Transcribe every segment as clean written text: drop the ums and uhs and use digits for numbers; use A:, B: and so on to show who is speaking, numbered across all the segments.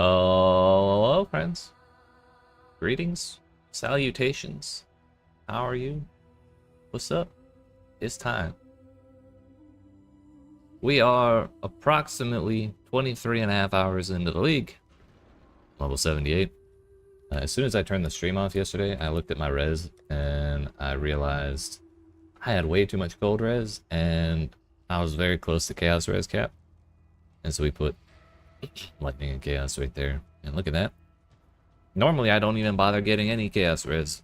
A: Hello, friends. Greetings, salutations. How are you? What's up? It's time. We are approximately 23 and a half hours into the league. Level 78. As soon as I turned the stream off yesterday, I looked at my res and I realized I had way too much gold res and I was very close to chaos res cap. And so we put lightning and chaos right there. And look at that. Normally I don't even bother getting any chaos res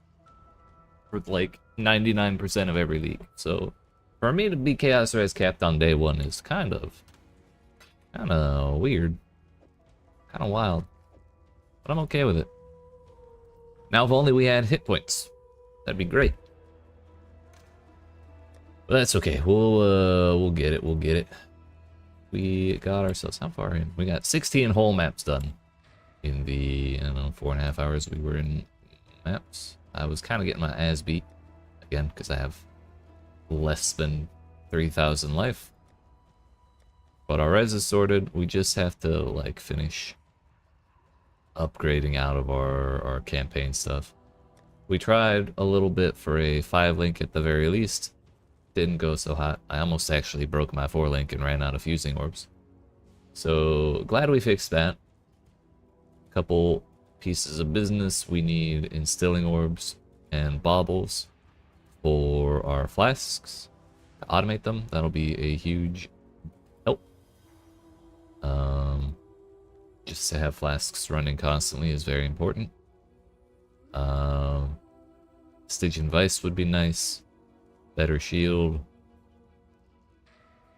A: for like 99% of every league. So for me to be chaos res capped on day one is kind of weird. Kind of wild. But I'm okay with it. Now if only we had hit points. That'd be great. But that's okay. We'll get it. We'll get it. We got ourselves how far in? We got 16 whole maps done in the, I don't know, 4.5 hours we were in maps. I was kind of getting my ass beat again because I have less than 3,000 life. But our res is sorted. We just have to like finish upgrading out of our campaign stuff. We tried a little bit for a 5-link at the very least. Didn't go so hot. I almost actually broke my 4-link and ran out of fusing orbs. So glad we fixed that. Couple pieces of business. We need instilling orbs and baubles for our flasks. To automate them, that'll be a huge help. Just to have flasks running constantly is very important. Stygian Vice would be nice. Better shield.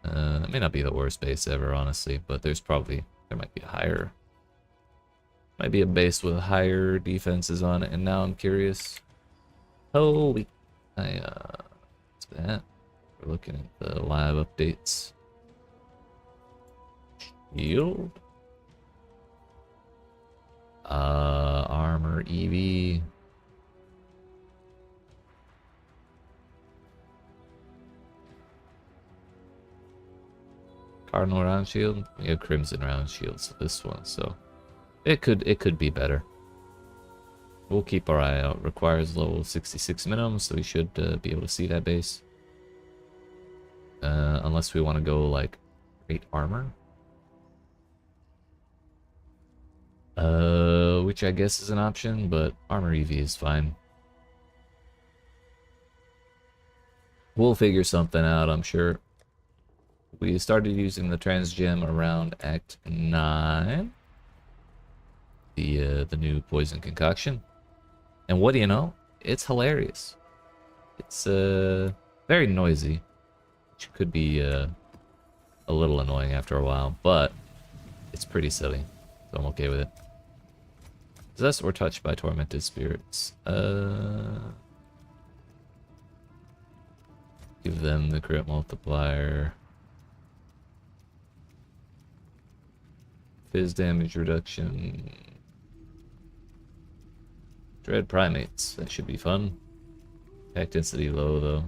A: It may not be the worst base ever, honestly, but there might be a higher. Might be a base with higher defenses on it, and now I'm curious. Holy, what's that? We're looking at the live updates. Shield. Armor EV. Cardinal round shield. We have crimson round shields. This one, so it could be better. We'll keep our eye out. Requires level 66 minimum, so we should be able to see that base. Unless we want to go like great armor. Which I guess is an option, but armor EV is fine. We'll figure something out, I'm sure. We started using the transgem around Act 9. The new Poison Concoction. And what do you know? It's hilarious. It's very noisy, which could be a little annoying after a while, but it's pretty silly, so I'm okay with it. Possessed or touched by tormented spirits. Give them the crit multiplier. Fizz damage reduction. Dread primates. That should be fun. Attack density low though.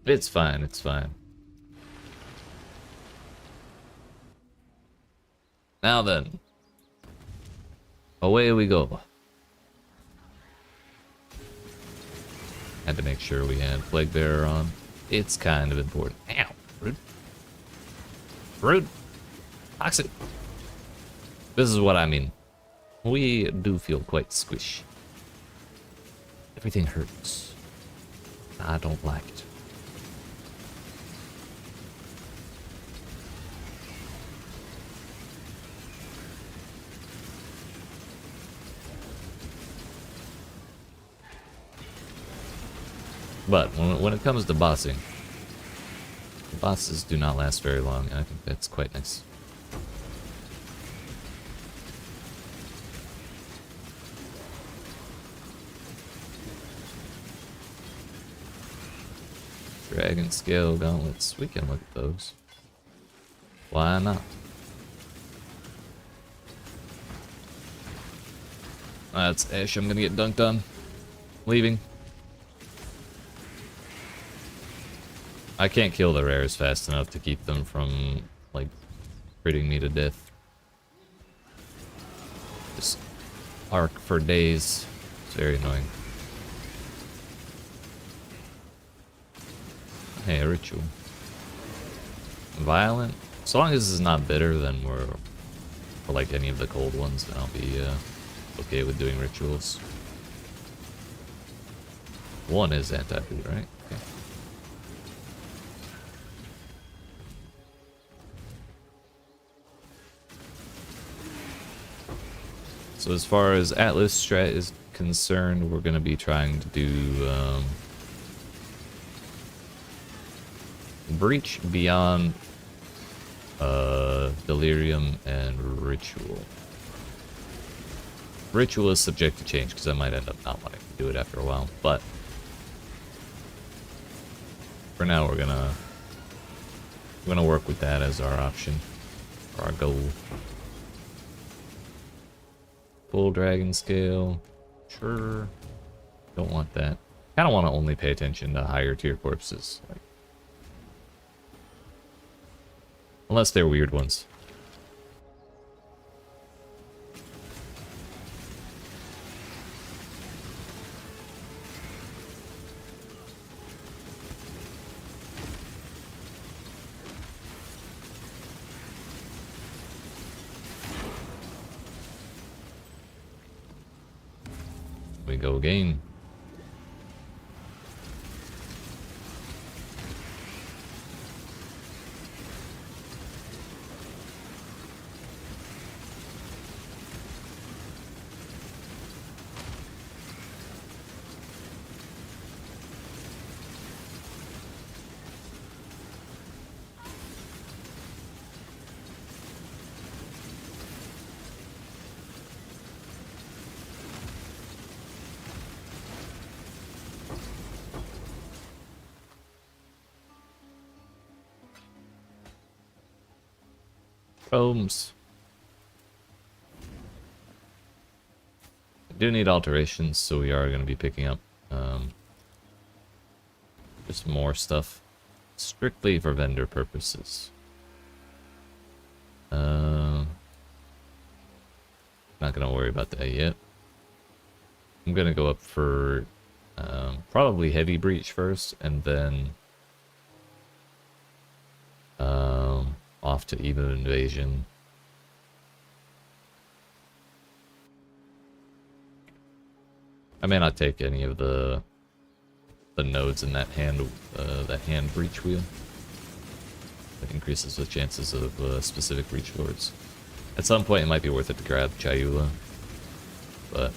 A: It's fine, it's fine. Now then. Away we go. Had to make sure we had Plague Bearer on. It's kind of important. Ow! Rude. Rude. Toxic. This is what I mean. We do feel quite squish. Everything hurts. I don't like it. But when it comes to bossing, the bosses do not last very long, and I think that's quite nice. Dragon Scale Gauntlets, we can look at those. Why not? That's Ash, I'm gonna get dunked on. Leaving. I can't kill the rares fast enough to keep them from, like, critting me to death. Just arc for days. It's very annoying. Hey, a ritual. Violent. As long as it's not bitter, then we're like any of the cold ones, then I'll be okay with doing rituals. One is anti-food, right? Okay. So as far as Atlas strat is concerned, we're going to be trying to do Breach beyond delirium and ritual. Ritual is subject to change because I might end up not wanting to do it after a while, but for now we're gonna work with that as our option, or our goal. Full dragon scale, sure. Don't want that. Kind of want to only pay attention to higher tier corpses, like, unless they're weird ones. We go again. Chromes. I do need alterations, so we are going to be picking up just more stuff, strictly for vendor purposes. Not going to worry about that yet. I'm going to go up for probably heavy breach first, and then off to even invasion. I may not take any of the nodes in that hand breach wheel. That increases the chances of specific breach lords. At some point, it might be worth it to grab Chayula, but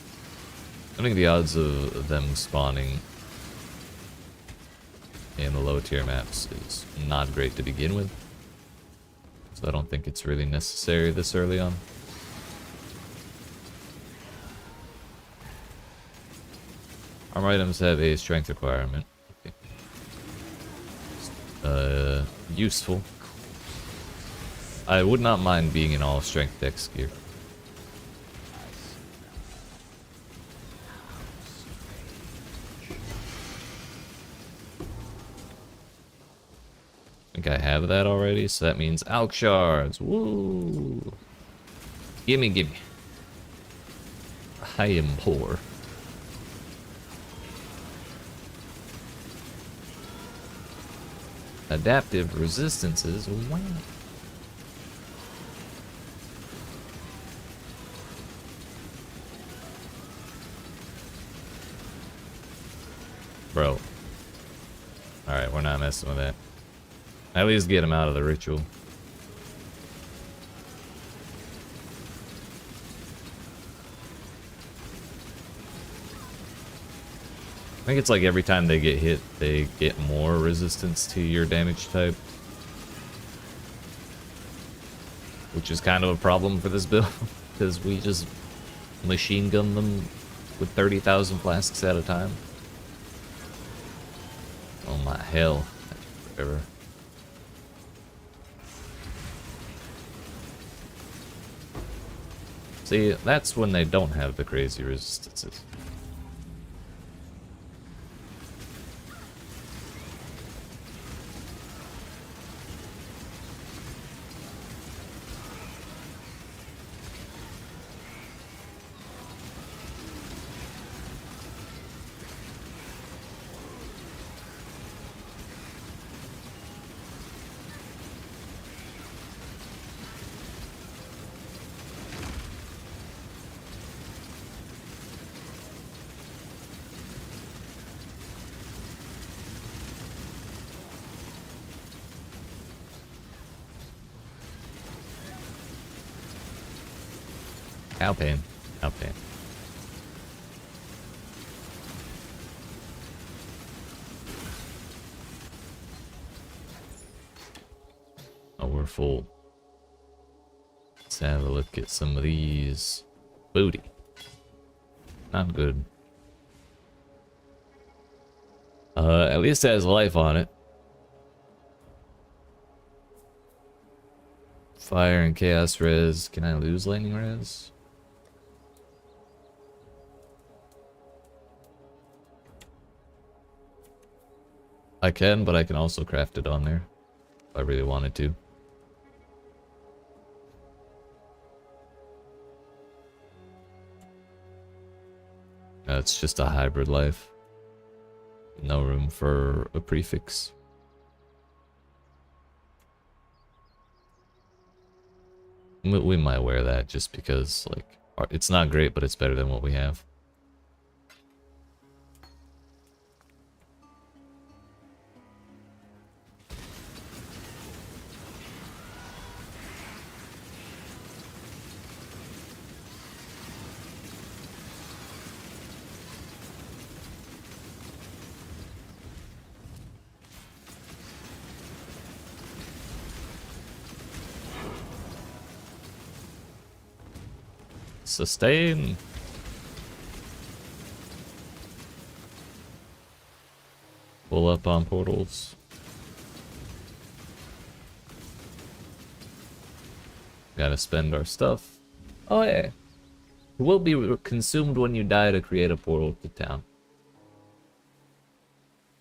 A: I think the odds of them spawning in the low tier maps is not great to begin with, so I don't think it's really necessary this early on. Armor items have a strength requirement. Okay. Useful. I would not mind being in all strength dex gear. I think I have that already, so that means Alk shards. Woo! Gimme, gimme. I am poor. Adaptive resistances. Wow. Bro. Alright, we're not messing with that. At least get him out of the ritual. I think it's like every time they get hit, they get more resistance to your damage type. Which is kind of a problem for this build, because we just machine gun them with 30,000 flasks at a time. Oh my hell. That took forever. See, that's when they don't have the crazy resistances. Cow pain. Cow pain. Oh, we're full. Let's have a look at some of these. Booty. Not good. At least it has life on it. Fire and chaos res. Can I lose lightning res? I can, but I can also craft it on there if I really wanted to. It's just a hybrid life. No room for a prefix. We might wear that just because, like, it's not great, but it's better than what we have. Sustain. Pull up on portals. Gotta spend our stuff. Oh yeah. It will be consumed when you die to create a portal to town.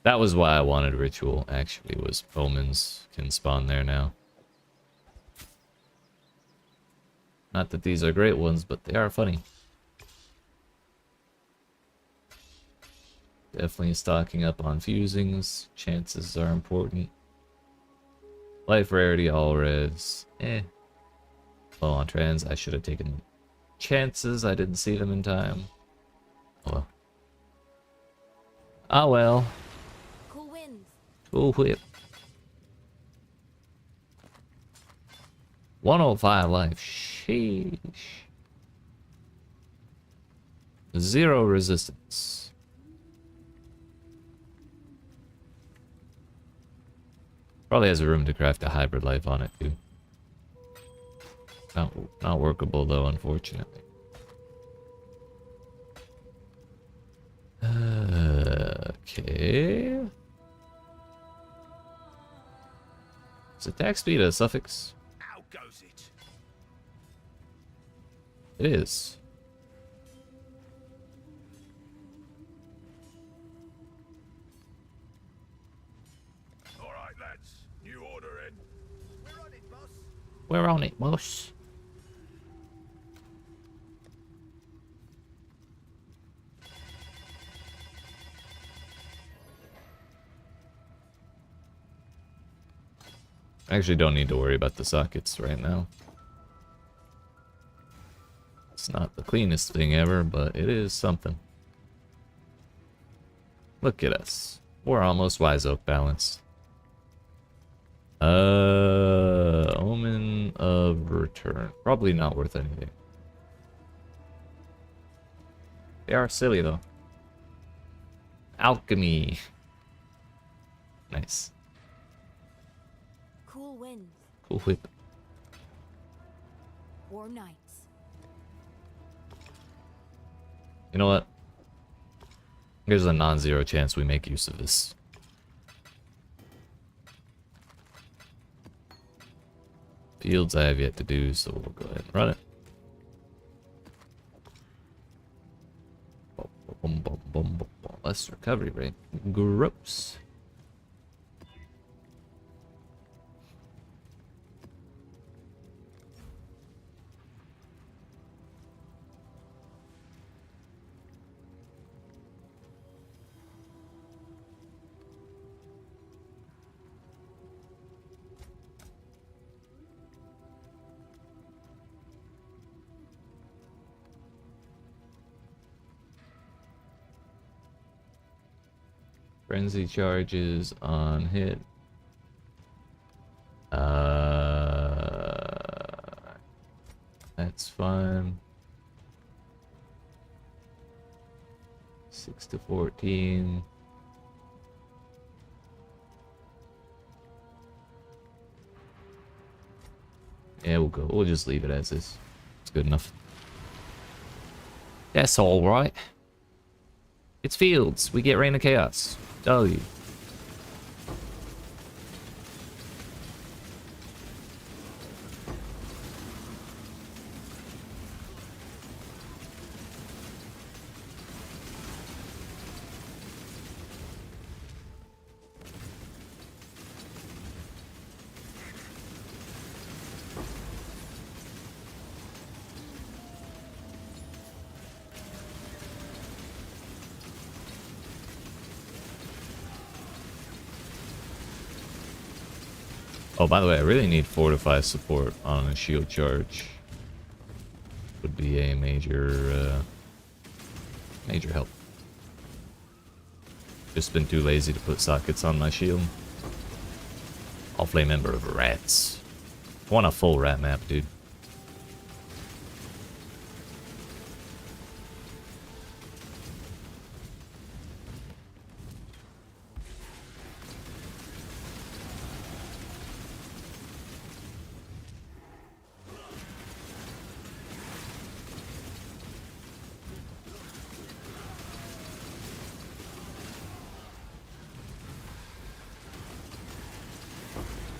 A: That was why I wanted ritual, actually, was omens can spawn there now. Not that these are great ones, but they are funny. Definitely stocking up on fusings. Chances are important. Life rarity, all res. Low on trans. I should have taken chances. I didn't see them in time. Oh well. Ah well.
B: Cool winds.
A: Cool whip. 105 life. Sheesh. 0 resistance. Probably has a room to craft a hybrid life on it too. Not workable though, unfortunately. Okay. Is attack speed a suffix?
C: How goes it?
A: It is.
C: All right, lads. New order in. We're on it, boss.
A: We're on it, boss. I actually don't need to worry about the sockets right now. It's not the cleanest thing ever, but it is something. Look at us. We're almost wise oak balanced. Omen of return. Probably not worth anything. They are silly though. Alchemy. Nice.
B: Cool winds.
A: Cool whip.
B: War nights.
A: You know what? There's a non-zero chance we make use of this. Fields I have yet to do, so we'll go ahead and run it. Less recovery rate. Gross. Frenzy charges on hit. That's fine. 6 to 14. Yeah, we'll just leave it as is. It's good enough. That's alright. It's fields. We get Rain of Chaos. W. Oh, by the way, I really need Fortify support on a shield charge. Would be a major help. Just been too lazy to put sockets on my shield. I'll flame member of rats. I want a full rat map, dude.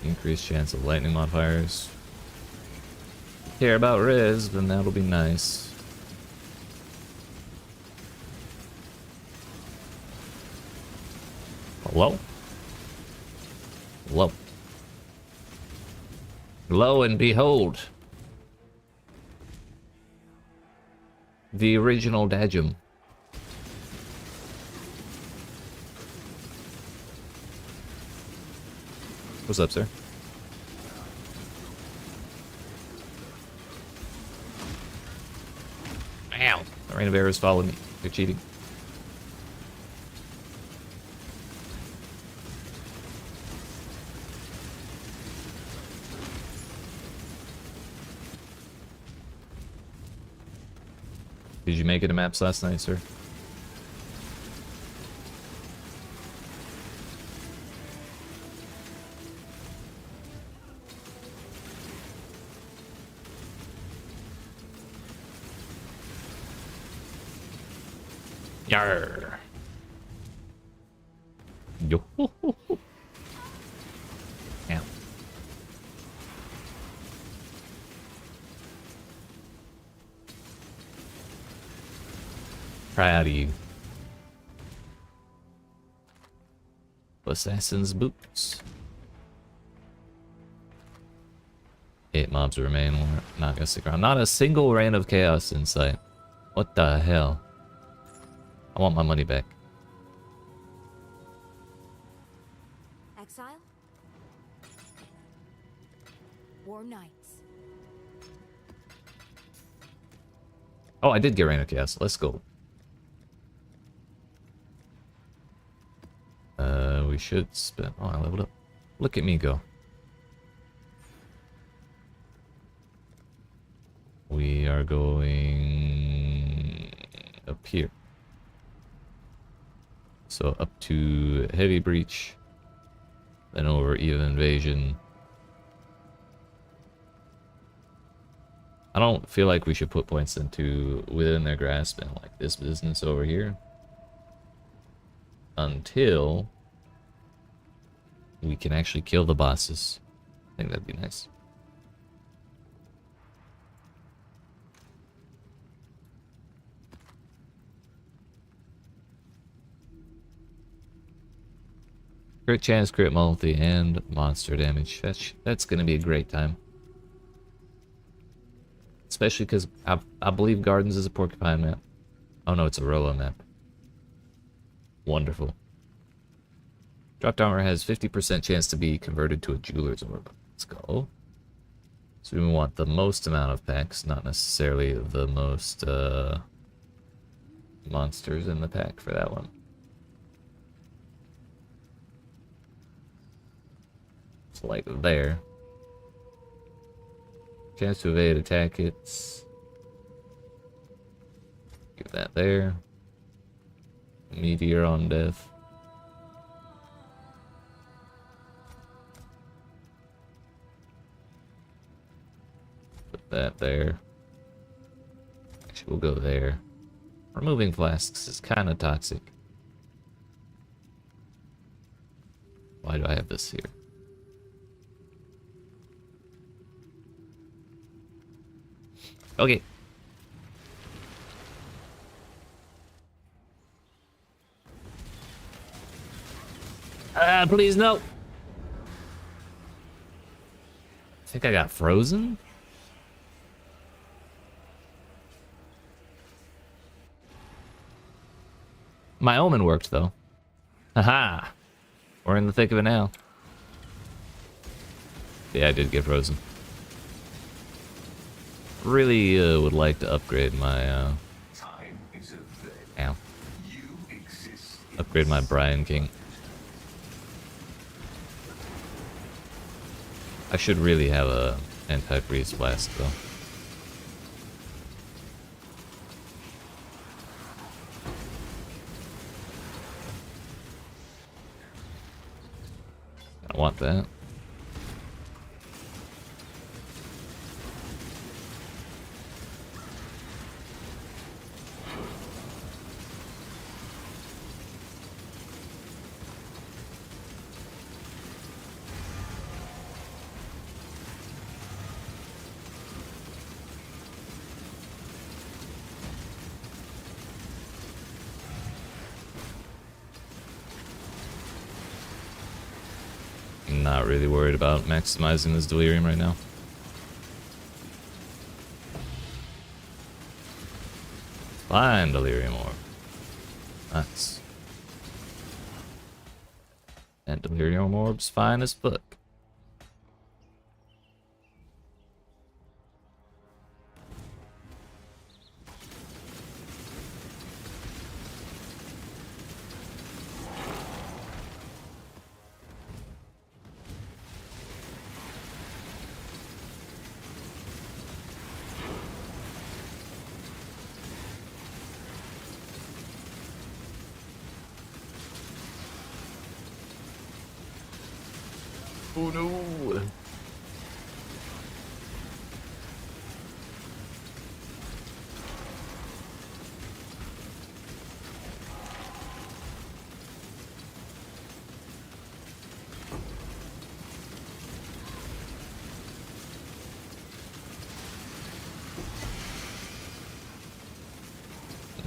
A: Increased chance of lightning modifiers. Care about res, then that'll be nice. Hello? Hello. Lo and behold. The original Dajum. What's up, sir? Ow! The Rain of Arrows followed me. You're cheating. Did you make it to maps last night, sir? Yarr. Yo. Ow. Proud of you. Assassin's boots. 8 mobs remain. We're not gonna stick around. Not a single Rain of Chaos in sight. What the hell? I want my money back.
B: Exile? War Knights.
A: Oh, I did get Rain of Chaos. Let's go. We should spend... Oh, I leveled up. Look at me go. We are going up here. So up to Heavy Breach, then over Eve Invasion. I don't feel like we should put points into Within Their Grasp and like this business over here until we can actually kill the bosses. I think that'd be nice. Crit chance, crit multi, and monster damage. That's gonna be a great time. Especially because I believe Gardens is a porcupine map. Oh no, it's a Rolo map. Wonderful. Dropped armor has 50% chance to be converted to a jeweler's orb. Let's go. So we want the most amount of packs, not necessarily the most monsters in the pack for that one. So like there. Chance to evade attack hits. Give that there. Meteor on death. Put that there. Actually, we'll go there. Removing flasks is kind of toxic. Why do I have this here? Okay. Please no. I think I got frozen. My omen worked though. Haha. We're in the thick of it now. Yeah, I did get frozen. Really would like to upgrade my ow. Upgrade my Brian King. I should really have a anti-freeze flask though. I want that. Not really worried about maximizing this delirium right now. Fine, delirium orb. Nice. And delirium orb's fine as fuck. Oh no!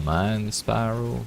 A: Mind spiral.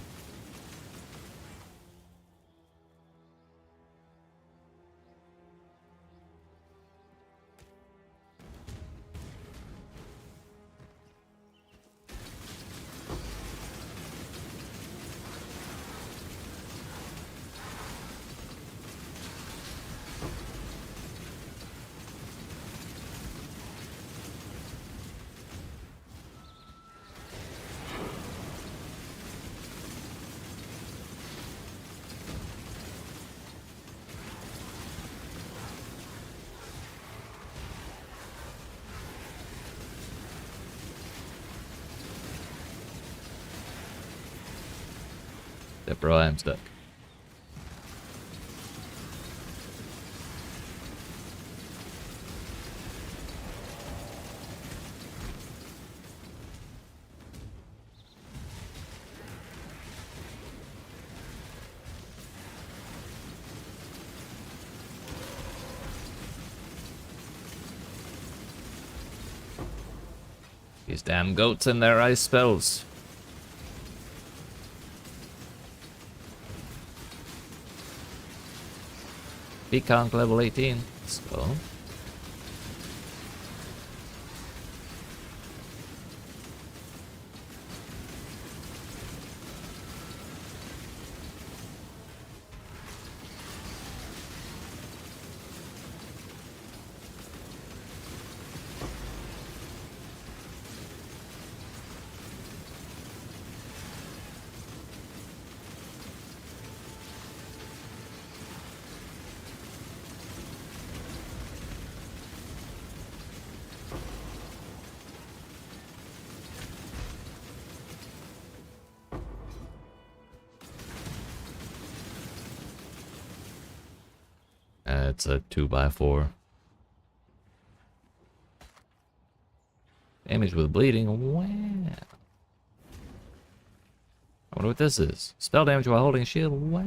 A: Yeah, bro, I'm stuck. These damn goats and their ice spells. PConc level 18. Let's go. It's a 2x4. Damage with bleeding. Wow. I wonder what this is. Spell damage while holding a shield. Wow.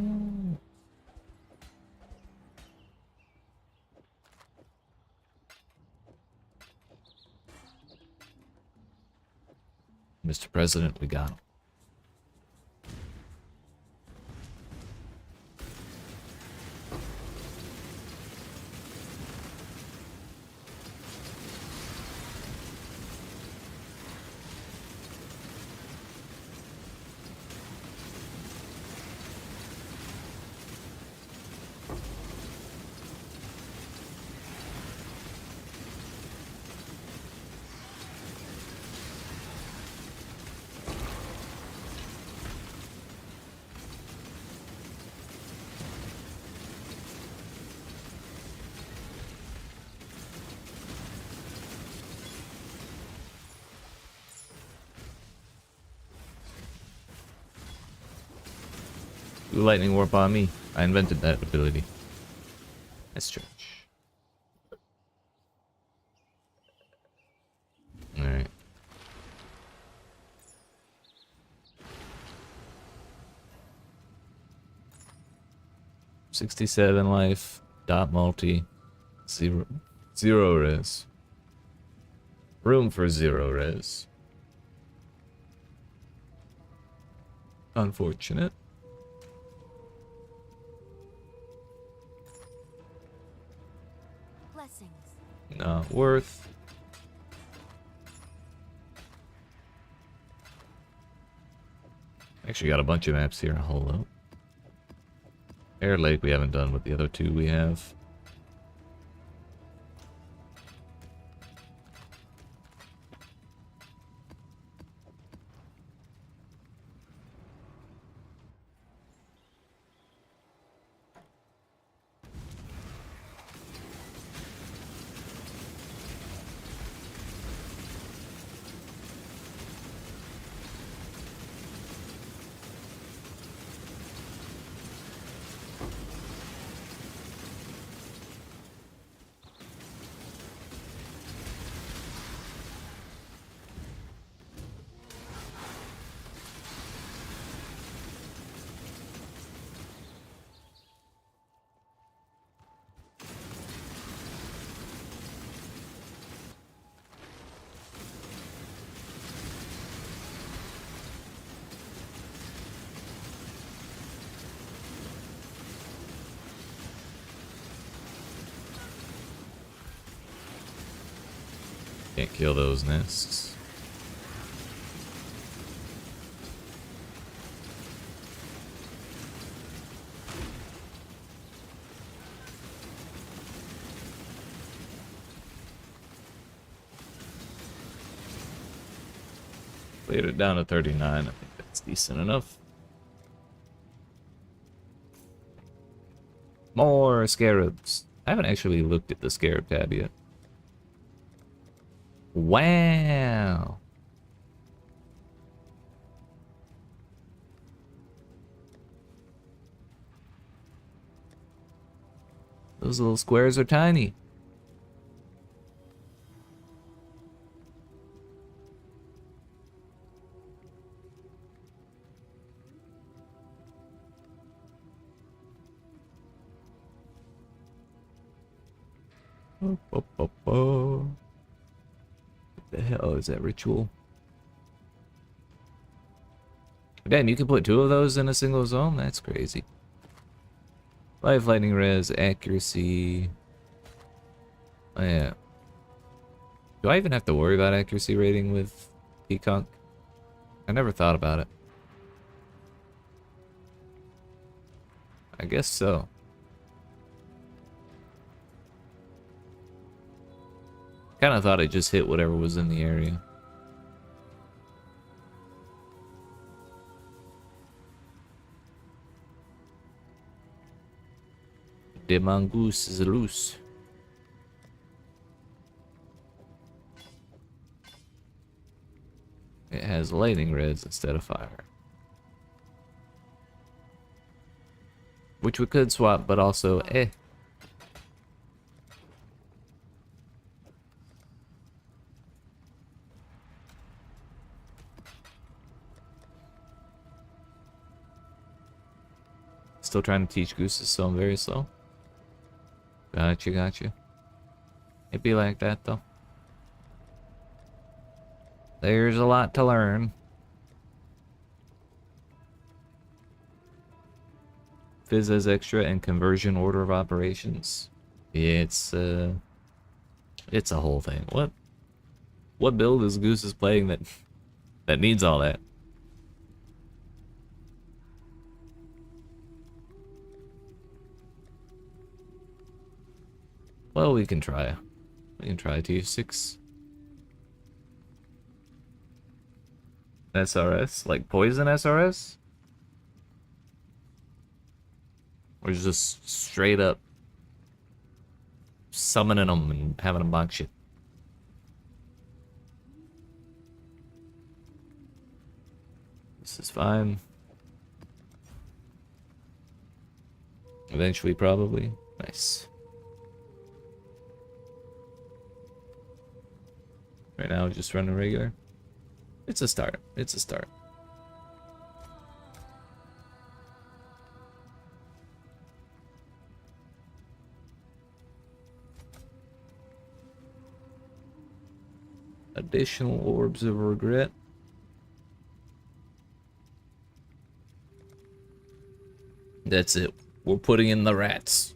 A: Mr. President, we got him. Do lightning warp on me. I invented that ability. That's strange. Alright. $67 life. Dot multi. Zero res. Room for 0 res. Unfortunate.
B: Blessings.
A: Not worth. Actually got a bunch of maps here. Hold up. Air Lake we haven't done, but the other two we have. Can't kill those nests. Laid it down to 39. I think that's decent enough. More scarabs. I haven't actually looked at the scarab tab yet. Wow. Those little squares are tiny. Oh, oh, oh, oh. What the hell is that ritual? Damn, you can put 2 of those in a single zone? That's crazy. Life, lightning res, accuracy. Oh, yeah. Do I even have to worry about accuracy rating with PConc? I never thought about it. I guess so. Kinda thought it just hit whatever was in the area. The mongoose is loose. It has lightning res instead of fire. Which we could swap, but also, still trying to teach gooses, so I'm very slow. Gotcha, gotcha. It'd be like that, though. There's a lot to learn. Fizz as extra and conversion order of operations. Yeah, it's a whole thing. What build is Goose playing that needs all that? Well, we can try. We can try tier 6. SRS? Like poison SRS? Or just straight up summoning them and having them bonk shit? This is fine. Eventually, probably. Nice. Right now, just running regular. It's a start. It's a start. Additional orbs of regret. That's it. We're putting in the rats.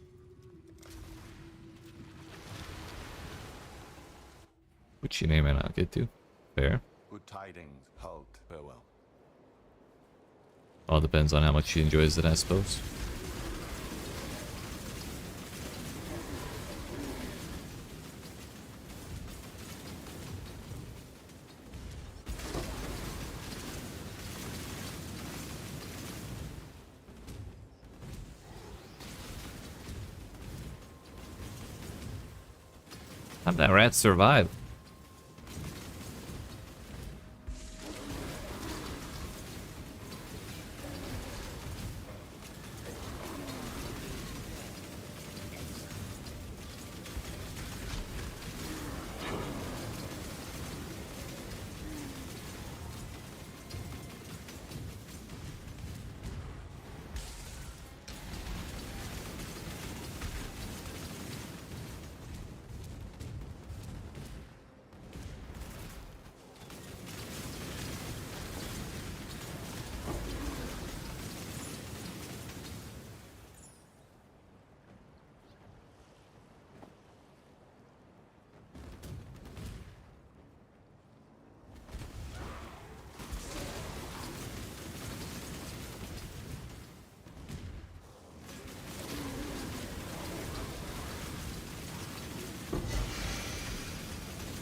A: Which you may or may not get to. Fair.
C: Good tidings, halt. Farewell.
A: All depends on how much she enjoys it, I suppose. How'd that rat survive?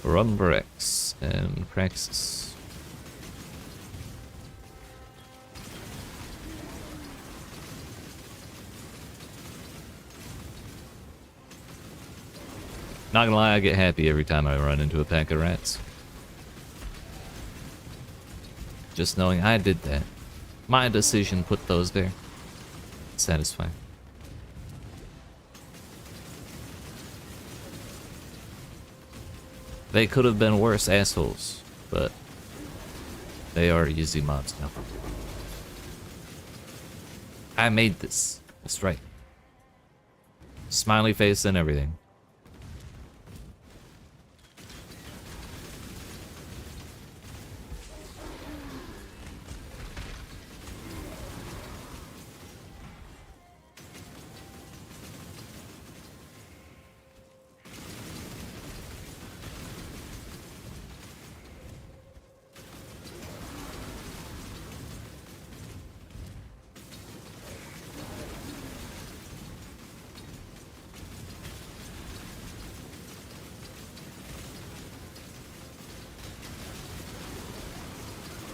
A: Rumbrex and Praxis. Not gonna lie, I get happy every time I run into a pack of rats. Just knowing I did that. My decision put those there. It's satisfying. They could have been worse assholes, but they are easy mobs now. I made this. That's right. Smiley face and everything.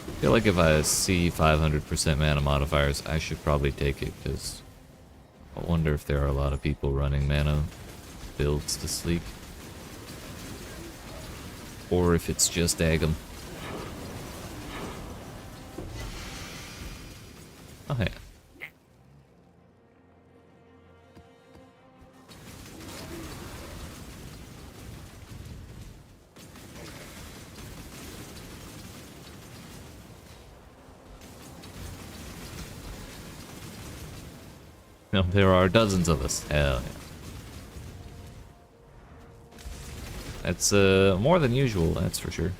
A: I feel like if I see 500% mana modifiers, I should probably take it, because I wonder if there are a lot of people running mana builds to sleek. Or if it's just Agam. Oh yeah. No, there are dozens of us. Hell yeah. That's more than usual, that's for sure.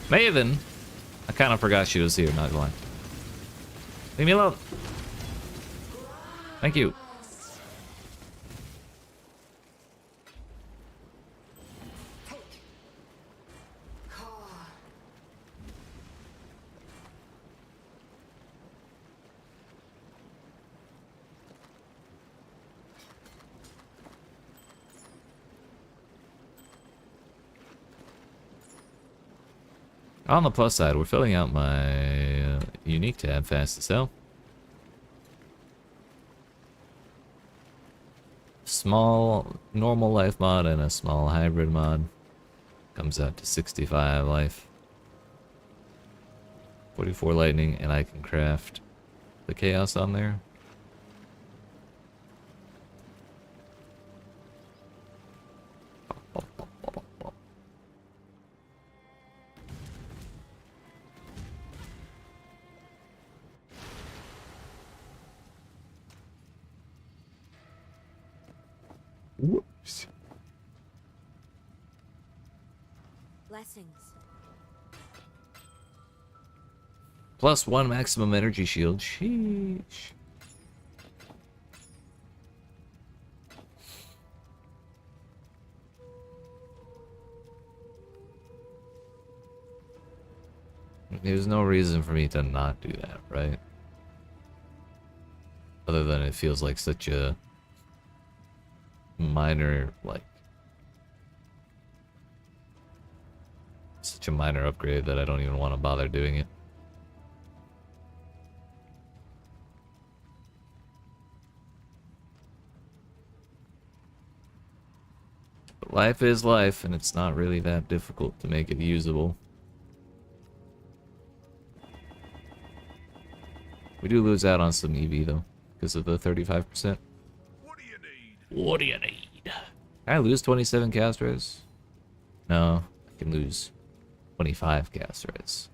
A: Maven! I kind of forgot she was here, not gonna lie. Leave me alone. Thank you. On the plus side, we're filling out my unique tab fast as hell. Small normal life mod and a small hybrid mod. Comes out to 65 life. 44 lightning, and I can craft the chaos on there. Whoops.
B: Blessings.
A: +1 maximum energy shield. Sheesh. There's no reason for me to not do that, right? Other than it feels like such a minor, such a minor upgrade that I don't even want to bother doing it. But life is life, and it's not really that difficult to make it usable. We do lose out on some EV though, because of the 35%.
C: What do you need?
A: What do you need? Can I lose 27 cast res? No, I can lose 25 cast res.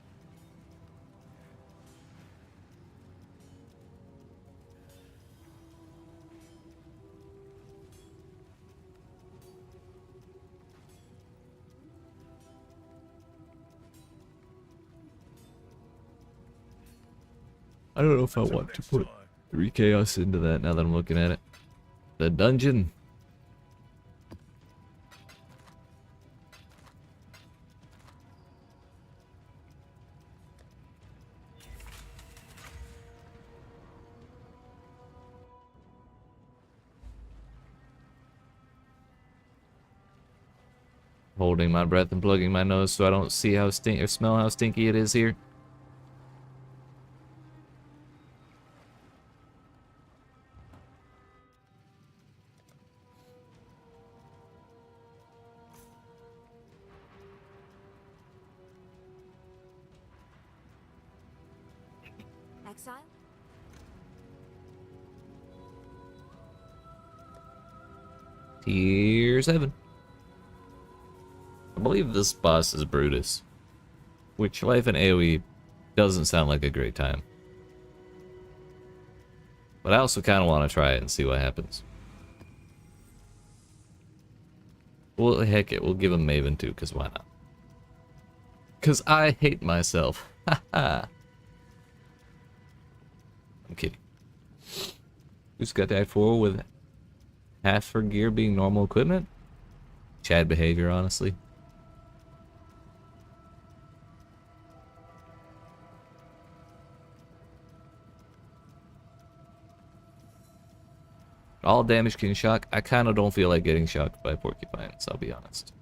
A: I don't know if I
C: Until
A: want to
C: next
A: put
C: time.
A: 3 chaos into that now that I'm looking at it. The dungeon. Holding my breath and plugging my nose so I don't see how or smell how stinky it is here.
B: Exile?
A: Tier 7. I believe this boss is Brutus, which life in AoE doesn't sound like a great time. But I also kind of want to try it and see what happens. Well, heck it, we'll give him Maven too, because why not? Because I hate myself. Haha. I'm kidding. Who's got that for with half her gear being normal equipment? Chad behavior, honestly. All damage can shock. I kind of don't feel like getting shocked by porcupines, I'll be honest.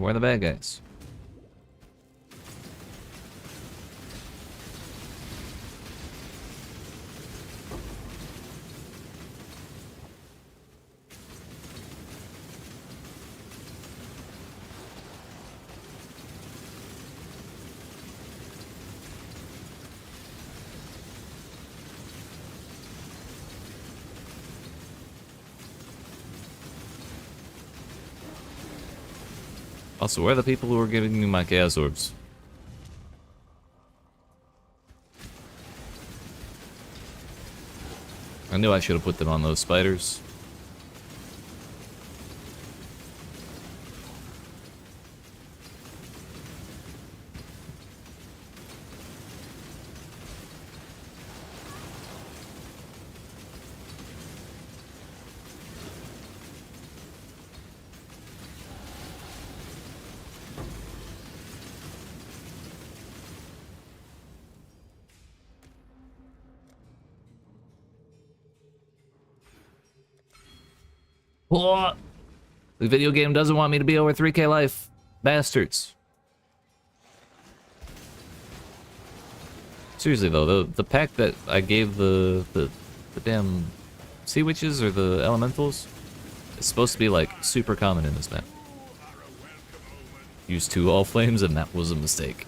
A: Where are the bad guys? Also, where are the people who are giving me my chaos orbs? I knew I should have put them on those spiders. What? The video game doesn't want me to be over 3k life. Bastards. Seriously though, the pack that I gave the damn sea witches or the elementals is supposed to be like super common in this map. Used 2 all flames and that was a mistake.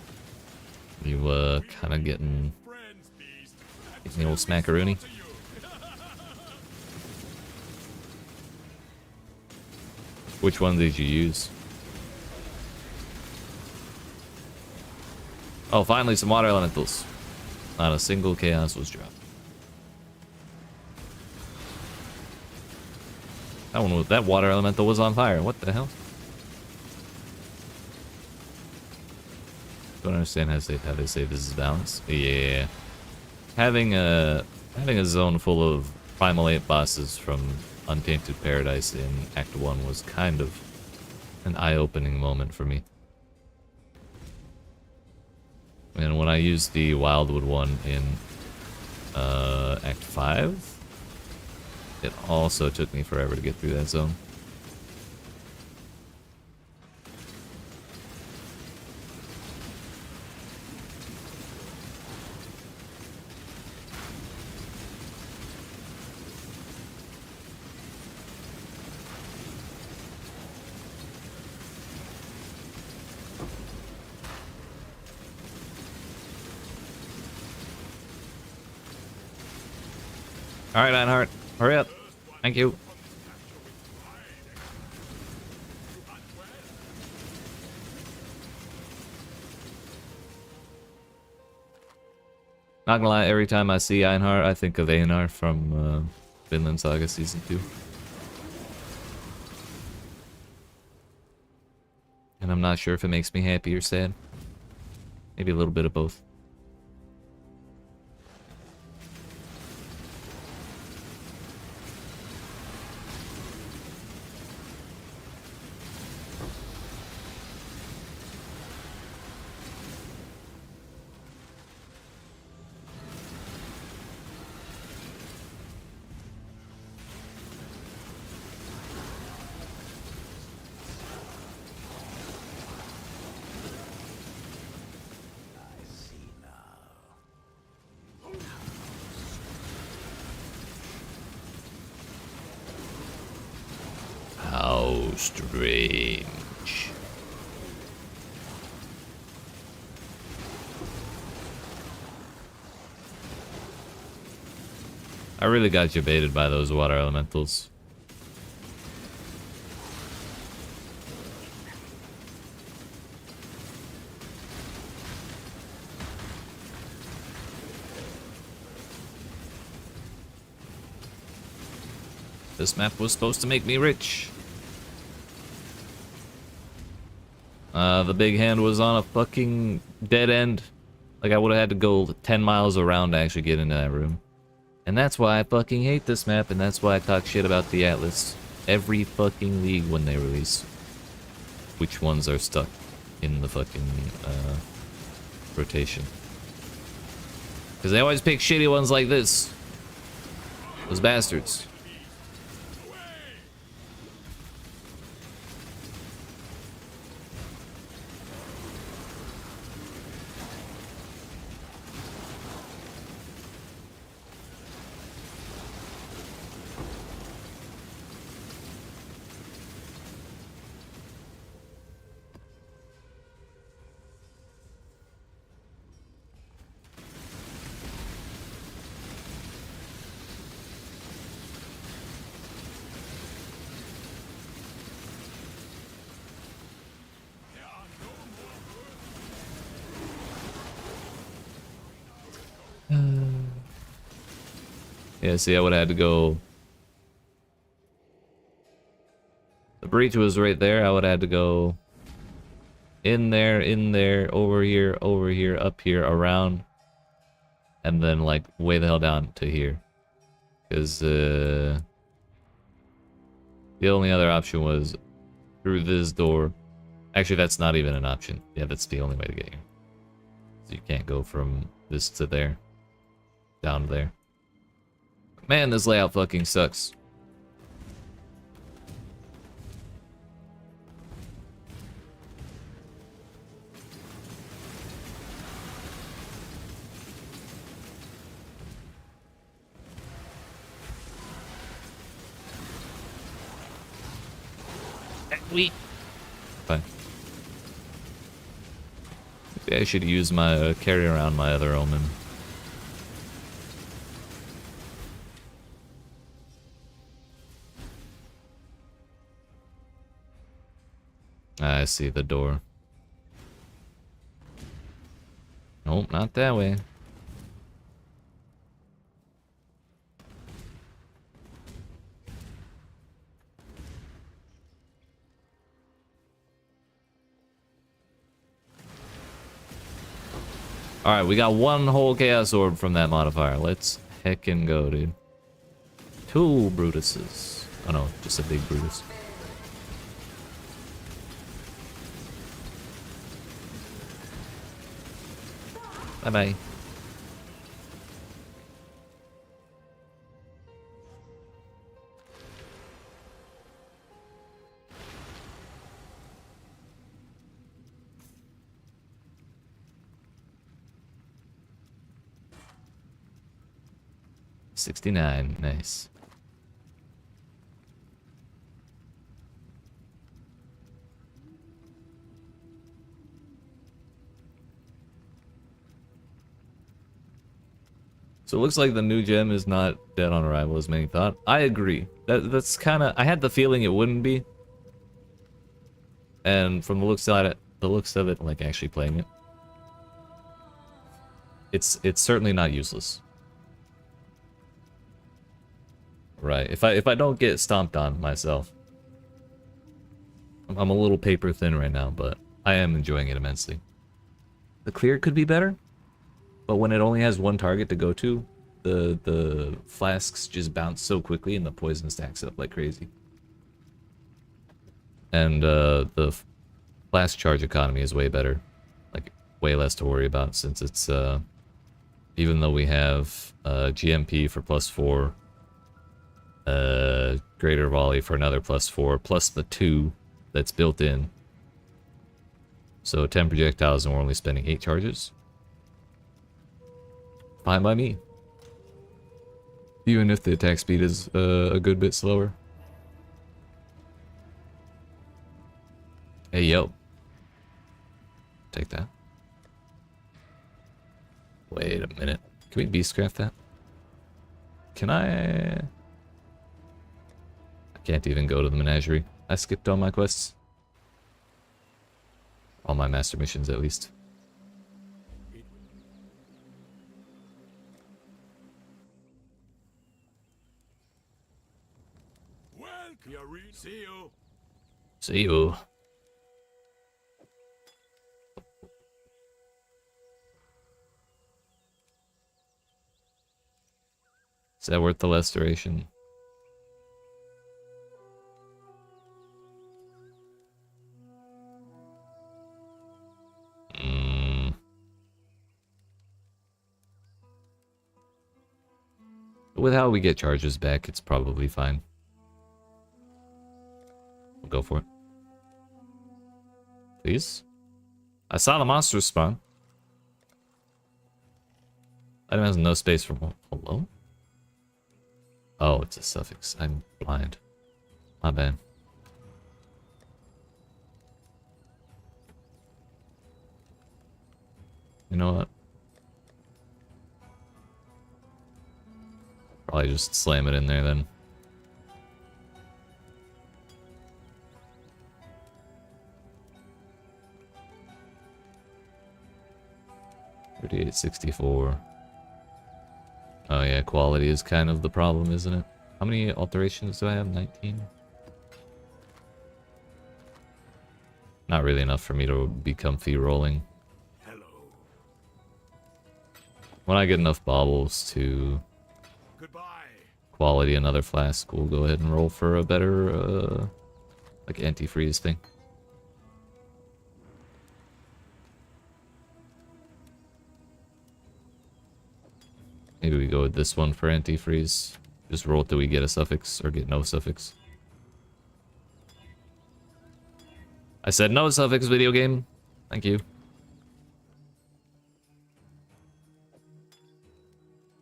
A: You kinda getting the old smackaroonie. Which one did you use? Oh, finally some water elementals. Not a single chaos was dropped. That water elemental was on fire. What the hell? Don't understand how they say this is balanced. Yeah. Having a zone full of Primal 8 bosses from Untainted Paradise in Act 1 was kind of an eye-opening moment for me. And when I used the Wildwood one in Act 5, it also took me forever to get through that zone. Alright, Einhart, hurry up. Thank you. Not gonna lie, every time I see Einhart, I think of Einar from Vinland Saga Season 2. And I'm not sure if it makes me happy or sad. Maybe a little bit of both. How strange. I really got you baited by those water elementals. This map was supposed to make me rich. The big hand was on a fucking dead end. Like, I would have had to go 10 miles around to actually get into that room. And that's why I fucking hate this map, and that's why I talk shit about the Atlas every fucking league when they release. Which ones are stuck in the fucking, rotation. Because they always pick shitty ones like this. Those bastards. Yeah, see, I would have had to go... The breach was right there. I would have had to go... in there, over here, up here, around. And then, like, way the hell down to here. Because, the only other option was through this door. Actually, that's not even an option. Yeah, that's the only way to get here. So you can't go from this to there. Down to there. Man, this layout fucking sucks. Fine. Maybe I should use my carry around my other omen. I see the door. Nope, not that way. Alright, we got one whole Chaos Orb from that modifier. Let's heckin' go, dude. 2 Brutuses. Oh no, just a big Brutus. Bye-bye. $69, nice. So it looks like the new gem is not dead on arrival as many thought. I agree. That's kind of... I had the feeling it wouldn't be. And from the looks of it, like actually playing it, it's certainly not useless. Right. If I don't get stomped on myself, I'm a little paper thin right now, but I am enjoying it immensely. The clear could be better. But when it only has one target to go to, the flasks just bounce so quickly and the poison stacks up like crazy. And the flask charge economy is way better. Like, way less to worry about since it's, even though we have GMP for +4, greater volley for another +4, plus the 2 that's built in. So 10 projectiles and we're only spending 8 charges. Fine by me. Even if the attack speed is a good bit slower. Hey, yo. Take that. Wait a minute. Can we beastcraft that? Can I... I can't even go to the menagerie. I skipped all my quests. All my master missions, at least.
C: See you.
A: See you. Is that worth the restoration? With how we get charges back, it's probably fine. We'll go for it. Please? I saw the monsters spawn. Item has no space for more. Hello? Oh, it's a suffix. I'm blind. My bad. You know what? Probably just slam it in there then. $38.64. Oh yeah, quality is kind of the problem, isn't it? How many alterations do I have? 19? Not really enough for me to be comfy rolling.
C: Hello.
A: When I get enough baubles to
C: Goodbye.
A: quality another flask, we'll go ahead and roll for a better, like antifreeze thing. Maybe we go with this one for antifreeze. Just roll till we get a suffix or get no suffix. I said no suffix, video game. Thank you.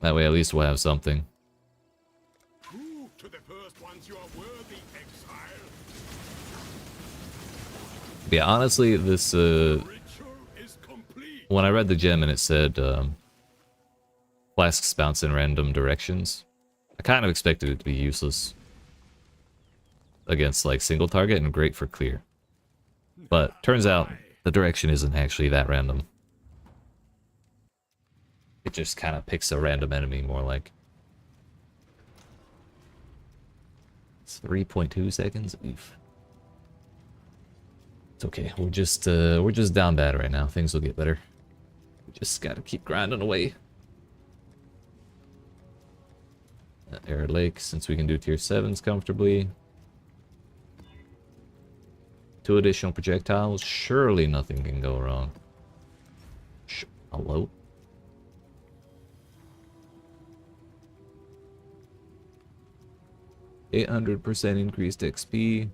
A: That way at least we'll have something.
C: Prove to the first ones you are worthy, Exile.
A: Yeah, honestly, this,
C: Ritual is complete.
A: when I read the gem and it said, flasks bounce in random directions, I kind of expected it to be useless against, like, single target and great for clear. But turns out the direction isn't actually that random. It just kind of picks a random enemy more like. It's 3.2 seconds. Oof. It's okay. We're just down bad right now. Things will get better. We just gotta keep grinding away. Arid Lake, since we can do tier 7s comfortably. 2 additional projectiles. Surely nothing can go wrong. Hello? %800 increased XP.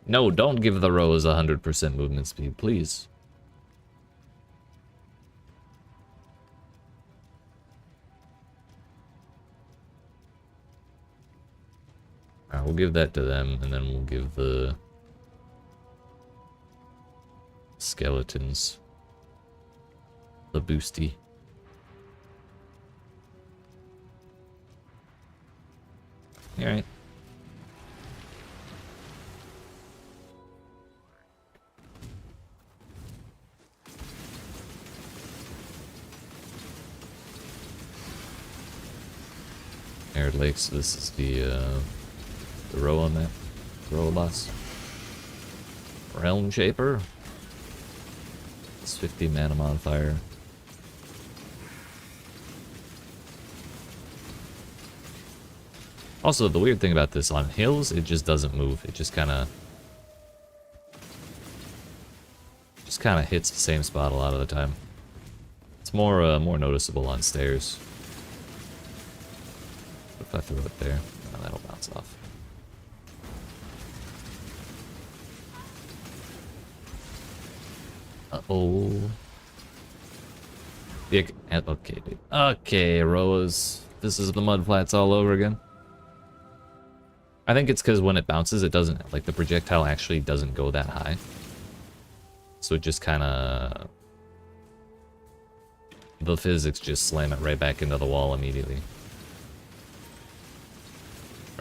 A: No, don't give the Rose 100% movement speed, please. Alright, we'll give that to them, and then we'll give the skeletons the boosty. Alright. Arid Lakes, this is the Roa map. Roa boss. Realm Shaper. It's 50 mana modifier. Also, the weird thing about this, on hills, it just doesn't move. It just kind of hits the same spot a lot of the time. It's more noticeable on stairs. If I throw it there, oh, that'll bounce off. Uh-oh. Yeah, okay, dude. Okay, Roas. This is the mud flats all over again. I think it's because when it bounces, it doesn't, like, the projectile actually doesn't go that high. So it just kind of... the physics just slam it right back into the wall immediately.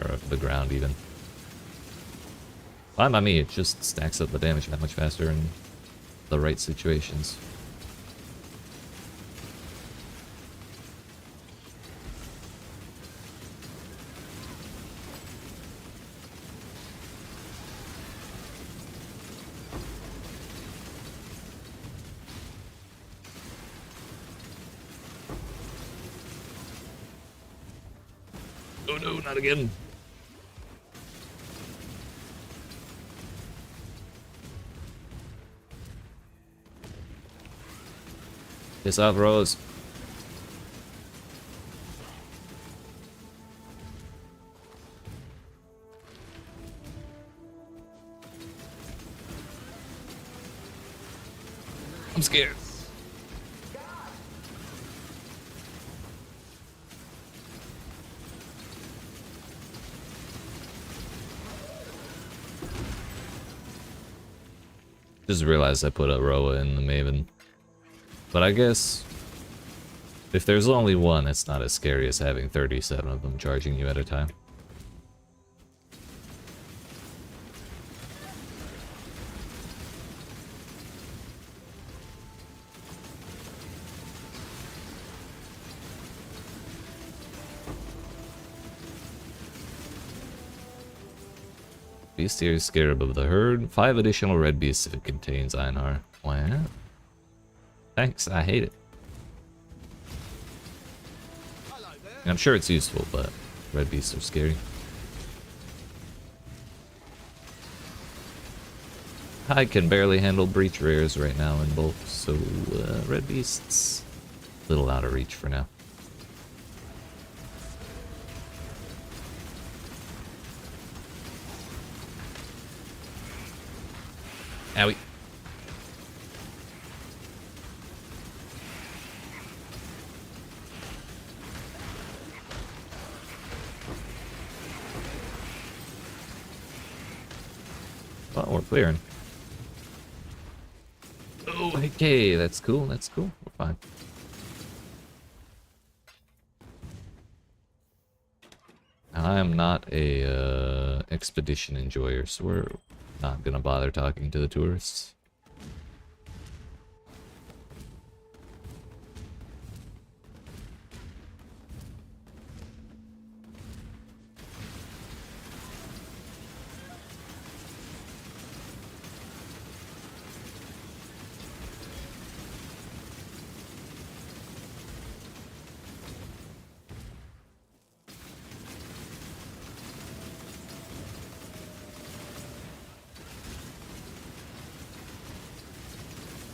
A: Or the ground, even. Fine by me, it just stacks up the damage that much faster in the right situations. Oh no, not again. Piss off, Rose. I'm scared. Just realized I put a Roa in the Maven. But I guess if there's only one, it's not as scary as having 37 of them charging you at a time. Bestiary Scarab of the Herd. 5 additional red beasts if it contains Einar. Wow. Thanks, I hate it. And I'm sure it's useful, but red beasts are scary. I can barely handle breach rares right now in bulk, so red beasts a little out of reach for now. Owie. Oh, we're clearing. Oh, okay, that's cool, that's cool. We're fine. I'm not a expedition enjoyer, so we're not gonna bother talking to the tourists.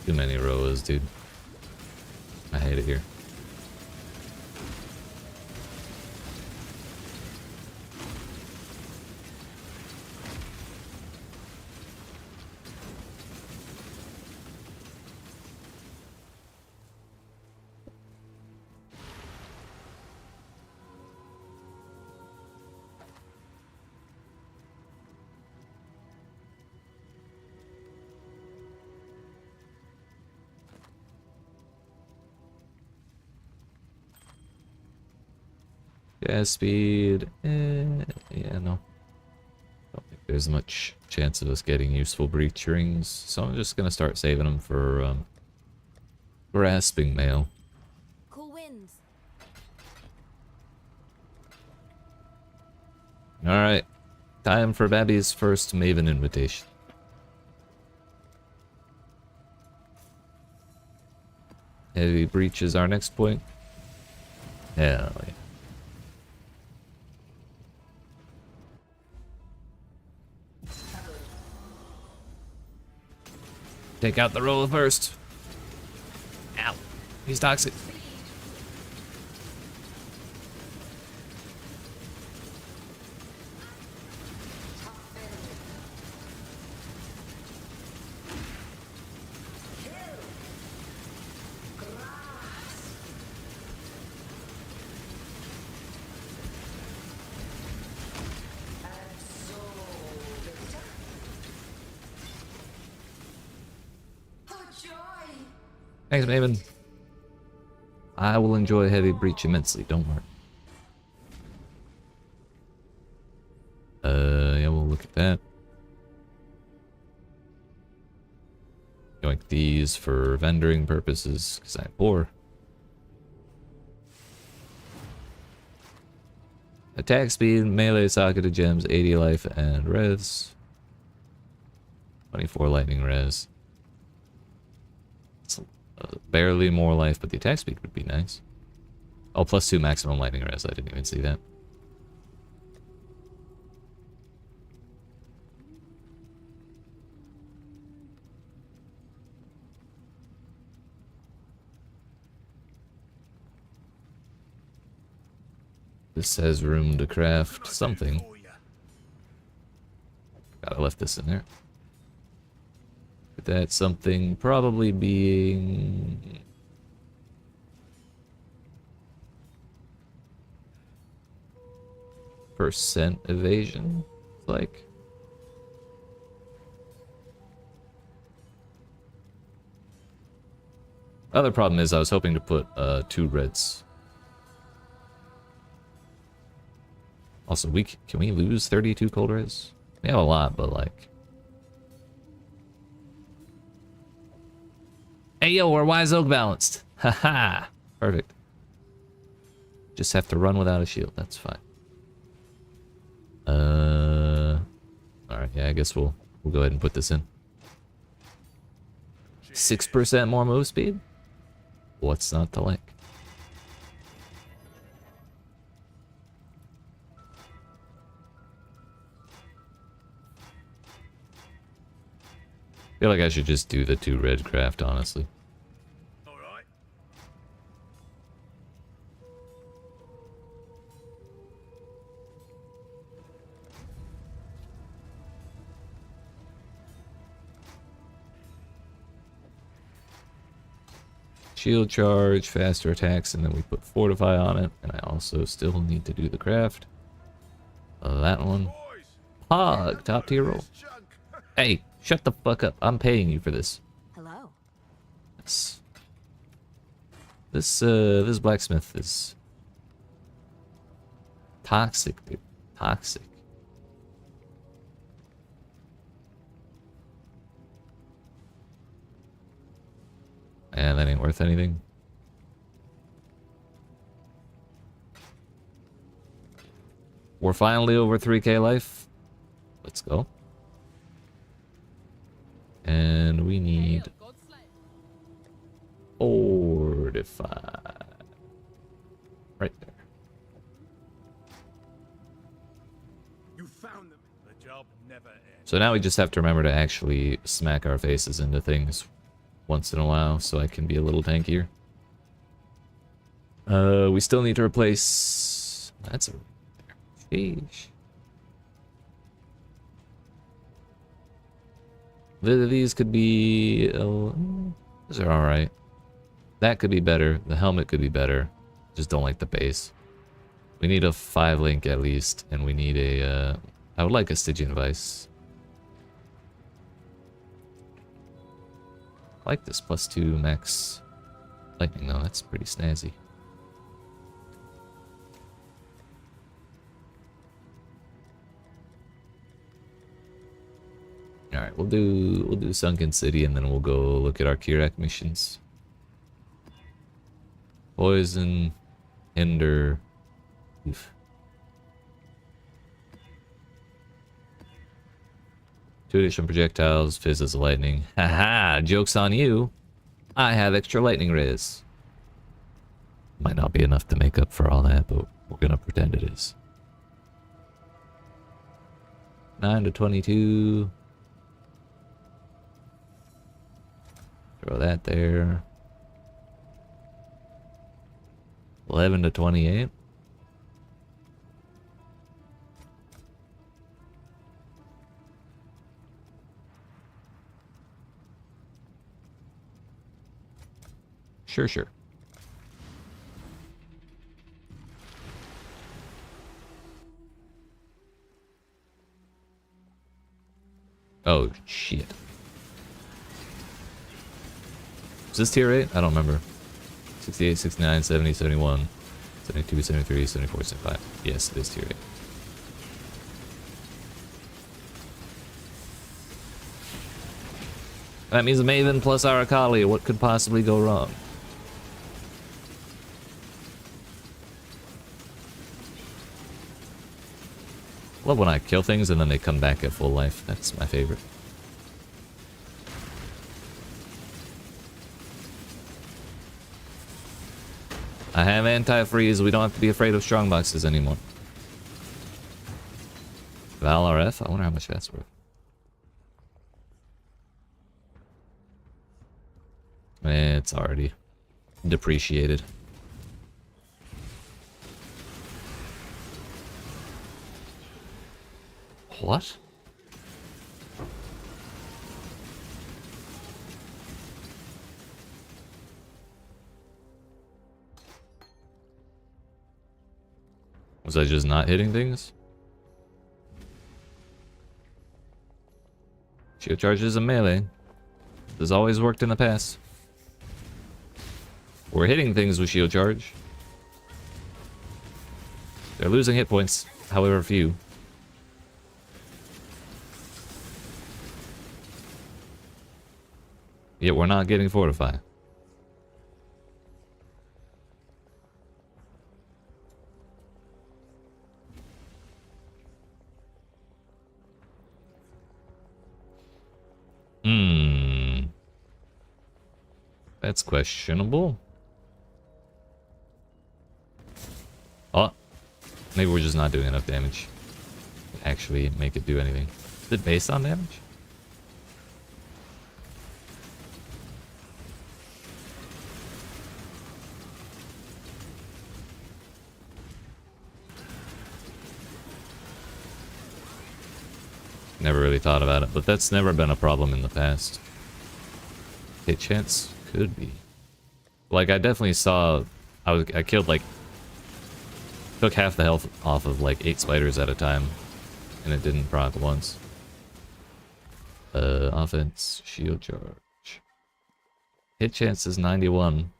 A: Too many roas, dude. I hate it here. Gas speed, yeah, no. Don't think there's much chance of us getting useful breach rings, so I'm just gonna start saving them for grasping mail.
B: Cool winds.
A: Alright, time for Babby's first Maven invitation. Heavy breach is our next point. Hell yeah. Take out the roller first. Ow. He's toxic. Thanks, Maven. I will enjoy Heavy Breach immensely, don't worry. Yeah, we'll look at that. Yoink these for vendoring purposes, because I'm poor. Attack speed, melee socketed gems, 80 life and res. 24 lightning res. Barely more life, but the attack speed would be nice. Oh, +2 maximum lightning res. I didn't even see that. This has room to craft something. God, I left this in there. That something probably being percent evasion, like. Other problem is I was hoping to put 2 reds. Also, can we lose 32 cold res? We have a lot, but like. Hey yo, we're Wise Oak balanced. Haha. Perfect. Just have to run without a shield. That's fine. Alright, Yeah, I guess we'll go ahead and put this in. 6% more move speed? What's not to like? I feel like I should just do the 2 red craft, honestly.
C: All right.
A: Shield charge, faster attacks, and then we put fortify on it. And I also still need to do the craft. That one.
C: Boys,
A: Pog, top tier roll.
C: this chunk.
A: Hey, shut the fuck up. I'm paying you for this.
B: Hello.
A: Yes. This blacksmith is toxic, dude. Toxic. And that ain't worth anything. We're finally over 3k life. Let's go. And we need fortify. Right there.
C: You found them. The job never ends.
A: So now we just have to remember to actually smack our faces into things once in a while so I can be a little tankier. We still need to replace... That's a... Sheesh. These could be... these are alright. That could be better. The helmet could be better. Just don't like the base. We need a 5 link at least, and we need a... I would like a Stygian Vice. I like this +2 max lightning though, that's pretty snazzy. Alright, we'll do Sunken City and then we'll go look at our Kirak missions. Poison, Hinder, oof. 2 additional projectiles, fizzes lightning. Haha, joke's on you. I have extra lightning res. Might not be enough to make up for all that, but we're gonna pretend it is. 9 to 22. Throw that there. 11 to 28. Sure. Oh, shit. Is this tier 8? I don't remember. 68, 69, 70, 71, 72, 73, 74, 75. Yes, it is tier 8. That means a Maven plus Arakali. What could possibly go wrong? Love when I kill things and then they come back at full life. That's my favorite. I have anti-freeze. We don't have to be afraid of strong boxes anymore. Val RF? I wonder how much that's worth. It's already depreciated. What? Was I just not hitting things? Shield charge is a melee. This has always worked in the past. We're hitting things with shield charge. They're losing hit points, however few. Yet we're not getting fortify. That's questionable. Oh, maybe we're just not doing enough damage to actually make it do anything. Is it based on damage? Never really thought about it, but that's never been a problem in the past. Hit chance could be. Like, I definitely saw, I killed like, took half the health off of like 8 spiders at a time, and it didn't proc once. Offense, shield charge. Hit chance is 91.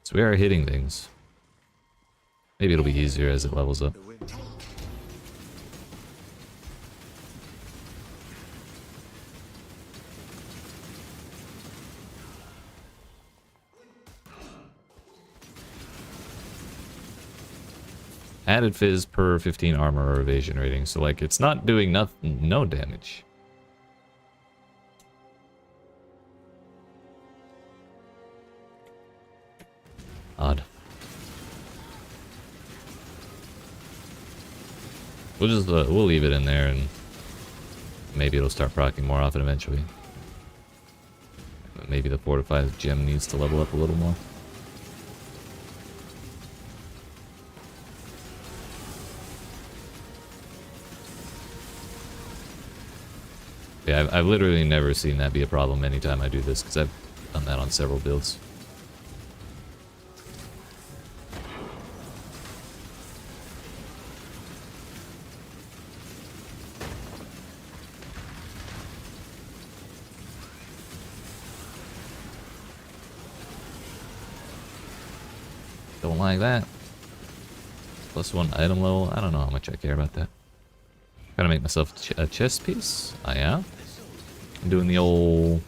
A: So we are hitting things. Maybe it'll be easier as it levels up. Added fizz per 15 armor or evasion rating, so like it's not doing nothing, no damage. Odd. We'll just we'll leave it in there, and maybe it'll start proccing more often eventually. Maybe the fortified gem needs to level up a little more. Yeah, I've literally never seen that be a problem anytime I do this, because I've done that on several builds. Don't like that. +1 item level. I don't know how much I care about that. Gotta make myself a chest piece. I am. I'm doing the old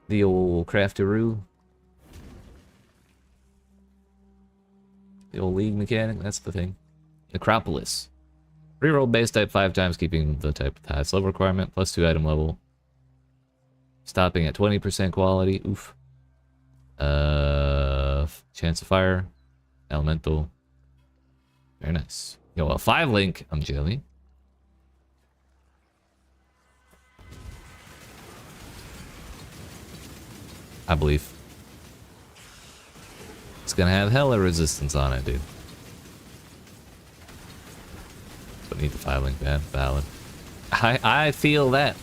A: crafteroo. The old league mechanic. That's the thing. Necropolis. Reroll base type 5 times, keeping the type with the highest level requirement. +2 item level. Stopping at 20% quality. Oof. Chance of fire. Elemental. Very nice. Yo, a 5 link. I'm jelly. I believe. It's gonna have hella resistance on it, dude. But need the 5 link, bad, valid. I feel that.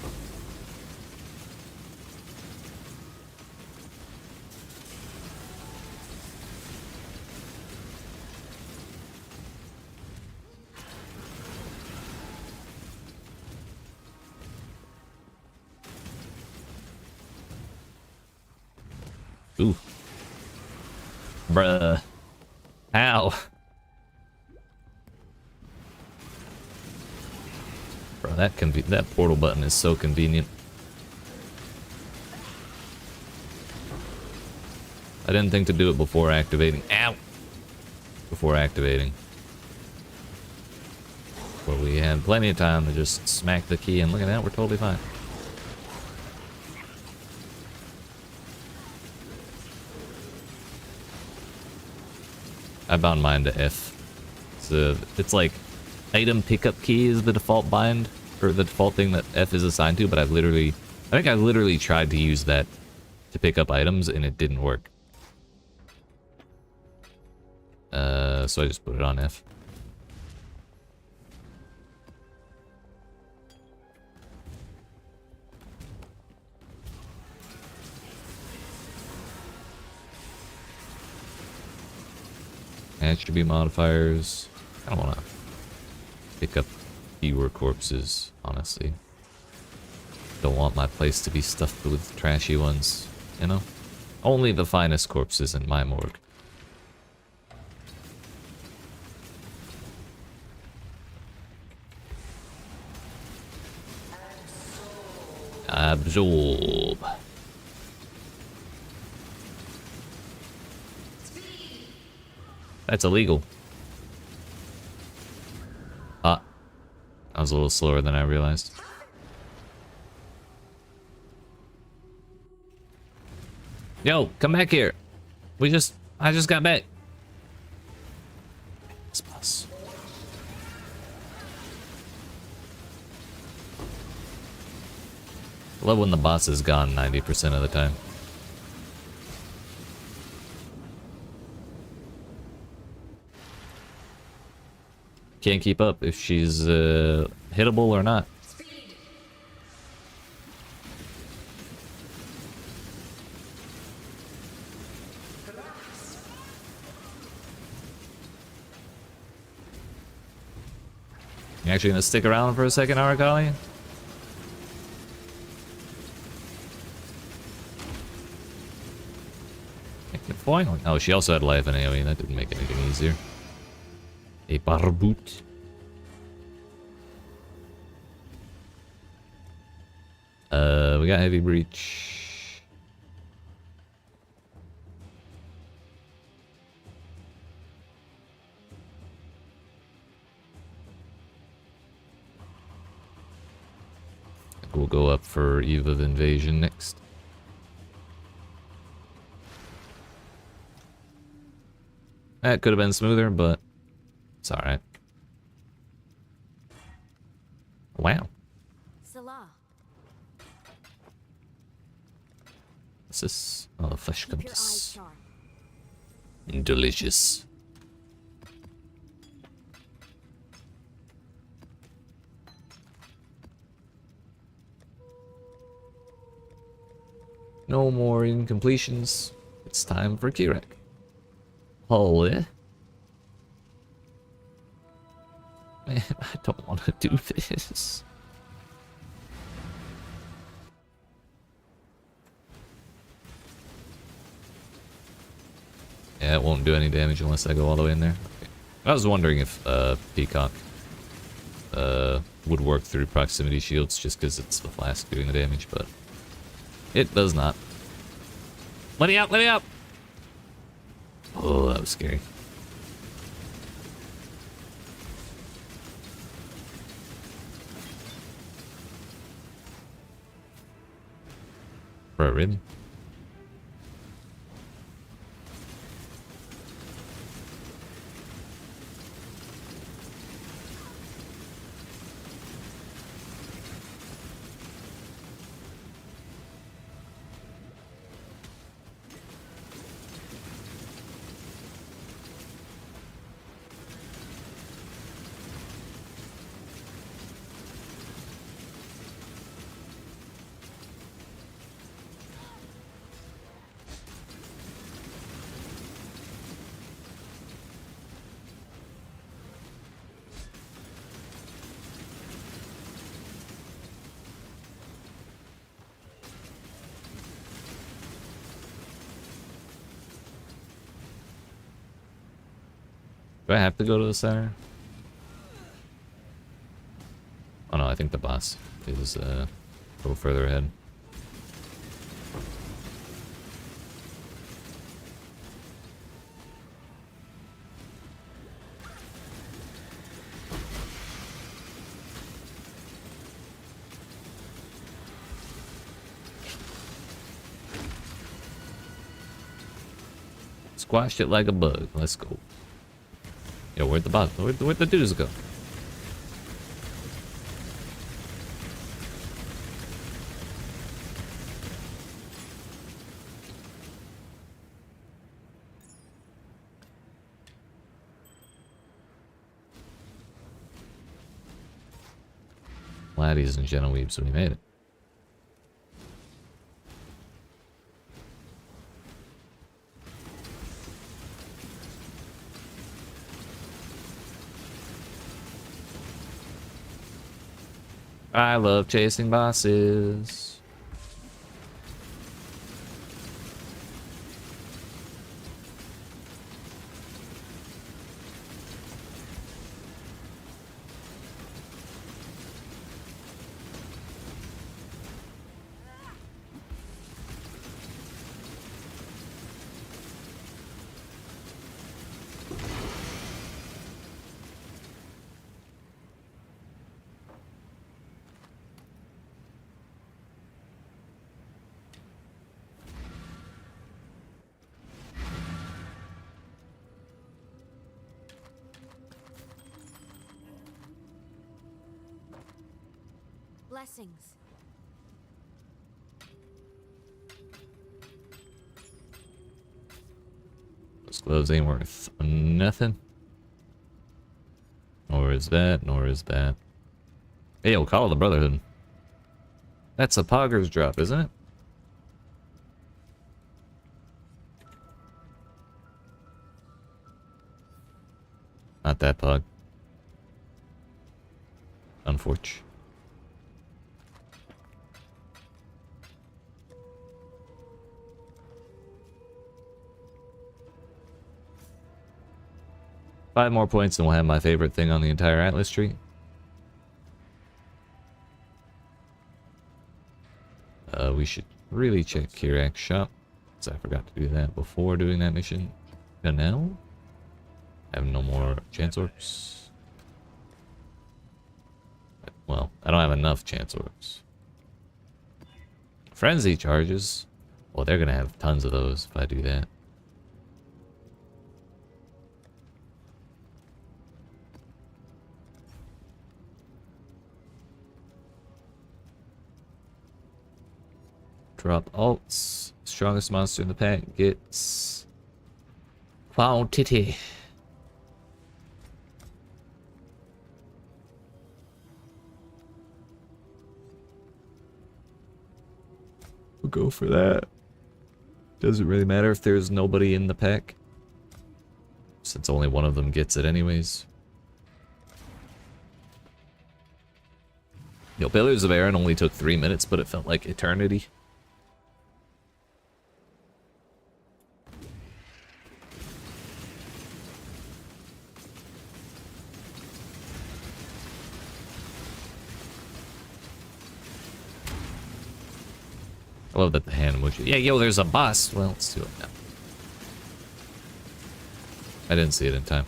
A: Ooh. Bruh. Ow. Bro, that portal button is so convenient. I didn't think to do it before activating. Ow! Before activating. Where we had plenty of time to just smack the key, and look at that, we're totally fine. I bound mine to F. It's like item pickup key is the default bind, or the default thing that F is assigned to, but I think I've literally tried to use that to pick up items and it didn't work. So I just put it on F. Attribute modifiers. I don't want to pick up fewer corpses, honestly. Don't want my place to be stuffed with trashy ones, you know? Only the finest corpses in my morgue. Absorb. That's illegal. Ah. I was a little slower than I realized. Yo, come back here. I just got back. This boss. I love when the boss is gone 90% of the time. Can't keep up if she's hittable or not. You actually gonna stick around for a second, Arakali? Oh, she also had life in AoE. That didn't make anything easier. A barboot. We got heavy breach. We'll go up for Eve of Invasion next. That could have been smoother, but it's alright. Wow.
B: Salah.
A: What's this? Oh, the flesh
B: Keep your eyes
A: compass.
B: sharp.
A: Delicious. No more incompletions. It's time for Kirek. Holy. Man, I don't want to do this. Yeah, it won't do any damage unless I go all the way in there. Okay. I was wondering if PConc would work through proximity shields just because it's the flask doing the damage, but it does not. Let me out! Let me out! Oh, that was scary. For a rib? Do I have to go to the center? Oh no, I think the boss is a little further ahead. Squashed it like a bug. Let's go. Yo, where'd the boss? Where'd the dudes go? Laddies and Genoweebs, we made it. I love chasing bosses.
B: Blessings.
A: Those gloves ain't worth nothing. Nor is that, nor is that. Hey, we'll call it the Brotherhood. That's a Pogger's drop, isn't it? Not that Pog. Unfortunate. Five more points and we'll have my favorite thing on the entire Atlas tree. We should really check Kirak's shop, because I forgot to do that before doing that mission. Canal? I have no more chance orbs. Well, I don't have enough chance orbs. Frenzy charges. Well, they're gonna have tons of those if I do that. Drop alts. Strongest monster in the pack gets quantity. We'll go for that. Doesn't really matter if there's nobody in the pack, since only one of them gets it anyways. Yo, Pillars of Aaron only took 3 minutes, but it felt like eternity. I love that the hand emoji. Yeah, yo, there's a boss. Well, let's do it now. I didn't see it in time.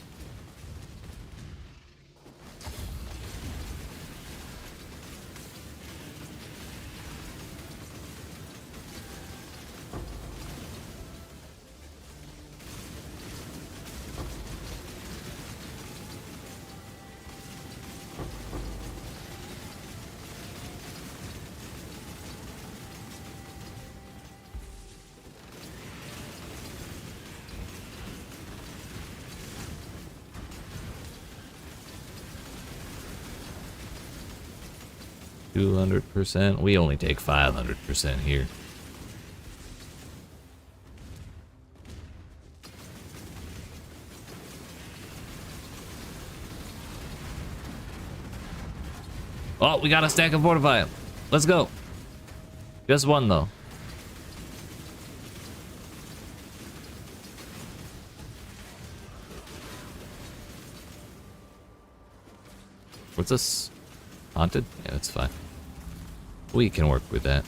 A: %. We only take 500% here. Oh, we got a stack of fortify. Let's go. Just one though. What's this? Haunted? Yeah, that's fine. We can work with that.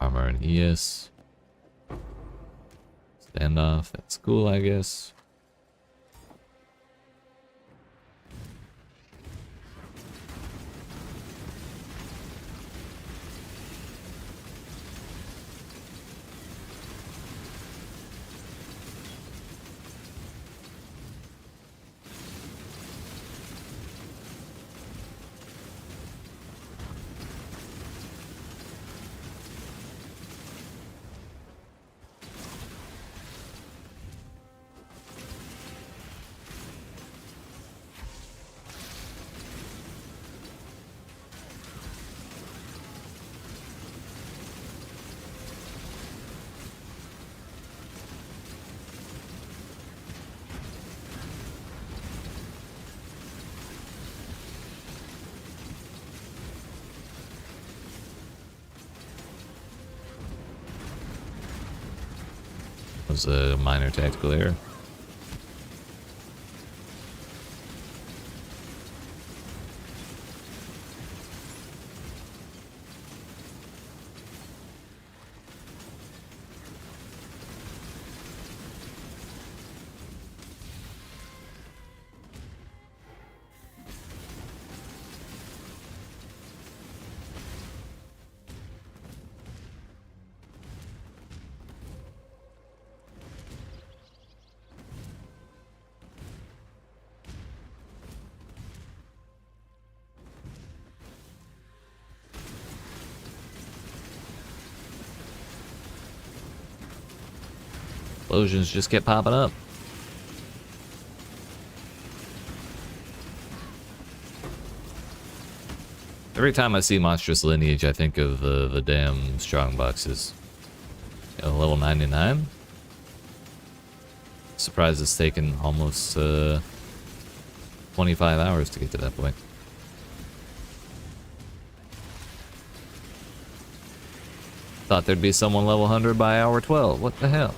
A: Armor and ES. Standoff. That's cool, I guess. Was a minor tactical error. Explosions just kept popping up. Every time I see Monstrous Lineage, I think of the damn strong boxes. Level 99. Surprised it's taken almost 25 hours to get to that point. Thought there'd be someone level 100 by hour 12. What the hell?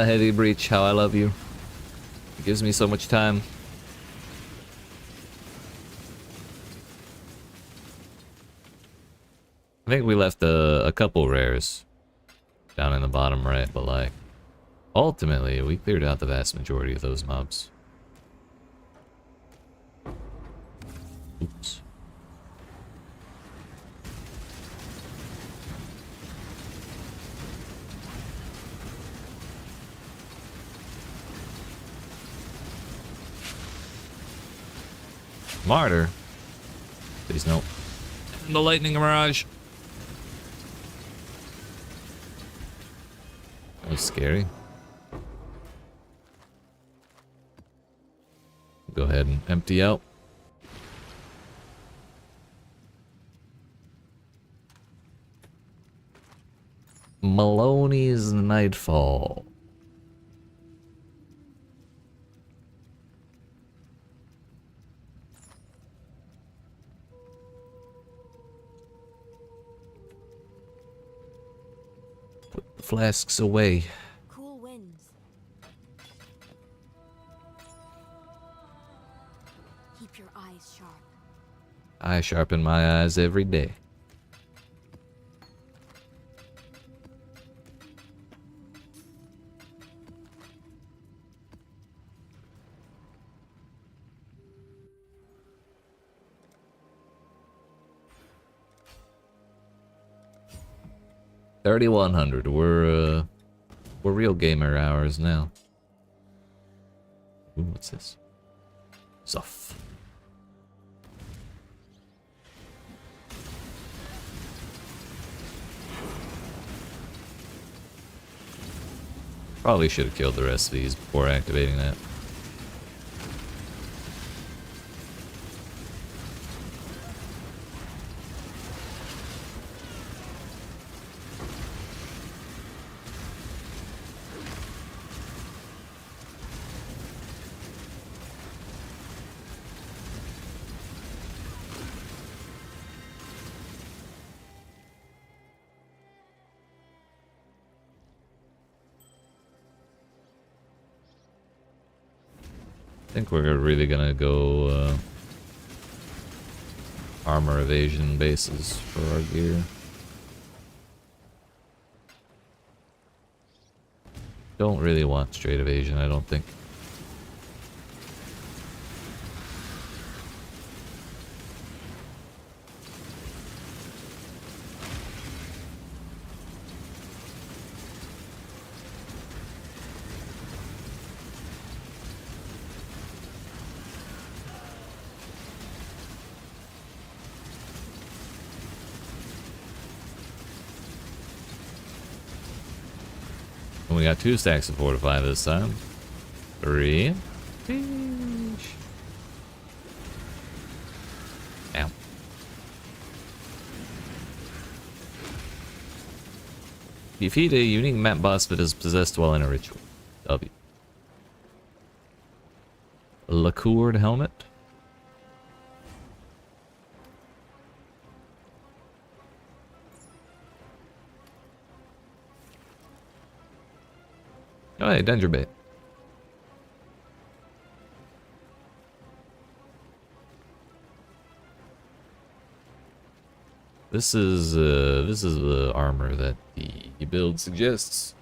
A: Heavy Breach, how I love you. It gives me so much time. I think we left a couple rares down in the bottom right, but like, ultimately, we cleared out the vast majority of those mobs. Oops. Martyr? Please no. And the lightning mirage. That was scary. Go ahead and empty out. Maloney's Nightfall. Flasks away.
B: Cool winds. Keep your eyes sharp.
A: I sharpen my eyes every day. $3,100. We're real gamer hours now. Ooh, what's this? Zuff. Probably should have killed the rest of these before activating that. I think we're really gonna go armor evasion bases for our gear. Don't really want straight evasion, I don't think. And we got 2 stacks of fortify this time. 3. Sheesh. Ow. Defeat a unique map boss that is possessed while in a ritual. W. Lacquered helmet. Oh, hey, Danger Bait. This is the armor that the build suggests.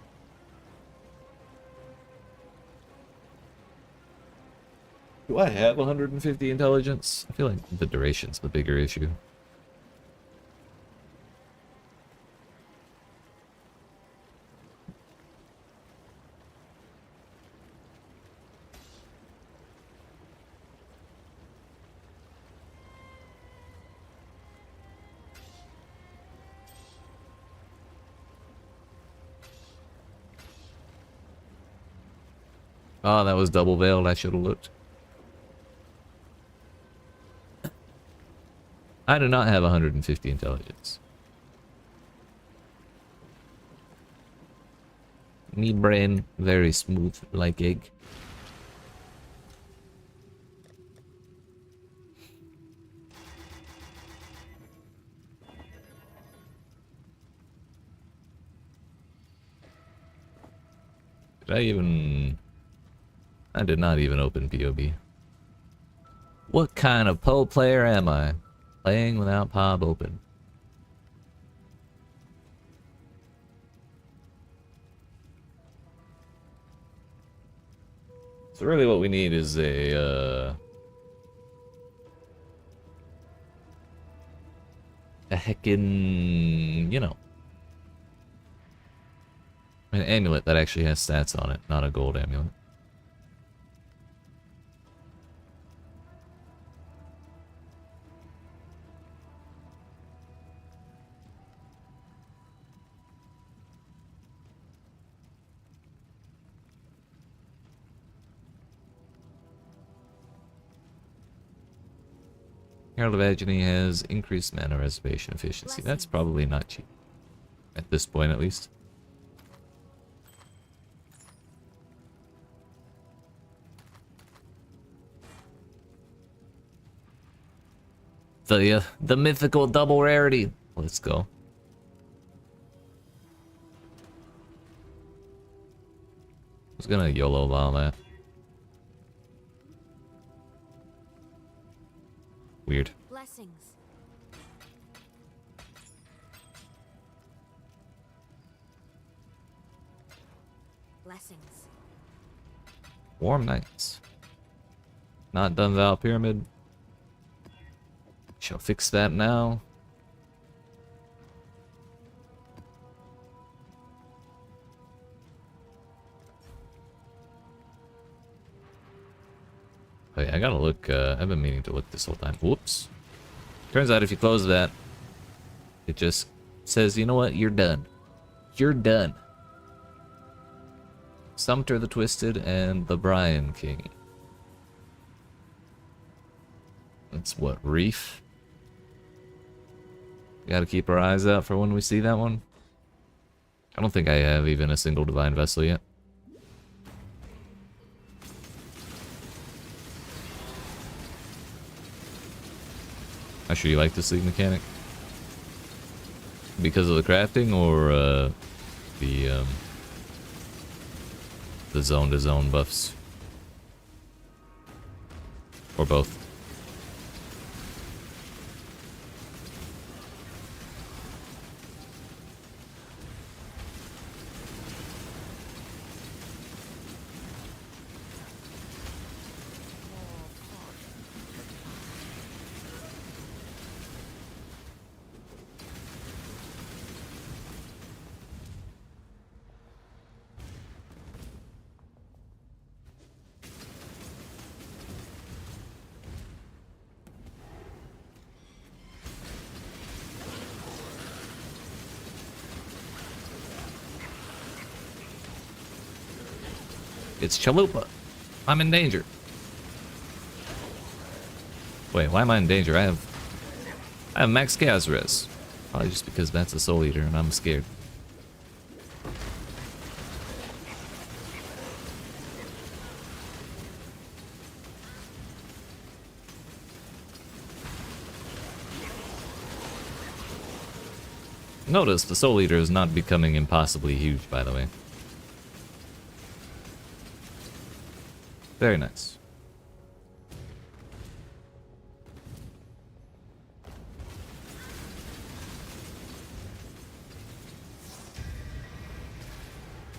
A: Do I have 150 intelligence? I feel like the duration's the bigger issue. Oh, that was double veiled. I should have looked. I do not have 150 intelligence. Me brain very smooth like egg. I did not even open POB. What kind of PoE player am I? Playing without POB open. So really what we need is a heckin', you know, an amulet that actually has stats on it, not a gold amulet. Herald of Agony has increased mana reservation efficiency. That's probably not cheap. At this point, at least. The mythical double rarity. Let's go. I was gonna YOLO while that. Weird.
B: Blessings. Blessings.
A: Warm nights. Not done Val Pyramid. Shall fix that now. Oh yeah, I gotta look, I've been meaning to look this whole time. Whoops. Turns out if you close that, it just says, you know what, you're done. You're done. Sumter the Twisted and the Brian King. That's what, Reef? We gotta keep our eyes out for when we see that one. I don't think I have even a single Divine Vessel yet. Actually, you like the sleep mechanic? Because of the crafting or the zone to zone buffs? Or both? It's Chalupa. I'm in danger. Wait, why am I in danger? I have max chaos res. Probably just because that's a soul eater and I'm scared. Notice the soul eater is not becoming impossibly huge, by the way. Very nice.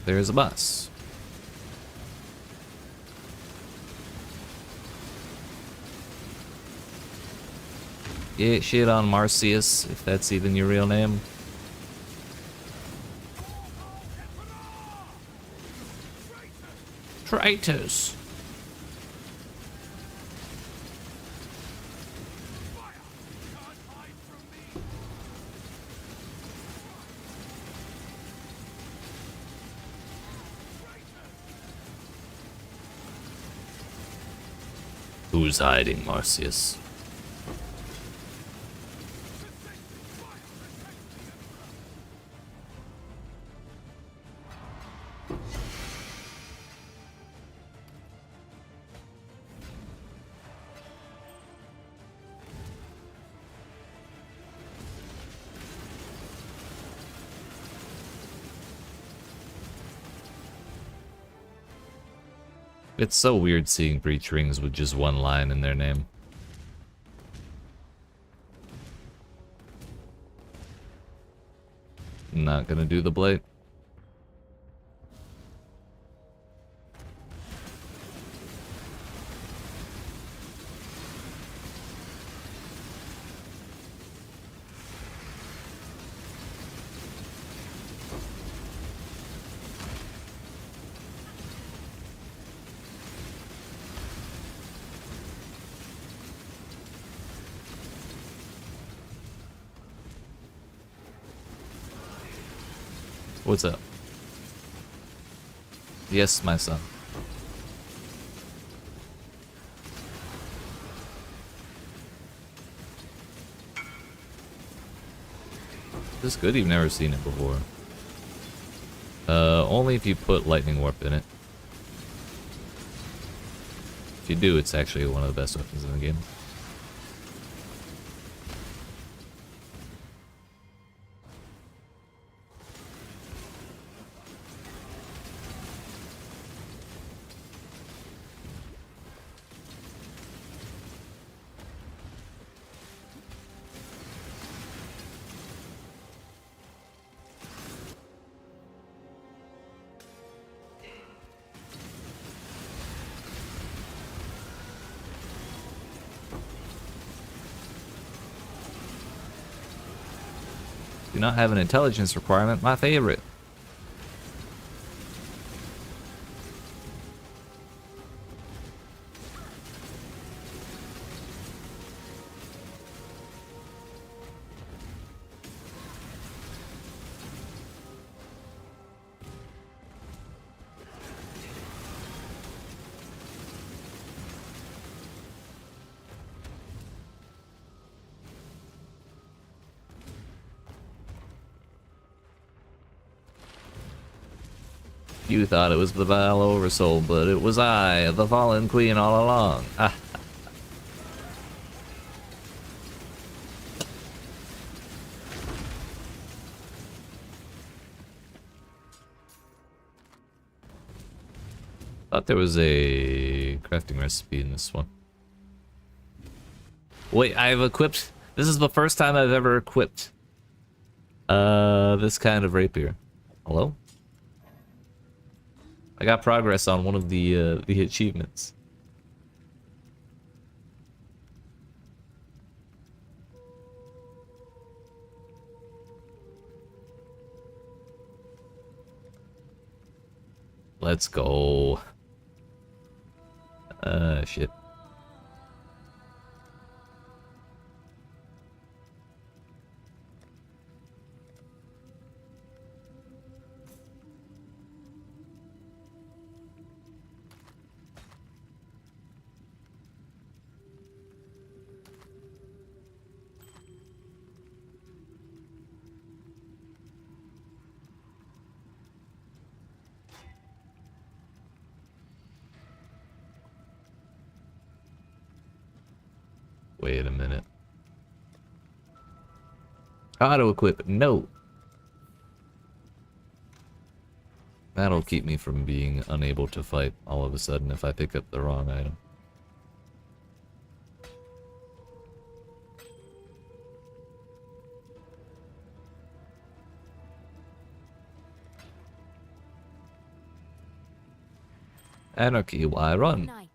A: there's a boss. Yeah, shit on Marcius, if that's even your real name. Traitors! Who's hiding, Marcius? It's so weird seeing breach rings with just one line in their name. Not gonna do the blade. What's up? Yes, my son. This good? You've never seen it before. Only if you put lightning warp in it. If you do, it's actually one of the best weapons in the game. Do not have an intelligence requirement, my favorite. You thought it was the vile oversoul, but it was I, the fallen queen all along. Ah. Thought there was a crafting recipe in this one. Wait, I've equipped... This is the first time I've ever equipped this kind of rapier. Hello? I got progress on one of the achievements. Let's go. Shit. Wait a minute. Auto equip. No. That'll keep me from being unable to fight all of a sudden if I pick up the wrong item. Anarchy, why run?
B: Knights.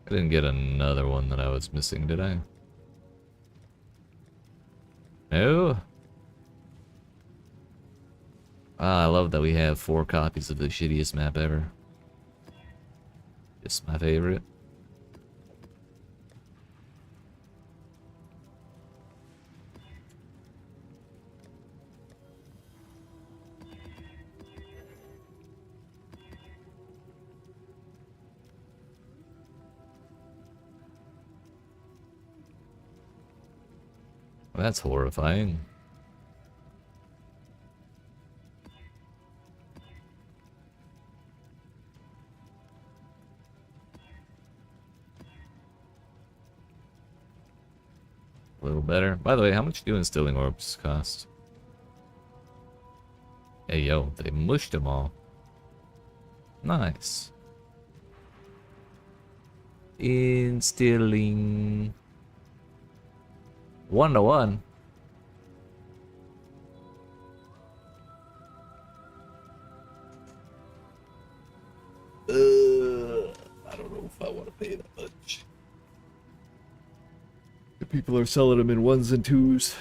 A: I didn't get another one that I was missing, did I? No? Ah, I love that we have 4 copies of the shittiest map ever. It's my favorite. That's horrifying. A little better. By the way, how much do instilling orbs cost? Hey yo, they mushed them all. Nice. Instilling 1-to-1. I don't know if I want to pay that much. The people are selling them in 1s and 2s.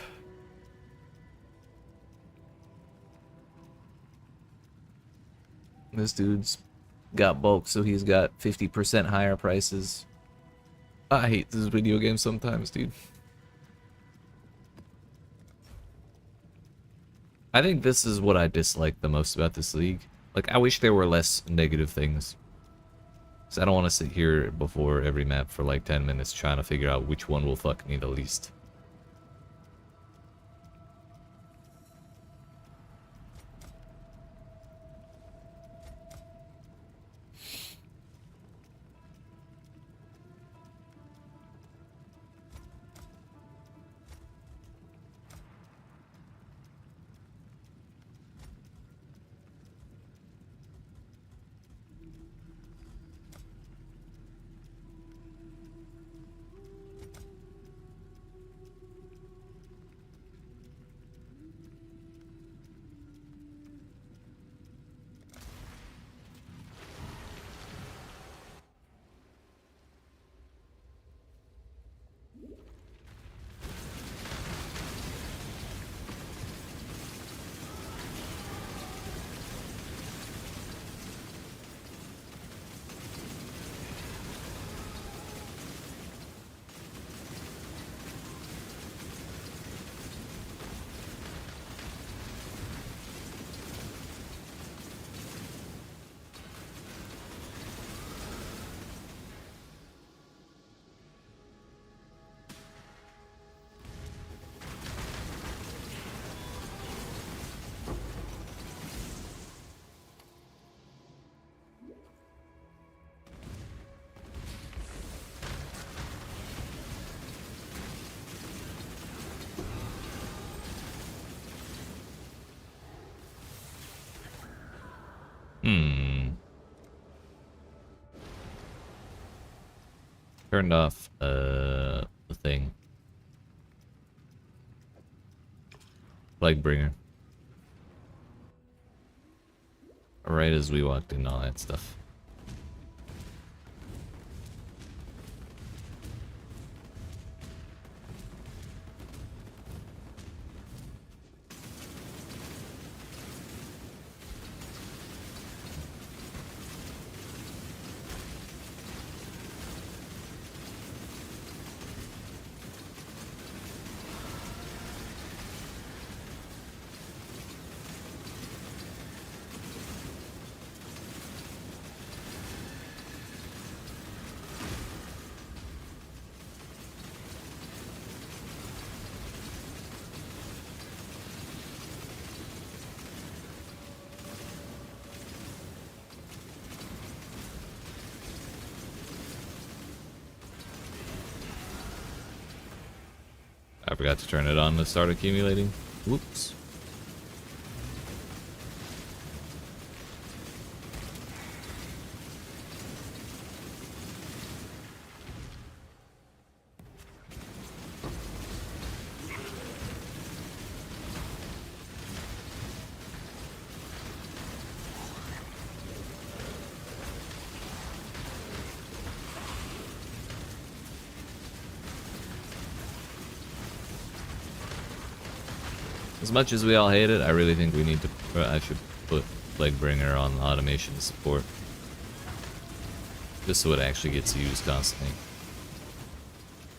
A: This dude's got bulk, so he's got 50% higher prices. I hate this video game sometimes, dude. I think this is what I dislike the most about this league. Like, I wish there were less negative things. Because I don't want to sit here before every map for like 10 minutes trying to figure out which one will fuck me the least. Turned off the thing. Flag right as we walked in, all that stuff. I forgot to turn it on to start accumulating. Whoops. As much as we all hate it, I really think we need to. I should put Legbringer on automation support, just so it actually gets used constantly.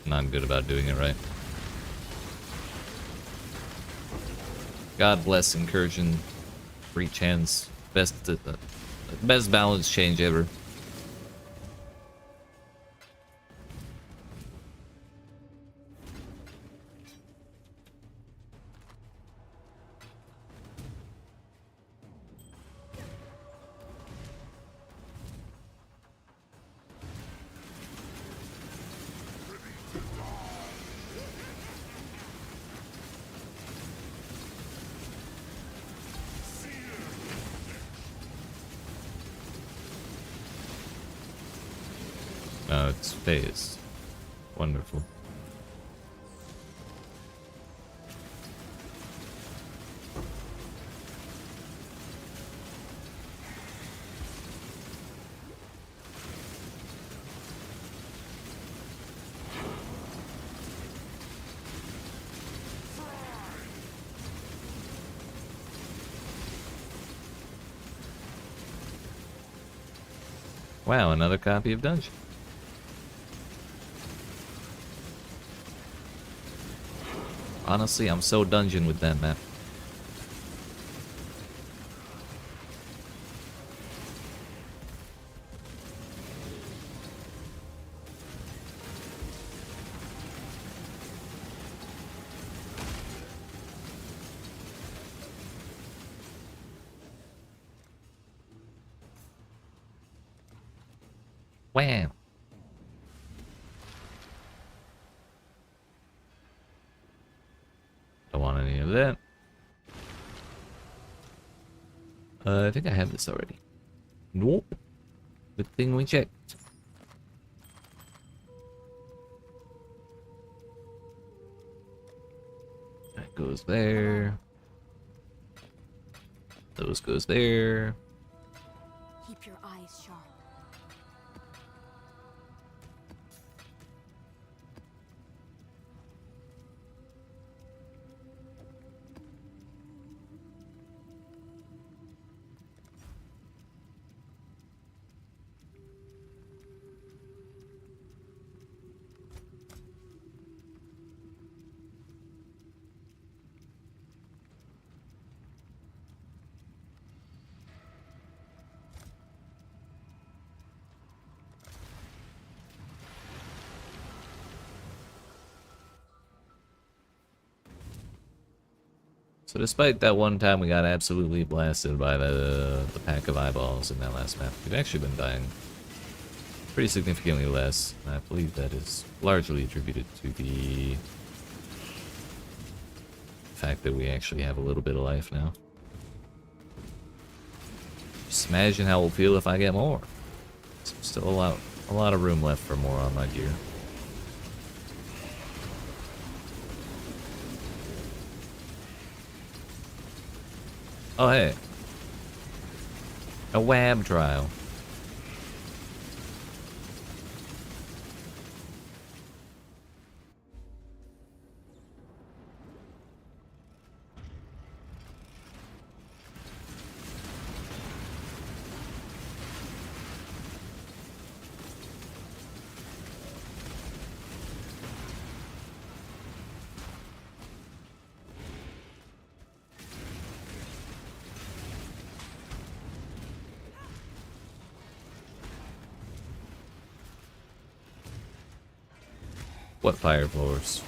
A: I'm not good about doing it right. God bless Incursion, Breach Hands, best balance change ever. Oh, it's phased. Wonderful. Wow, another copy of Dungeon. Honestly, I'm so dungeon with that map. Wham! Don't want any of that. I think I have this already. Nope. Good thing we checked. That goes there. Those goes there.
B: Keep your eyes sharp.
A: So despite that one time we got absolutely blasted by the pack of eyeballs in that last map, we've actually been dying pretty significantly less. And I believe that is largely attributed to the fact that we actually have a little bit of life now. Just imagine how it'll feel if I get more. Still a lot of room left for more on my gear. Oh hey, a WAB trial. What fire floors?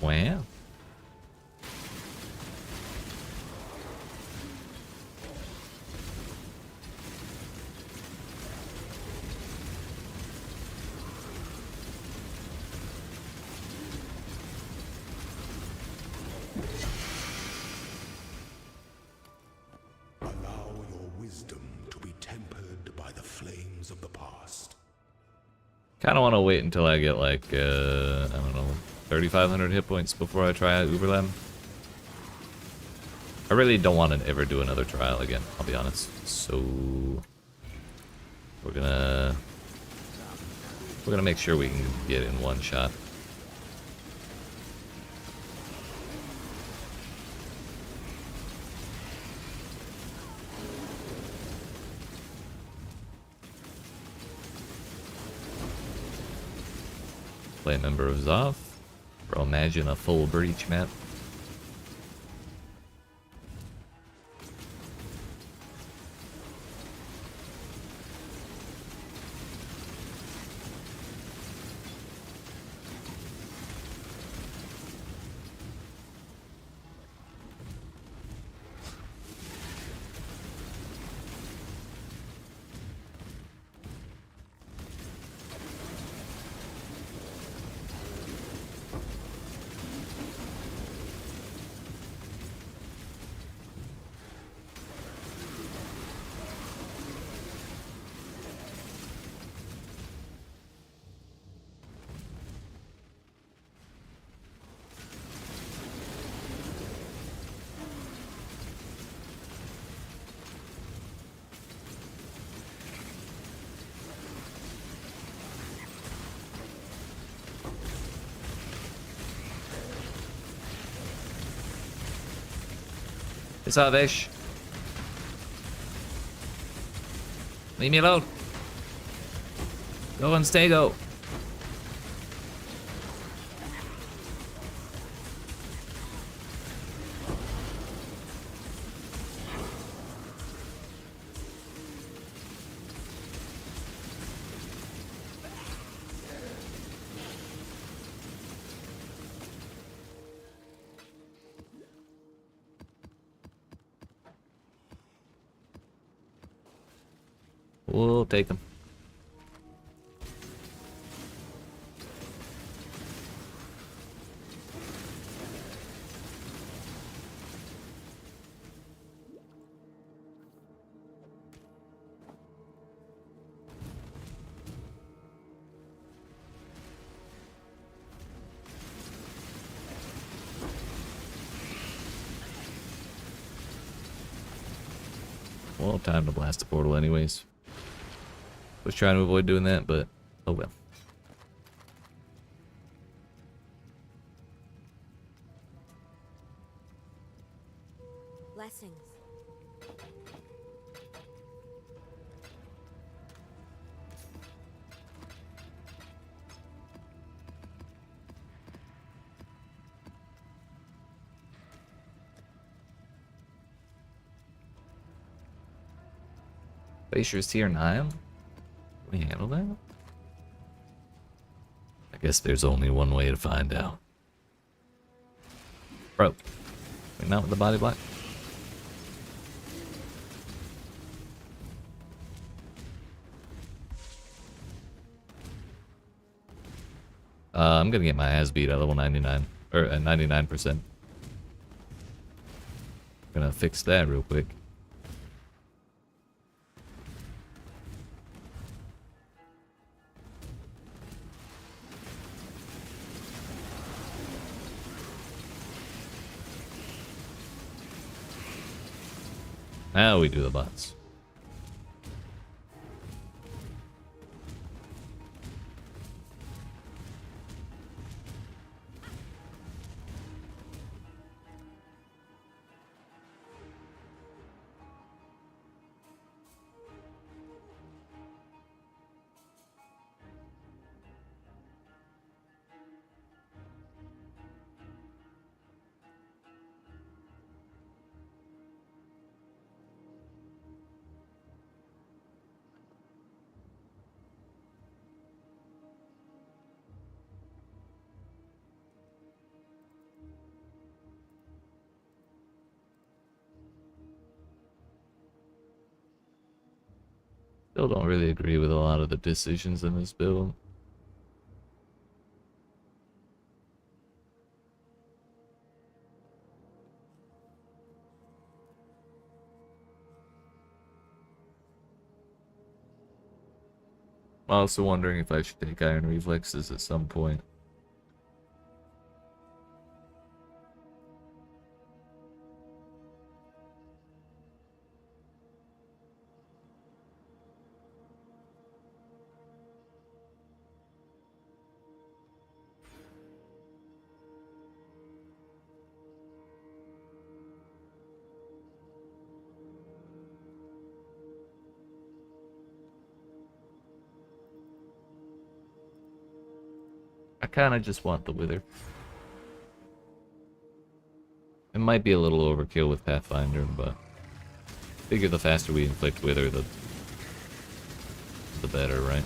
A: Wow.
C: Allow your wisdom to be tempered by the flames of the past.
A: Kind of want to wait until I get like, I don't know, 3,500 hit points before I try out Uberlab. I really don't want to ever do another trial again, I'll be honest. So we're gonna make sure we can get in one shot. Play a member of Zoth. Bro, imagine a full breach map. It's Avish. Leave me alone. Go and stay go. We'll take them. Well, time to blast the portal anyways. Was trying to avoid doing that, but oh well.
B: Blessings.
A: Glacier's tier 9? Can we handle that? I guess there's only one way to find out. Bro, we not with the body block? I'm gonna get my ass beat at level 99, or at 99%. Gonna fix that real quick. Now we do the bots. Still don't really agree with a lot of the decisions in this build. I'm also wondering if I should take Iron Reflexes at some point. I kind of just want the Wither. It might be a little overkill with Pathfinder, but I figure the faster we inflict Wither, the better, right?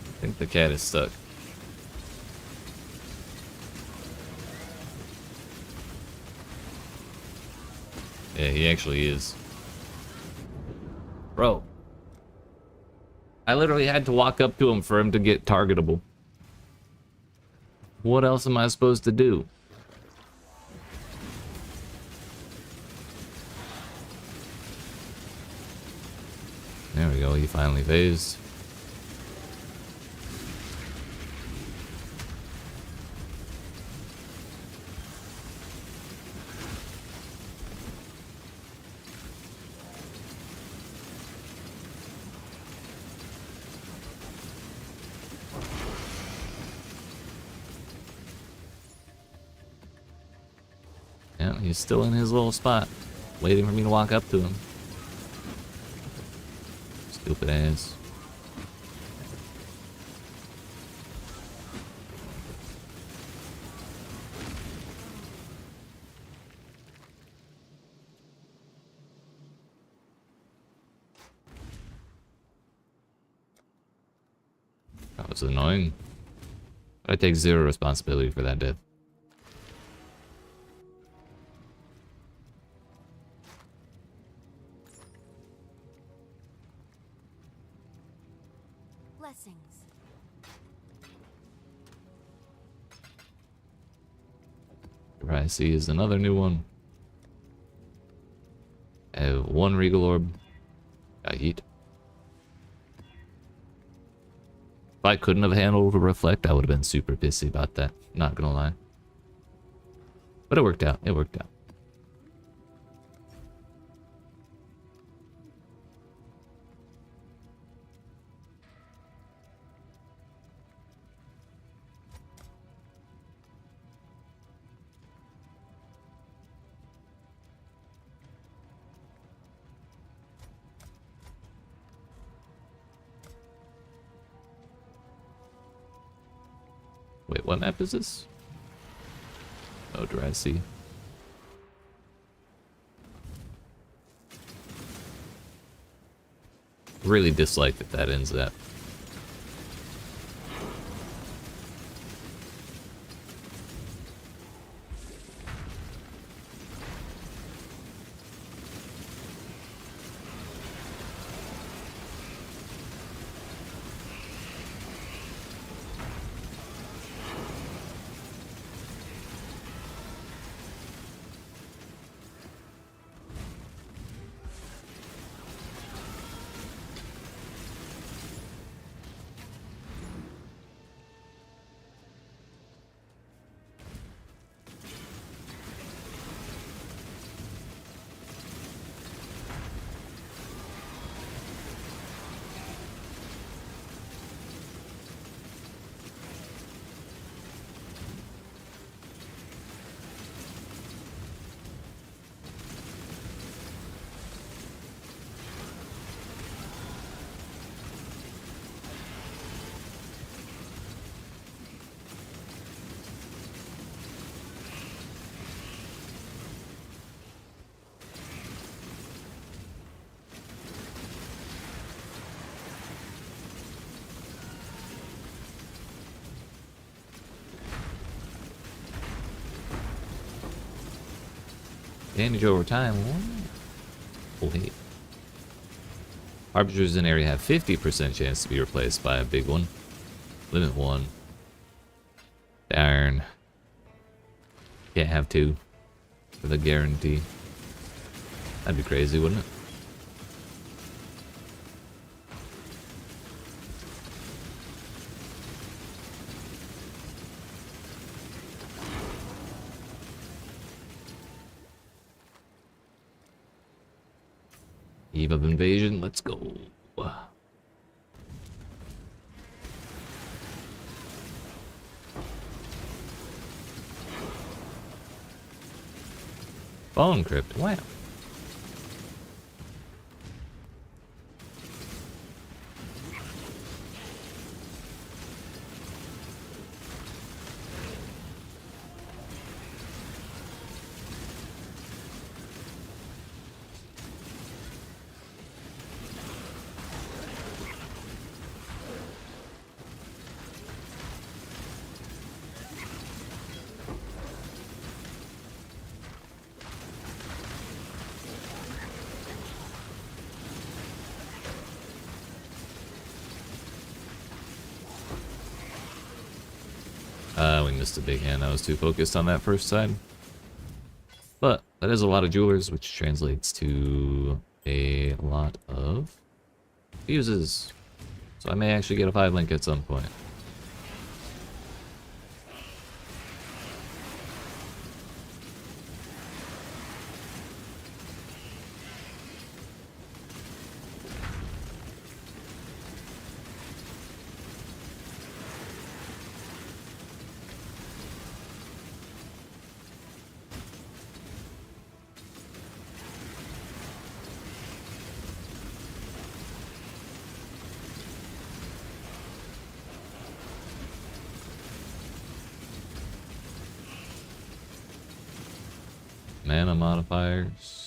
A: I think the cat is stuck. Yeah, he actually is. Bro. I literally had to walk up to him for him to get targetable. What else am I supposed to do? There we go, he finally phased. Yeah, he's still in his little spot, waiting for me to walk up to him. Stupid ass. That was annoying. But I take zero responsibility for that death.
B: Blessings.
A: Here I see is another new one. I have one Regal Orb. Got YEET. If I couldn't have handled a Reflect, I would have been super pissy about that. Not gonna lie. But it worked out. It worked out. Wait, what map is this? Oh, Dry Sea. Really dislike that ends that. Damage over time. Oh, hey. Harbingers in area have 50% chance to be replaced by a big one. Limit 1. Darn. Can't have 2 for the guarantee. That'd be crazy, wouldn't it? Eve of Invasion, let's go. Bone Crypt, wow. We missed a big hand. I was too focused on that first side. But that is a lot of jewelers, which translates to a lot of fuses. So I may actually get a 5 link at some point. Mana modifiers.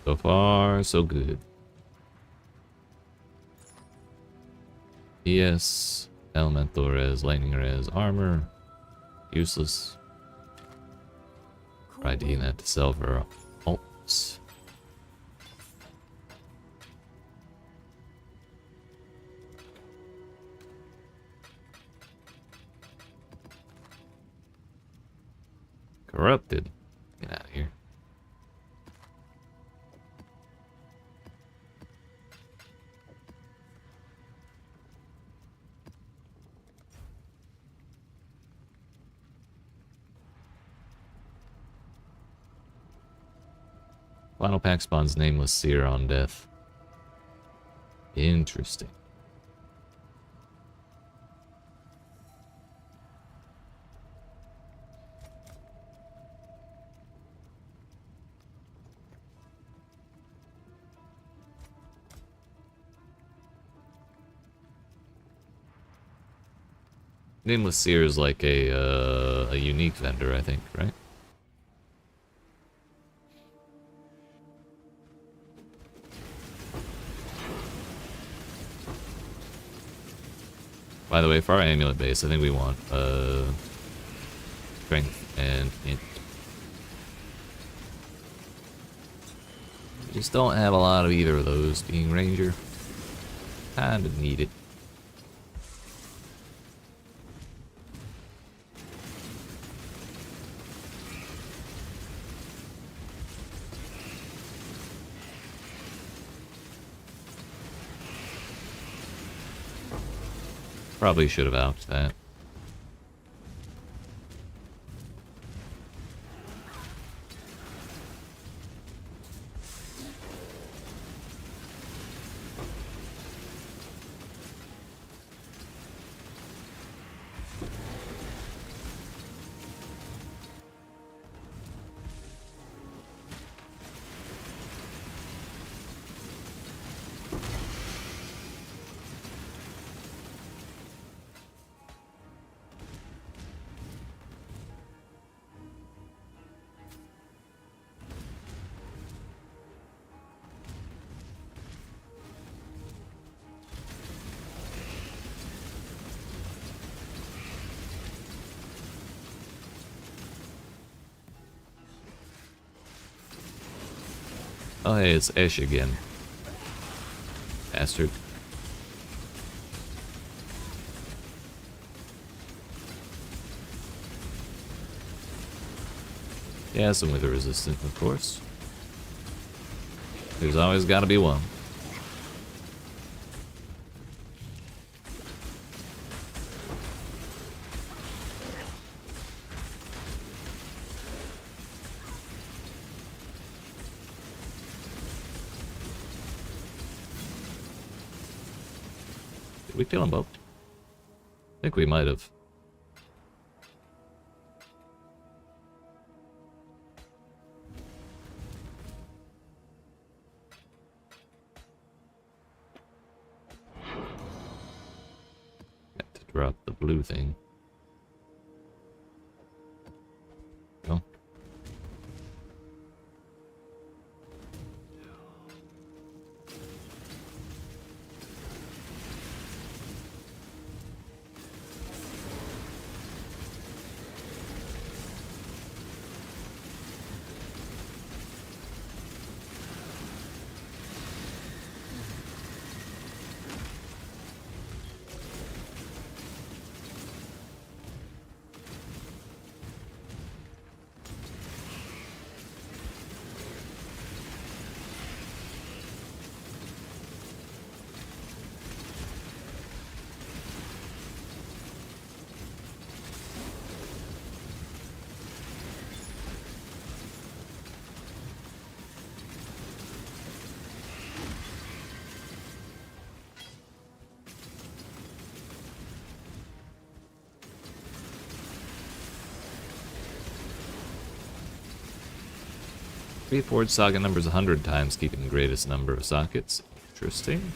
A: So far, so good. ES, elemental res, lightning res, armor, useless.
B: Cool
A: ID that to sell for alts. Corrupted. Get out of here. Final pack spawns Nameless Seer on death. Interesting. Nameless Seer is like a unique vendor, I think, right? By the way, for our amulet base, I think we want strength and int. We just don't have a lot of either of those, being ranger. Kinda need it. Probably should have ouched that. Oh, hey, it's Ash again. Bastard. Yeah, some wither resistant, of course. There's always gotta be one. Did we kill them both? I think we might have. Got to drop the blue thing. No. Forge Saga numbers 100 times, keeping the greatest number of sockets. Interesting.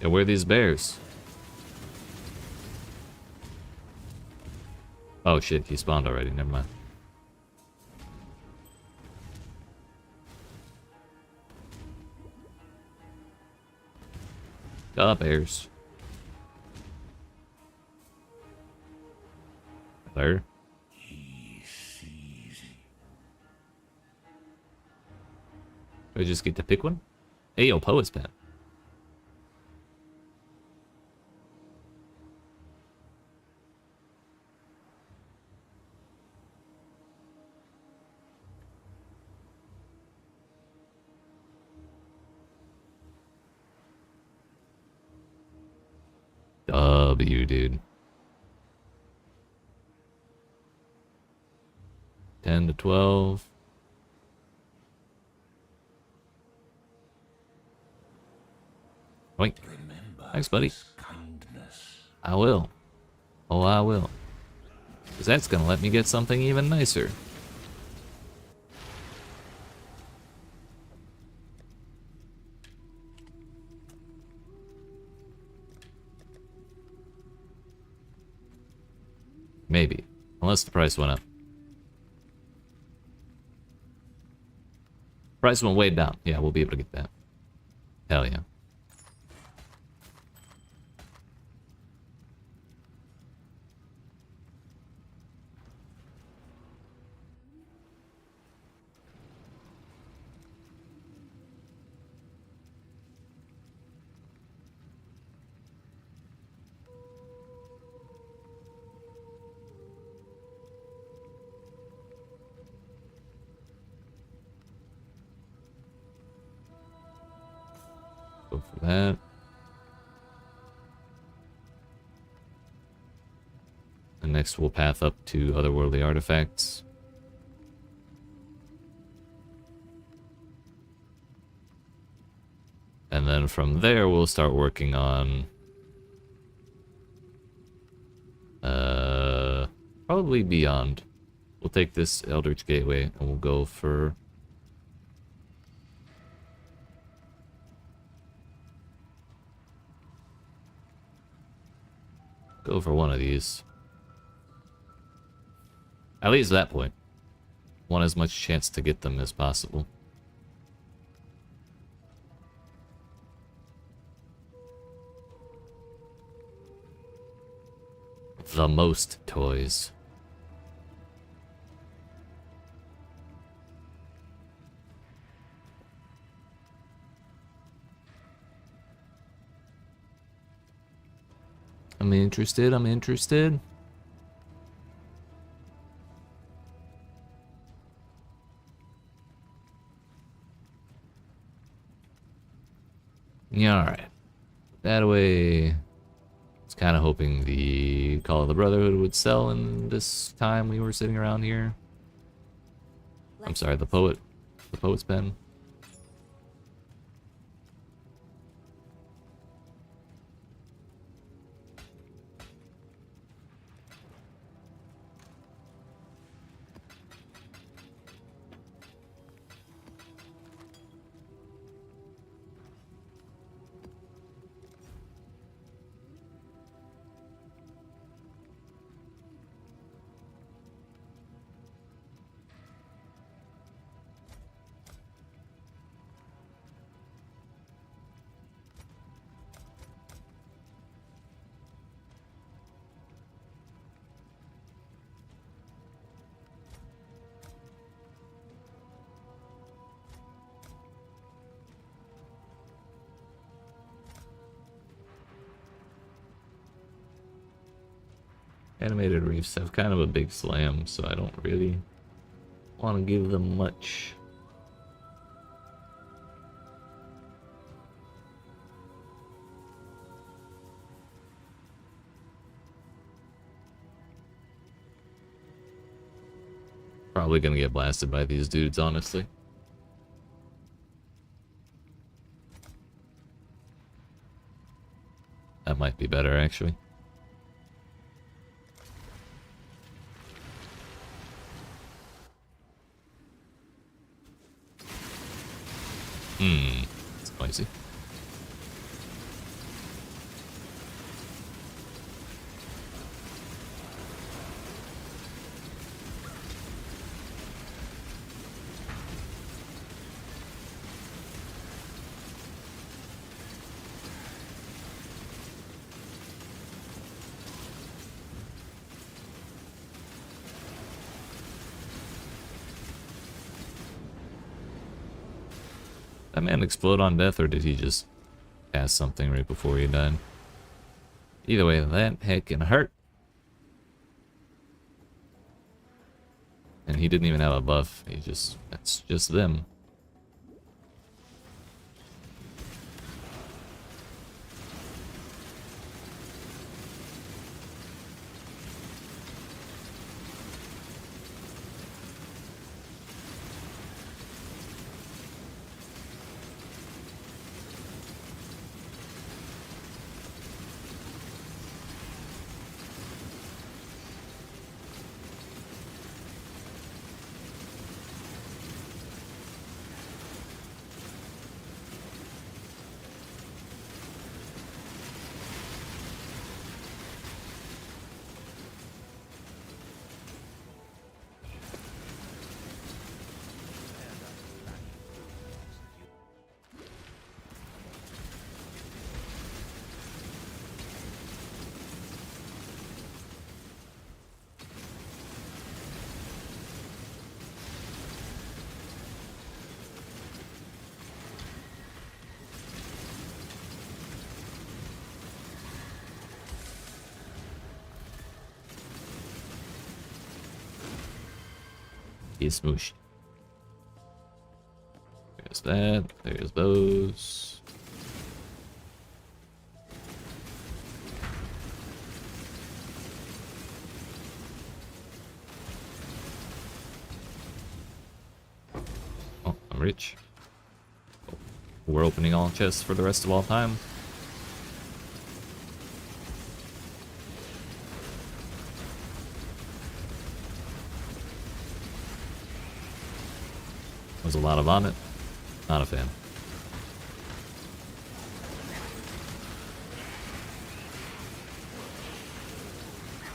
A: Yeah, where are these bears? Oh shit, he spawned already, never mind. Bears. Bear. Do I just get to pick one? Hey, yo, Poet's Pen. W, dude. 10 to 12. Wait. Thanks, buddy. I will. Oh, I will. Because that's going to let me get something even nicer. Maybe. Unless the price went up. Price went way down. Yeah, we'll be able to get that. Hell yeah. Go for that. And next we'll path up to otherworldly artifacts. And then from there we'll start working on probably beyond. We'll take this Eldritch Gateway and we'll go for one of these. At least at that point. want as much chance to get them as possible. The most toys. I'm interested, I'm interested. Yeah, alright. That way, I was kind of hoping the Call of the Brotherhood would sell in this time we were sitting around here. I'm sorry, the poet's pen. Animated reefs have kind of a big slam, so I don't really want to give them much. Probably gonna get blasted by these dudes, honestly. That might be better, actually. It's noisy. That man explode on death, or did he just cast something right before he died? Either way, that heckin' hurt. And he didn't even have a buff. That's just them. He's smooshed. There's that. There's those. Oh, I'm rich. We're opening all chests for the rest of all time. Was a lot of vomit. Not a fan.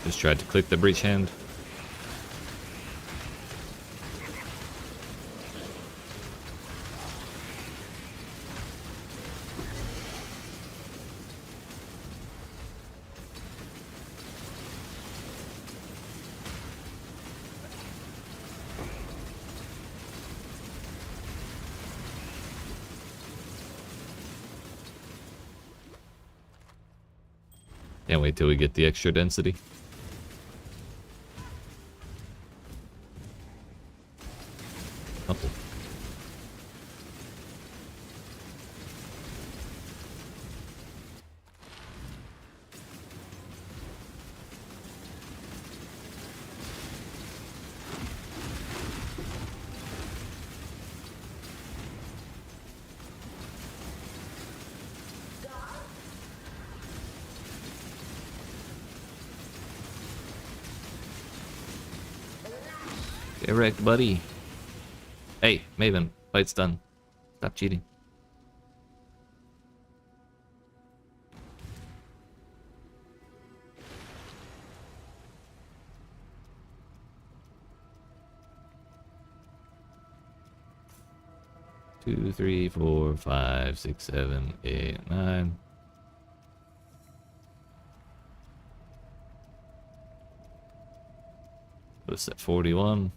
A: Just tried to click the breach hand. Can't wait till we get the extra density. Oh. Get wrecked, buddy. Hey, Maven, fight's done. Stop cheating. Two, three, 4, 5, 6, 7, 8, 9. What's that? 41.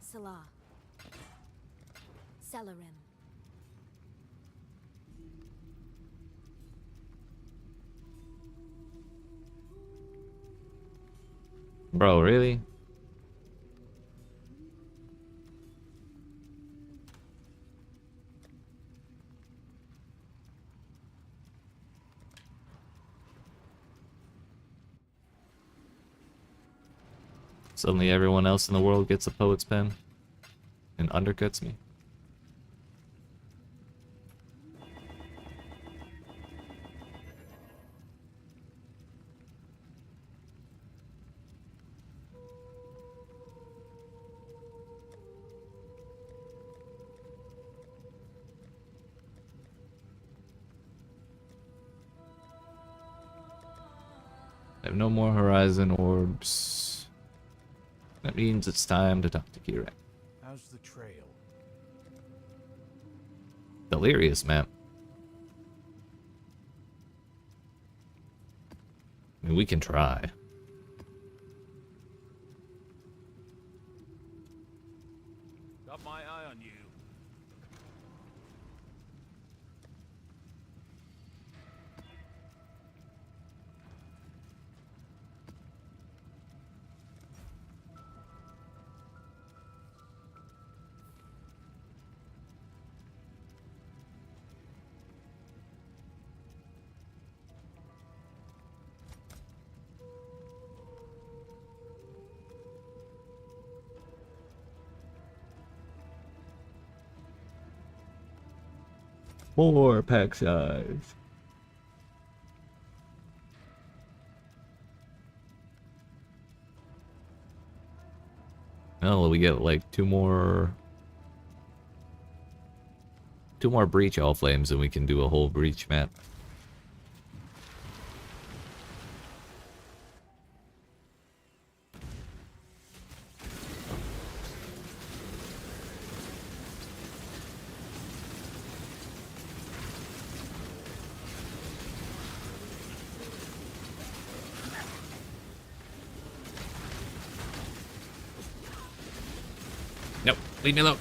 B: Salah. Celerim.
A: Bro, really? Suddenly everyone else in the world gets a poet's pen and undercuts me. I have no more horizon orbs. That means it's time to talk to Kira.
D: How's the trail?
A: Delirious, man. I mean, we can try.
D: Got my eye on you.
A: More pack size. Oh, we get like two more breach all flames and we can do a whole breach map. Nope, leave me alone.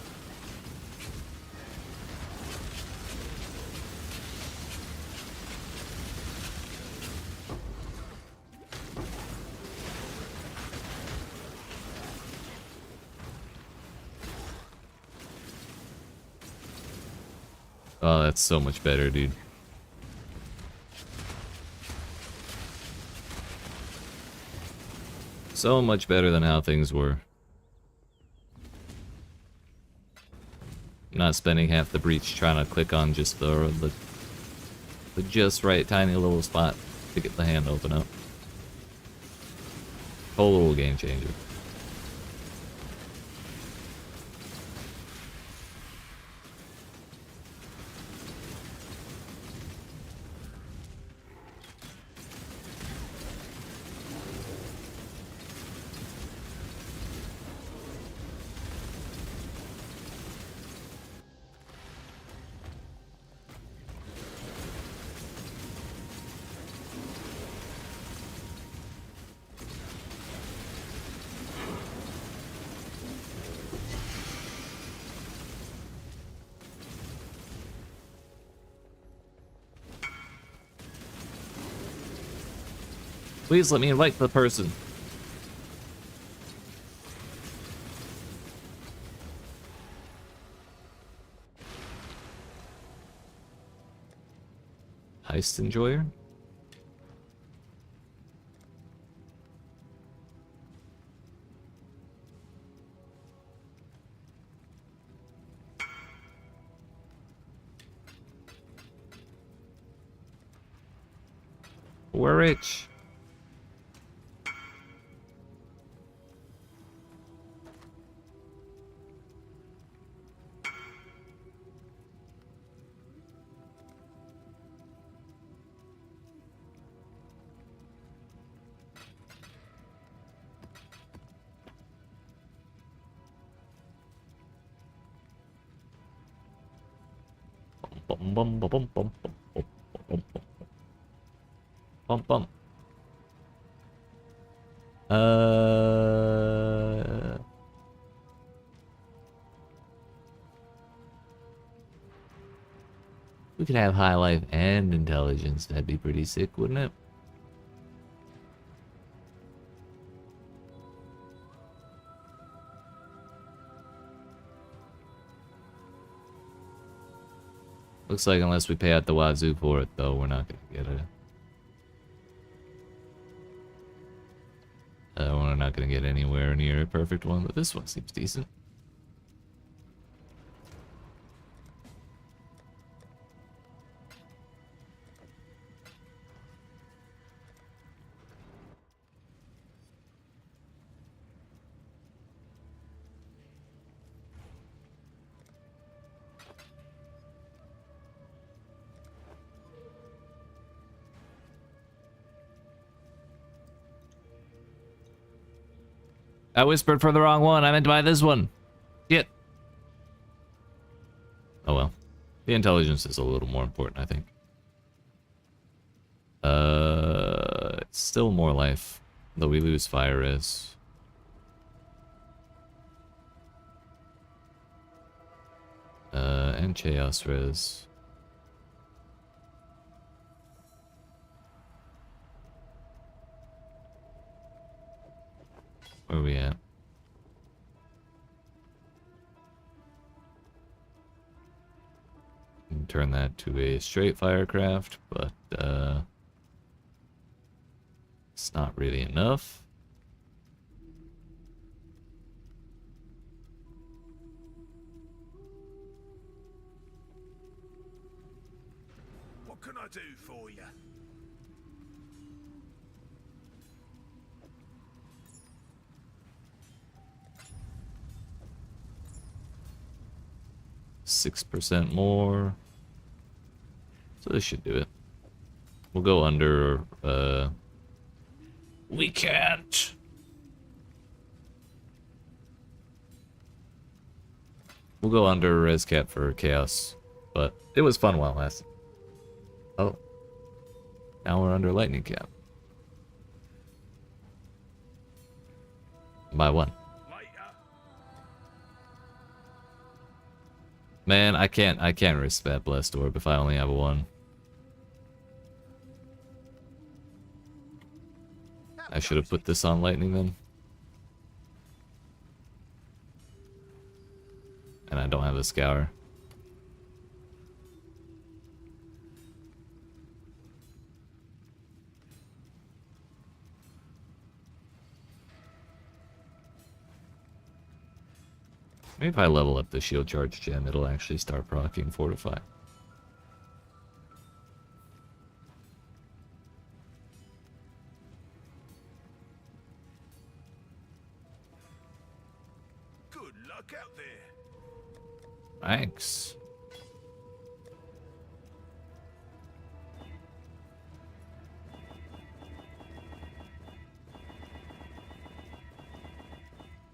A: Oh, that's so much better, dude. So much better than how things were. Not spending half the breach trying to click on just the just right tiny little spot to get the hand open up. Whole little game changer. Please let me invite the person. Heist enjoyer? We're rich. Bum bum bum bum bum bum bum bum bum bum. We could have high life and intelligence. That'd be pretty sick, wouldn't it? Looks like unless we pay out the wazoo for it, though, we're not gonna get it. We're not gonna get anywhere near a perfect one, but this one seems decent. I whispered for the wrong one. I meant to buy this one. Shit. Oh well. The intelligence is a little more important, I think. It's still more life, though we lose fire res. And chaos res. Where are we at? Can turn that to a straight firecraft, but it's not really enough.
D: What can I do for you?
A: 6% more. So this should do it. We'll go under, we can't. We'll go under res cap for chaos, but it was fun while it lasted. Oh. Now we're under lightning cap. By one. Man, I can't risk that blessed orb if I only have one. I should have put this on lightning then. And I don't have a scour. Maybe if I level up the shield charge gem, it'll actually start proccing fortify.
D: Good luck out there.
A: Thanks.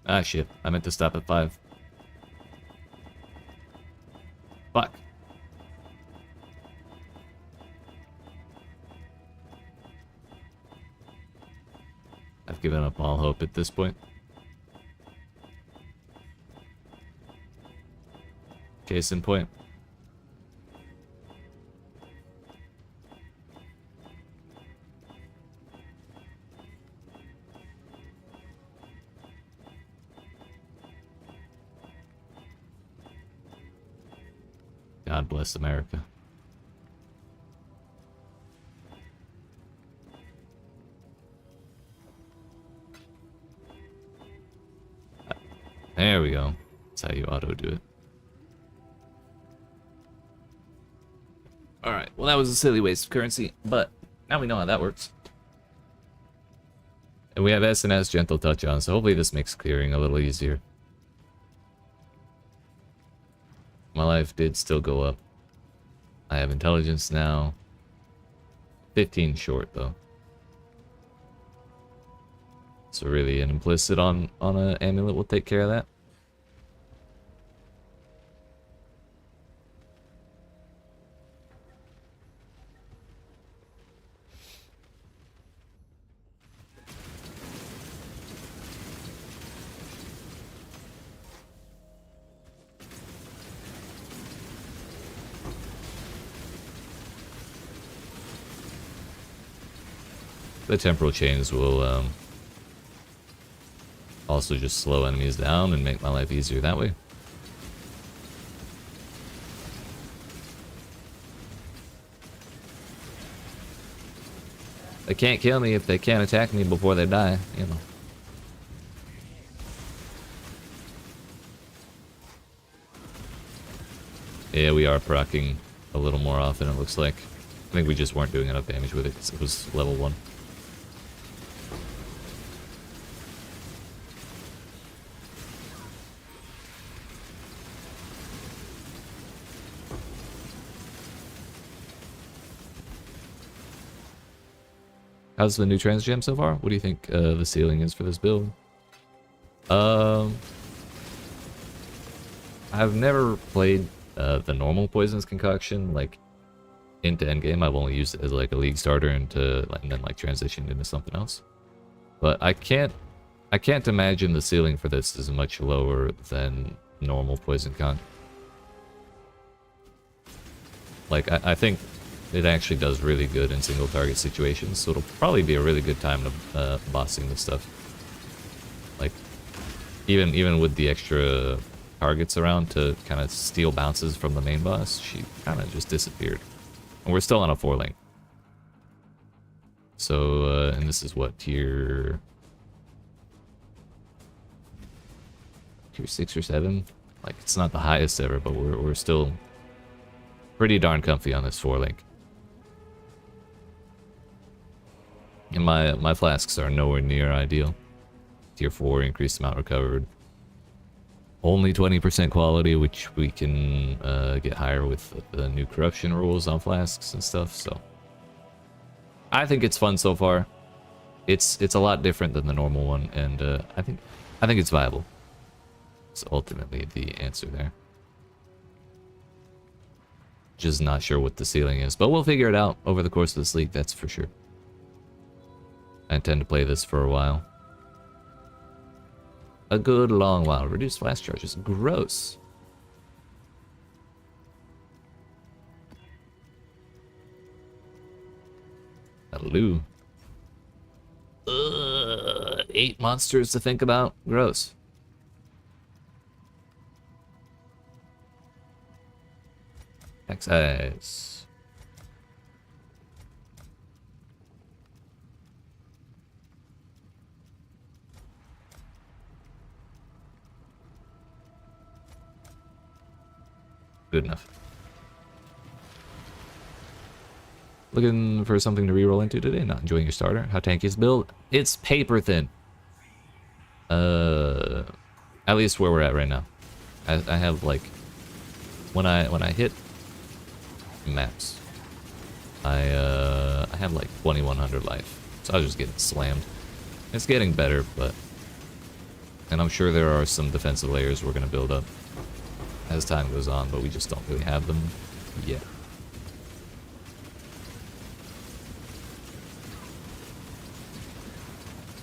A: Ah shit, I meant to stop at 5. Fuck. I've given up all hope at this point. Case in point. God bless America. There we go. That's how you auto do it. Alright, well that was a silly waste of currency, but now we know how that works. And we have S&S Gentle Touch on, so hopefully this makes clearing a little easier. My life did still go up. I have intelligence now. 15 short though. So really an implicit on an amulet will take care of that. The temporal chains will also just slow enemies down and make my life easier that way. They can't kill me if they can't attack me before they die, you know. Yeah, we are proccing a little more often, it looks like. I think we just weren't doing enough damage with it because it was level 1. How's the new transgem so far? What do you think the ceiling is for this build? I've never played the normal Poisonous Concoction, like, into endgame. I've only used it as like a league starter and then like transitioned into something else. But I can't imagine the ceiling for this is much lower than normal Poison Conc. Like I think it actually does really good in single target situations, so it'll probably be a really good time to bossing this stuff. Like even with the extra targets around to kind of steal bounces from the main boss, she kind of just disappeared. And we're still on a 4 link. So, and this is what, tier 6 or 7? Like, it's not the highest ever, but we're still pretty darn comfy on this 4 link. And my flasks are nowhere near ideal. Tier 4, increased amount recovered. Only 20% quality, which we can get higher with the new corruption rules on flasks and stuff. So I think it's fun so far. It's a lot different than the normal one, and I think it's viable. It's ultimately the answer there. Just not sure what the ceiling is, but we'll figure it out over the course of this league, that's for sure. I intend to play this for a while. A good long while. Reduced flash charges. Gross. Hello. 8 monsters to think about. Gross. Excise. Good enough. Looking for something to reroll into today? Not enjoying your starter? How tanky is build? It's paper thin. At least where we're at right now. I have like when I hit maps, I have like 2100 life. So I was just getting slammed. It's getting better, and I'm sure there are some defensive layers we're gonna build up as time goes on, but we just don't really have them yet.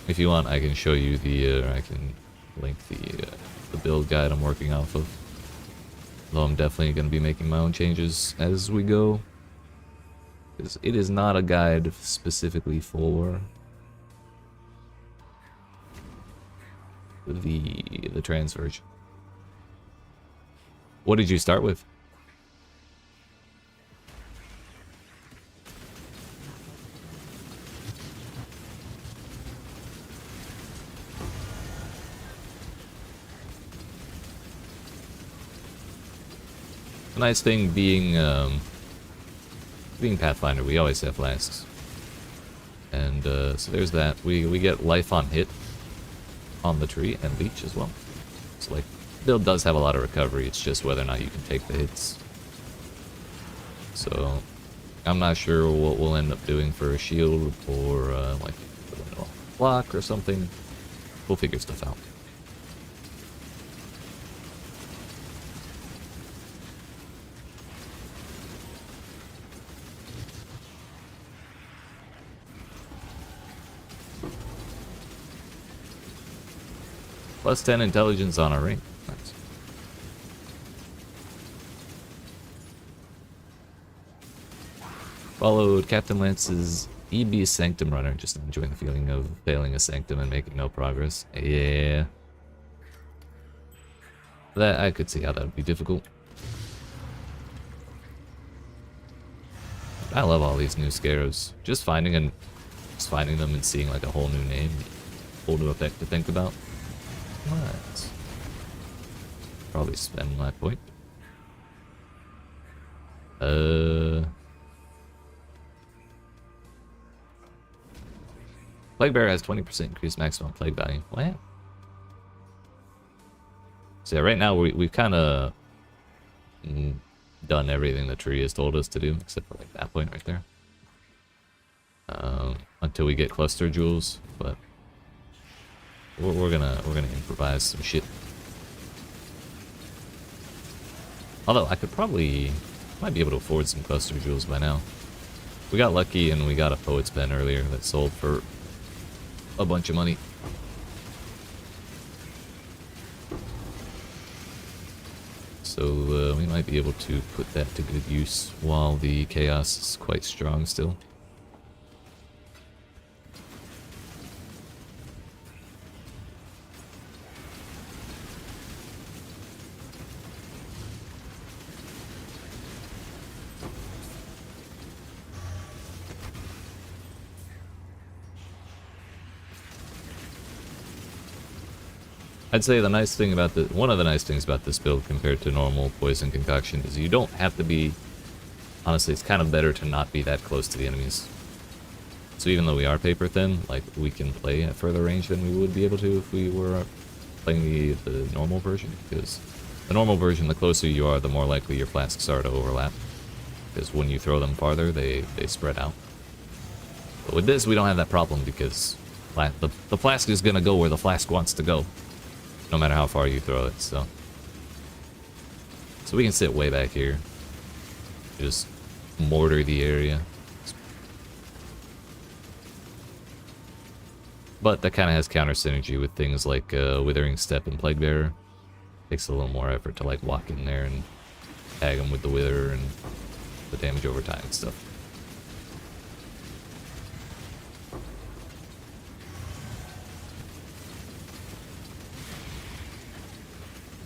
A: If you want, I can show you or I can link the build guide I'm working off of. Though I'm definitely going to be making my own changes as we go, because it is not a guide specifically for the trans version. What did you start with? Nice thing being Pathfinder, we always have flasks. And so there's that. We get life on hit on the tree and leech as well. So like, build does have a lot of recovery. It's just whether or not you can take the hits. So I'm not sure what we'll end up doing for a shield or like a block or something. We'll figure stuff out. Plus 10 intelligence on our ring. Nice. Followed Captain Lance's EB Sanctum Runner, just enjoying the feeling of failing a Sanctum and making no progress. Yeah. That, I could see how that would be difficult. I love all these new Scarabs. Just finding them and seeing like a whole new name, whole new effect to think about. What? Probably spend my point. Plague Bearer has 20% increased maximum plague value. What? So yeah, right now we've kind of done everything the tree has told us to do, except for like that point right there. Until we get cluster jewels, but we're gonna improvise some shit. Although I might be able to afford some cluster jewels by now. We got lucky and we got a poet's pen earlier that sold for a bunch of money. So we might be able to put that to good use while the chaos is quite strong still. I'd say the nice thing about one of the nice things about this build compared to normal Poison Concoction is you don't have to be, honestly, it's kind of better to not be that close to the enemies. So even though we are paper thin, like, we can play at further range than we would be able to if we were playing the normal version, because the normal version, the closer you are, the more likely your flasks are to overlap, because when you throw them farther, they spread out. But with this, we don't have that problem, because the flask is going to go where the flask wants to go, no matter how far you throw it, so we can sit way back here, just mortar the area. But that kind of has counter synergy with things like Withering Step and Plague Bearer. Takes a little more effort to like walk in there and tag them with the Wither and the damage over time and stuff.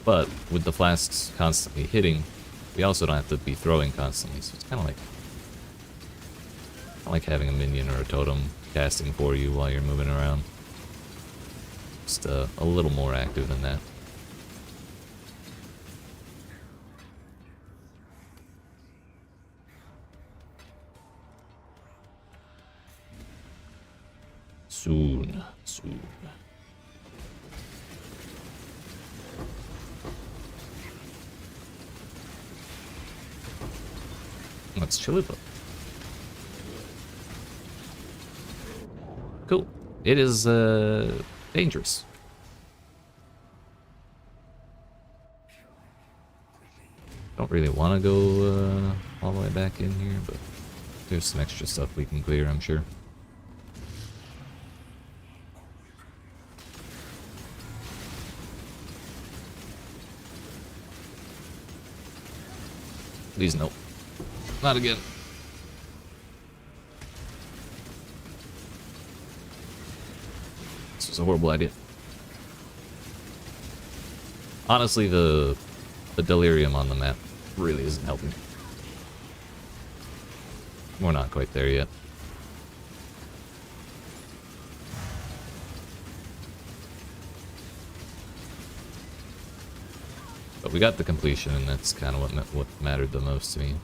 A: But with the flasks constantly hitting, we also don't have to be throwing constantly, so it's kind of like having a minion or a totem casting for you while you're moving around. Just a little more active than that. Soon. Let's chill it up. Cool. It is dangerous. Don't really want to go all the way back in here, but there's some extra stuff we can clear, I'm sure. Please, nope. Not again. This was a horrible idea. Honestly, the delirium on the map really isn't helping. We're not quite there yet. But we got the completion, and that's kind of what mattered the most to me.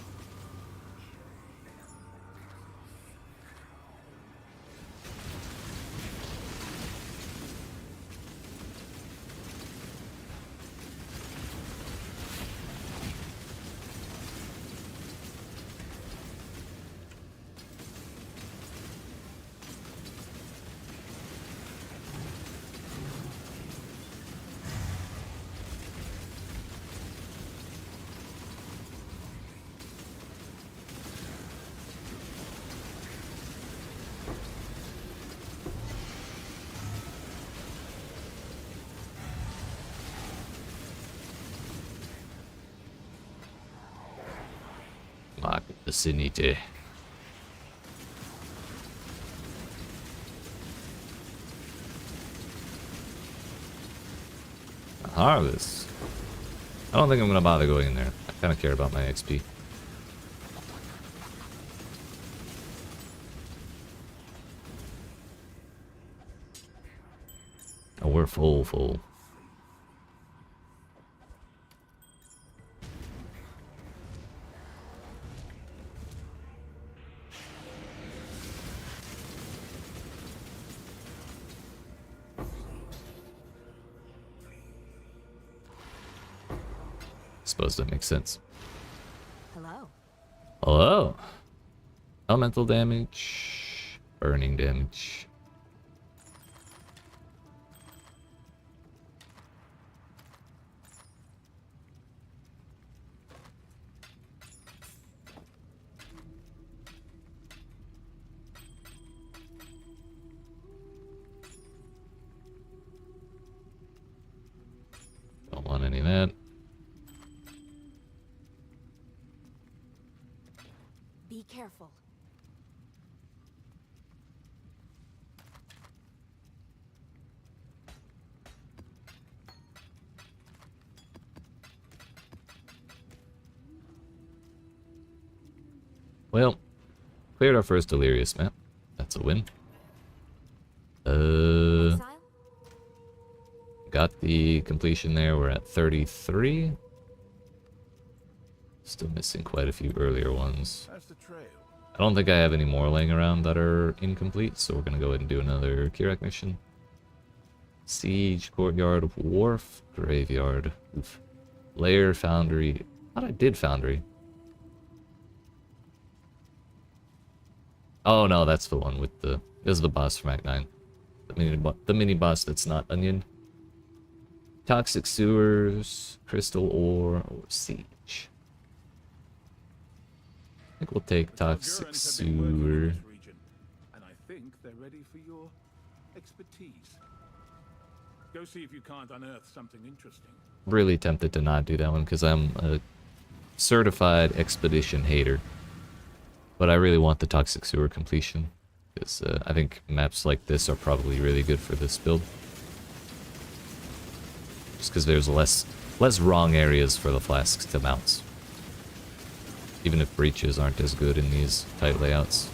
A: Mark vicinity. Harvest. I don't think I'm gonna bother going in there. I kind of care about my XP. Oh, we're full. Suppose that makes sense.
B: Hello.
A: Hello. Elemental damage. Burning damage. Don't want any of that.
B: Be careful.
A: Well, cleared our first delirious map. That's a win.
B: Exile?
A: Got the completion there. We're at 33. Still missing quite a few earlier ones.
D: That's the trail.
A: I don't think I have any more laying around that are incomplete, so we're gonna go ahead and do another Kirak mission. Siege, Courtyard, Wharf, Graveyard. Oof. Lair, Foundry. I thought I did Foundry. Oh no, that's the one with the... This is the boss from Act 9. The mini boss that's not Onion. Toxic Sewers, Crystal Ore, or Siege. I think we'll take Toxic
D: Gurans have been working in
A: Sewer.
D: this region, and I think they're ready for your expertise. Go see if you can't unearth something interesting.
A: Really tempted to not do that one because I'm a certified expedition hater. But I really want the Toxic Sewer completion because I think maps like this are probably really good for this build. Just because there's less wrong areas for the flasks to mount. Even if breaches aren't as good in these tight layouts.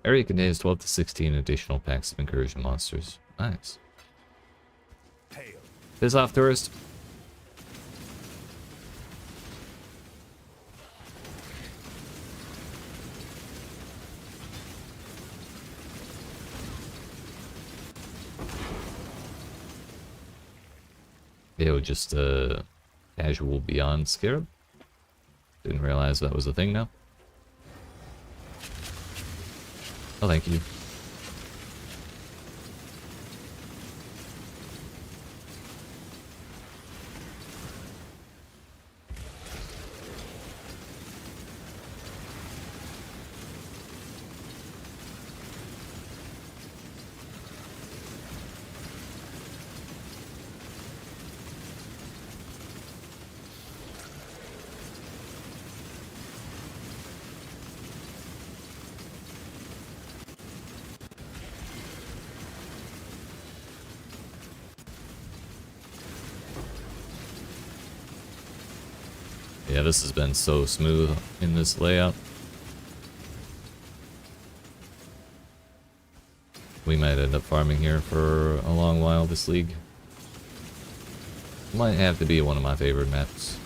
A: Area contains 12 to 16 additional packs of incursion monsters. Nice.
D: Hail.
A: Piss off, tourist. Yo, just casual Beyond Scarab. Didn't realize that was a thing now. Oh, thank you. this has been so smooth in this layout. We might end up farming here for a long while this league. Might have to be one of my favorite maps.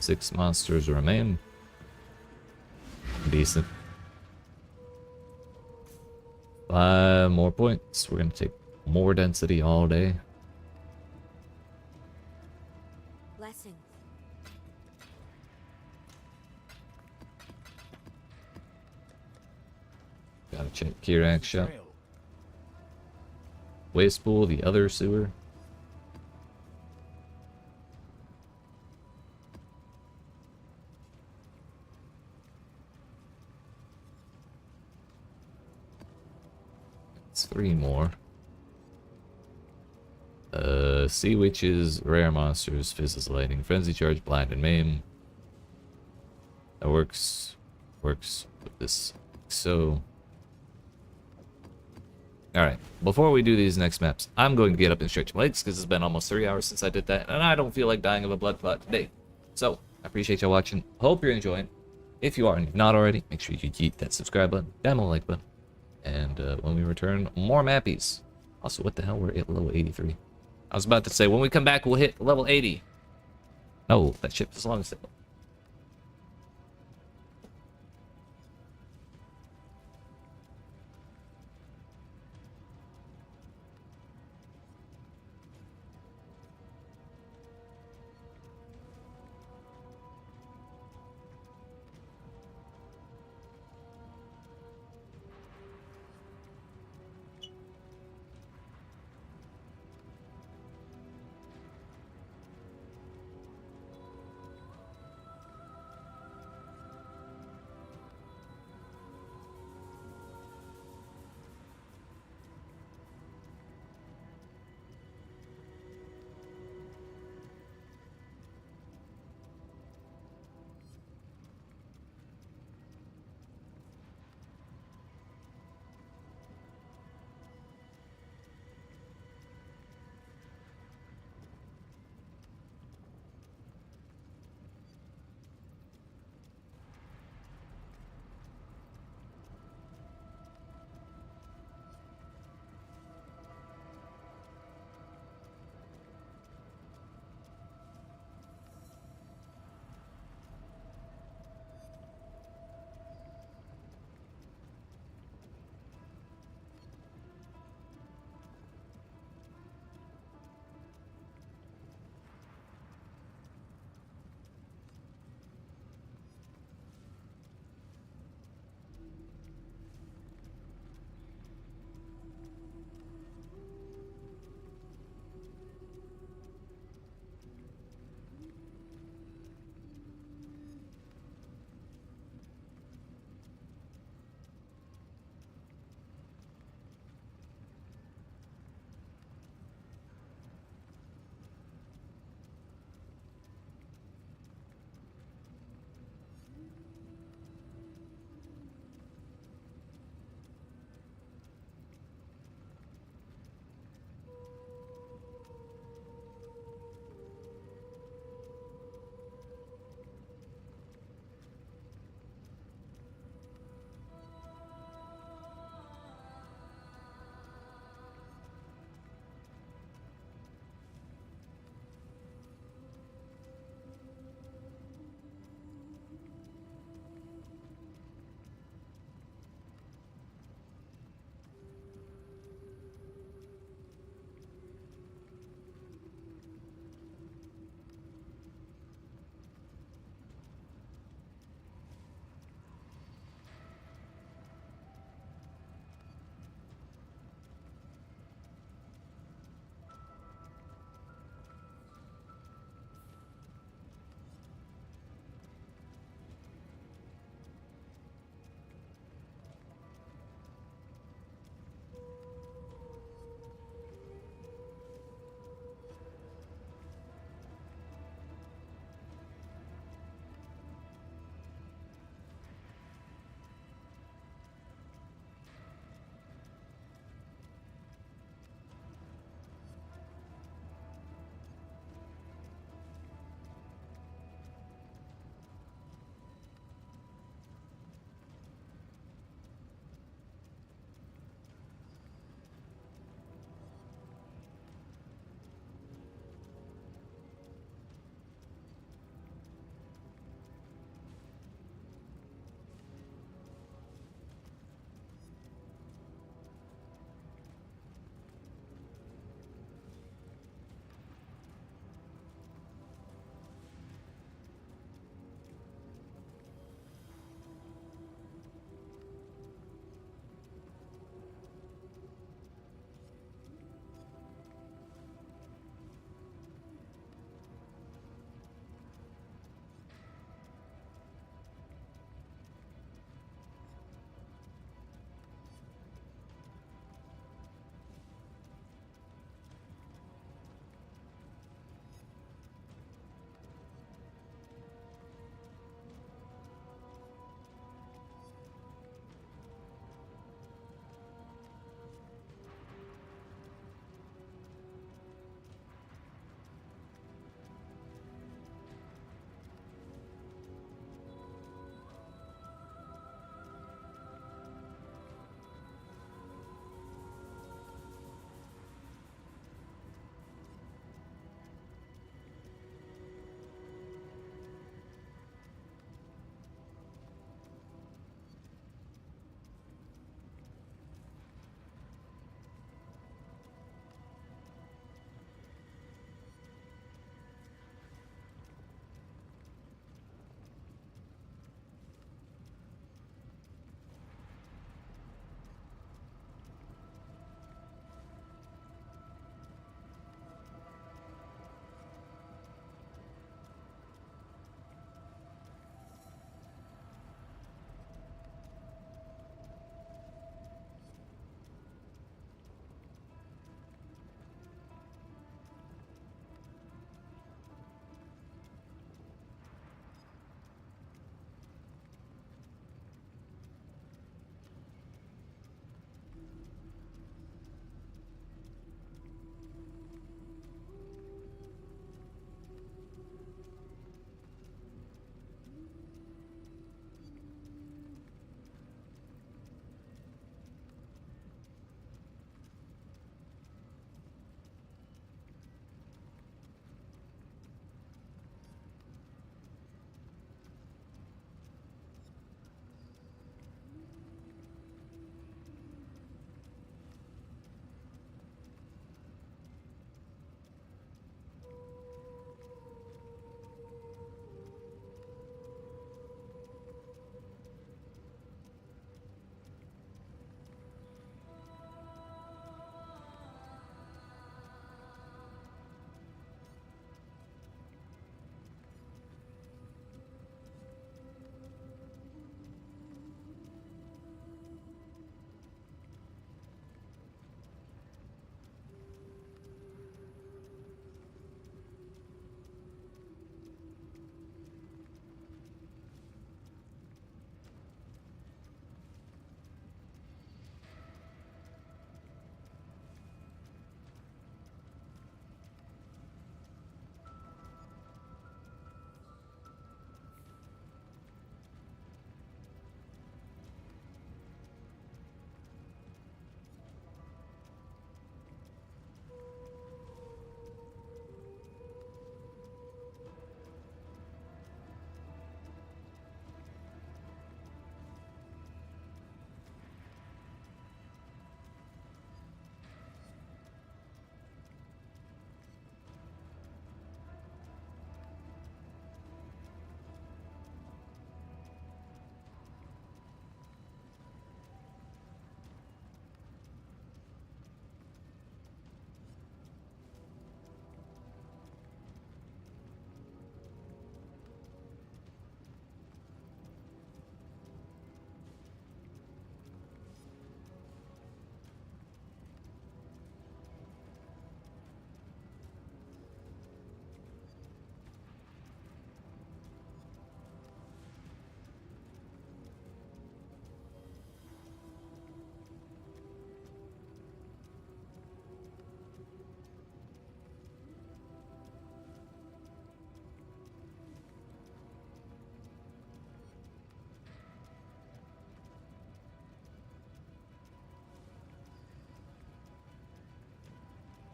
A: Six monsters remain. Decent. 5 more points. We're gonna take more density all day.
B: Blessings.
A: Gotta check Kirak's shop.
D: Trail.
A: Waste pool, the other sewer. It's 3 more. Sea witches, rare monsters, fizzles lightning, frenzy charge, blind and maim. That works with this. So alright, before we do these next maps, I'm going to get up and stretch my legs because it's been almost 3 hours since I did that, and I don't feel like dying of a blood clot today. So, I appreciate y'all watching. Hope you're enjoying. If you are and you've not already, make sure you yeet that subscribe button, down the like button. And when we return, more mappies. Also, what the hell? We're at level 83. I was about to say, when we come back, we'll hit level 80. No, that ship is long still.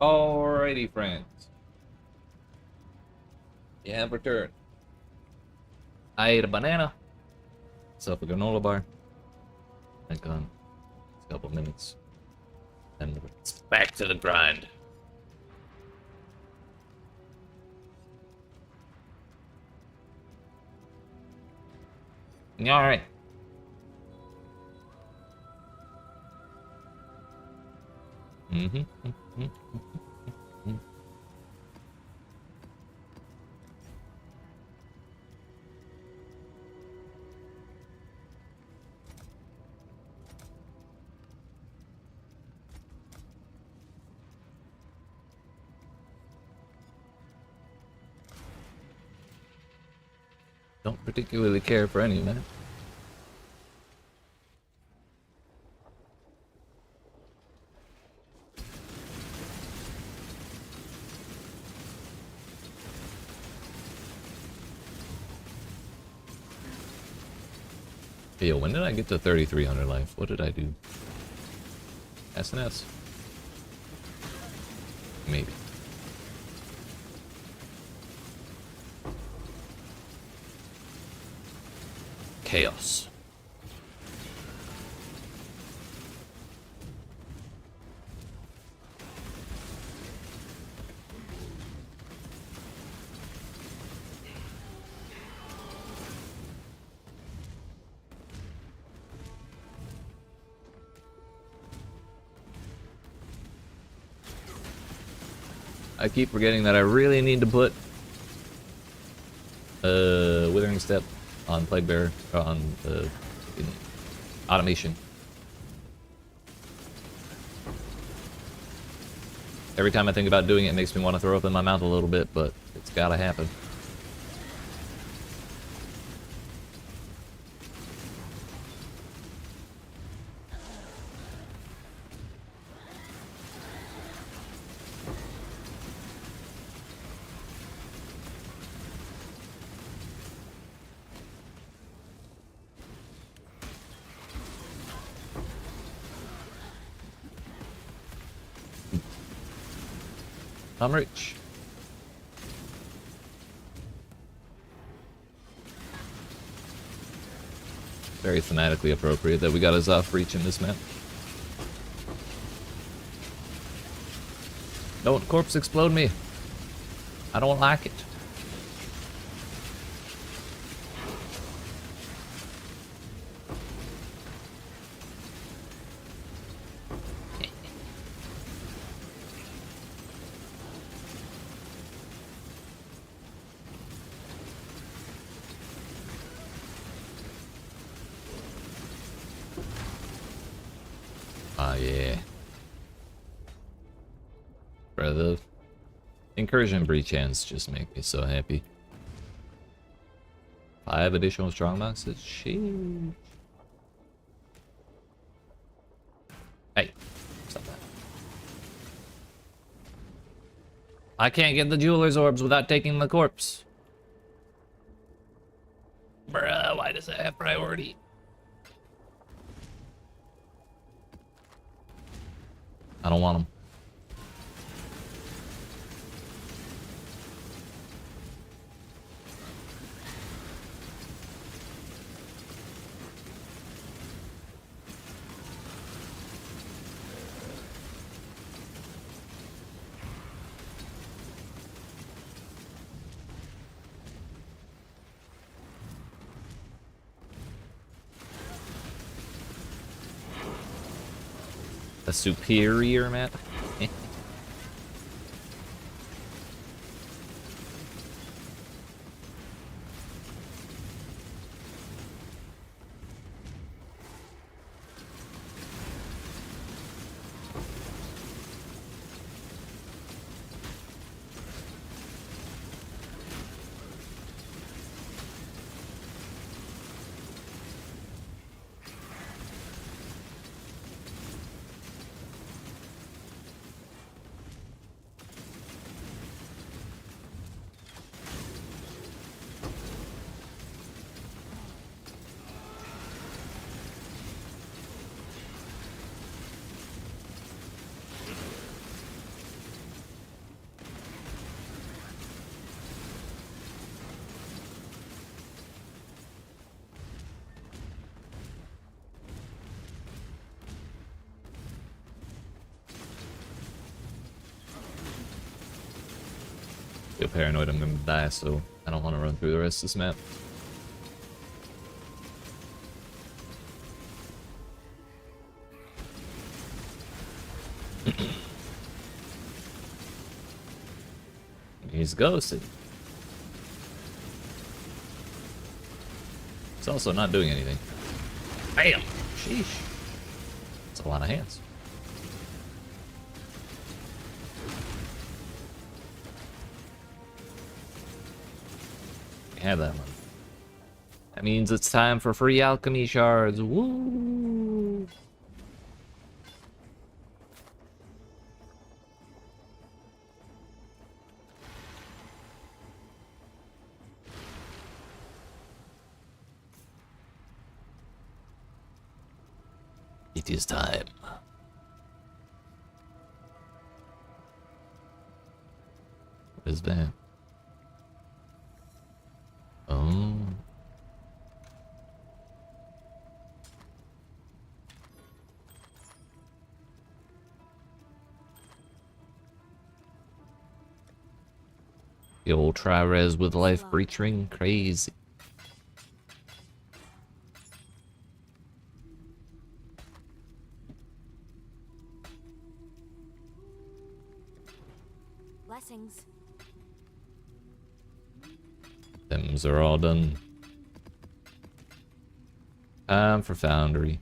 A: Alrighty, friends. Yeah, I've returned. I ate a banana. Myself a granola bar. And gone. A couple minutes. And it's back to the grind. Alright. Don't particularly care for any of that. Hey, yo, when did I get to 3,300 life? What did I do? SNS? Maybe. Chaos. I keep forgetting that I really need to put Withering Step on Plague Bearer, or on automation. Every time I think about doing it, it makes me want to throw up in my mouth a little bit, but it's gotta happen. I'm rich. Very thematically appropriate that we got a Zoff reach in this map. Don't corpse explode me. I don't like it. Ah, yeah. Bro, the incursion breach hands just make me so happy. 5 additional strong boxes? Sheesh. Hey, stop that. I can't get the jeweler's orbs without taking the corpse. Bruh, why does that have priority? I don't want them. A superior map? feel paranoid I'm gonna die, so I don't want to run through the rest of this map. He's ghosted. It's also not doing anything. Bam! Sheesh. That's a lot of hands. We have that one. That means it's time for free alchemy shards. Woo! It is time. What is that? Oh. The old tri-res with life breaching, crazy.
B: Blessings.
A: Thems are all done. Time for Foundry.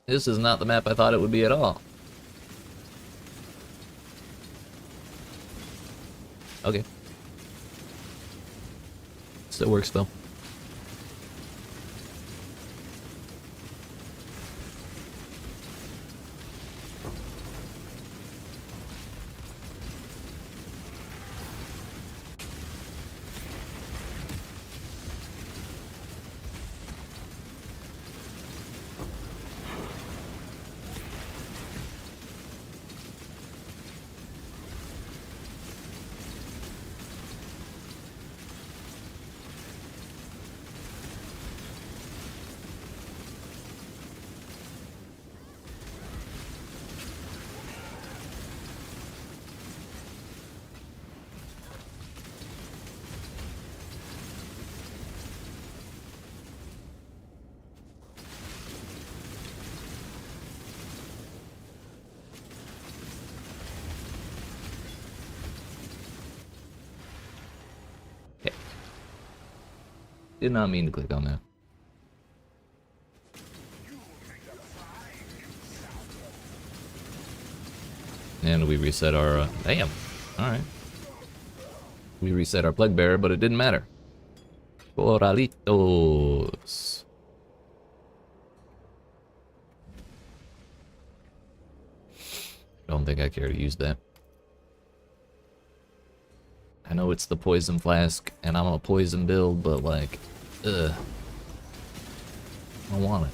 A: This is not the map I thought it would be at all. Okay. Still works though. Did not mean to click on that. And we reset our, damn, alright. We reset our Plague Bearer, but it didn't matter. Coralitos. Don't think I care to use that. I know it's the poison flask, and I'm a poison build, but like, ugh. I don't want it.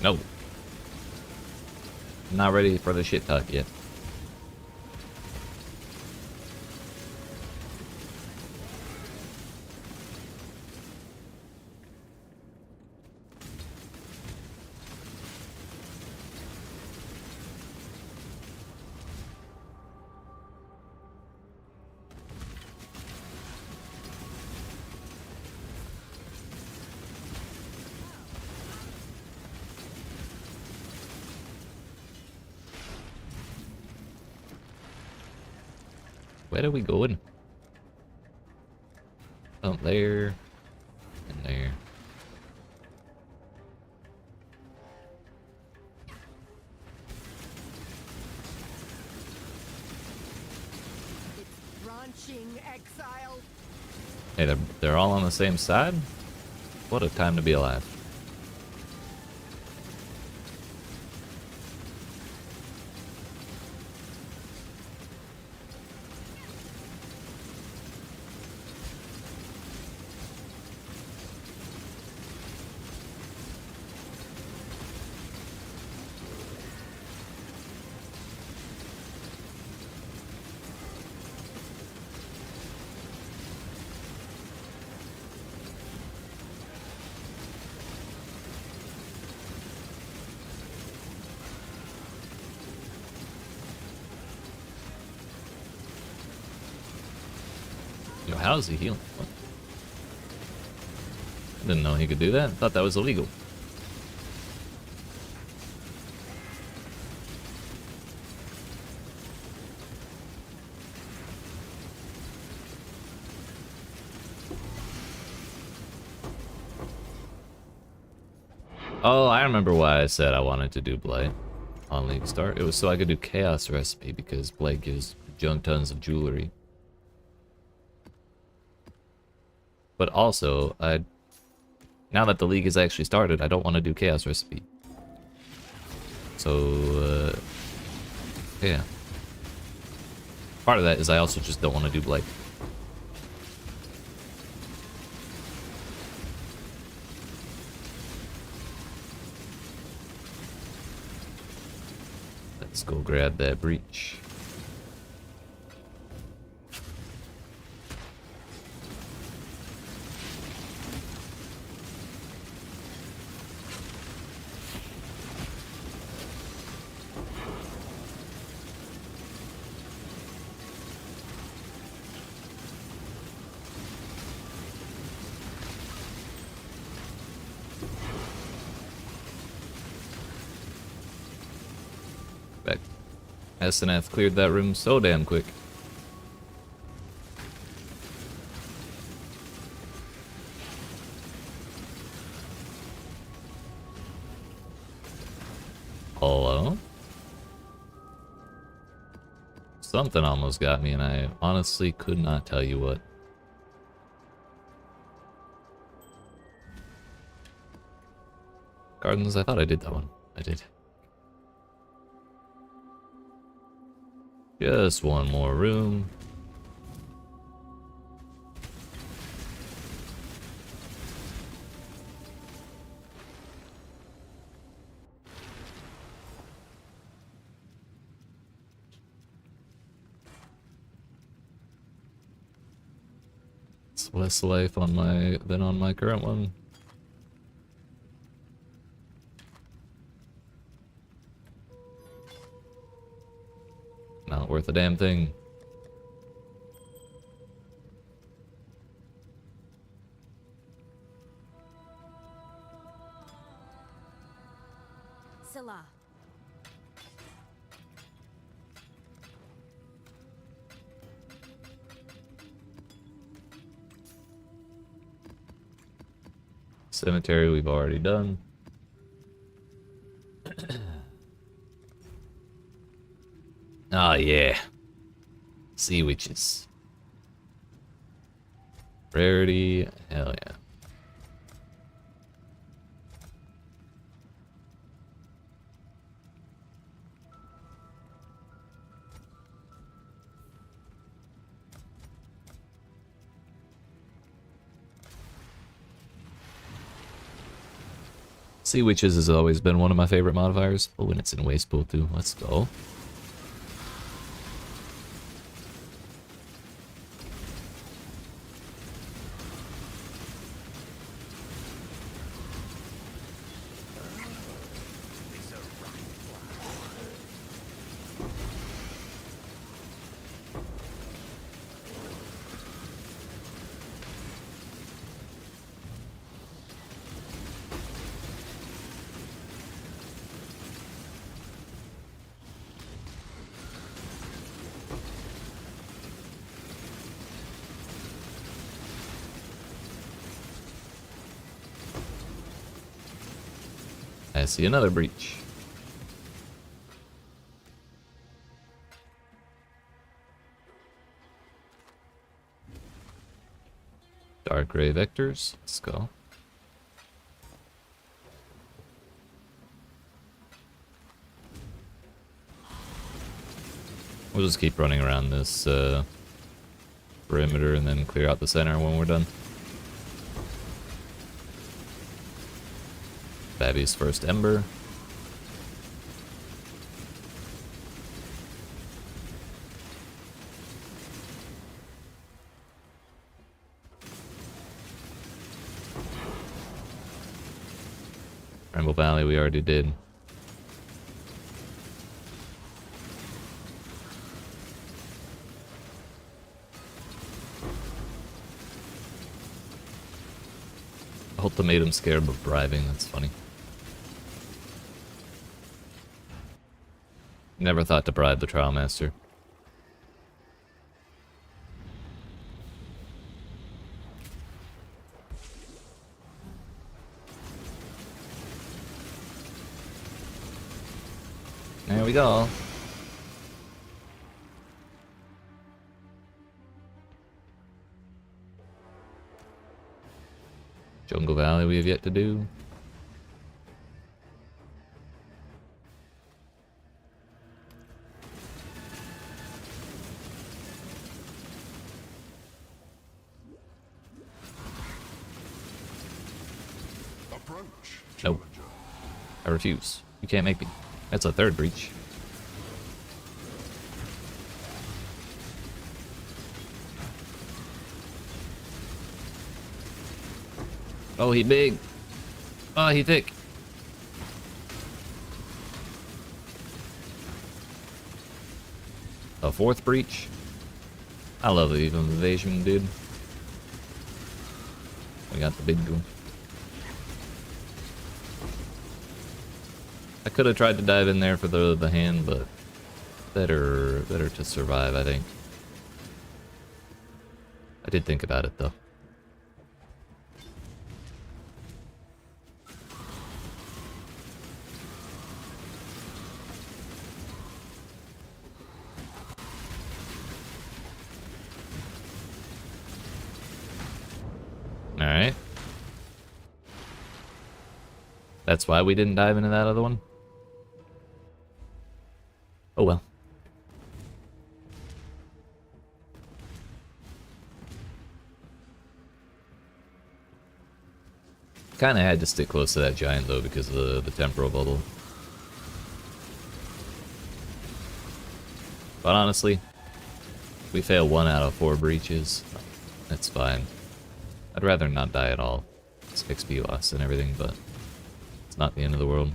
A: No. Not ready for the shit talk yet. Where are we going? Oh, there. And there.
B: It's branching exile.
A: Hey, they're all on the same side? What a time to be alive. Yo, how is he healing? What? I didn't know he could do that. I thought that was illegal. Oh, I remember why I said I wanted to do Blight on League Start. It was so I could do Chaos Recipe because Blight gives junk tons of jewelry. But also, now that the League has actually started, I don't want to do Chaos Recipe. So, yeah. Part of that is I also just don't want to do Blight. Let's go grab that breach. Back. SNF cleared that room so damn quick. Hello? Something almost got me and I honestly could not tell you what. Gardens, I thought I did that one. I did. Just one more room. It's less life on my than on my current one. Not worth a damn thing.
B: Scylla.
A: Cemetery we've already done. Oh yeah. Sea witches. Rarity, hell yeah. Sea witches has always been one of my favorite modifiers. Oh, and it's in waste pool too. Let's go. I see another breach. Dark Ray Vectors. Let's go. We'll just keep running around this perimeter and then clear out the center when we're done. Babby's first Ember. Rainbow Valley we already did. Ultimatum scared of bribing, that's funny. Never thought to bribe the Trial Master. There we go. Jungle Valley we have yet to do.
C: Approach,
A: Nope. I refuse. You can't make me. That's a third breach. Oh, he big. Oh, he thick. A fourth breach. I love the evasion, dude. We got the big one. I could have tried to dive in there for the hand, but better to survive, I think. I did think about it though. Alright. That's why we didn't dive into that other one? Oh well. Kinda had to stick close to that giant though because of the temporal bubble. But honestly, we fail 1 out of 4 breaches. That's fine. I'd rather not die at all. It's XP loss and everything, but it's not the end of the world.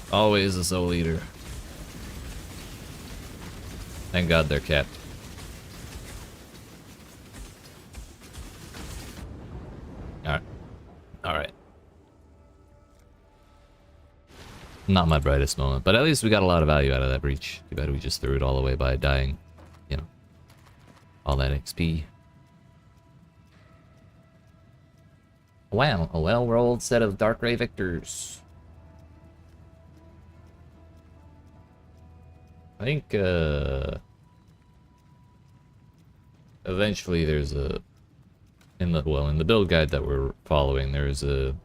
A: Always a soul eater. Thank God they're capped. Alright. Alright. Not my brightest moment, but at least we got a lot of value out of that breach. Too bad we just threw it all away by dying. You know. All that XP. Wow, a well-rolled set of Dark Ray Victors. I think, eventually there's a, in the build guide that we're following, there's a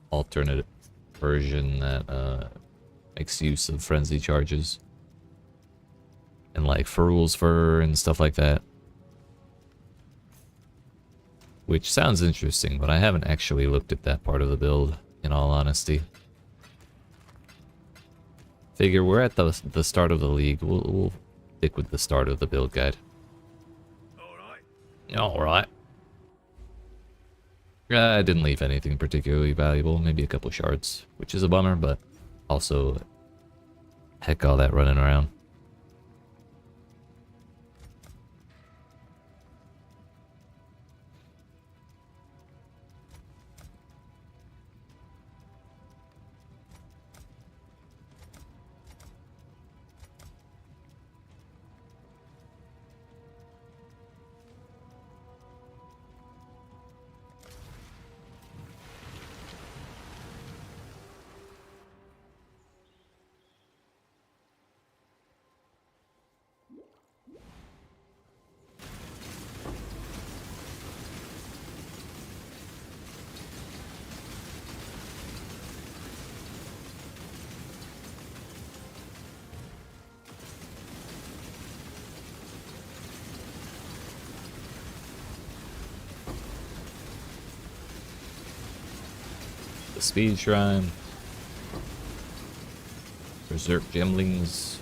A: alternate version that, makes use of frenzy charges. And like Ferul's Fur and stuff like that. Which sounds interesting, but I haven't actually looked at that part of the build, in all honesty. Figure we're at the start of the league. We'll stick with the start of the build guide. Alright. I didn't leave anything particularly valuable. Maybe a couple shards, which is a bummer, but also heck all that running around. speed shrine. Berserk gemlings.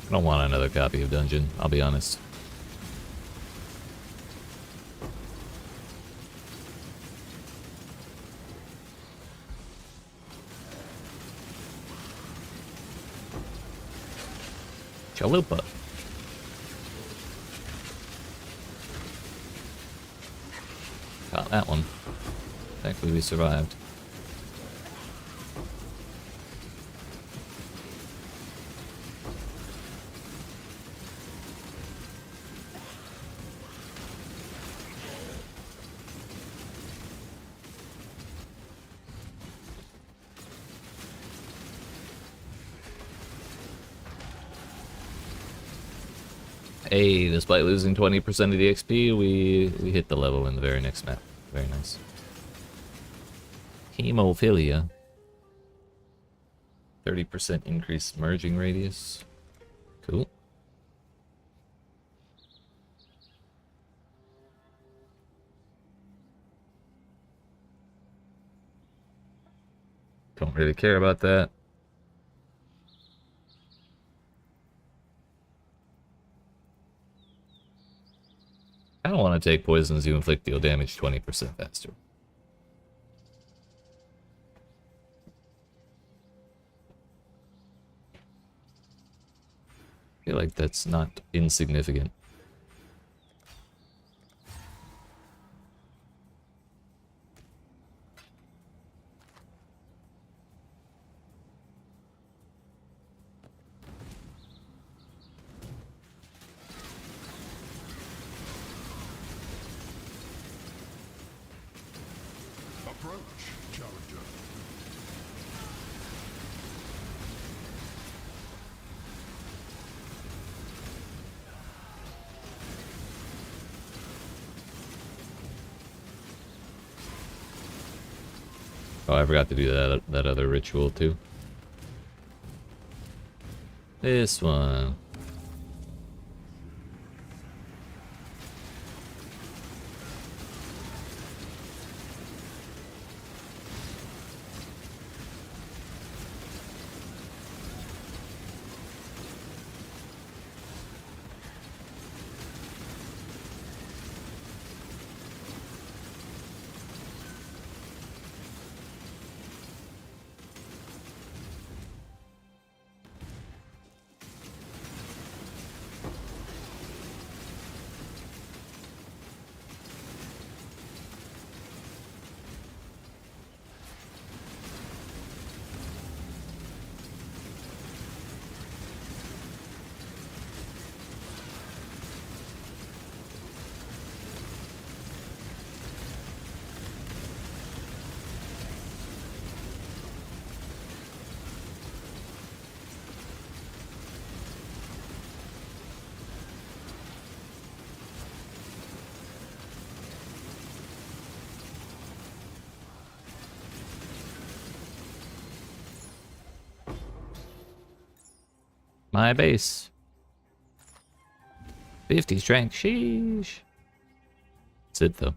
A: I don't want another copy of Dungeon, I'll be honest. Chalupa. Got that one. Thankfully we survived. Hey, despite losing 20% of the XP, we hit the level in the very next map. Very nice. Hemophilia. 30% increased merging radius. Cool. Don't really care about that. I don't want to take poisons you inflict deal damage 20% faster. I feel like that's not insignificant.
C: Approach, challenger.
A: Oh, I forgot to do that other ritual too. This one. My base. 50 strength, sheesh. That's it though.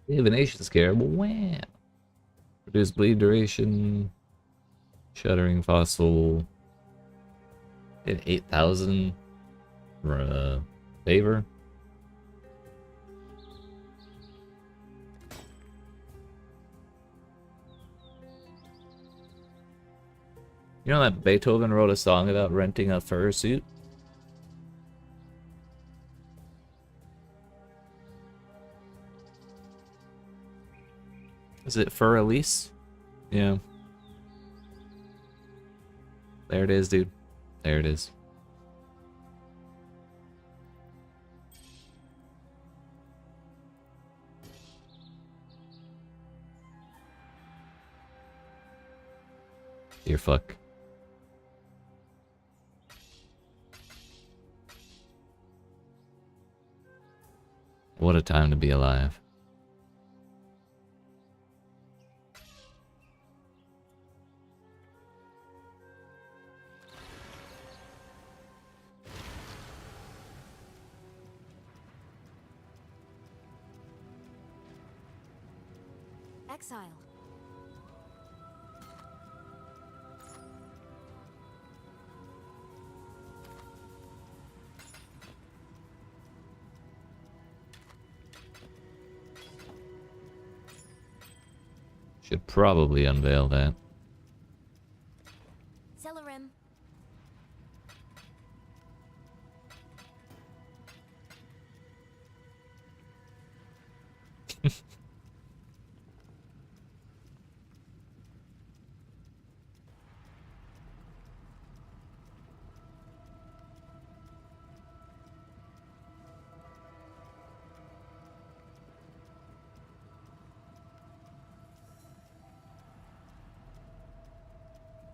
A: Divination Scare. Wow. Reduce bleed duration. Shuddering Fossil. Did 8,000 for favor. You know that Beethoven wrote a song about renting a fursuit? Is it Fur Elise? Yeah. There it is, dude. There it is. Dear fuck. What a time to be alive.
E: Exile.
A: Should probably unveil that.
E: Delirium.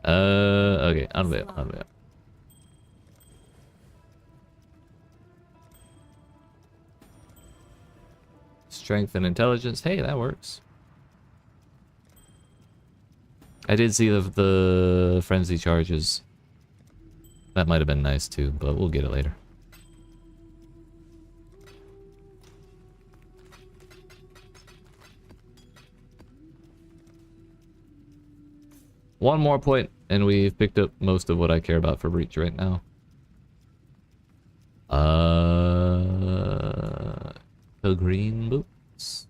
A: Okay, unveil. Strength and intelligence. Hey, that works. I did see the frenzy charges. That might have been nice too, but we'll get it later. One more point, and we've picked up most of what I care about for Breach right now. The green boots.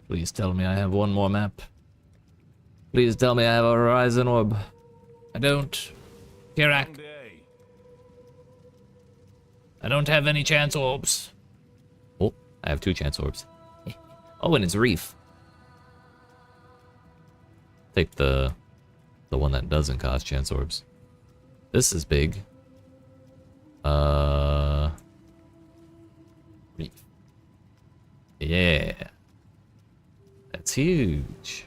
A: Please tell me I have one more map. Please tell me I have a horizon orb. I don't. Kirak. I don't have any chance orbs. Oh, I have 2 chance orbs. Oh, and it's Reef. Take the one that doesn't cost chance orbs. This is big. Reef. Yeah. That's huge.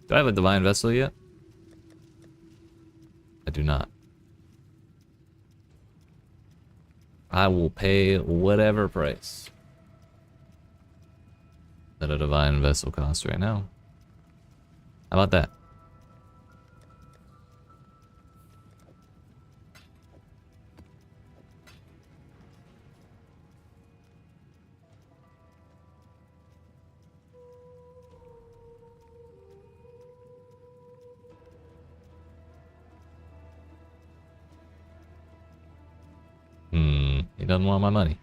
A: Do I have a divine vessel yet? I do not. I will pay whatever price that a divine vessel costs right now. How about that? He doesn't want my money.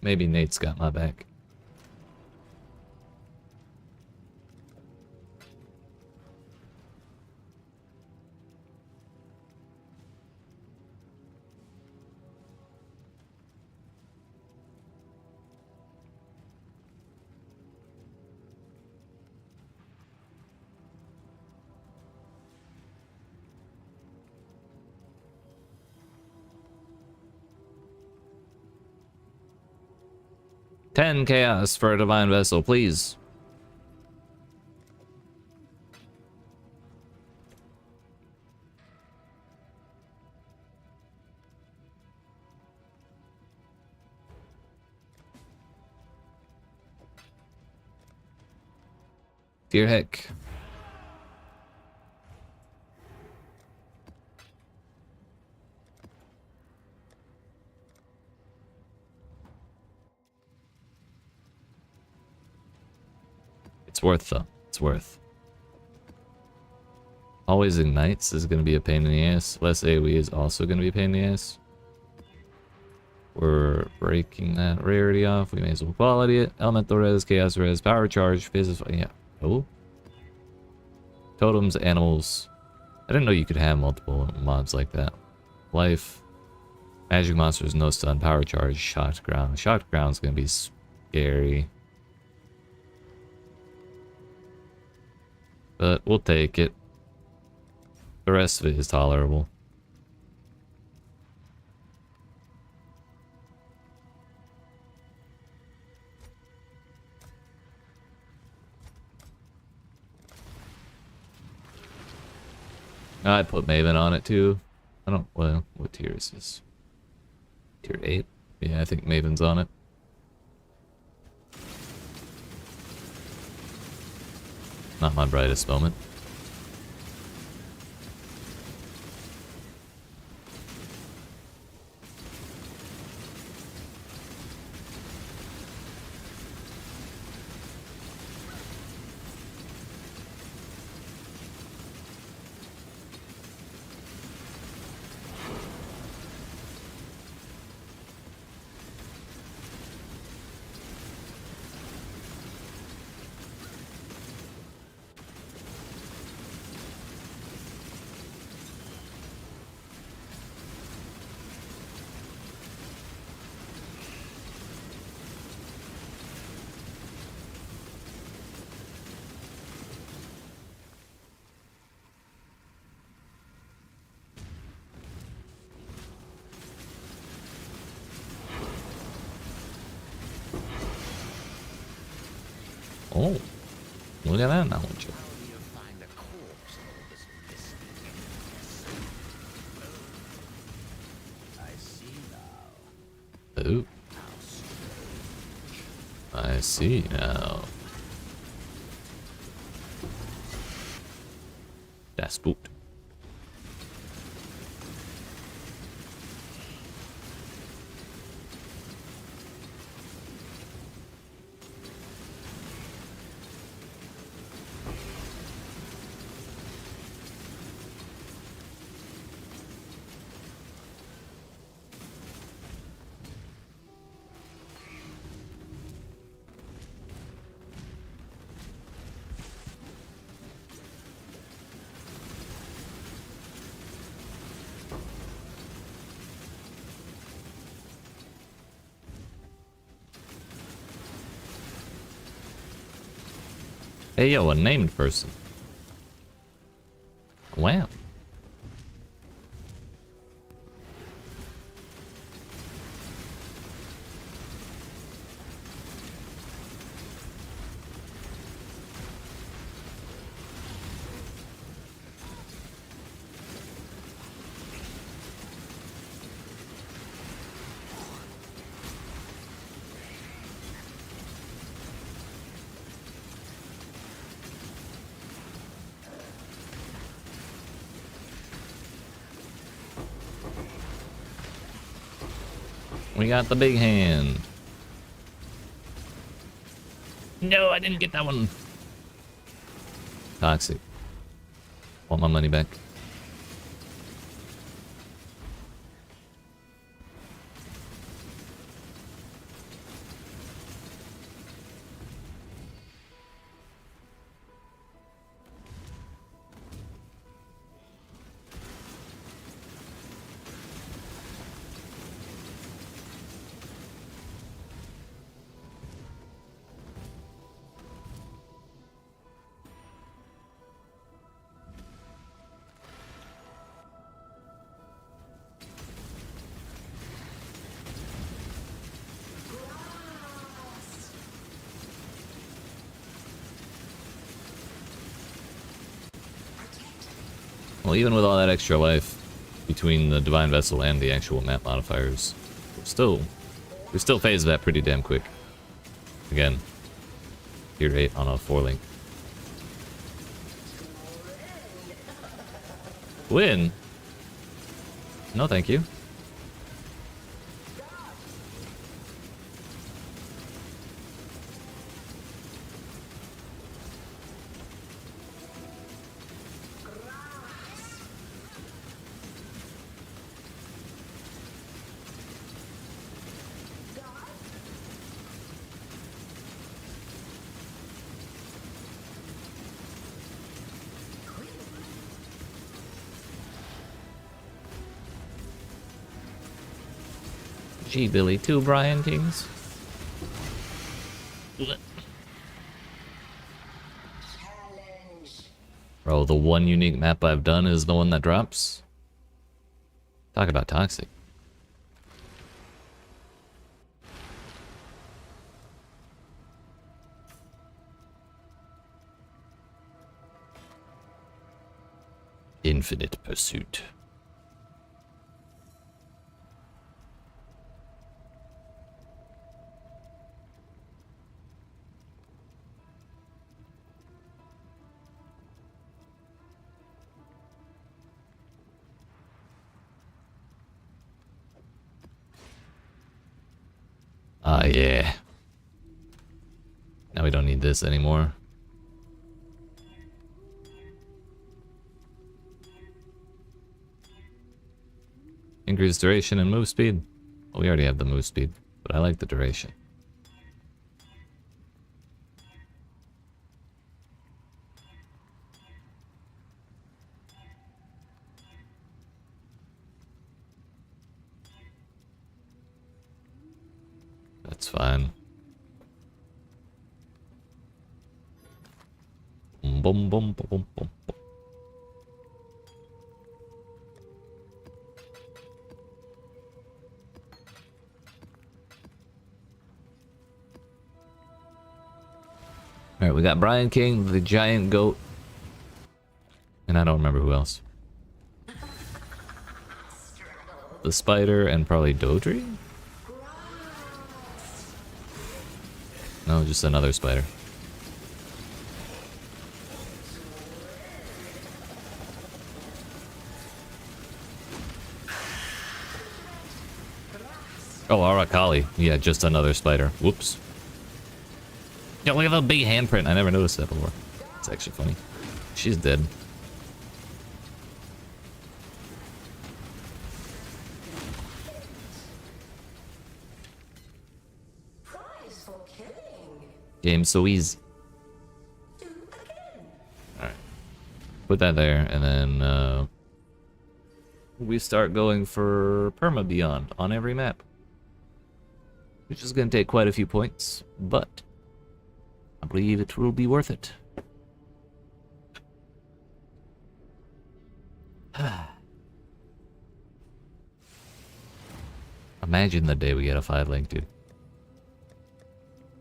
A: Maybe Nate's got my back. $10 chaos for a divine vessel, please. Dear heck. It's worth though. It's worth. Always ignites is going to be a pain in the ass. Less AoE is also going to be a pain in the ass. We're breaking that rarity off. We may as well quality it. Elemental res, chaos res, power charge, physical. Yeah. Oh. Totems, animals. I didn't know you could have multiple mobs like that. Life. Magic monsters, no stun, power charge, shocked ground. Shocked ground's going to be scary. But we'll take it. The rest of it is tolerable. I put Maven on it too. I don't, well, what tier is this? Tier 8? Yeah, I think Maven's on it. Not my brightest moment. Oh, look at that knowledge. Ooh. I see now. That's spooked. Hey yo, a named person. Wow. We got the big hand. No, I didn't get that one. Toxic. Want my money back. Well, even with all that extra life between the Divine Vessel and the actual map modifiers, we still phase that pretty damn quick. Again, tier 8 on a 4-link. Win? No, thank you. Gee, Billy, 2 Brian Kings. Bro, the one unique map I've done is the one that drops. Talk about toxic. Infinite Pursuit. Ah, yeah. Now we don't need this anymore. Increase duration and move speed. Well, we already have the move speed, but I like the duration. That's fine. Boom, boom, boom, boom, boom. Alright, we got Brian King, the giant goat. And I don't remember who else. The spider and probably Dodri? No, just another spider. Oh, Arakali. Yeah, just another spider. Whoops. Yeah, look at the big handprint. I never noticed that before. It's actually funny. She's dead. Game's so easy. Alright. Put that there, and then we start going for Perma Beyond on every map. Which is going to take quite a few points, but I believe it will be worth it. Imagine the day we get a 5-link, dude.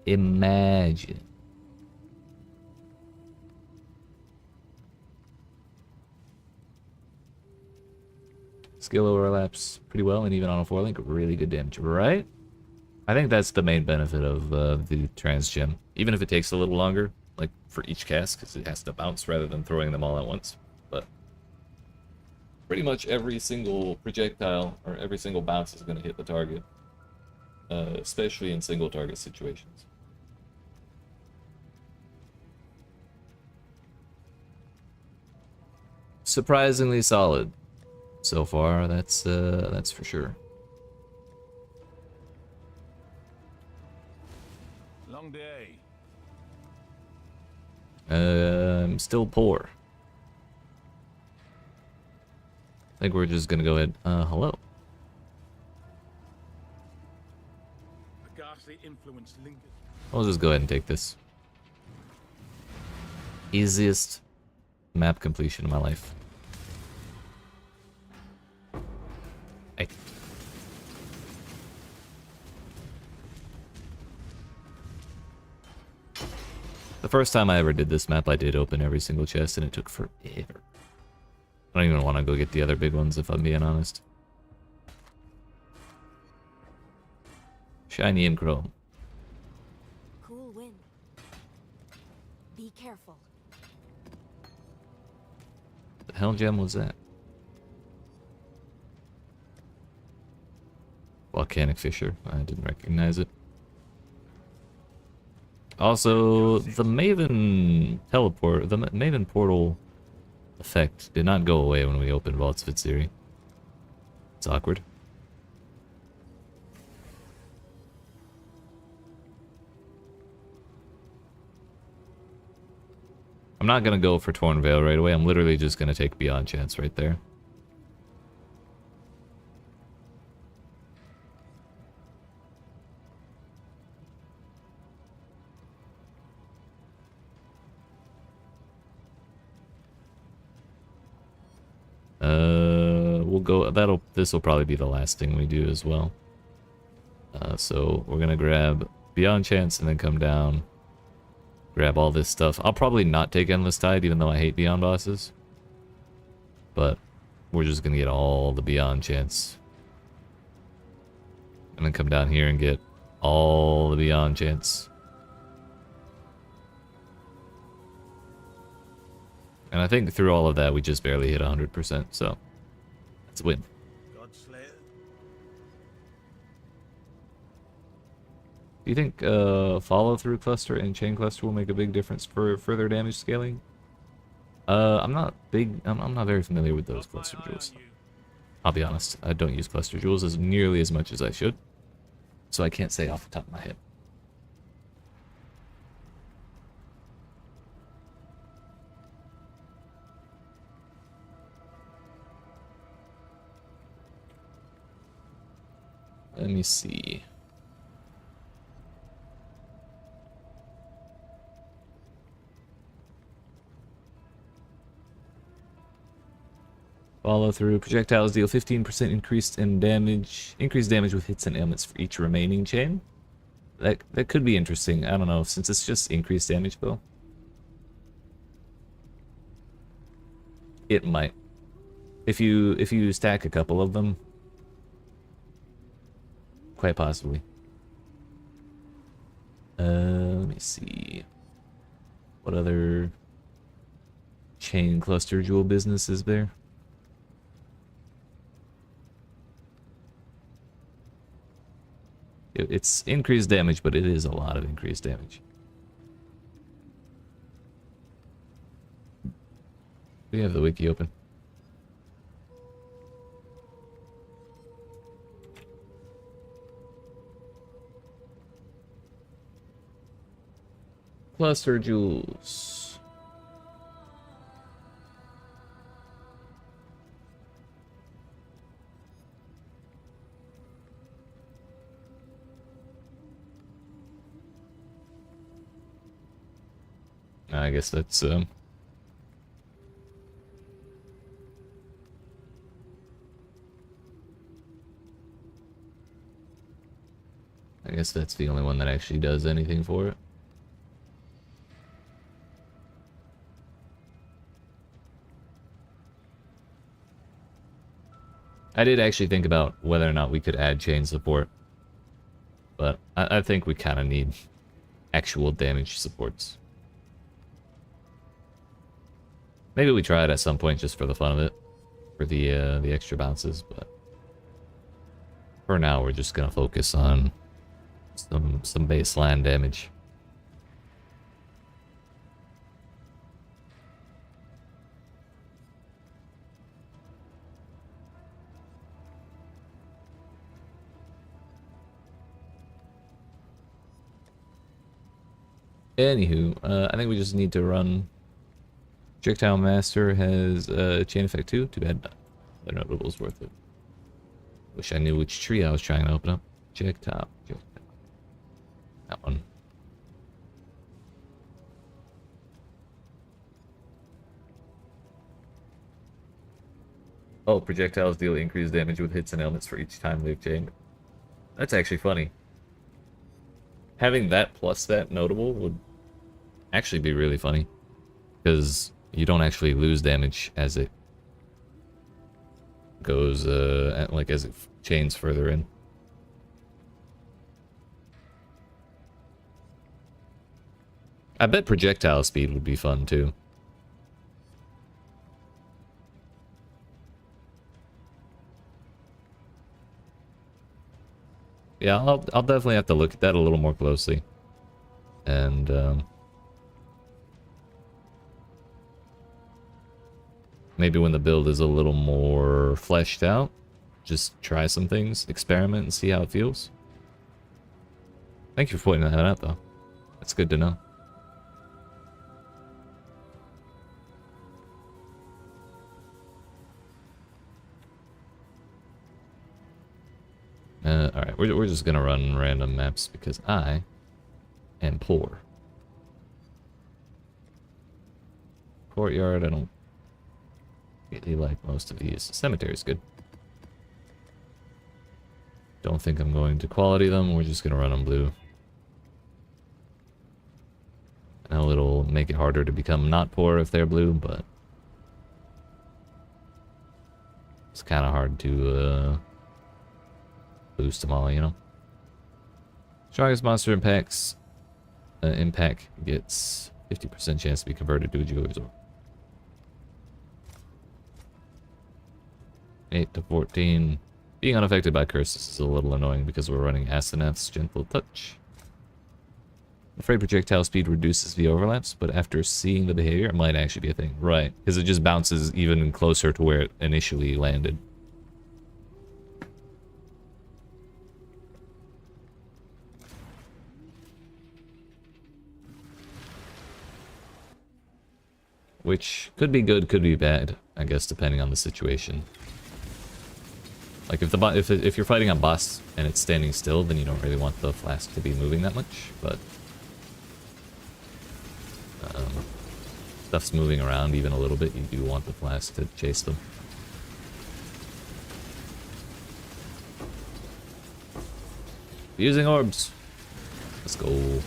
A: Imagine. Skill overlaps pretty well, and even on a 4-link, really good damage, right? I think that's the main benefit of the trans gem. Even if it takes a little longer, like for each cast, because it has to bounce rather than throwing them all at once. But pretty much every single projectile or every single bounce is going to hit the target, especially in single target situations. Surprisingly solid so far. That's for sure.
D: Long day.
A: I'm still poor. I think we're just gonna go ahead. Hello.
D: The ghastly influence lingers.
A: I'll just go ahead and take this. Easiest map completion of my life. Hey. The first time I ever did this map, I did open every single chest, and it took forever. I don't even want to go get the other big ones, if I'm being honest. Shiny and chrome.
E: Cool wind. Be careful.
A: The hell gem was that? Volcanic fissure. I didn't recognize it. Also, the Maven teleport, the Maven portal effect did not go away when we opened Vaults Vitsiri. It's awkward. I'm not gonna go for Torn Veil right away. I'm literally just gonna take Beyond Chance right there. We'll go. This will probably be the last thing we do as well. So we're gonna grab Beyond Chance and then come down. Grab all this stuff. I'll probably not take Endless Tide, even though I hate Beyond bosses. But we're just gonna get all the Beyond Chance. And then come down here and get all the Beyond Chance. And I think through all of that, we just barely hit 100%, so that's a win. Do you think follow-through cluster and chain cluster will make a big difference for further damage scaling? I'm not very familiar with those cluster jewels. I'll be honest, I don't use cluster jewels as nearly as much as I should, so I can't say off the top of my head. Let me see. Follow through. Projectiles deal 15% increased damage with hits and ailments for each remaining chain. That could be interesting. I don't know, since it's just increased damage though. It might. If you stack a couple of them, quite possibly. Let me see. What other chain cluster jewel business is there? It's increased damage, but it is a lot of increased damage. We have the wiki open. Cluster jewels. I guess that's I guess that's the only one that actually does anything for it. I did actually think about whether or not we could add chain support, but I think we kind of need actual damage supports. Maybe we try it at some point just for the fun of it, for the extra bounces, but for now we're just gonna focus on some baseline damage. Anywho, I think we just need to run. Projectile Master has chain effect too. Too bad the notable's worth it. Wish I knew which tree I was trying to open up. Projectile. That one. Oh, projectiles deal increased damage with hits and ailments for each time they've chained. That's actually funny. Having that plus that notable would actually be really funny, because you don't actually lose damage as it goes, as it chains further in. I bet projectile speed would be fun too. Yeah, I'll definitely have to look at that a little more closely. And maybe when the build is a little more fleshed out, just try some things, experiment and see how it feels. Thank you for pointing that out though. That's good to know. Alright, we're just gonna run random maps because I am poor. Courtyard, I don't really like most of these. Cemetery's good. Don't think I'm going to quality them, we're just gonna run them blue. I know it'll make it harder to become not poor if they're blue, but it's kind of hard to boost them all, you know. Strongest monster impacts impact gets 50% chance to be converted to a jeweler's orb. 8 to 14. Being unaffected by curses is a little annoying because we're running Asenath's Gentle Touch. Afraid projectile speed reduces via overlaps, but after seeing the behavior, it might actually be a thing. Right, because it just bounces even closer to where it initially landed. Which could be good, could be bad, I guess, depending on the situation. Like if you're fighting a boss and it's standing still, then you don't really want the flask to be moving that much. But stuff's moving around even a little bit, you do want the flask to chase them. Using orbs. Let's go.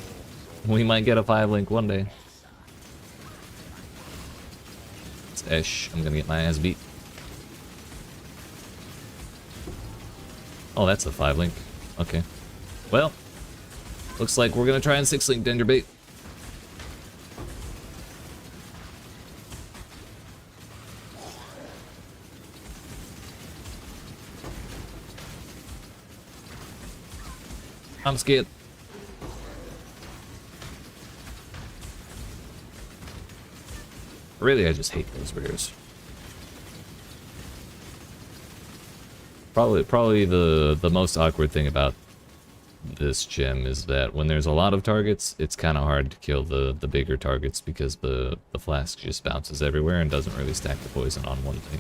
A: We might get a 5-link one day. It's Esh. I'm gonna get my ass beat. Oh, that's a 5-link. Okay. Well, looks like we're gonna try and 6-link Denderbait. I'm scared. Really, I just hate those rares. Probably the most awkward thing about this gem is that when there's a lot of targets, it's kind of hard to kill the bigger targets because the flask just bounces everywhere and doesn't really stack the poison on one thing.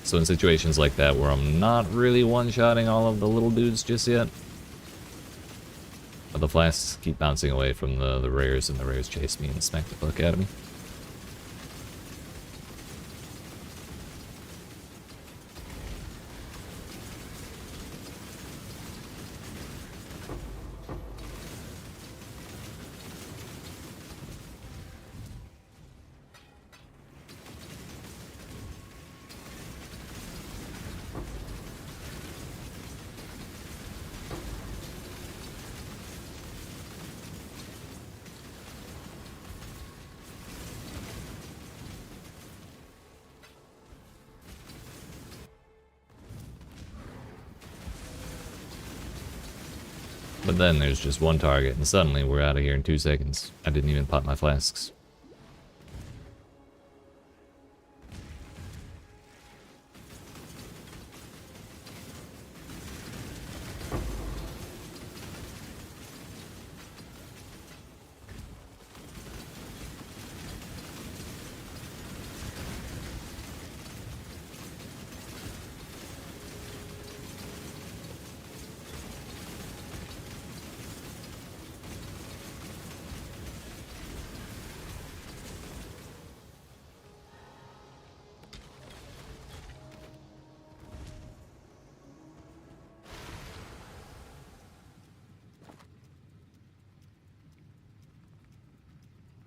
A: So in situations like that where I'm not really one-shotting all of the little dudes just yet, but the flasks keep bouncing away from the rares, and the rares chase me and smack the fuck out of me. But then there's just one target, and suddenly we're out of here in 2 seconds. I didn't even pop my flasks.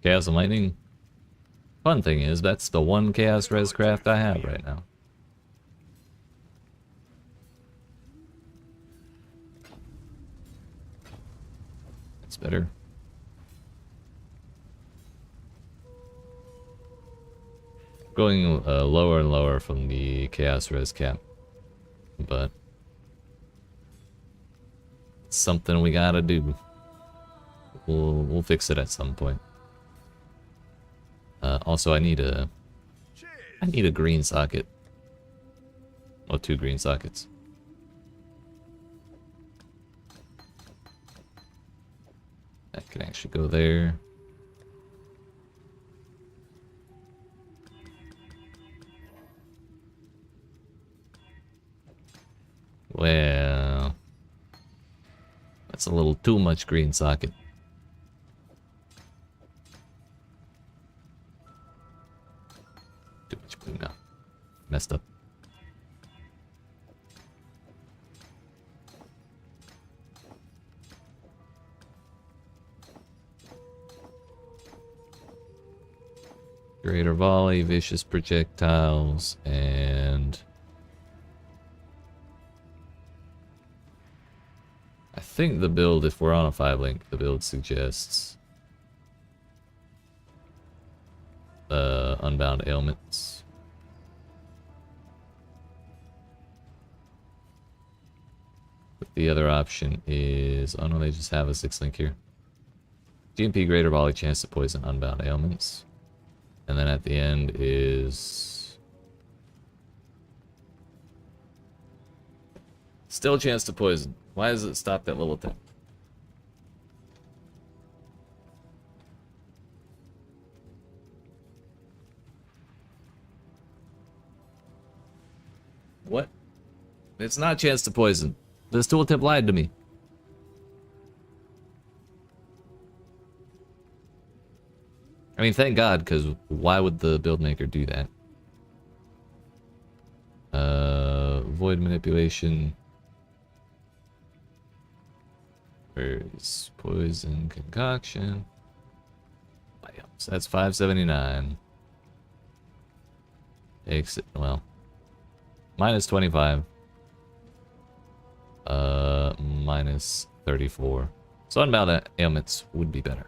A: Chaos and Lightning. Fun thing is, that's the one Chaos Res craft I have right now. It's better. Going lower and lower from the Chaos Res cap, but something we gotta do. We'll fix it at some point. Also, I need a green socket. Well, 2 green sockets. That can actually go there. Well, that's a little too much green socket. Too much blue now. Messed up. Greater volley, vicious projectiles, and I think the build, if we're on a 5-link, the build suggests unbound ailments. But the other option is, oh no, they just have a 6-link here. GMP greater volley, chance to poison unbound ailments. And then at the end is still a chance to poison. Why does it stop at level 10? What? It's not a chance to poison. This tooltip lied to me. I mean, thank God, because why would the build maker do that? Void manipulation. Where's poison concoction? So that's 579. Exit, well, minus 25. Minus 34. So unbound ailments would be better.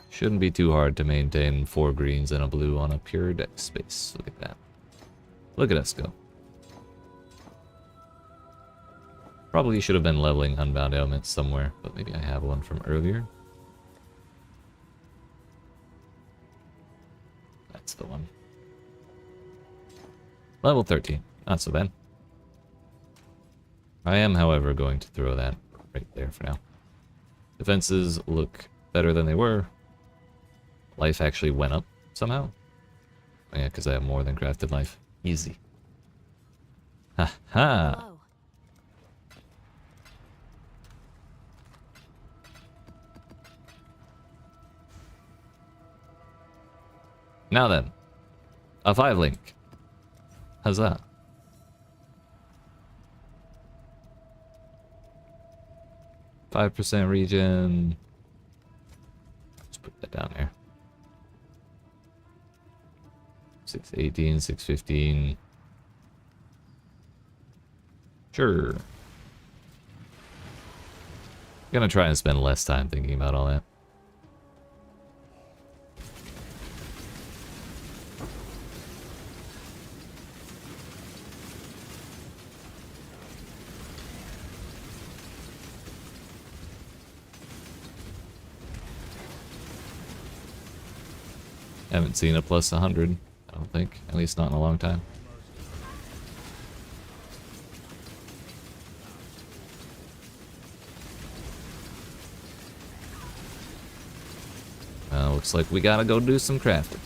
A: Shouldn't be too hard to maintain 4 greens and a blue on a pure deck space. Look at that. Look at us go. Probably should have been leveling unbound ailments somewhere, but maybe I have one from earlier. That's the one. Level 13. Not so bad. I am, however, going to throw that right there for now. Defenses look better than they were. Life actually went up somehow. Oh, yeah, because I have more than crafted life. Easy. Ha ha!
E: Hello.
A: Now then, a 5-link. Huzzah. %5 regen. Let's put that down there. 618, 615. Sure. Gonna try and spend less time thinking about all that. Haven't seen a plus 100, I don't think. At least not in a long time. Looks like we gotta go do some crafting.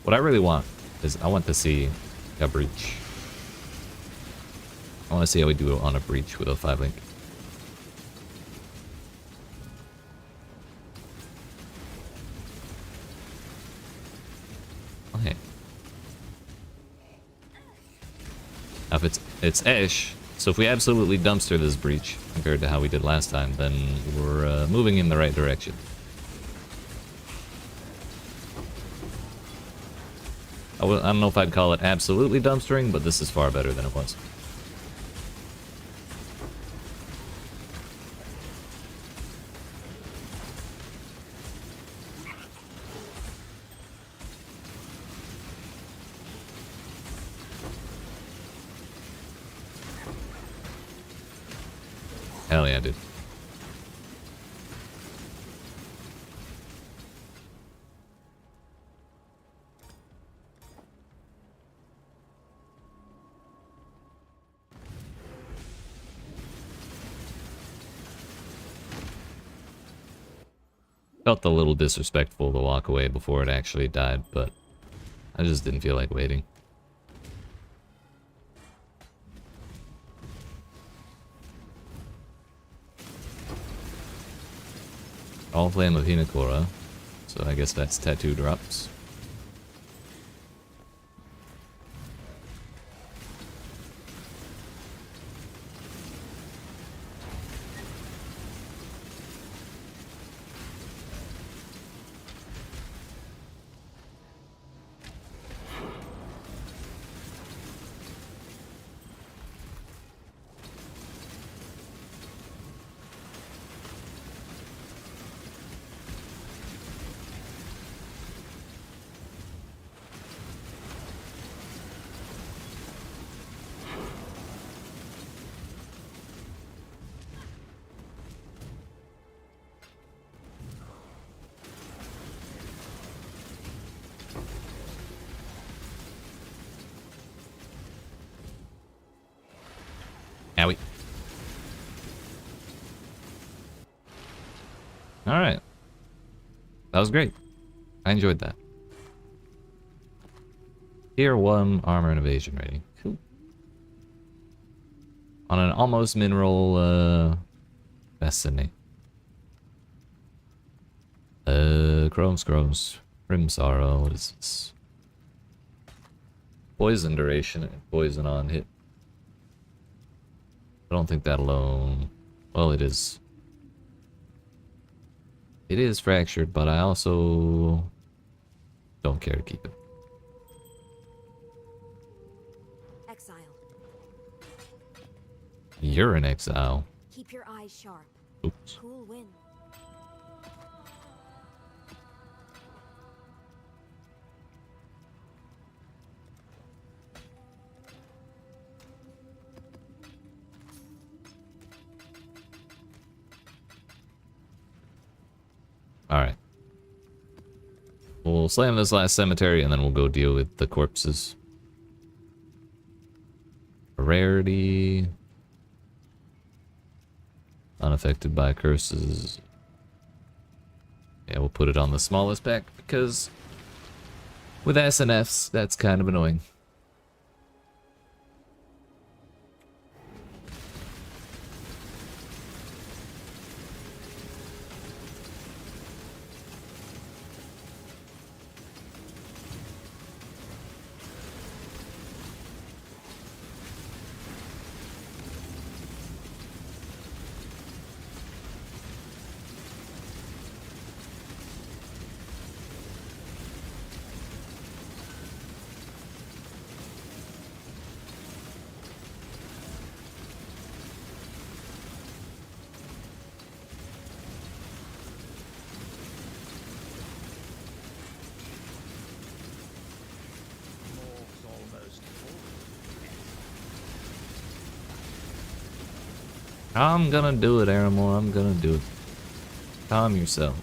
A: What I really want is I want to see a breach. I want to see how we do it on a breach with a 5-link. Okay. Now if it's Ash, so if we absolutely dumpster this breach compared to how we did last time, then we're moving in the right direction. I don't know if I'd call it absolutely dumpstering, but this is far better than it was. Hell yeah, dude. Felt a little disrespectful to walk away before it actually died, but I just didn't feel like waiting. All Flame of Hinakura, so I guess that's tattoo drops. Owie. Alright. That was great. I enjoyed that. Tier 1 armor and evasion rating. Cool. On an almost mineral destiny. Chrome Scrolls. Rim Sorrow. What is this? Poison duration and poison on hit. I don't think that alone. Well, it is. It is fractured, but I also don't care to keep it.
E: Exile.
A: You're in exile.
E: Keep your eyes sharp.
A: Oops.
E: Cool wind.
A: Alright. We'll slam this last cemetery and then we'll go deal with the corpses. Rarity. Unaffected by curses. Yeah, we'll put it on the smallest pack because with SNFs, that's kind of annoying. I'm gonna do it, Aramore. I'm gonna do it. Calm yourself.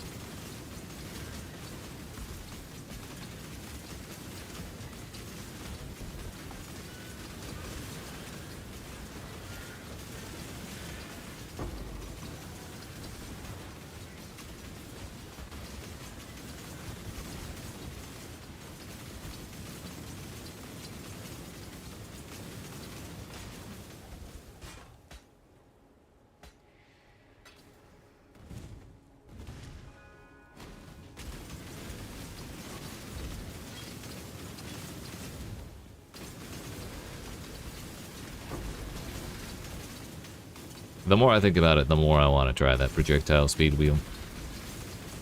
A: The more I think about it, the more I want to try that projectile speed wheel.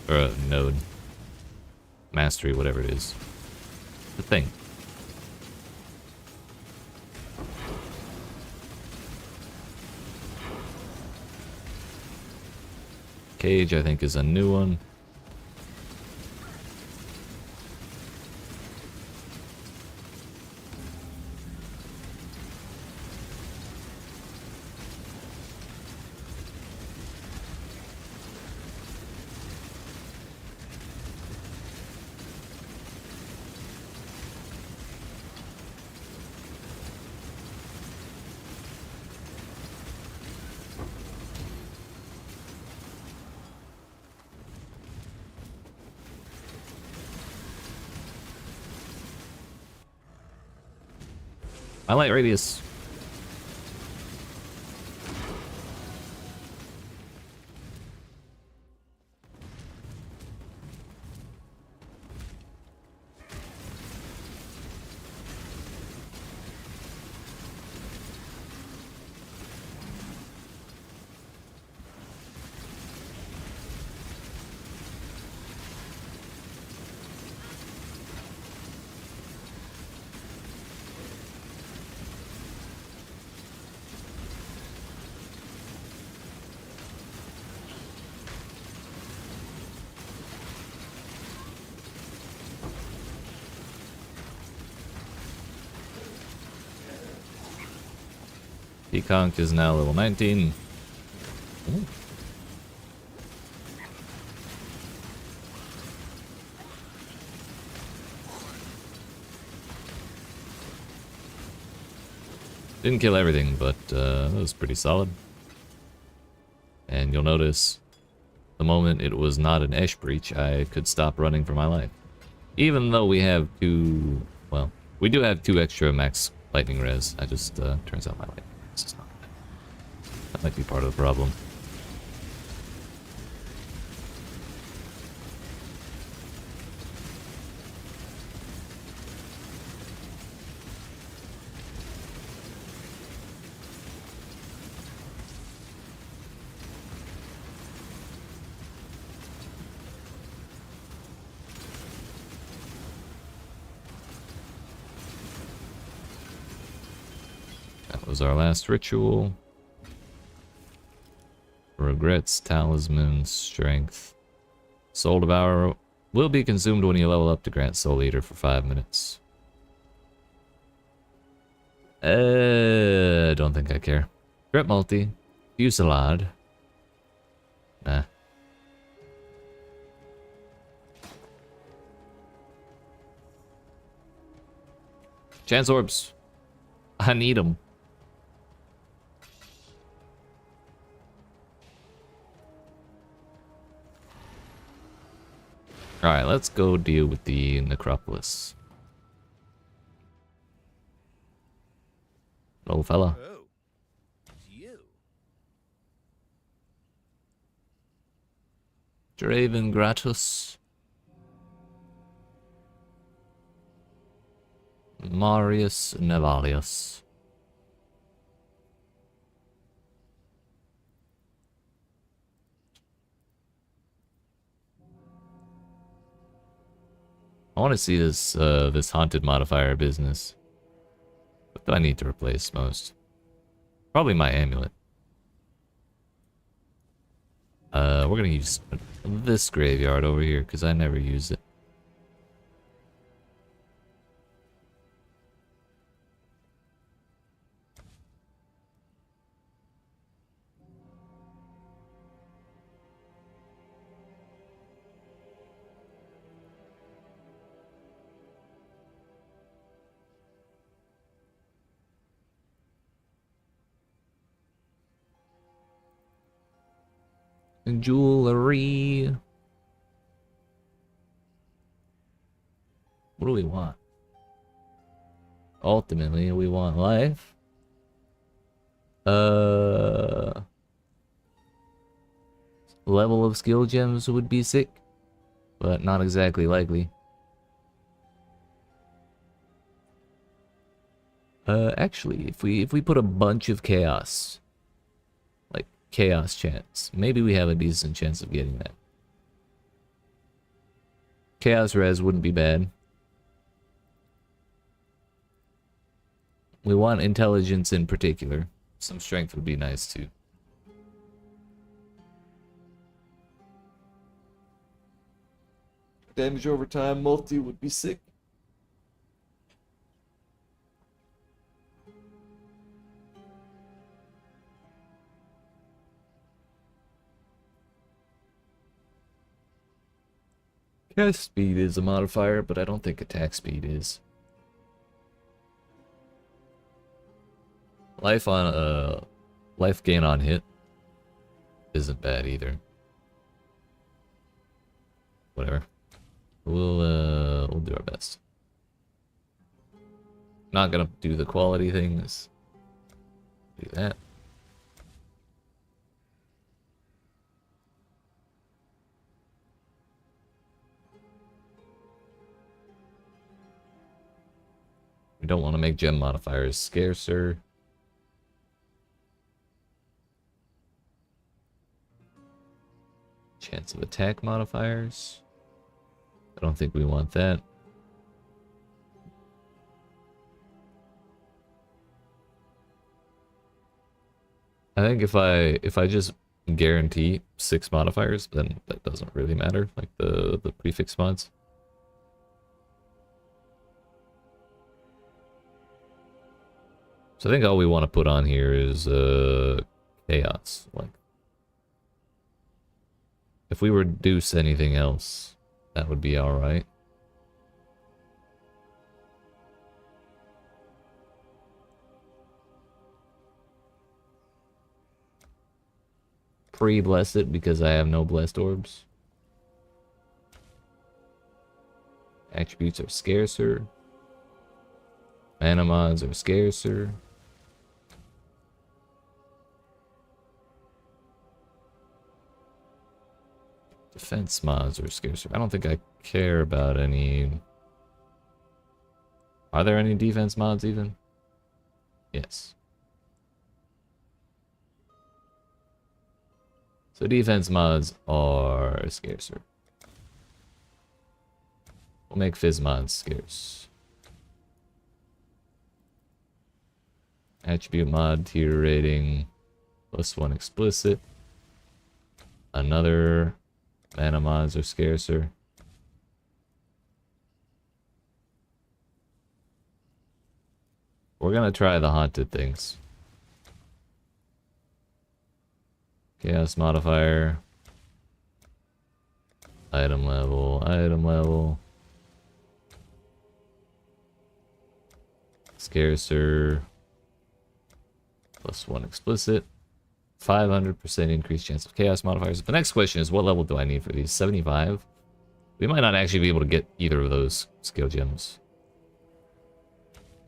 A: Or node. Mastery, whatever it is. The thing. Cage, I think, is a new one. My light radius. PConc is now level 19. Ooh. Didn't kill everything, but that was pretty solid. And you'll notice the moment it was not an Esh breach, I could stop running for my life. Even though we have two, well, we do have 2 extra max lightning res. I just, turns out my lightning res is not bad. That might be part of the problem. That was our last ritual. Regrets, talisman, strength. Soul Devourer will be consumed when you level up to grant Soul Eater for 5 minutes. Don't think I care. Grip multi. Fusillade. Nah. Chance orbs. I need them. Alright, let's go deal with the Necropolis. Hello, fella.
F: Oh, it's you.
A: Draven Gratus. Marius Nevalius. I want to see this this haunted modifier business. What do I need to replace most? Probably my amulet. We're gonna use this graveyard over here because I never use it. Jewelry. What do we want? Ultimately, we want life. Level of skill gems would be sick, but not exactly likely. Actually, if we put a bunch of chaos, like chaos chance, maybe we have a decent chance of getting that. Chaos res wouldn't be bad. We want intelligence in particular. Some strength would be nice too. Damage over time multi would be sick. Cast speed is a modifier, but I don't think attack speed is. Life gain on hit isn't bad either. Whatever. We'll do our best. Not gonna do the quality things. Do that. We don't want to make gem modifiers scarcer. Chance of attack modifiers. I don't think we want that. I think if I just guarantee 6 modifiers, then that doesn't really matter, like the prefix mods. So I think all we want to put on here is chaos. Like, if we reduce anything else, that would be alright. Pre-bless it because I have no blessed orbs. Attributes are scarcer. Mana mods are scarcer. Defense mods are scarcer. I don't think I care about any. Are there any defense mods even? Yes. So defense mods are scarcer. We'll make fizz mods scarce. Attribute mod tier rating +1 explicit. Another mana mods are scarcer. We're gonna try the haunted things. Chaos modifier. Item level, item level. Scarcer. +1 explicit. 500% increased chance of chaos modifiers. The next question is, what level do I need for these? 75? We might not actually be able to get either of those skill gems.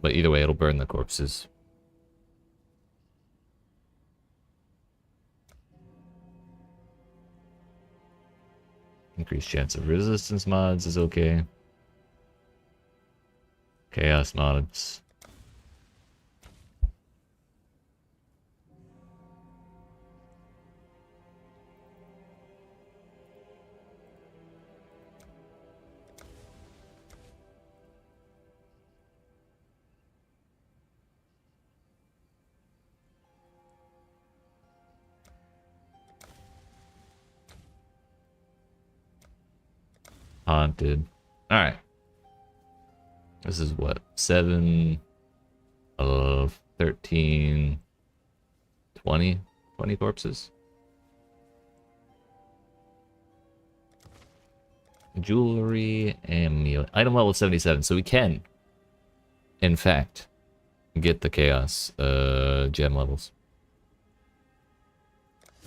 A: But either way, it'll burn the corpses. Increased chance of resistance mods is okay. Chaos mods. Haunted. Alright. This is what? 7 of 13. 20? 20 corpses? Jewelry and meal. Item level 77. So we can, in fact, get the chaos gem levels.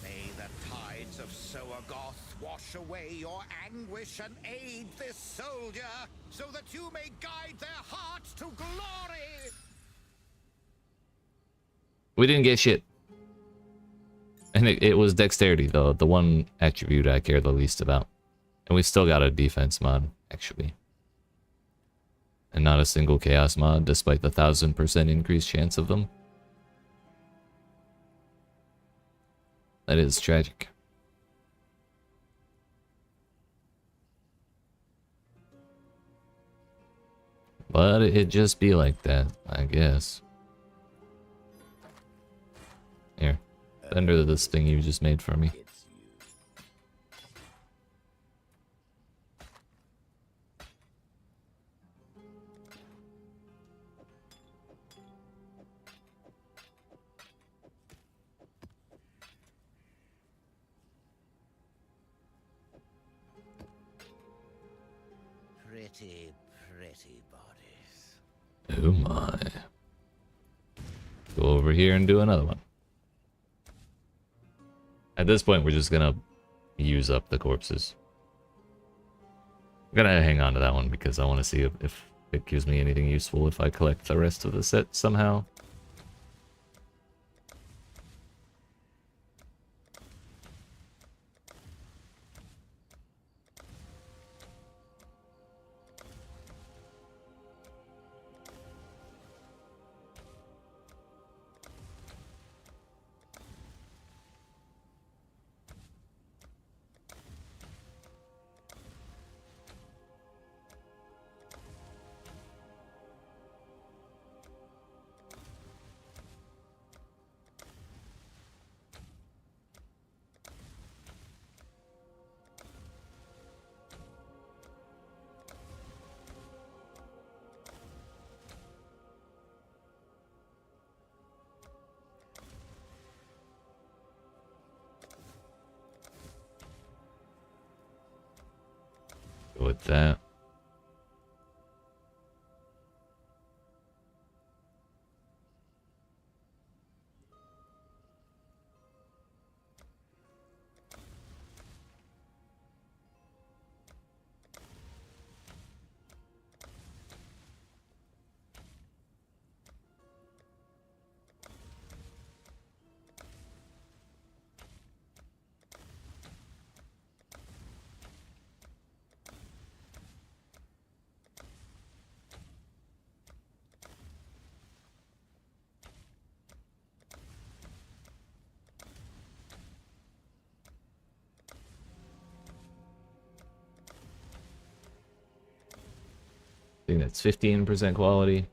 F: May the tides of Soagoth wash away your anguish and aid this soldier, so that you may guide their hearts to glory.
A: We didn't get shit. And it was dexterity, though, the one attribute I care the least about. And we still got a defense mod, actually. And not a single chaos mod, despite the 1000% increased chance of them. That is tragic. But it'd just be like that, I guess. Here. Under this thing you just made for me.
F: Pretty, pretty bodies.
A: Oh my. Go over here and do another one. At this point, we're just gonna use up the corpses. I'm gonna hang on to that one because I want to see if it gives me anything useful if I collect the rest of the set somehow. Go with that. I think that's 15% quality.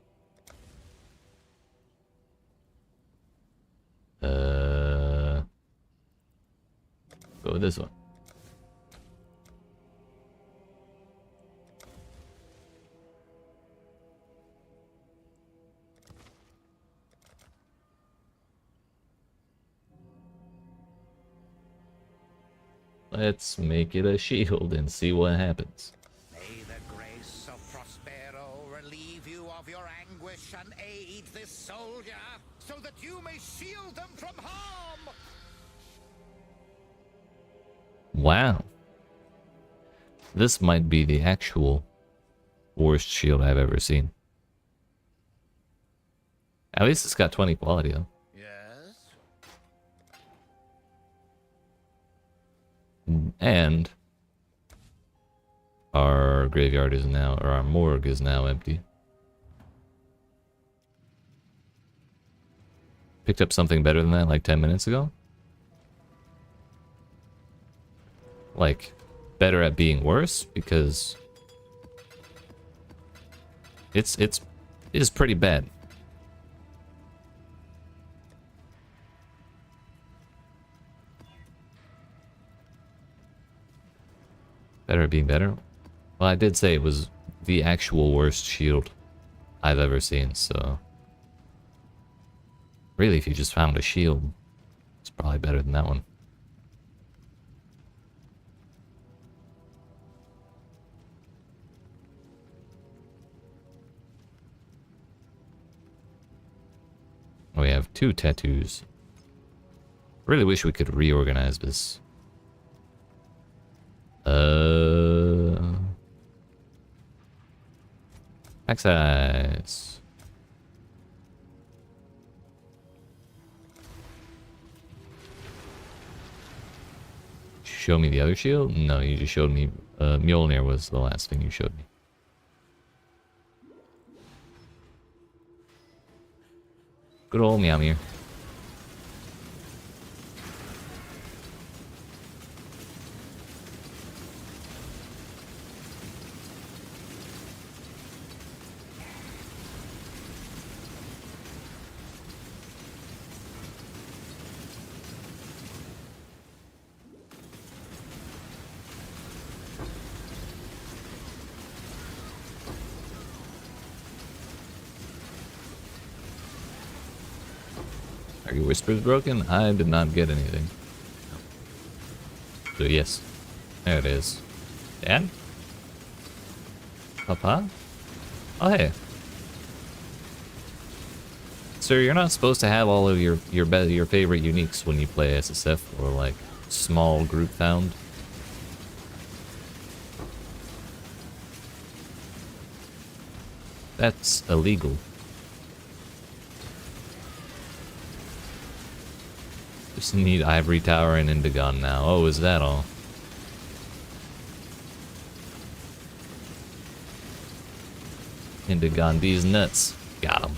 A: Go with this one. Let's make it a shield and see what happens.
F: May the grace of Prospero relieve you of your anguish and aid this soldier, so that you may shield them from harm.
A: Wow. This might be the actual worst shield I've ever seen. At least it's got 20 quality though.
F: Yes?
A: And our graveyard is now, or our morgue is now empty. Picked up something better than that like 10 minutes ago. Like, better at being worse, because it is pretty bad. Better at being better? Well, I did say it was the actual worst shield I've ever seen, so really, if you just found a shield, it's probably better than that one. We have 2 tattoos. Really wish we could reorganize this. Pack size. Show me the other shield? No, you just showed me. Mjolnir was the last thing you showed me. Good old Meowmere. Are your whispers broken? I did not get anything. So yes. There it is. Dad? Papa? Oh hey. Sir, you're not supposed to have all of your favorite uniques when you play SSF or like small group found. That's illegal. Just need Ivory Tower and Indigon now. Oh, is that all? Indigon these nuts. Got him.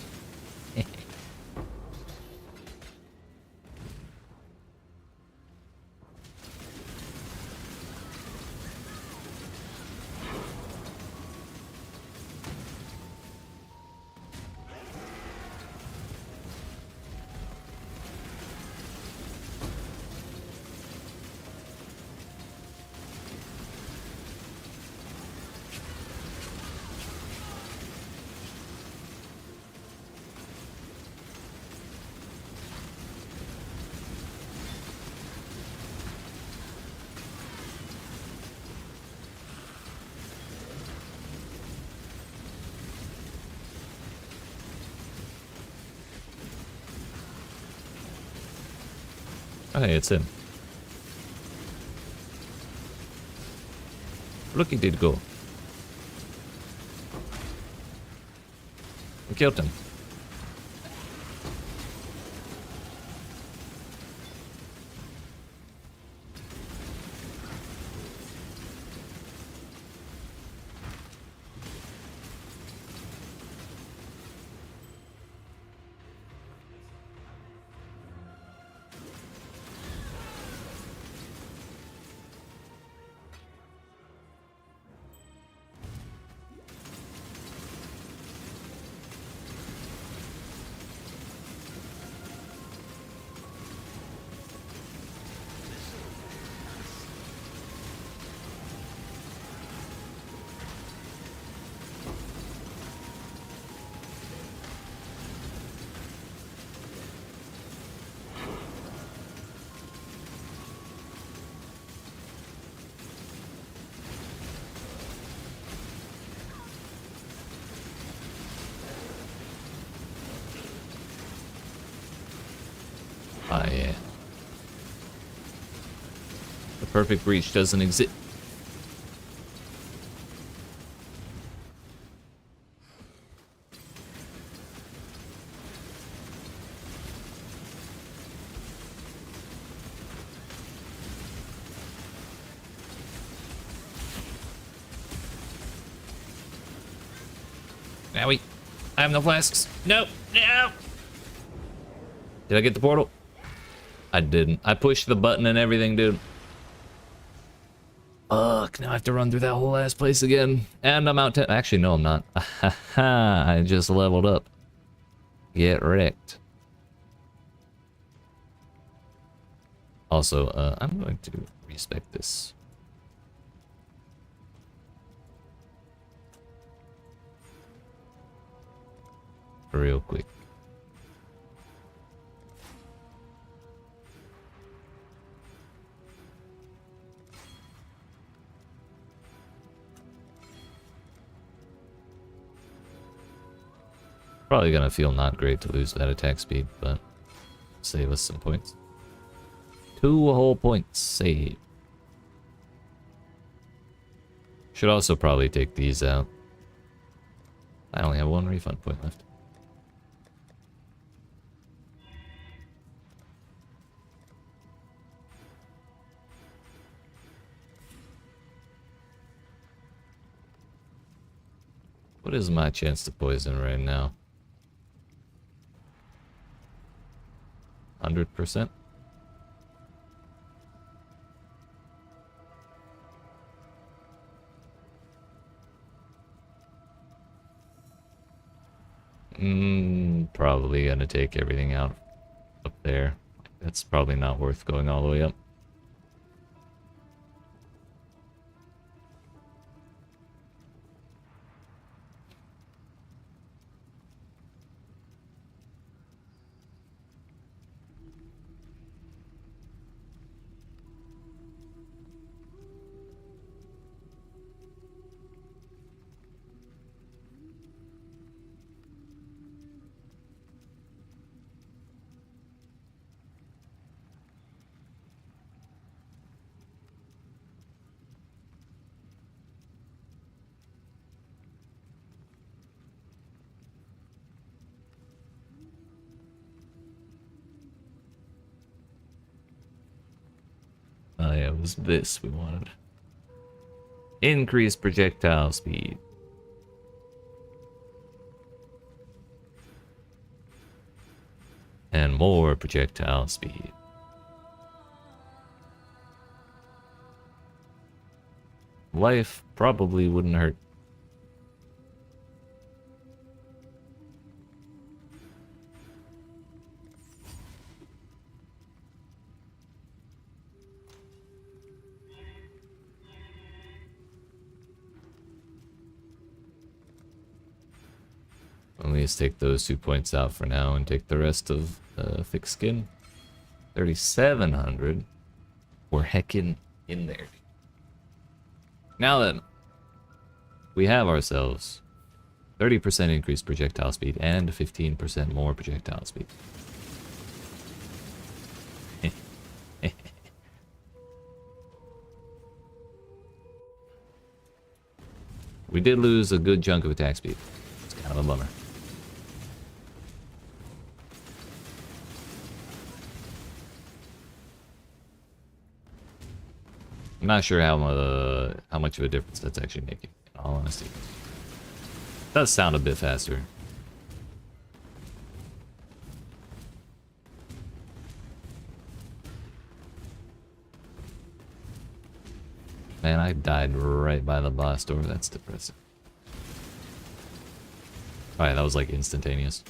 A: Okay, it's him. Look, he did go. We killed him. Ah, yeah. The perfect breach doesn't exist. Now I have no flasks. No, no. Did I get the portal? I didn't. I pushed the button and everything, dude. Fuck, now I have to run through that whole ass place again. And I'm out 10. Actually, no, I'm not. I just leveled up. Get wrecked. Also, I'm going to respec this. Real quick. Probably gonna feel not great to lose that attack speed, but save us some points. 2 whole points saved. Should also probably take these out. I only have 1 refund point left. What is my chance to poison right now? 100%? Probably gonna take everything out up there. That's probably not worth going all the way up. yeah, it was this we wanted. Increase projectile speed. And more projectile speed. Life probably wouldn't hurt. Let me just take those 2 points out for now and take the rest of thick skin. 3,700. We're heckin' in there. Now then, we have ourselves 30% increased projectile speed and 15% more projectile speed. We did lose a good chunk of attack speed. It's kind of a bummer. I'm not sure how much of a difference that's actually making, in all honesty. It does sound a bit faster. Man, I died right by the boss door. That's depressing. Alright, that was like instantaneous.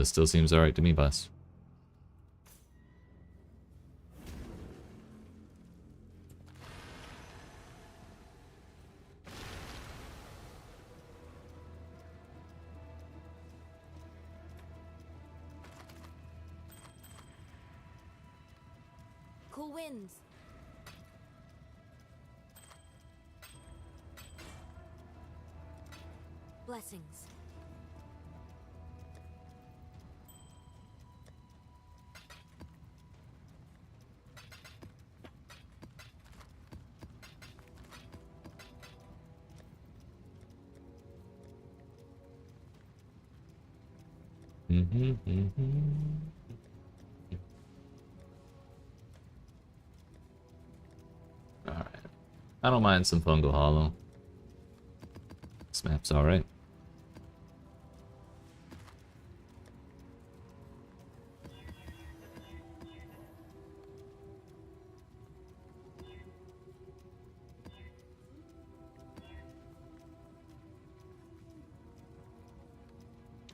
A: Still seems alright to me, boss.
E: Cool winds. Blessings. Alright. I don't mind some fungal hollow. This map's alright.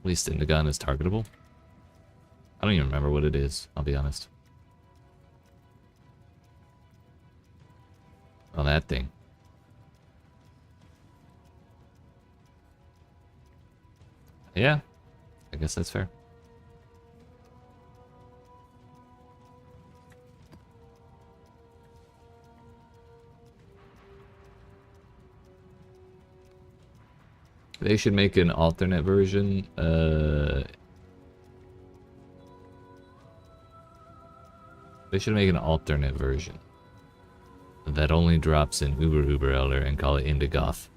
E: At least in the gun is targetable. I don't even remember what it is, I'll be honest. Oh, that thing. Yeah, I guess that's fair. They should make an alternate version. They should make an alternate version that only drops in Uber Elder and call it Indigoth.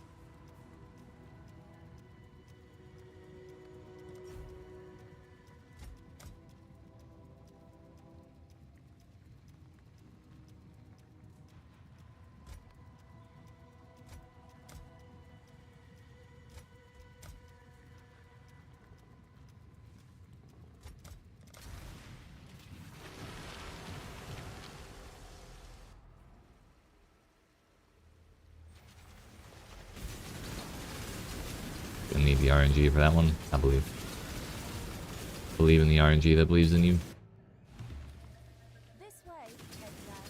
E: Gonna need the RNG for that one, I believe. Believe in the RNG that believes in you. This way, Exile.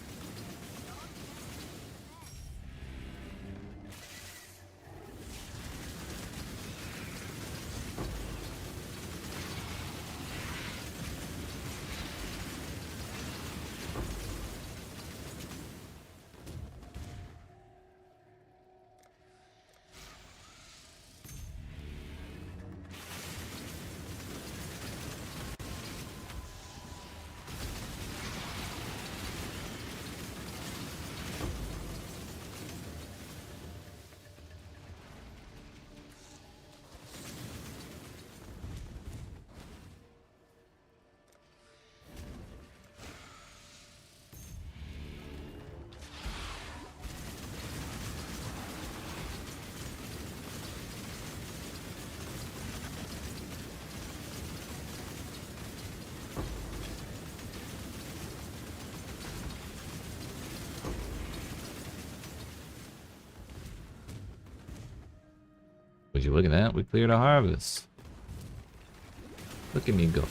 A: you look at that. We cleared a harvest. Look at me go.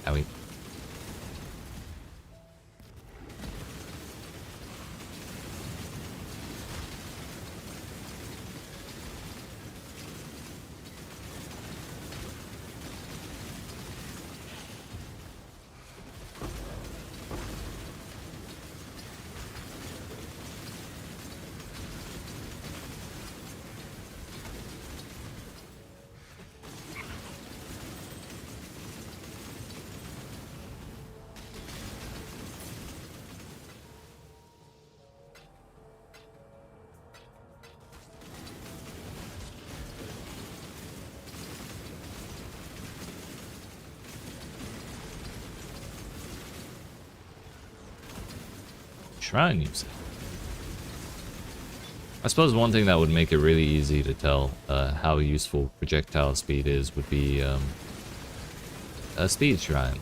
A: Owie. Shrine music. I suppose one thing that would make it really easy to tell how useful projectile speed is would be a speed shrine.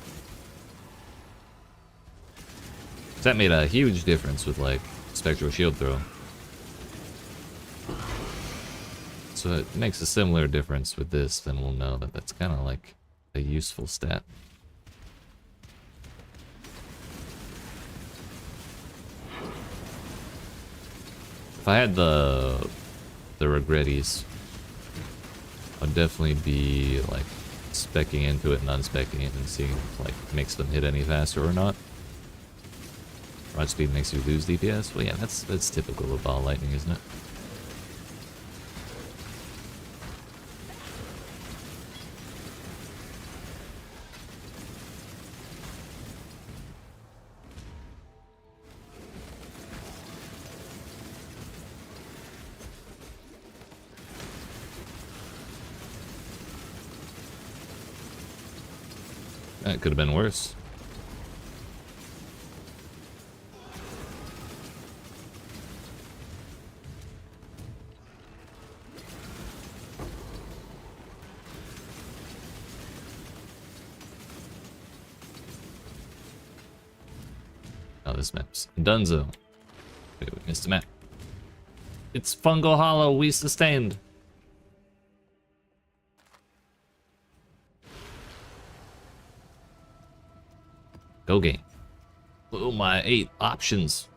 A: That made a huge difference with like spectral shield throw. So it makes a similar difference with this, then we'll know that that's kind of like a useful stat. If I had the regretties, I'd definitely be like specking into it and unspecking it and seeing if like makes them hit any faster or not. Rod speed makes you lose DPS. Well, yeah, that's typical of ball lightning, isn't it? That could have been worse. Oh, this map's Dunzo. Wait, we missed a map. It's Fungal Hollow, we sustained. Go game. Oh, my 8 options.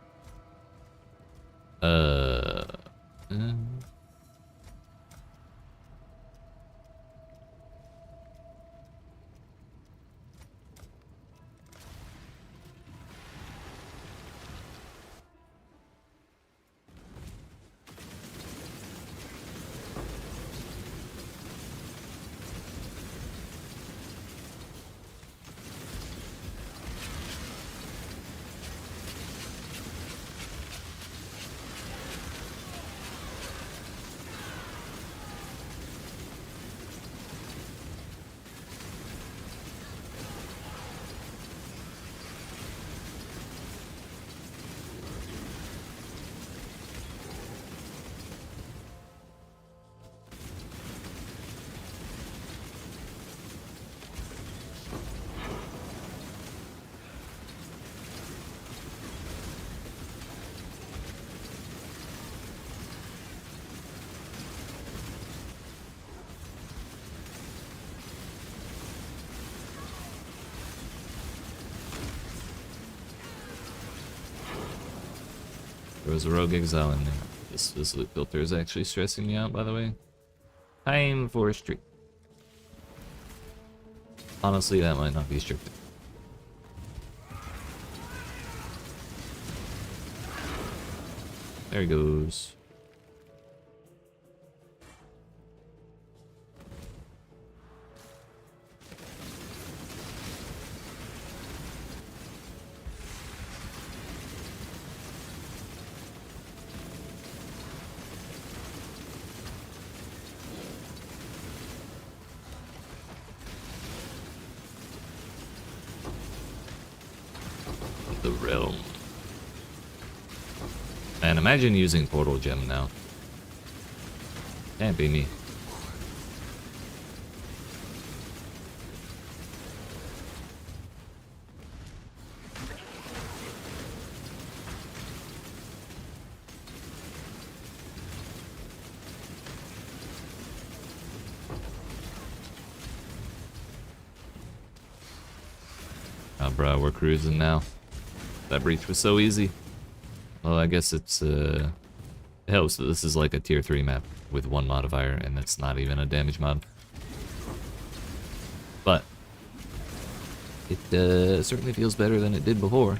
A: There was a rogue exile in there. This loot filter is actually stressing me out, by the way. Time for a streak. Honestly, that might not be strict. There he goes. The realm. And imagine using portal gem now. Can't be me. Oh, bro, we're cruising now. That breach was so easy. Well, I guess it's, it helps that this is like a tier 3 map with one modifier, and it's not even a damage mod. But it certainly feels better than it did before.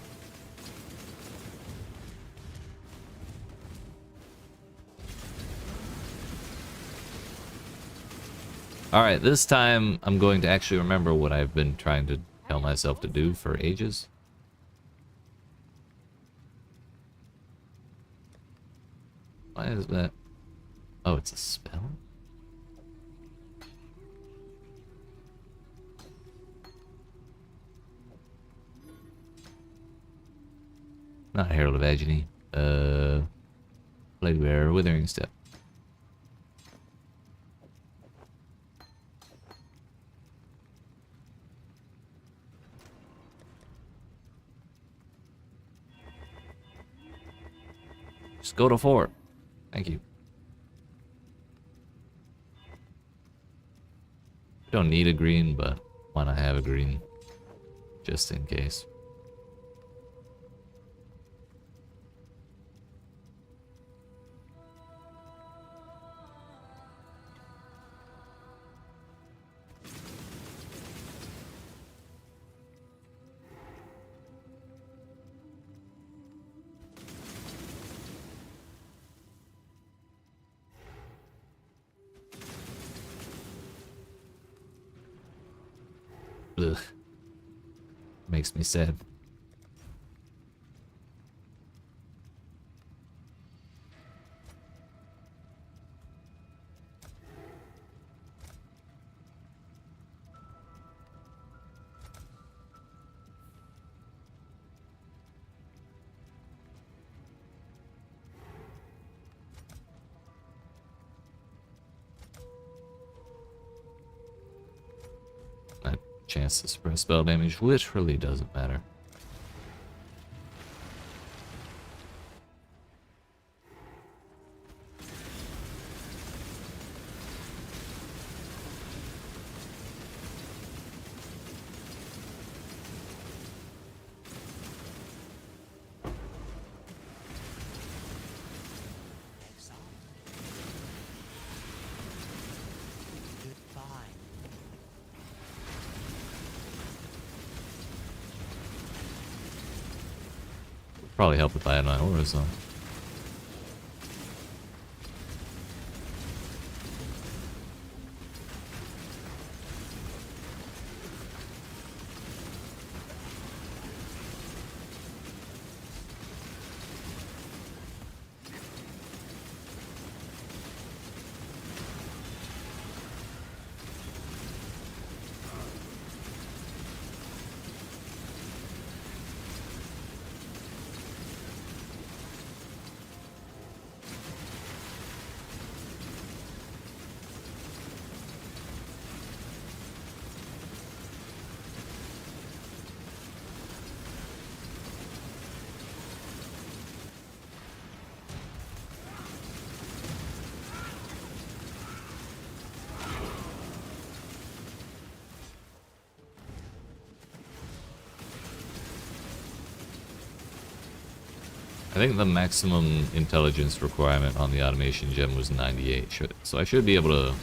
A: Alright, this time I'm going to actually remember what I've been trying to tell myself to do for ages. Why is that? Oh, it's a spell? Not Herald of Agony. Blade Bearer, Withering Step. Just go to 4. Thank you. Don't need a green, but want to have a green just in case. Ugh. Makes me sad. Chance to suppress spell damage literally doesn't matter. Probably help if I had my auras though. I think the maximum intelligence requirement on the automation gem was 98, so I should be able to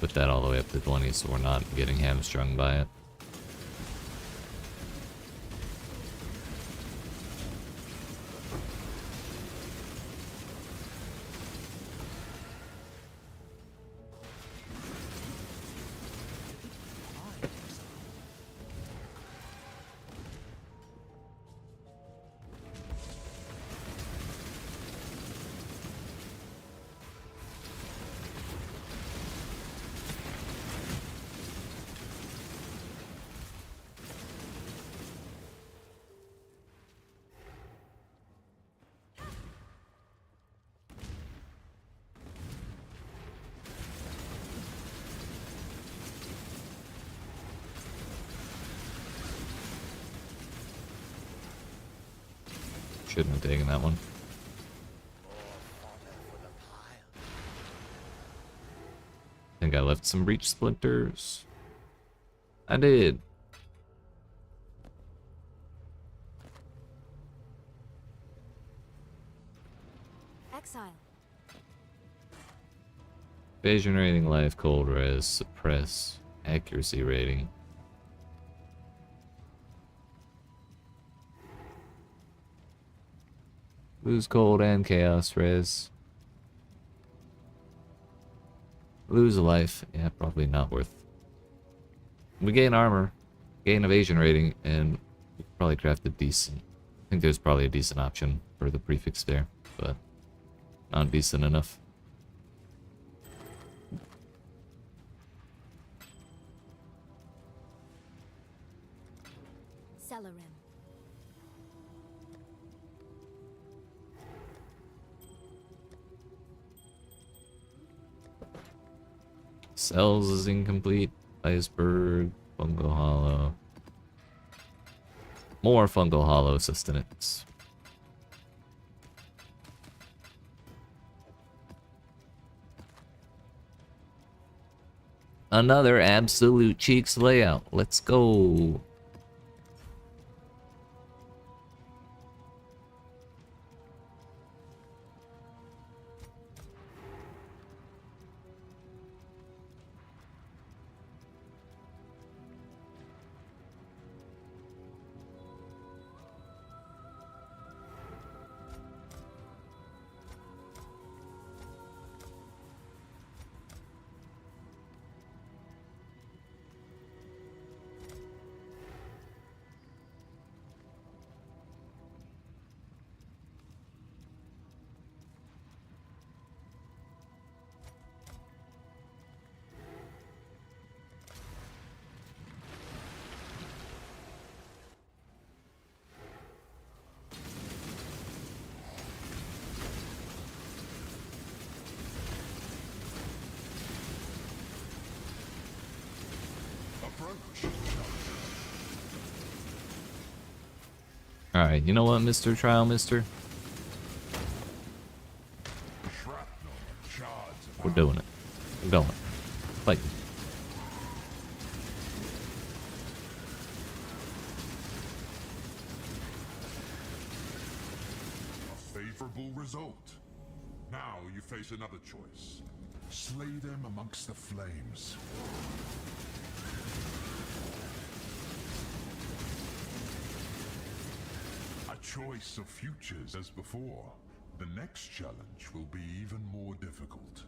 A: put that all the way up to 20 so we're not getting hamstrung by it.
E: shouldn't have taken that one. I think I left some breach splinters. I did.
G: Exile.
E: Evasion rating, life, cold res, suppress, accuracy rating. Lose cold and chaos res. Lose a life. Yeah, probably not worth. We gain armor, gain evasion rating, and we could probably craft a decent. I think there's probably a decent option for the prefix there, but not decent enough.
G: Celerim.
E: Cells is incomplete. Iceberg, fungal hollow. More fungal hollow sustenance. Another absolute cheeks layout. Let's go. Alright, you know what, Mr. Trial Mister? We're doing it. We're going. Fight.
C: A favorable result. Now you face another choice. Slay them amongst the flames. Choice of futures as before. The next challenge will be even more difficult.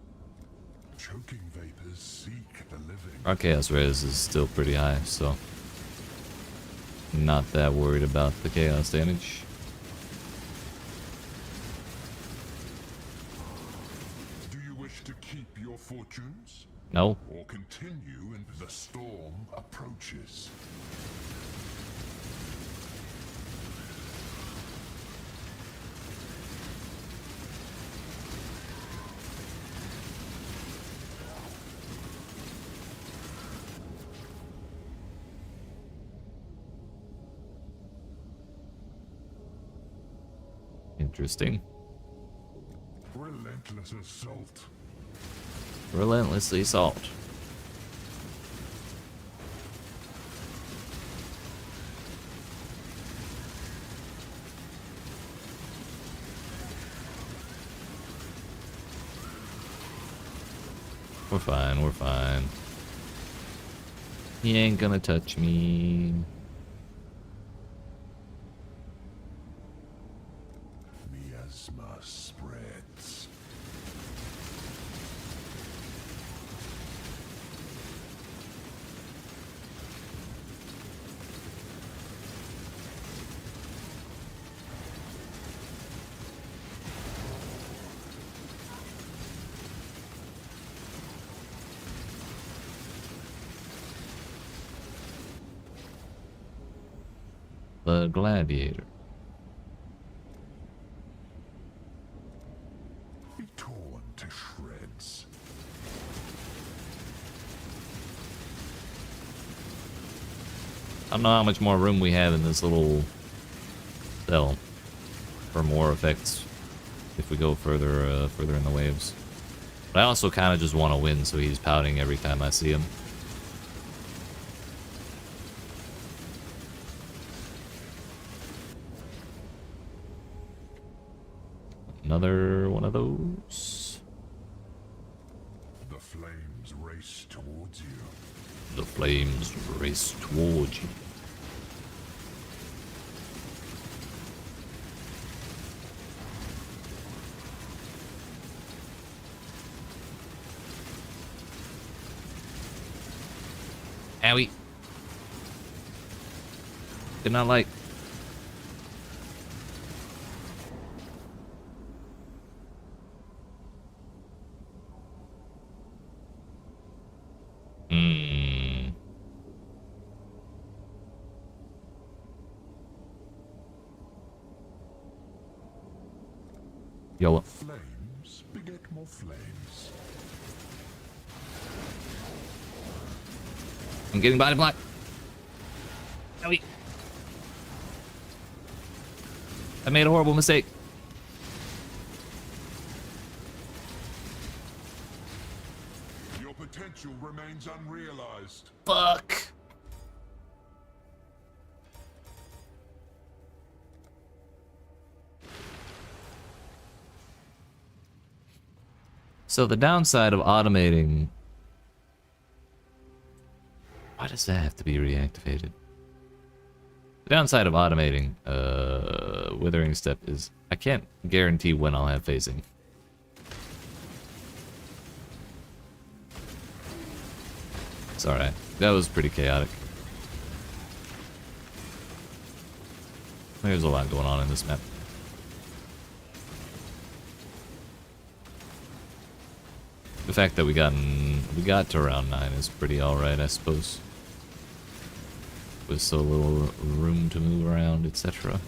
C: Choking vapors seek the living.
E: Our chaos res is still pretty high, so not that worried about the chaos damage.
C: Do you wish to keep your fortunes?
E: No.
C: Or continue and the storm approaches?
E: Interesting.
C: Relentless assault.
E: Relentlessly assault. We're fine, we're fine. He ain't gonna touch me.
C: Miasma spreads.
E: The gladiator.
C: Be torn to shreds.
E: I don't know how much more room we have in this little cell. for more effects if we go further further in the waves. But I also kind of just want to win, so he's pouting every time I see him. Another one of those.
C: The flames race towards you.
E: The flames race towards you. Owie. Did not like. Yo.
C: Flames beget more flames.
E: I'm getting body block. Owie. I made a horrible mistake.
C: Your potential remains unrealized.
E: Fuck. So the downside of automating... Why does that have to be reactivated? The downside of automating Withering Step is I can't guarantee when I'll have phasing. It's alright. That was pretty chaotic. There's a lot going on in this map. The fact that we got to round 9 is pretty alright, I suppose. With so little room to move around, etc.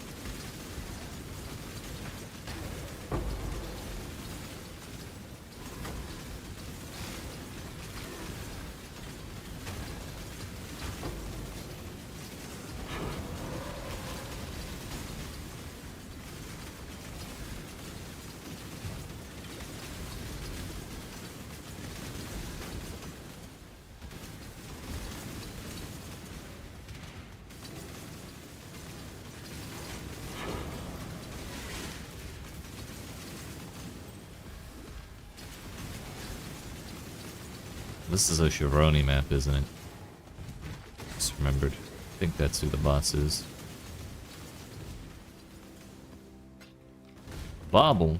E: This is a Chevroni map, isn't it? Just remembered. I think that's who the boss is. Bobble.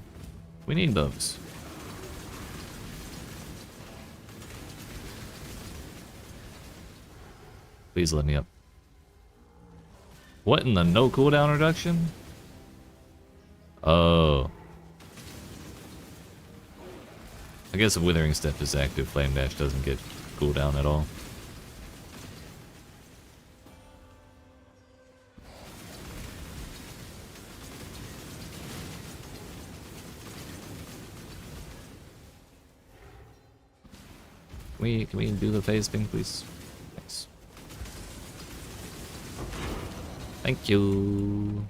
E: We need those. Please let me up. What in the no cooldown reduction? Oh. I guess if Withering Step is active, Flame Dash doesn't get cooldown at all. Can we do the phase thing, please? Thanks. Thank you.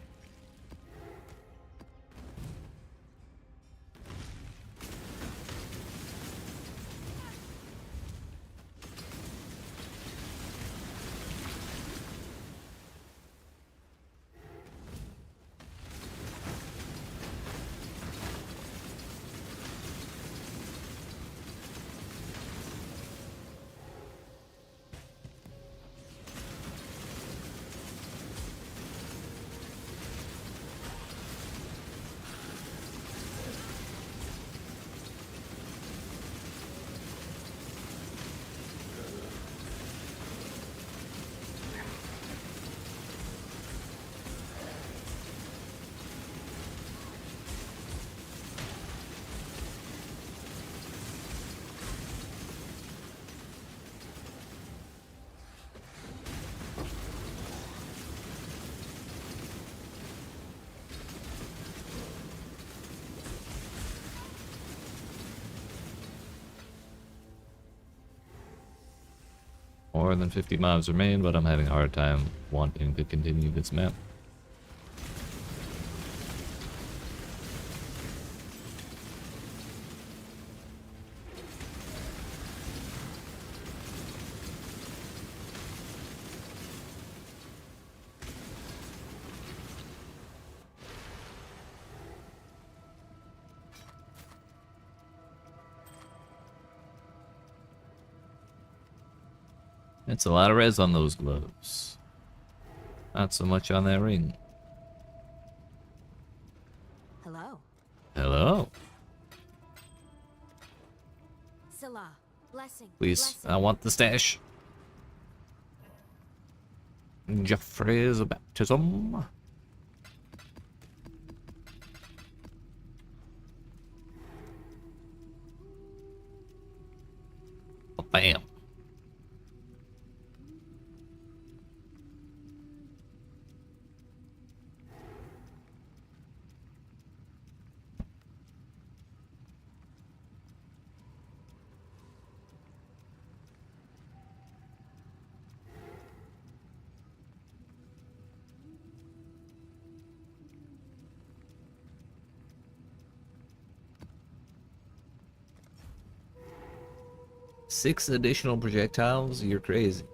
E: More than 50 mobs remain, but I'm having a hard time wanting to continue this map. It's a lot of res on those gloves. Not so much on that ring.
G: Hello.
E: Hello.
G: Scylla. Blessing.
E: Please,
G: Blessing.
E: I want the stash. Jeffrey's baptism. Bam. Six additional projectiles? You're crazy.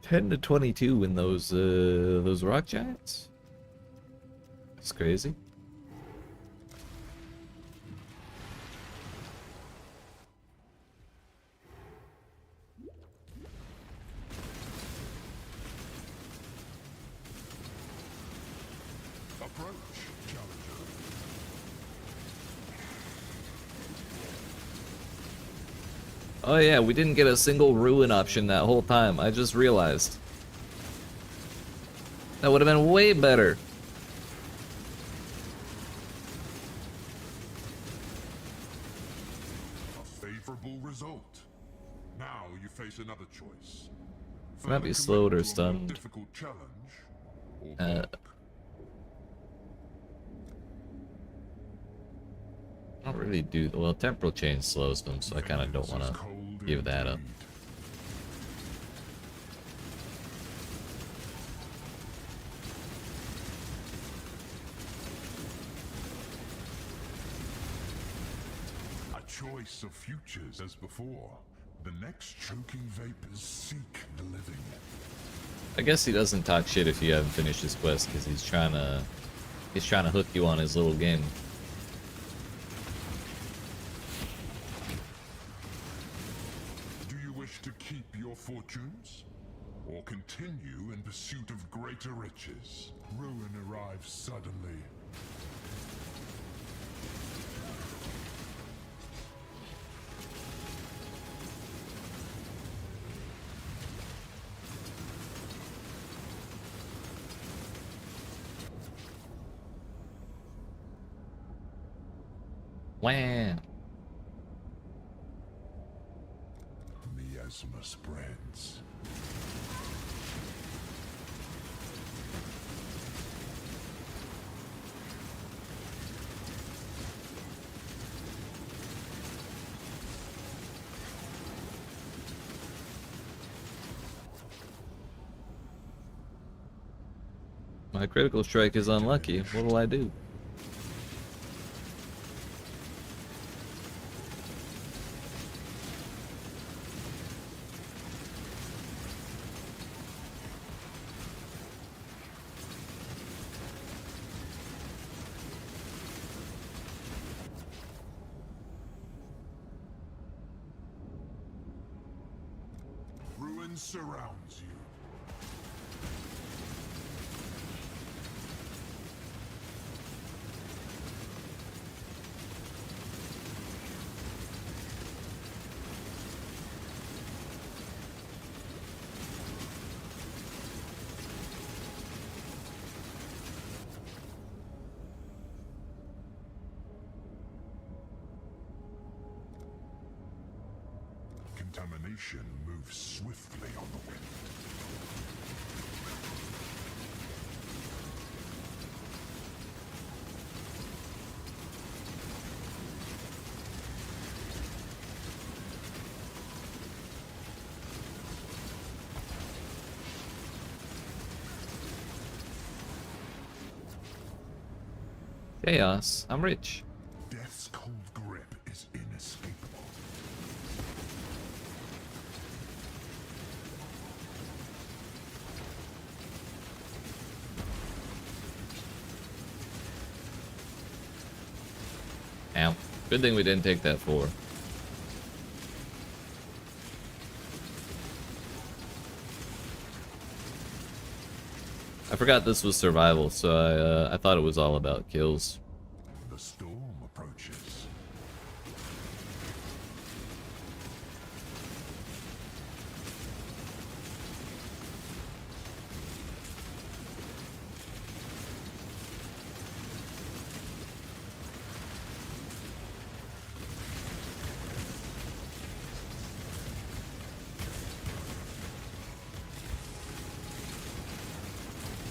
E: $10 to $22 in those rock giants? That's crazy.
C: Approach, challenger.
E: Oh yeah, we didn't get a single ruin option that whole time. I just realized. That would have been way better.
C: A favorable result. Now you face another choice.
E: Might be
C: Further
E: slowed or
C: commit to a more
E: stunned.
C: difficult challenge, or
E: I don't really do well. Temporal chain slows them, so I kind of don't want to give that up.
C: A choice of futures as before. The next choking vapors seek the living.
E: I guess he doesn't talk shit if you haven't finished his quest, because he's trying to hook you on his little game.
C: Do you wish to keep your fortunes? Or continue in pursuit of greater riches? Ruin arrives suddenly.
E: Wham!
C: Miasma spreads.
E: My critical strike is unlucky. What will I do?
C: Ruin surrounds you. Contamination moves swiftly on the wind.
E: Chaos. I'm rich.
C: Death's cold grip is inescapable.
A: Good thing we didn't take that 4. I forgot this was survival, so I thought it was all about kills.
C: The storm approaches.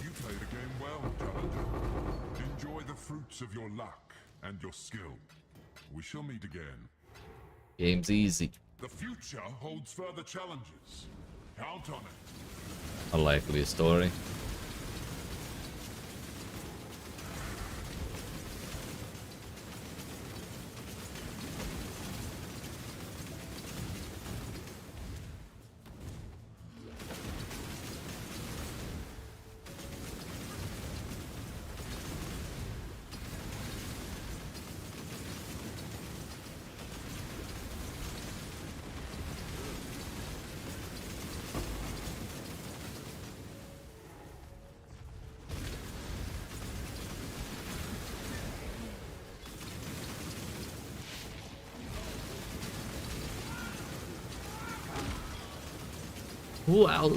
C: You played a game well, Challenger. Enjoy the fruits of your luck and your skill. We shall meet again.
A: Game's easy.
C: The future holds further challenges. Count on it.
A: A likely story. Wow.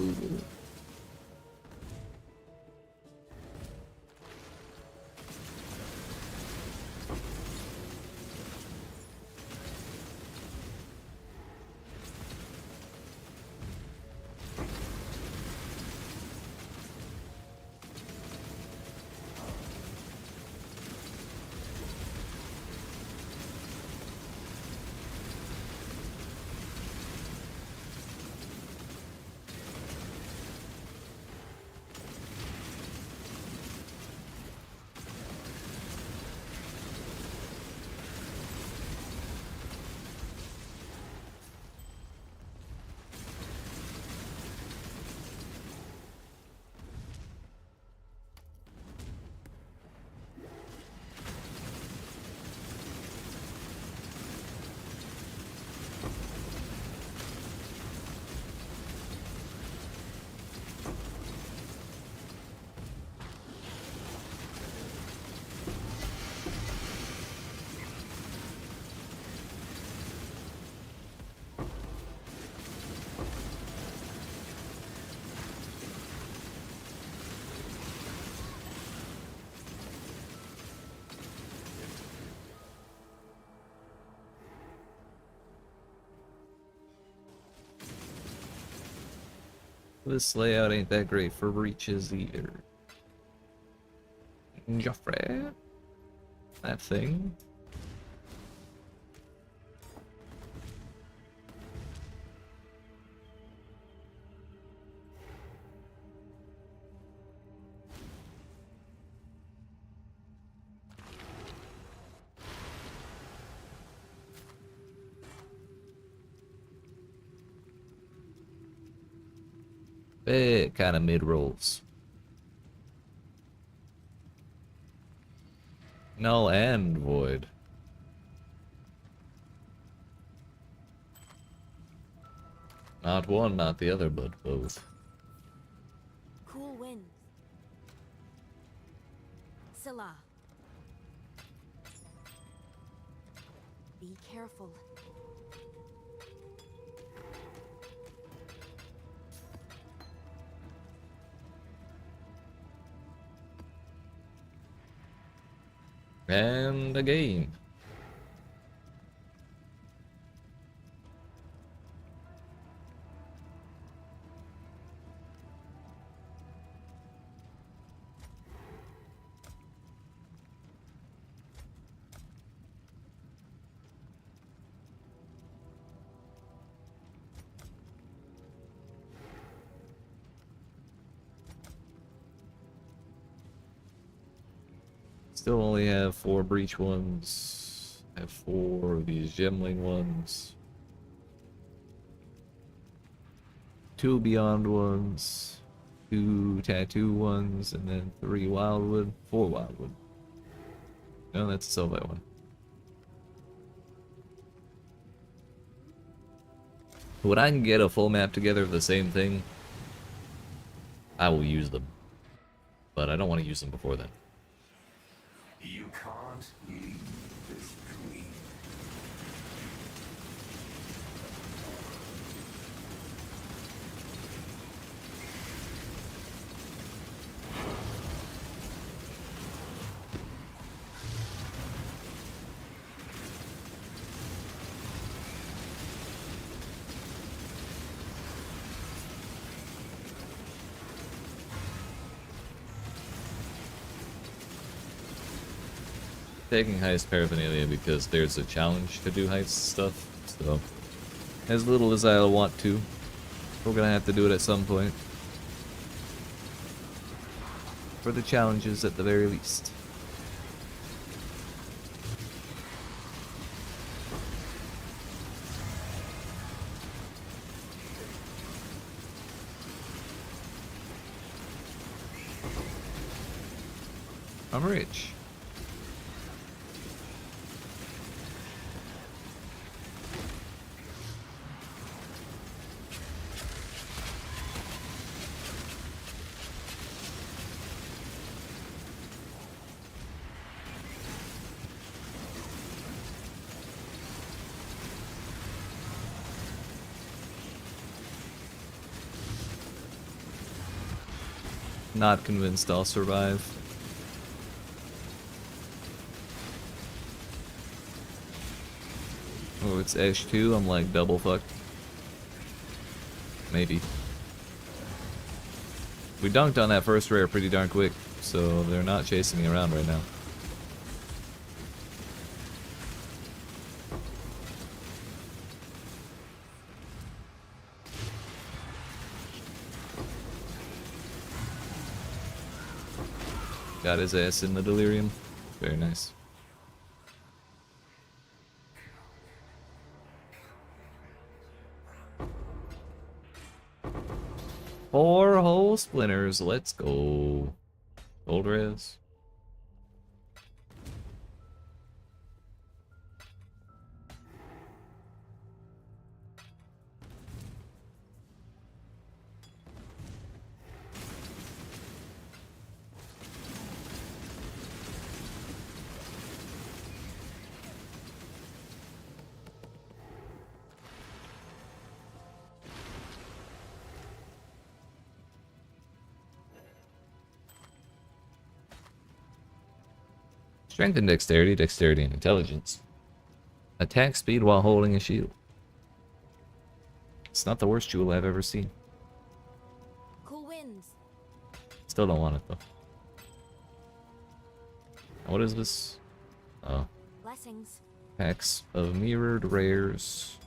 A: This layout ain't that great for reaches either. Joffrey? That thing? Kind of mid rolls. Null and void. Not one, not the other, but both.
G: Cool winds. Scylla. Be careful.
A: And a game. Still only have 4 breach ones. I have 4 of these gemling ones. 2 beyond ones. 2 tattoo ones, and then 3 wildwood. 4 wildwood. No, that's a Sylvite one. When I can get a full map together of the same thing, I will use them. But I don't want to use them before then.
H: You can't leave this dream.
A: Taking heist paraphernalia because there's a challenge to do heist stuff, so as little as I want to, we're gonna have to do it at some point. For the challenges at the very least. I'm rich. Not convinced I'll survive. Oh, it's H2, I'm like double fucked. Maybe. We dunked on that first rare pretty darn quick, so they're not chasing me around right now. Got his ass in the delirium. Very nice. 4 whole splinters. Let's go. Gold res. Strength and dexterity, dexterity and intelligence. Attack speed while holding a shield. It's not the worst jewel I've ever seen.
G: Cool winds.
A: Still don't want it though. What is this? Oh.
G: Blessings.
A: Packs of mirrored rares.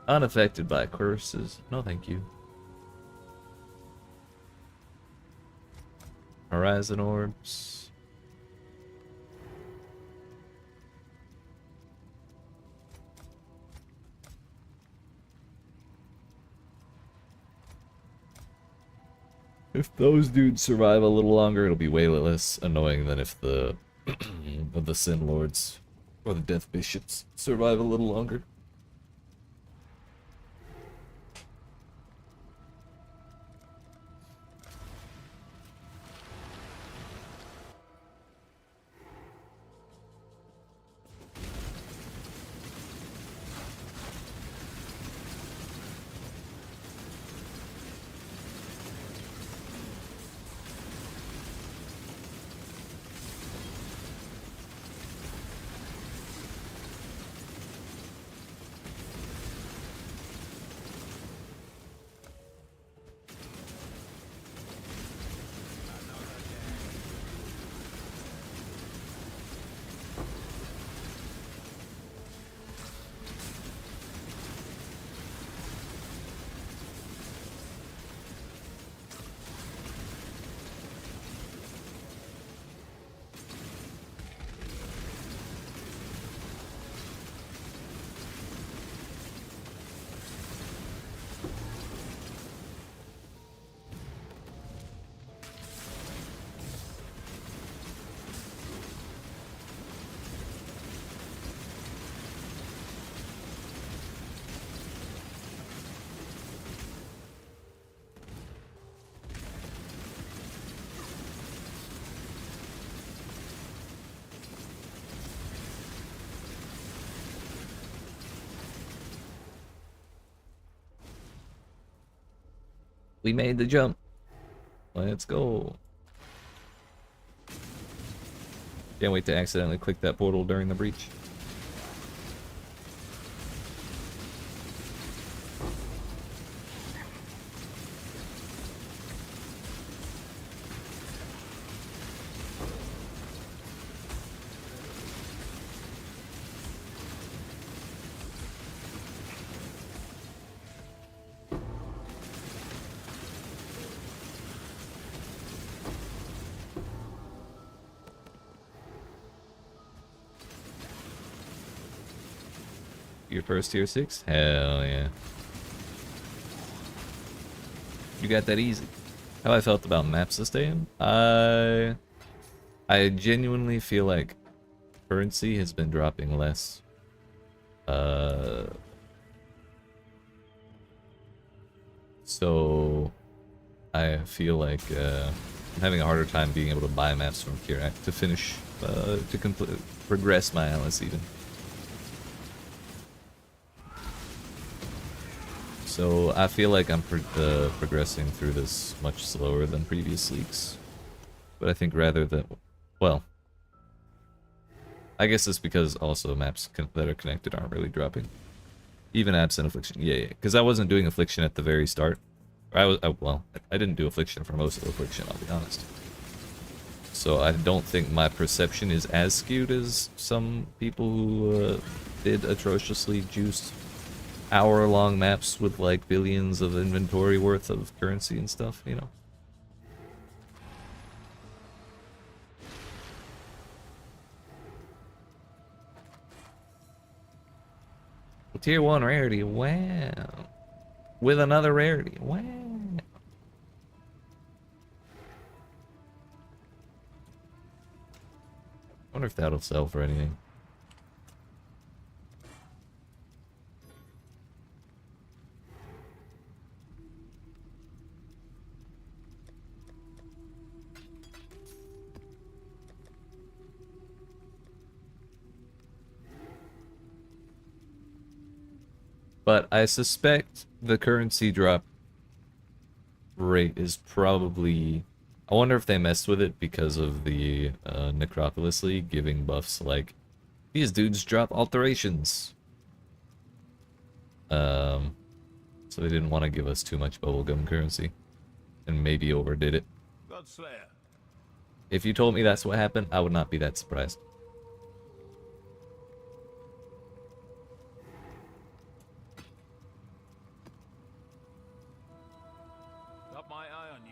A: Unaffected by curses. No thank you. Horizon orbs. If those dudes survive a little longer, it'll be way less annoying than if the the Sin Lords or the Death Bishops survive a little longer. We made the jump. Let's go. Can't wait to accidentally click that portal during the breach. Your first tier 6? Hell yeah. You got that easy. How I felt about map sustain? I genuinely feel like currency has been dropping less. So I feel like I'm having a harder time being able to buy maps from Kirak to finish, to progress my Alice even. So I feel like I'm progressing through this much slower than previous leaks. But I think rather than, well, I guess it's because also maps that are connected aren't really dropping. Even absent Affliction, yeah. Because I wasn't doing Affliction at the very start. Well, I didn't do Affliction for most of Affliction, I'll be honest. So I don't think my perception is as skewed as some people who did atrociously juiced hour-long maps with like billions of inventory worth of currency and stuff, you know. Tier 1 rarity, wow. With another rarity, wow. I wonder if that'll sell for anything. But I suspect the currency drop rate is probably... I wonder if they messed with it because of the Necropolis League giving buffs like, these dudes drop alterations. So they didn't want to give us too much bubblegum currency. And maybe overdid it.
D: Godslayer.
A: If you told me that's what happened, I would not be that surprised.
D: Got my eye on you.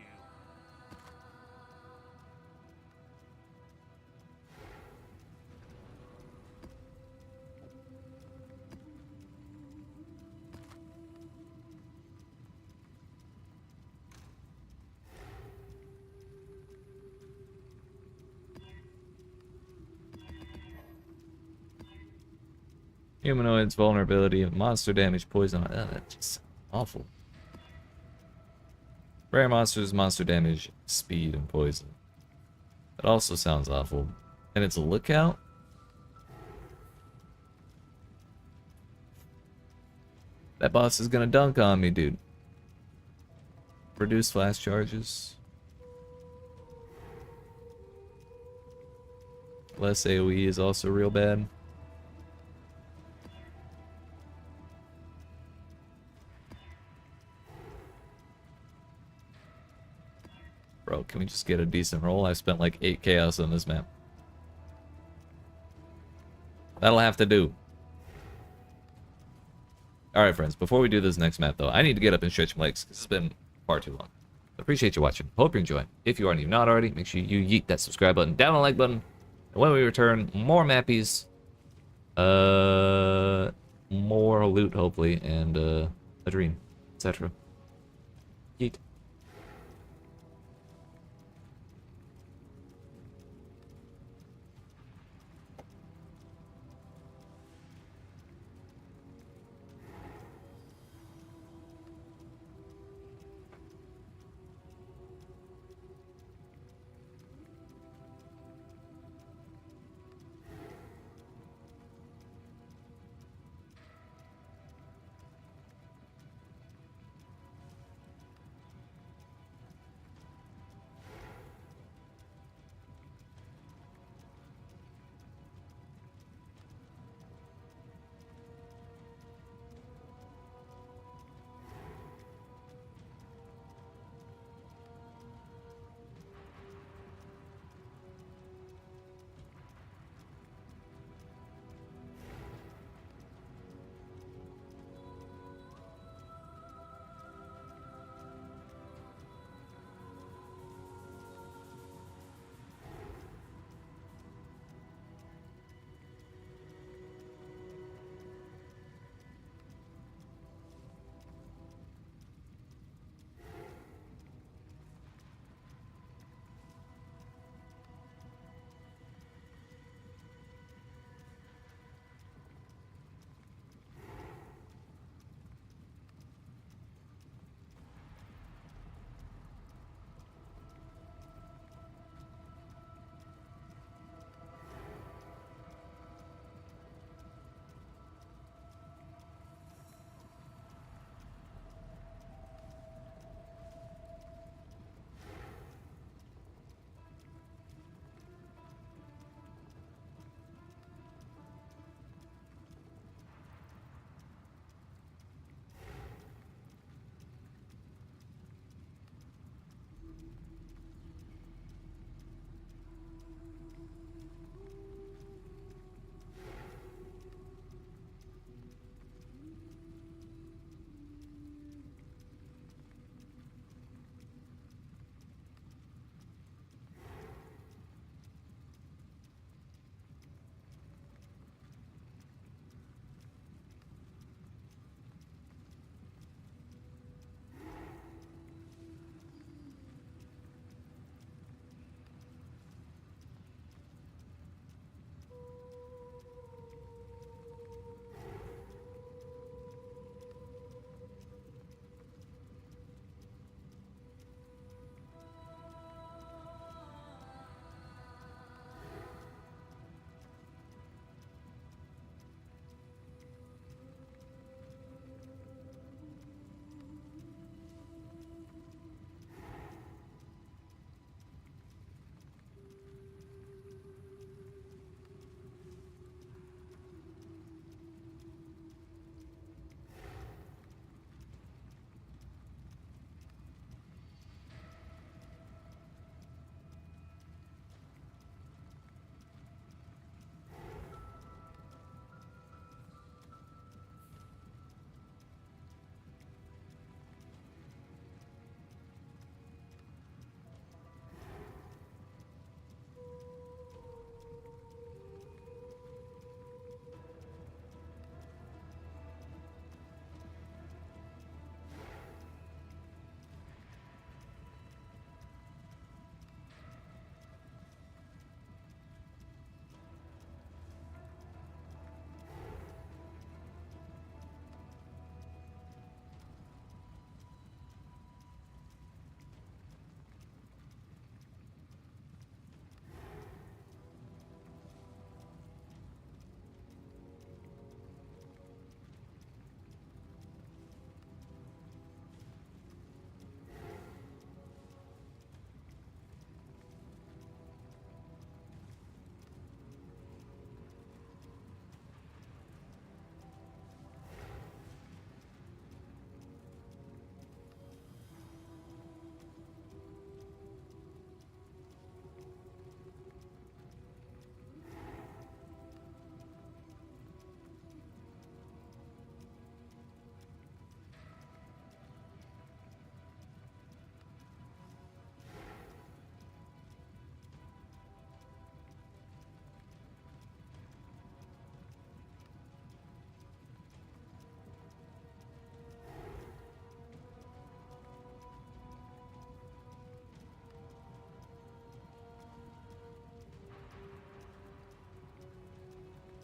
A: Humanoids, vulnerability, monster damage, poison. That's just awful. Rare monsters, monster damage, speed, and poison. That also sounds awful. And it's a lookout? That boss is gonna dunk on me, dude. Reduce flash charges. Less AoE is also real bad. Bro, can we just get a decent roll? I've spent like 8 chaos on this map. That'll have to do. Alright, friends, before we do this next map, though, I need to get up and stretch my legs, because it's been far too long. Appreciate you watching. Hope you're enjoying. If you aren't even not already, make sure you yeet that subscribe button, down the like button, and when we return, more mappies, more loot, hopefully, and a dream, etc. Yeet.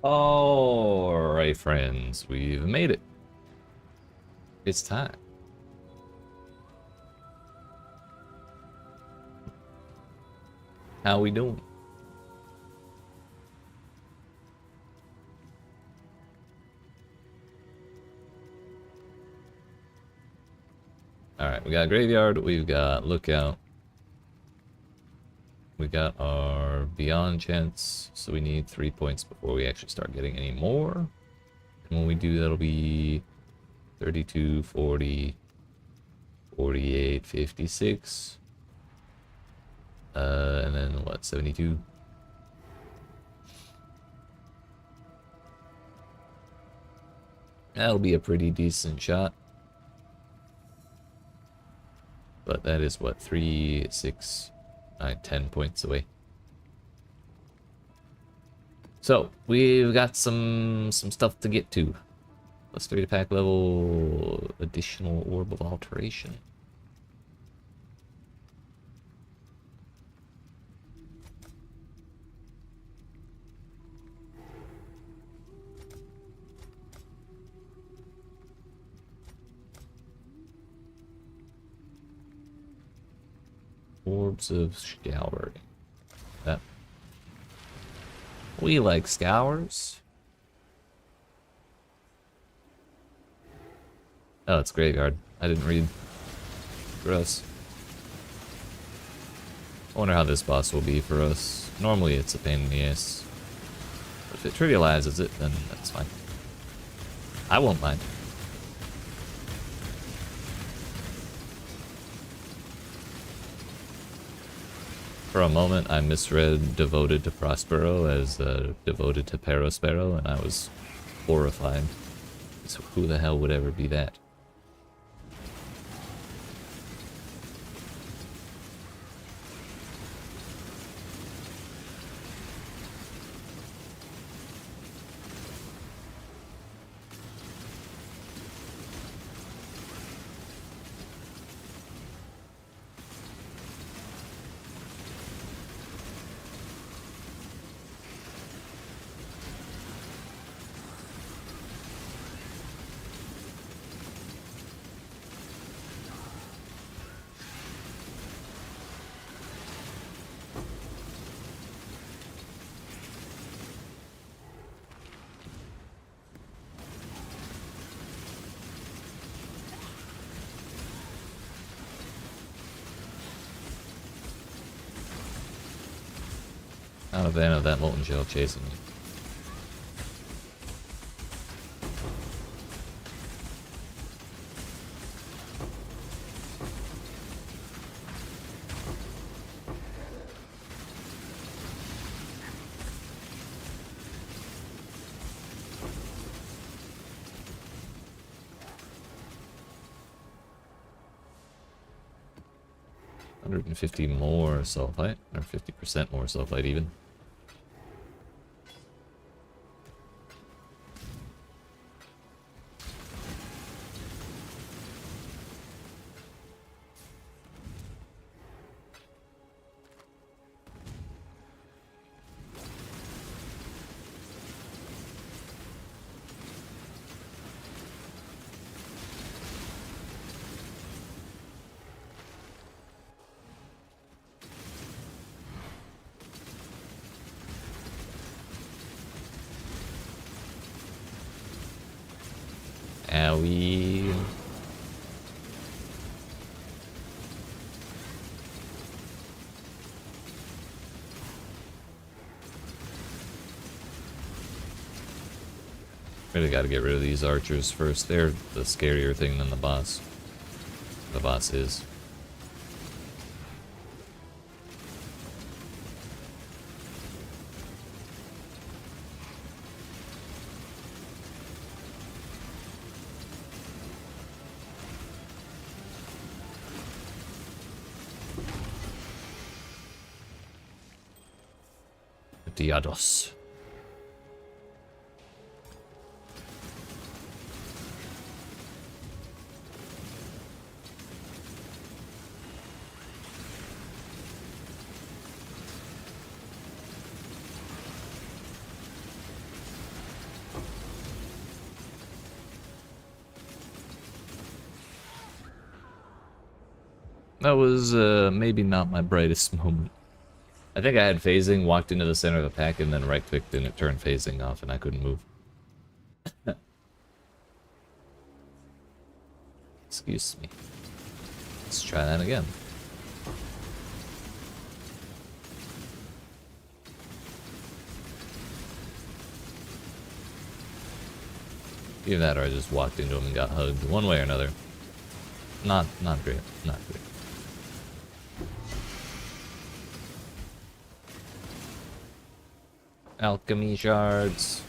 A: Alright, friends, we've made it. It's time. How we doing? Alright, we got Graveyard, we've got Lookout. We got our Beyond chance, so we need 3 points before we actually start getting any more. And when we do, that'll be 32, 40, 48, 56. And then what, 72? That'll be a pretty decent shot. But that is what, 3, 6, 9, 10 points away. So we've got some stuff to get to. Plus 3 to pack level, additional orb of alteration. Orbs of Scouring. That. We like scours. Oh, it's Graveyard. I didn't read. Gross. I wonder how this boss will be for us. Normally it's a pain in the ass. But if it trivializes it, then that's fine. I won't mind. For a moment, I misread Devoted to Prospero as Devoted to Perospero, and I was horrified. So who the hell would ever be that? Not a fan of that molten shell chasing me. $150 more sulfite, or 50% more sulfite even. Owie. Really gotta get rid of these archers first. They're the scarier thing than the boss. The boss is. Diados. That was maybe not my brightest moment. I think I had phasing, walked into the center of the pack, and then right-clicked and it turned phasing off and I couldn't move. Excuse me. Let's try that again. Either that or I just walked into him and got hugged. One way or another. Not great. Not great. Alchemy shards.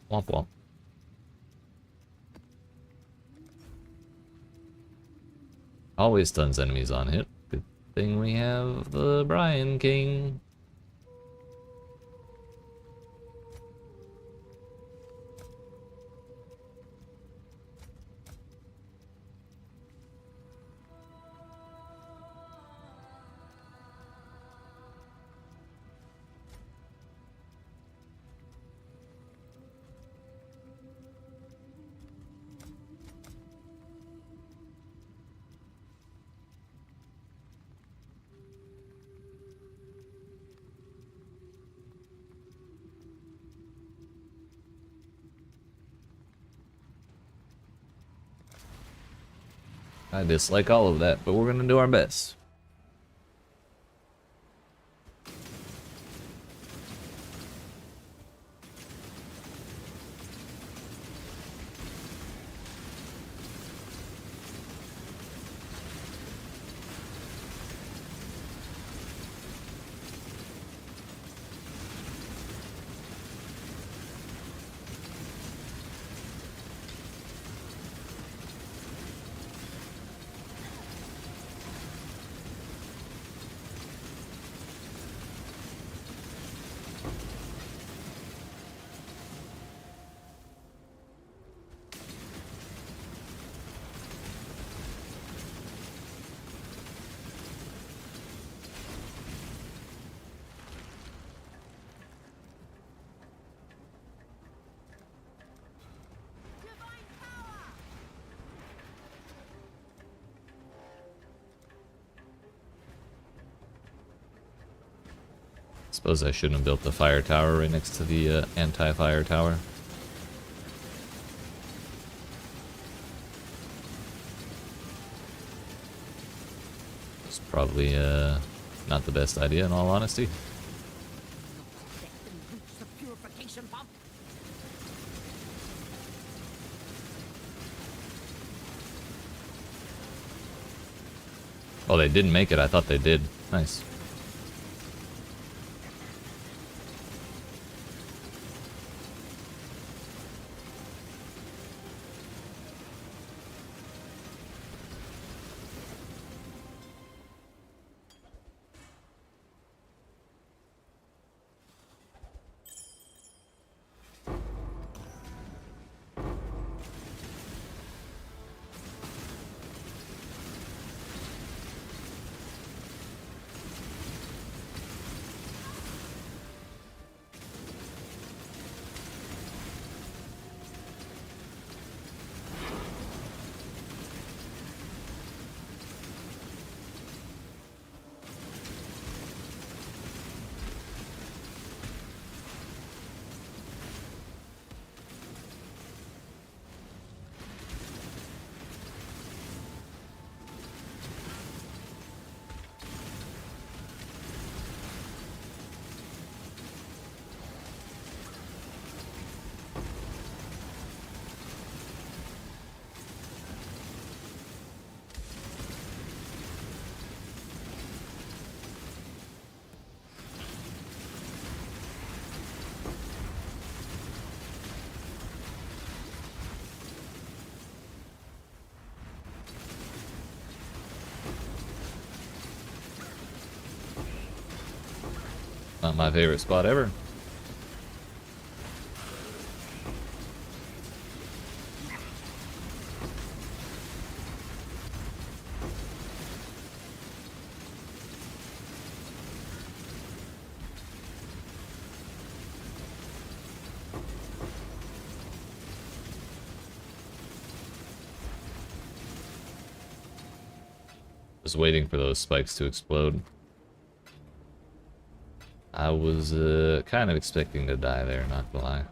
A: Womp womp. Always stuns enemies on hit. Good thing we have the Brian King. I dislike all of that, but we're gonna do our best. Suppose I shouldn't have built the fire tower right next to the anti-fire tower. It's probably not the best idea in all honesty. Oh, they didn't make it. I thought they did. Nice. Not my favorite spot ever. was waiting for those spikes to explode. I was kind of expecting to die there, not gonna lie.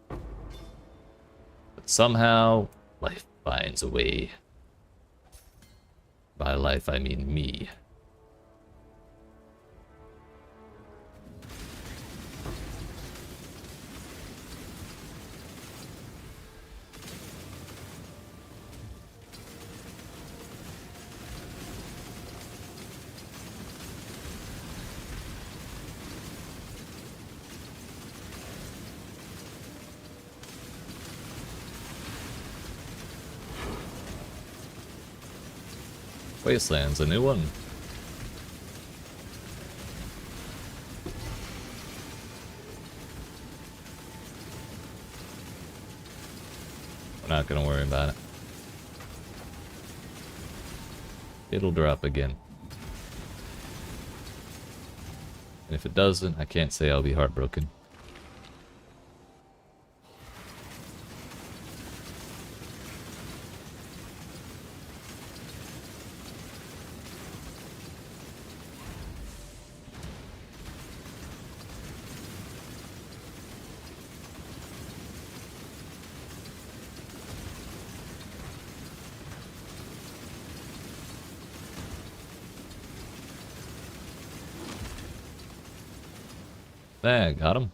A: But somehow, life finds a way. By life, I mean me. Wasteland's a new one. We're not gonna worry about it. It'll drop again. And if it doesn't, I can't say I'll be heartbroken. There, got him.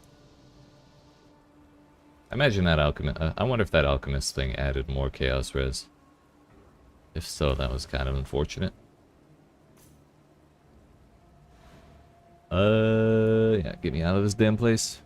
A: I imagine that alchemist. I wonder if that alchemist thing added more chaos res. If so, that was kind of unfortunate. Yeah, get me out of this damn place.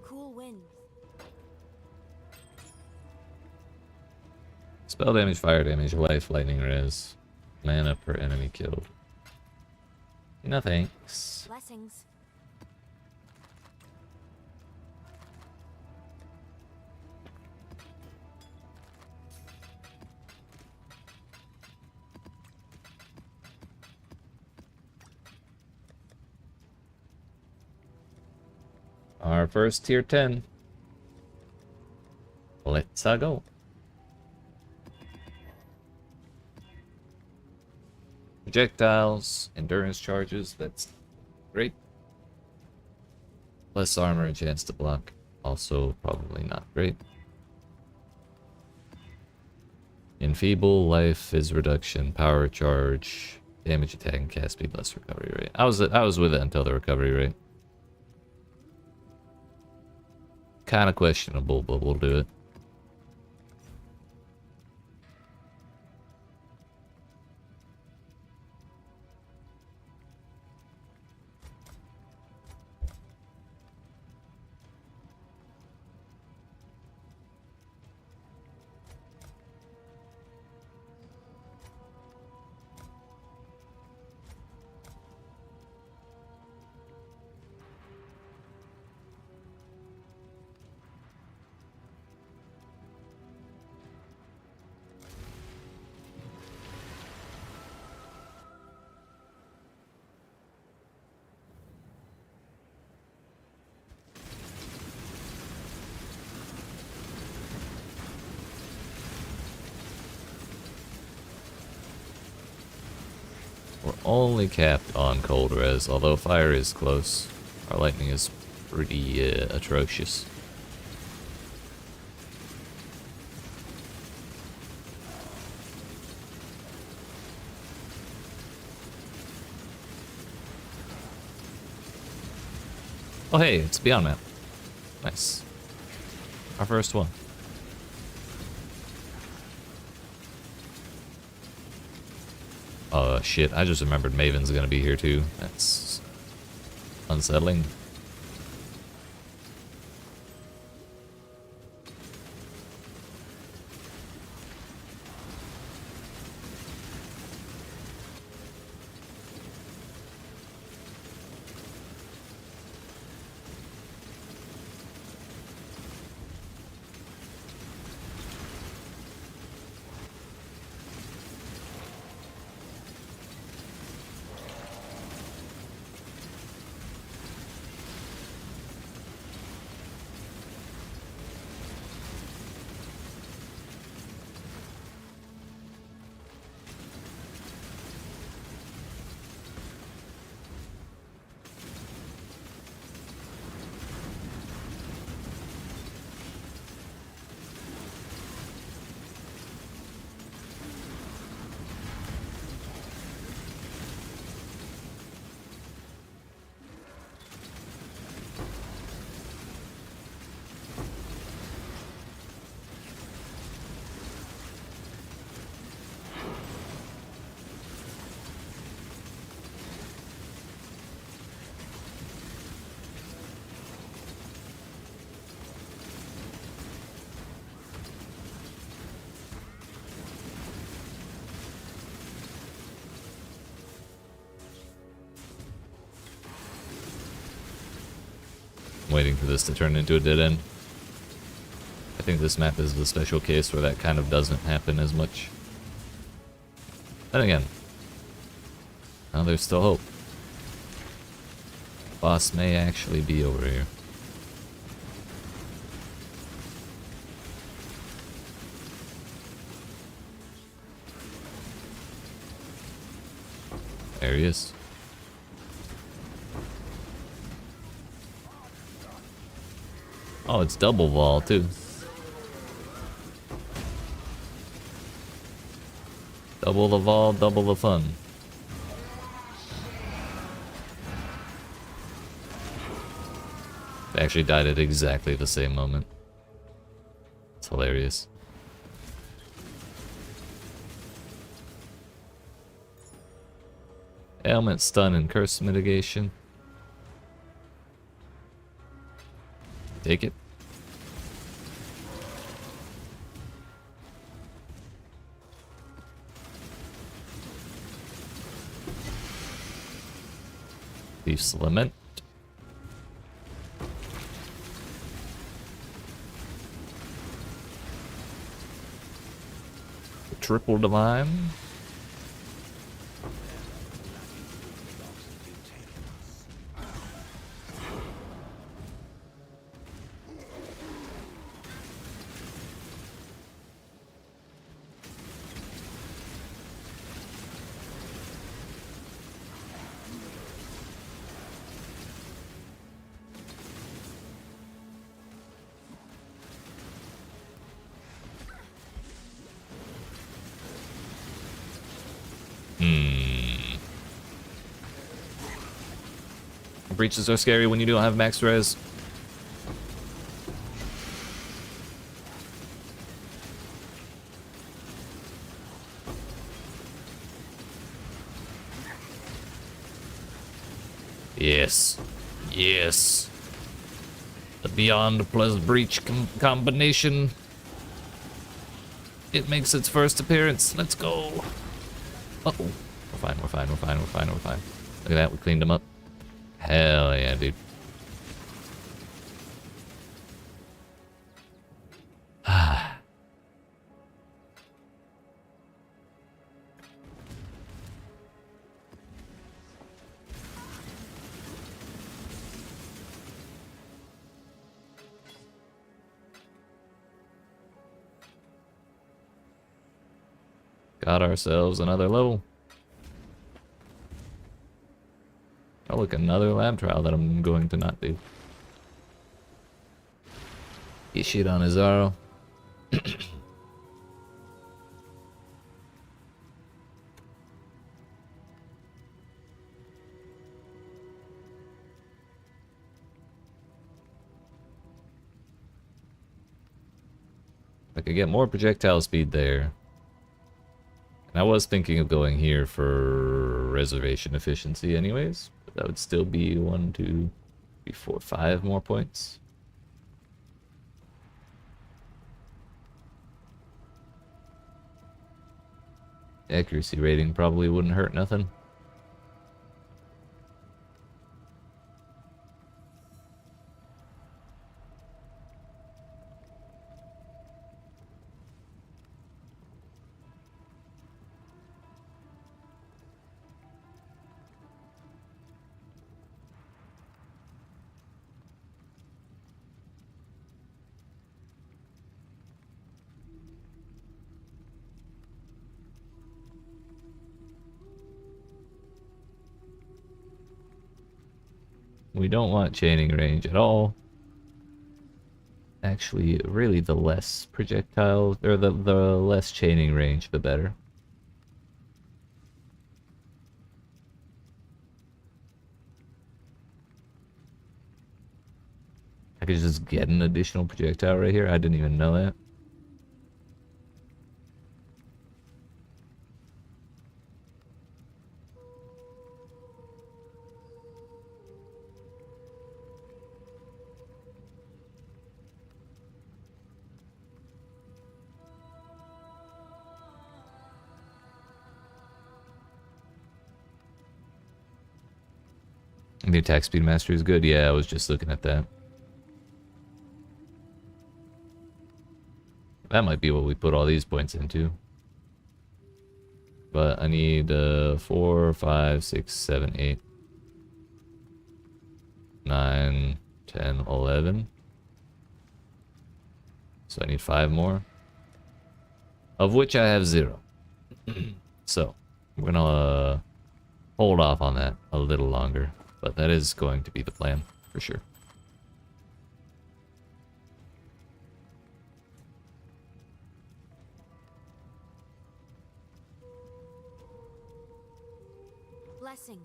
G: Cool winds.
A: Spell damage, fire damage, life, lightning res, mana per enemy killed. No thanks.
G: Blessings.
A: Our first tier 10. Let's go. Projectiles, endurance charges, that's great. Less armor and chance to block, also probably not great. Enfeeble, life, fizz reduction, power charge, damage attack and cast speed, less recovery rate. I was with it until the recovery rate. Kind of questionable, but we'll do it. We're only capped on cold res, although fire is close. Our lightning is pretty atrocious. Oh hey, it's Beyond Map. Nice. Our first one. Oh shit, I just remembered Maven's gonna be here too. That's unsettling. waiting for this to turn into a dead end. I think this map is the special case where that kind of doesn't happen as much. Then again, well, there's still hope. Boss may actually be over here. There he is. Oh, it's double wall too. Double the vol, double the fun. They actually died at exactly the same moment. It's hilarious. Ailment, stun, and curse mitigation. Take it. Thief's Lament. Triple Divine. Breaches are scary when you don't have max res. Yes. Yes. The Beyond plus Breach combination. It makes its first appearance. Let's go. Uh-oh. We're fine, we're fine, we're fine, we're fine, we're fine. Look at that, we cleaned them up. Hell yeah, dude. Got ourselves another level. Oh look, another lab trial that I'm going to not do. Get shit on Azaro. I could get more projectile speed there. And I was thinking of going here for reservation efficiency anyways. But that would still be 1, 2, 3, 4, 5 more points. Accuracy rating probably wouldn't hurt nothing. We don't want chaining range at all. Actually, really the less projectile, or the less chaining range, the better. I could just get an additional projectile right here. I didn't even know that. The attack speed mastery is good. Yeah, I was just looking at that. That might be what we put all these points into. But I need 4, 5, 6, 7, 8, 9, 10, 11. So I need 5 more. Of which I have 0. So we're gonna hold off on that a little longer. But that is going to be the plan, for sure.
G: Blessings.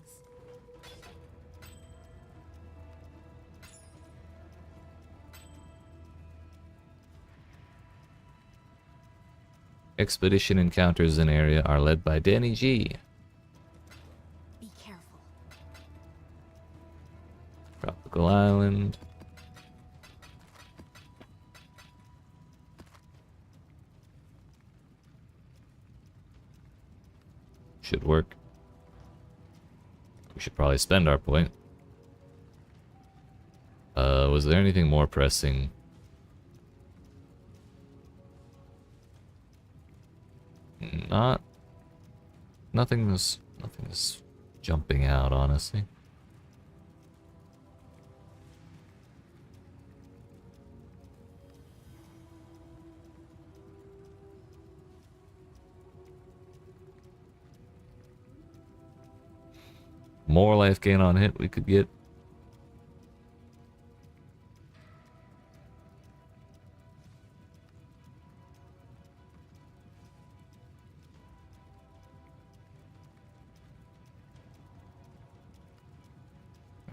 A: Expedition encounters in area are led by Danny G.
G: Be careful.
A: Tropical Island. Should work. We should probably spend our point. Was there anything more pressing? Nothing was jumping out, honestly. More life gain on hit we could get.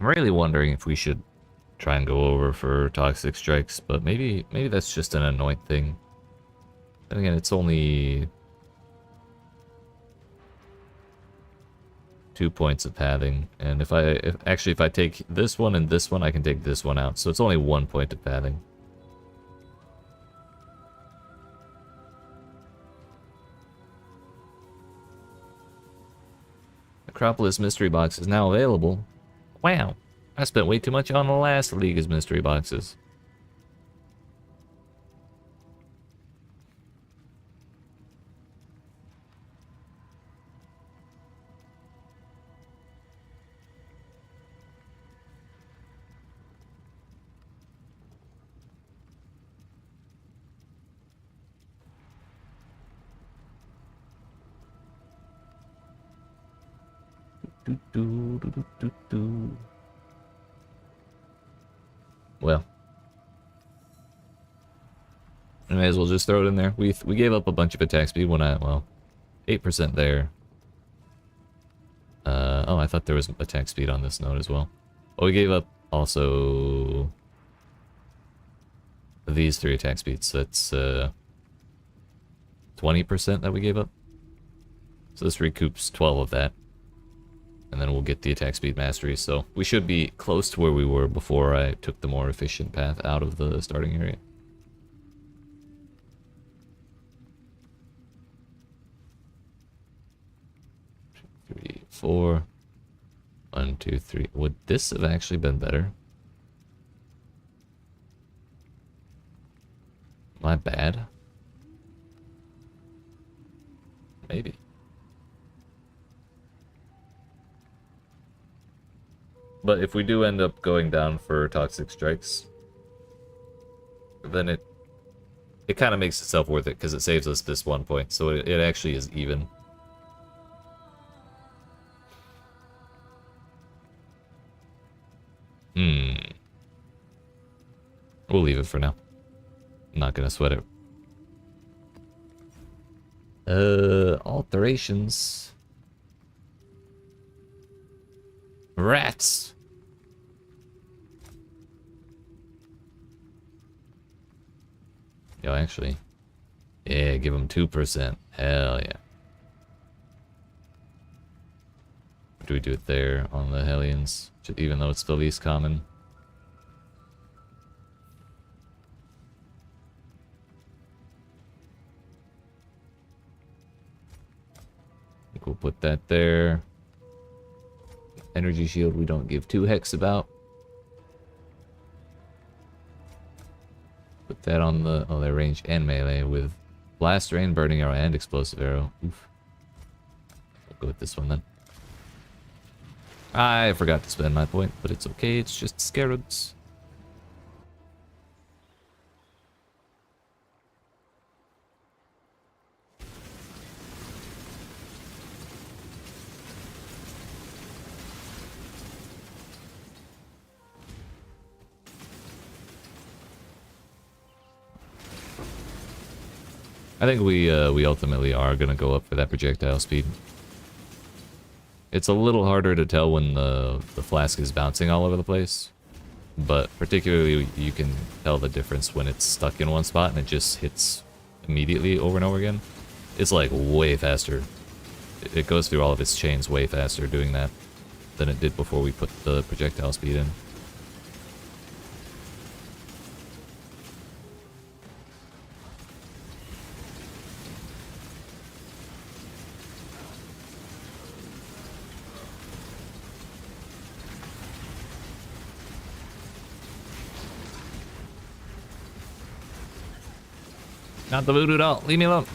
A: I'm really wondering if we should try and go over for toxic strikes, but maybe that's just an annoying thing. And again, it's only 2 points of pathing, and if I take this one and this one, I can take this one out, so it's only 1 point of pathing. Necropolis mystery box is now available. Wow, I spent way too much on the last League's mystery boxes. Well, I may as well just throw it in there. We gave up a bunch of attack speed when 8% there. Oh, I thought there was attack speed on this node as well. Oh, we gave up also these 3 attack speeds, so that's 20% that we gave up. So this recoups 12 of that. And then we'll get the attack speed mastery, so we should be close to where we were before I took the more efficient path out of the starting area. Three, 4. 1, 2, 3. Would this have actually been better? My bad? Maybe. But if we do end up going down for toxic strikes, then it kind of makes itself worth it because it saves us this 1 point, so it actually is even. We'll leave it for now. I'm not gonna sweat it. Alterations. Rats. Yo, actually. Yeah, give them 2%. Hell yeah. Do we do it there on the Hellions? Even though it's the least common. I think we'll put that there. Energy shield we don't give 2 hex about.
E: Put that on the their range and melee with blast rain, burning arrow, and explosive arrow. Oof. We'll go with this one then. I forgot to spend my point, but it's okay. It's just scarabs. I think we ultimately are gonna go up for that projectile speed. It's a little harder to tell when the flask is bouncing all over the place, but particularly you can tell the difference when it's stuck in one spot and it just hits immediately over and over again. It's like way faster. It goes through all of its chains way faster doing that than it did before we put the projectile speed in. Not the voodoo doll. Leave me alone.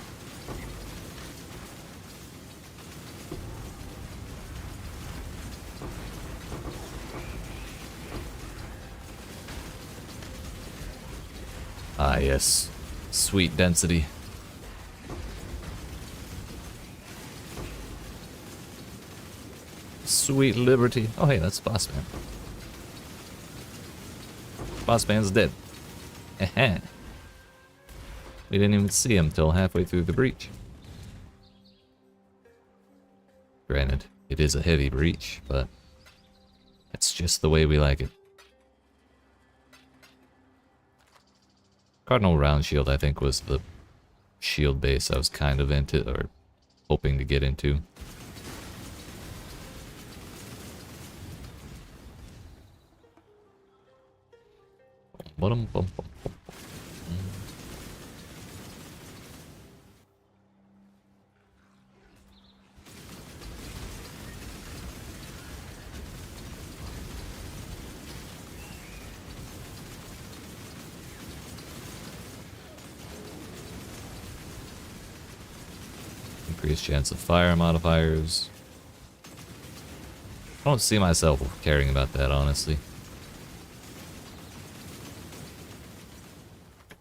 E: Ah, yes. Sweet density. Sweet liberty. Oh, hey, that's Boss Man. Boss Man's dead. Eh. We didn't even see him till halfway through the breach. Granted, it is a heavy breach, but it's just the way we like it. Cardinal Round Shield, I think, was the shield base I was kind of into, or hoping to get into. Increased chance of fire modifiers. I don't see myself caring about that, honestly.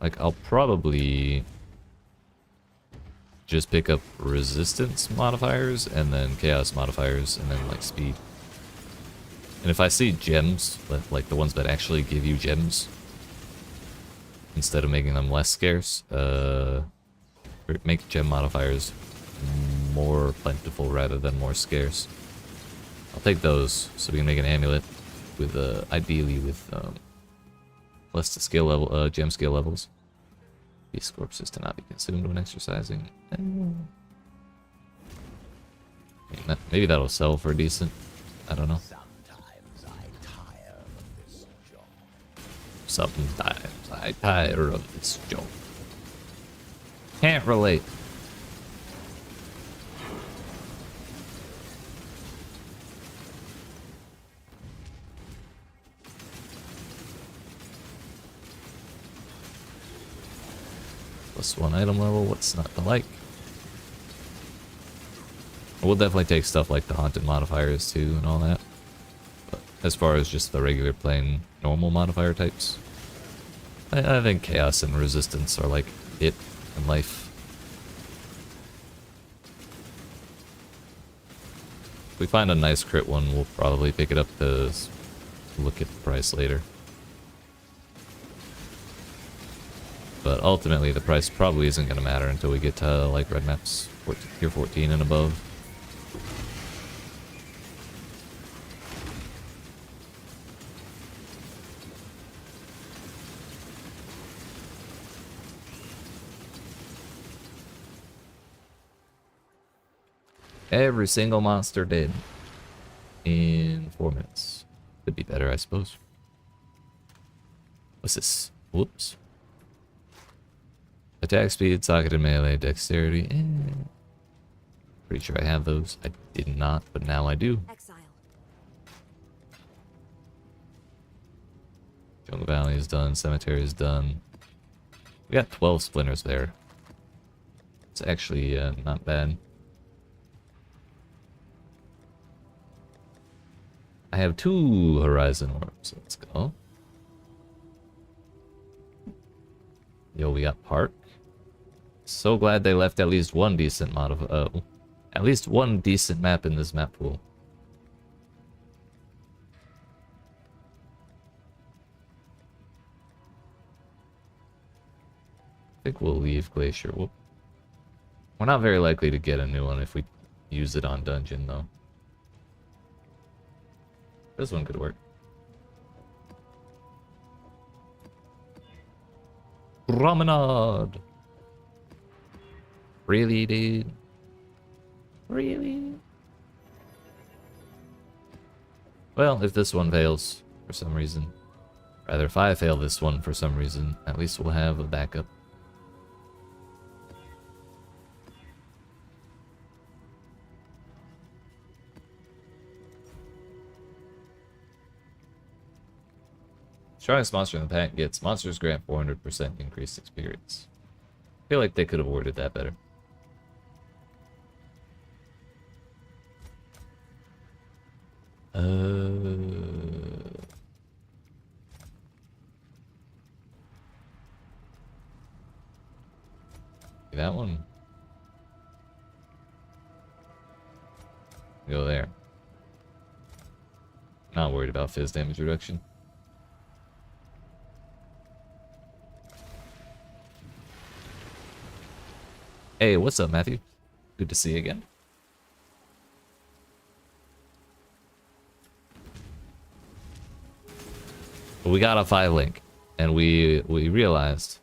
E: Like, I'll probably just pick up resistance modifiers and then chaos modifiers and then like speed. And if I see gems, like the ones that actually give you gems, instead of making them less scarce, make gem modifiers more plentiful rather than more scarce. I'll take those so we can make an amulet with ideally with less skill level gem skill levels. These corpses to not be consumed when exercising. Maybe that'll sell for decent. I don't know.
F: Sometimes I tire of this job.
E: Sometimes I tire of this job. Can't relate. Plus one item level, what's not to like? We'll definitely take stuff like the haunted modifiers too and all that. But as far as just the regular plain normal modifier types, I think chaos and resistance are like it in life. If we find a nice crit one, we'll probably pick it up to look at the price later. But ultimately, the price probably isn't going to matter until we get to, like, red maps, tier 14 and above. Every single monster dead in 4 minutes. Could be better, I suppose. What's this? Whoops. Attack speed, socket and melee, dexterity. Pretty sure I have those. I did not, but now I do.
G: Exile.
E: Jungle Valley is done. Cemetery is done.
A: We got 12 splinters there. It's actually not bad. I have 2 horizon orbs. Let's go. Yo, we got Park. So glad they left at least one decent mod of at least one decent map in this map pool. I think we'll leave Glacier. We're not very likely to get a new one if we use it on dungeon, though. This one could work. Promenade! Really, dude? Really? Well, if this one fails for some reason, rather if I fail this one for some reason, at least we'll have a backup. Strongest monster in the pack gets monsters grant 400% increased experience. I feel like they could have worded that better. That one. Go there. Not worried about fizz damage reduction. Hey, what's up, Matthew? Good to see you again. We got a 5 link, and we realized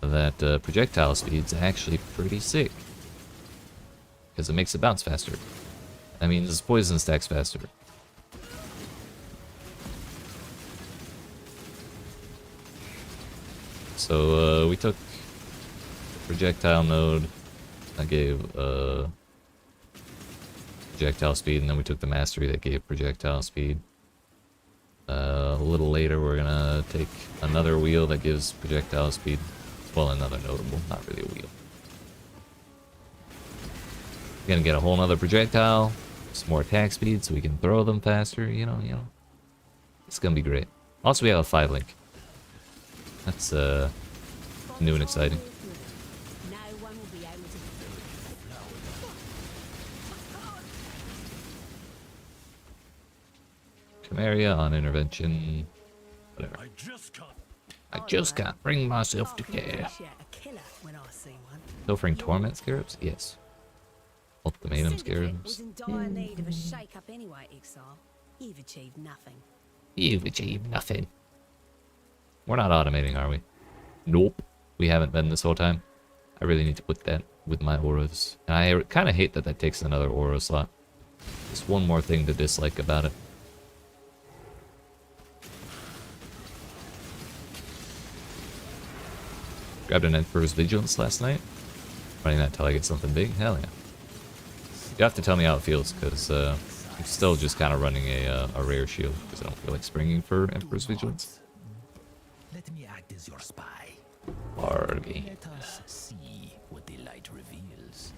A: that projectile speed's actually pretty sick because it makes it bounce faster. That means its poison stacks faster. So we took projectile node. I gave projectile speed, and then we took the mastery that gave projectile speed. A little later, we're gonna take another wheel that gives projectile speed. Well, another notable, not really a wheel. We're gonna get a whole nother projectile, some more attack speed, so we can throw them faster. You know. It's gonna be great. Also, we have a 5 link. That's new and exciting. Camaria on intervention. Whatever. I just can't bring myself to care. Pilfering torment scarabs? Yes. Ultimatum scarabs.
I: Was in dire need of a shake-up anyway, Exile. You've achieved nothing.
A: You've achieved nothing. We're not automating, are we? Nope. We haven't been this whole time. I really need to put that with my auras. And I kind of hate that that takes another aura slot. Just one more thing to dislike about it. Grabbed an Emperor's Vigilance last night. Running that till I get something big. Hell yeah. You have to tell me how it feels, because I'm still just kind of running a rare shield, because I don't feel like springing for Emperor's Vigilance.
H: Let me act as your spy.
A: Bargain.
H: Let us see what the light reveals.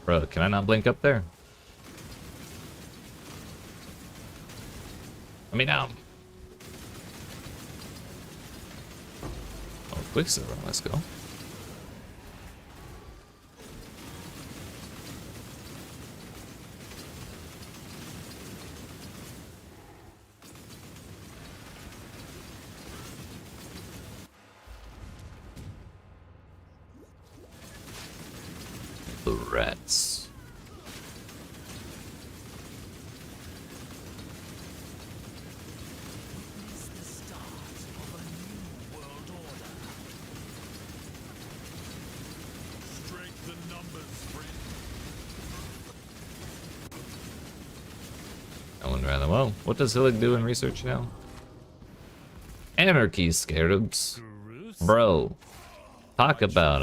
A: Bro, can I not blink up there? Let me down. Oh, Quicksilver, let's go. The rats.
H: It's the start of a new world order.
C: Strength
A: Well, what does Hillig do in research now? Anarchy scarabs. Bro. Talk about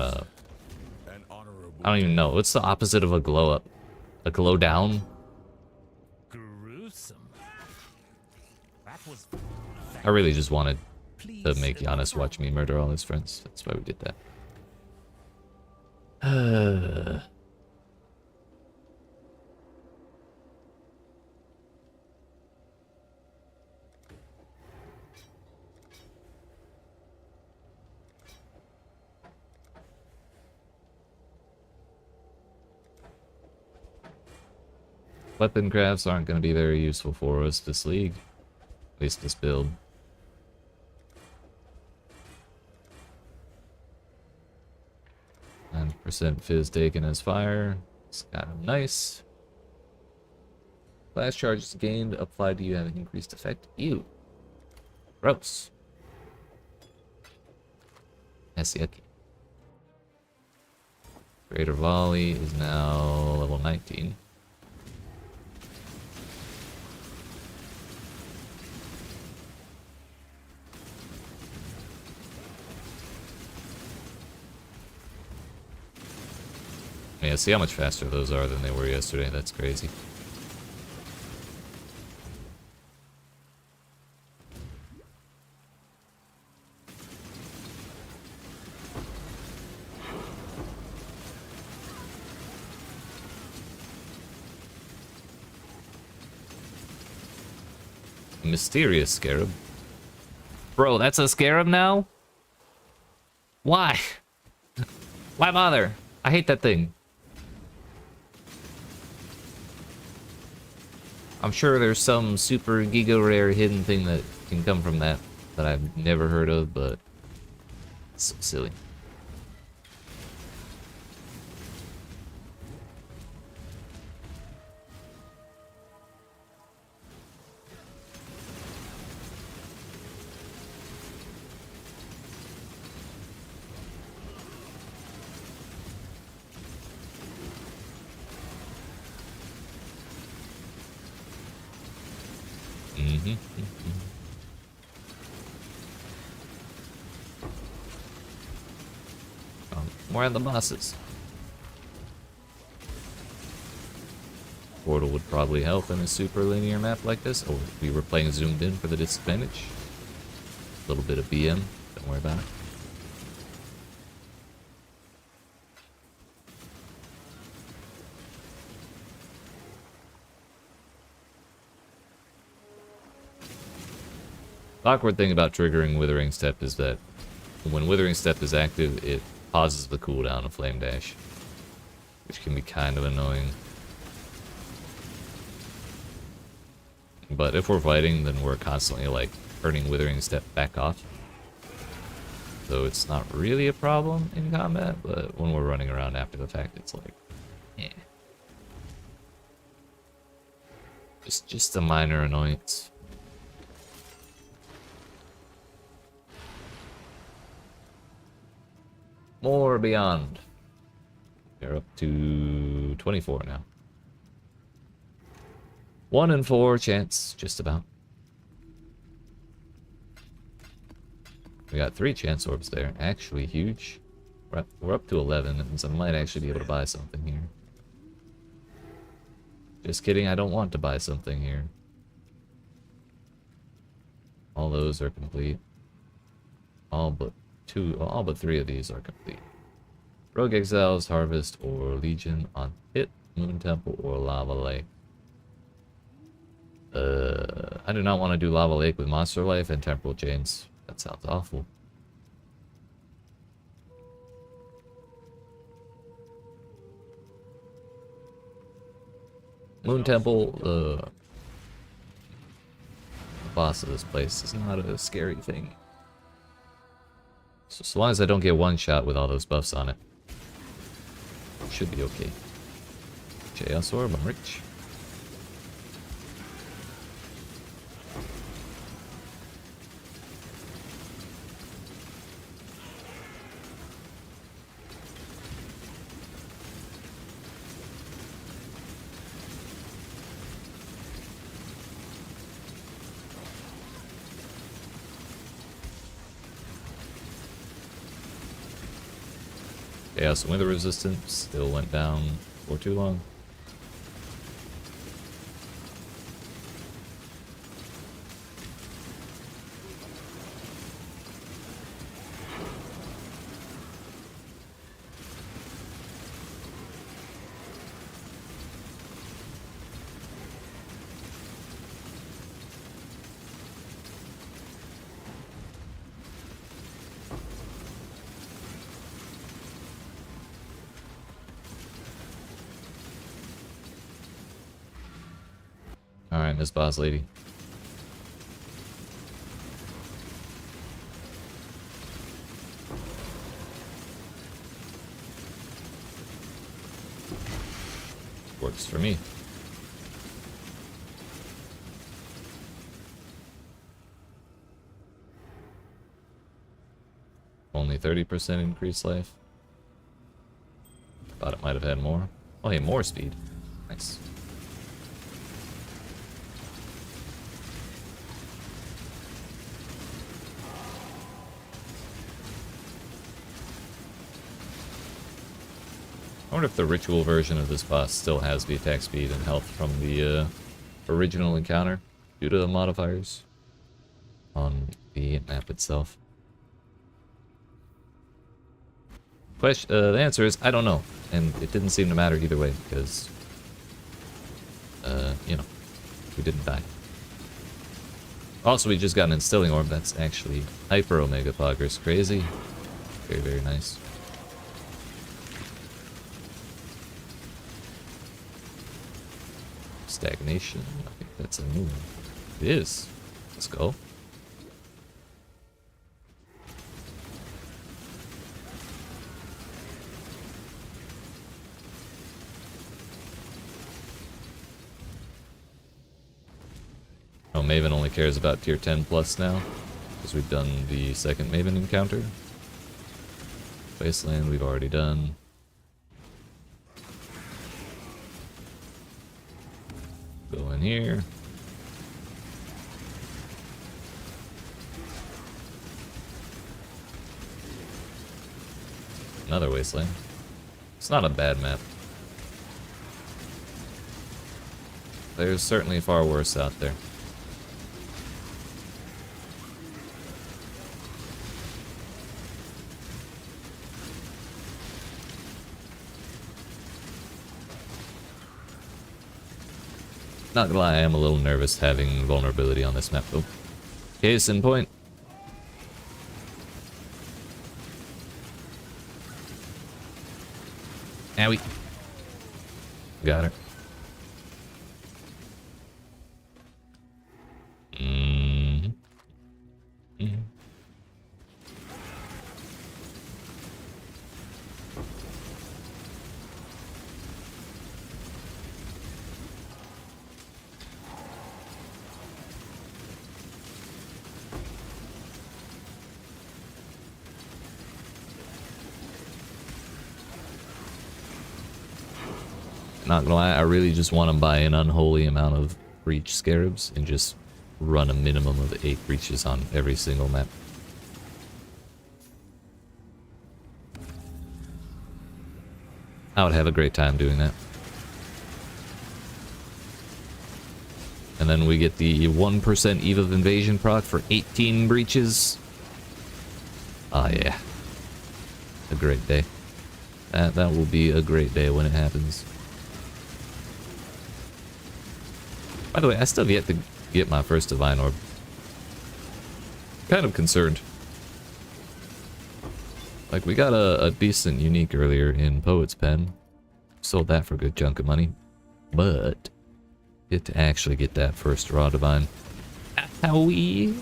A: I don't even know. What's the opposite of a glow up? A glow down?
H: Gruesome. That was
A: I really just wanted to make Giannis watch me murder all his friends. That's why we did that. Weapon crafts aren't going to be very useful for us this league. At least this build. 9% fizz taken as fire. It's kind of nice. Flash charges gained applied to you have an increased effect. Ew. Gross. That's yucky. Greater volley is now level 19. Yeah, see how much faster those are than they were yesterday. That's crazy. Mysterious scarab. Bro, that's a scarab now? Why? Why bother? I hate that thing. I'm sure there's some super giga rare hidden thing that can come from that I've never heard of, but it's so silly. Where are the bosses? Portal would probably help in a super linear map like this, or if we were playing zoomed in for the disadvantage. A little bit of BM, don't worry about it. The awkward thing about triggering Withering Step is that when Withering Step is active, it pauses the cooldown of Flame Dash, which can be kind of annoying. But if we're fighting, then we're constantly like turning Withering Step back off. So it's not really a problem in combat, but when we're running around after the fact, it's like, eh. It's just a minor annoyance. More beyond. They're up to 24 now. 1 in 4 chance, just about. We got 3 chance orbs there. Actually huge. We're up to 11, and so I might actually be able to buy something here. Just kidding, I don't want to buy something here. All those are complete. All but 3 of these are complete. Rogue Exiles, Harvest, or Legion on Pit, Moon Temple, or Lava Lake. I do not want to do Lava Lake with Monster Life and Temporal Chains. That sounds awful. Moon Temple, the boss of this place, is not a scary thing. So, as long as I don't get one shot with all those buffs on it, should be okay. Chaos Orb, I'm rich. Chaos and Wither resistance still went down for too long. Alright, Miss Boss Lady. Works for me. Only 30% increased life. Thought it might have had more. Oh, hey, more speed. Nice. I wonder if the ritual version of this boss still has the attack speed and health from the original encounter due to the modifiers on the map itself. The answer is I don't know, and it didn't seem to matter either way because, you know, we didn't die. Also, we just got an Instilling Orb. That's actually hyper Omega progress. Crazy. Very, very nice. Stagnation. I think that's a new one. It is. Let's go. Oh, Maven only cares about tier 10 plus now, because we've done the second Maven encounter. Wasteland we've already done. Go in here. Another Wasteland. It's not a bad map. There's certainly far worse out there. Not gonna lie, I am a little nervous having vulnerability on this map though. Case in point. Owie. Got her. Not gonna lie, I really just want to buy an unholy amount of breach scarabs and just run a minimum of 8 breaches on every single map. I would have a great time doing that. And then we get the 1% Eve of Invasion proc for 18 breaches. Oh yeah. A great day. That will be a great day when it happens. By the way, I still have yet to get my first Divine Orb. Kind of concerned. Like, we got a decent unique earlier in Poet's Pen. Sold that for a good chunk of money. But, get to actually get that first Raw Divine. Owie!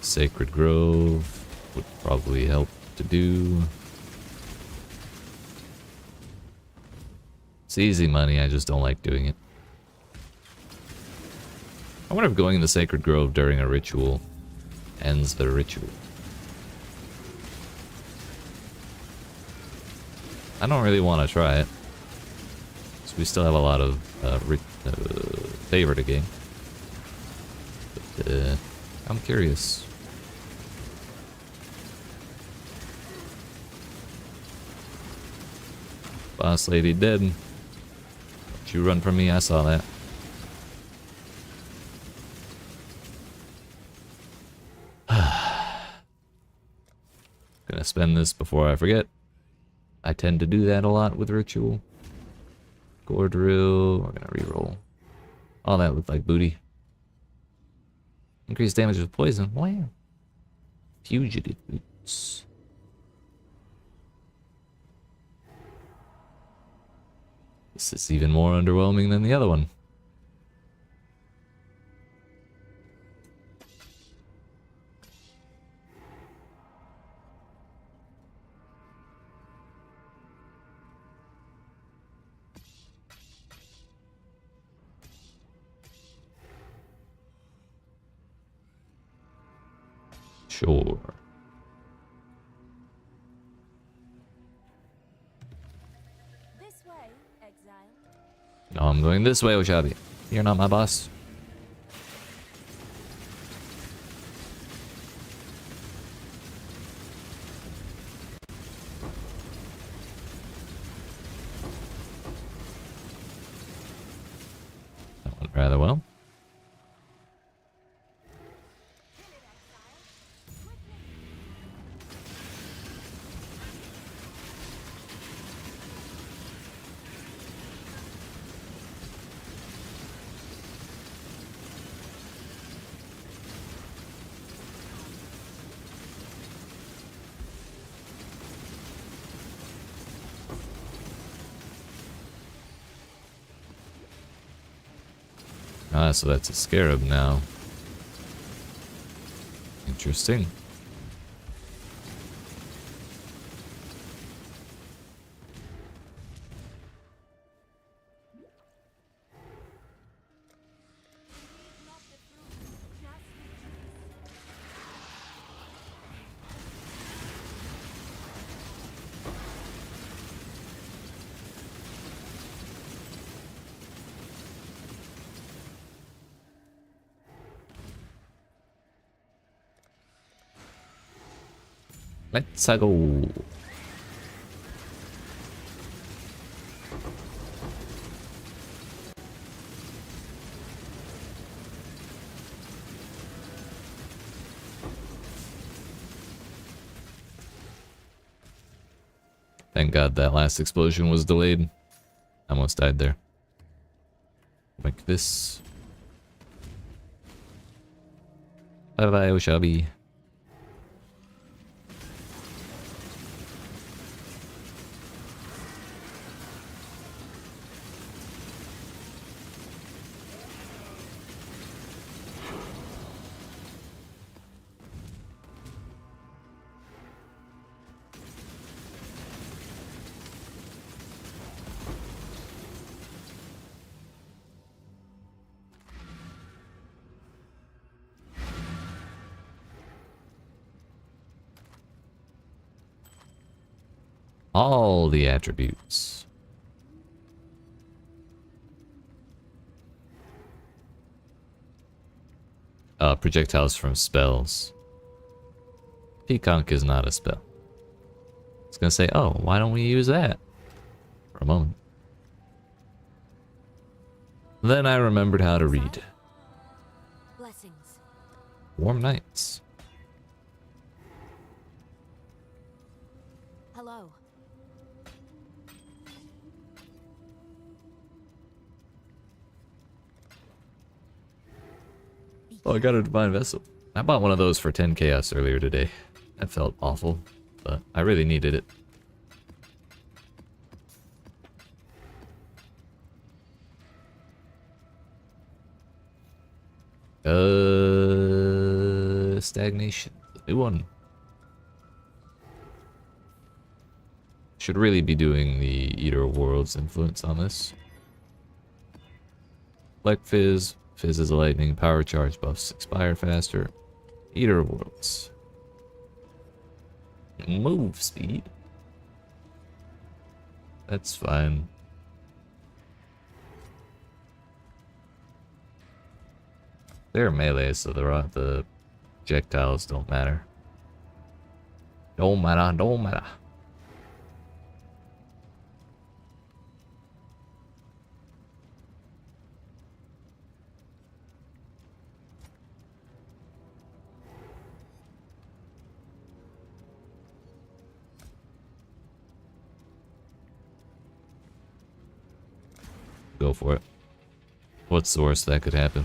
A: Sacred Grove would probably help to do. It's easy money, I just don't like doing it. I wonder if going in the Sacred Grove during a ritual ends the ritual.
E: I don't really want to try it. So we still have a lot of favor to gain. But, I'm curious. Boss lady dead. Don't you run from me, I saw that. Gonna spend this before I forget. I tend to do that a lot with ritual. Gore drill, we're gonna reroll. All that looked like booty. Increased damage with poison, wow. Fugitive boots. This is even more underwhelming than the other one. Sure.
G: This way, Exile.
E: No, I'm going this way, Oshabi. You're not my boss. That went rather well. Ah, so that's a scarab now. Interesting. Let's go. Thank God that last explosion was delayed. I almost died there. Like this. Bye bye, Oshabi. All the attributes. Projectiles from spells. PConc is not a spell. I was gonna say, oh, why don't we use that? For a moment. Then I remembered how to read.
G: Blessings.
E: Warm nights.
G: Hello.
E: Oh, I got a divine vessel. I bought one of those for 10 chaos earlier today. That felt awful, but I really needed it. Stagnation. New one. Should really be doing the Eater of Worlds influence on this. Like Fizz. Fizz is a lightning. Power charge buffs expire faster. Eater of Worlds. Move speed. That's fine. They're melee, so the projectiles don't matter. Don't matter, don't matter. Go for it. What's the worst that could happen?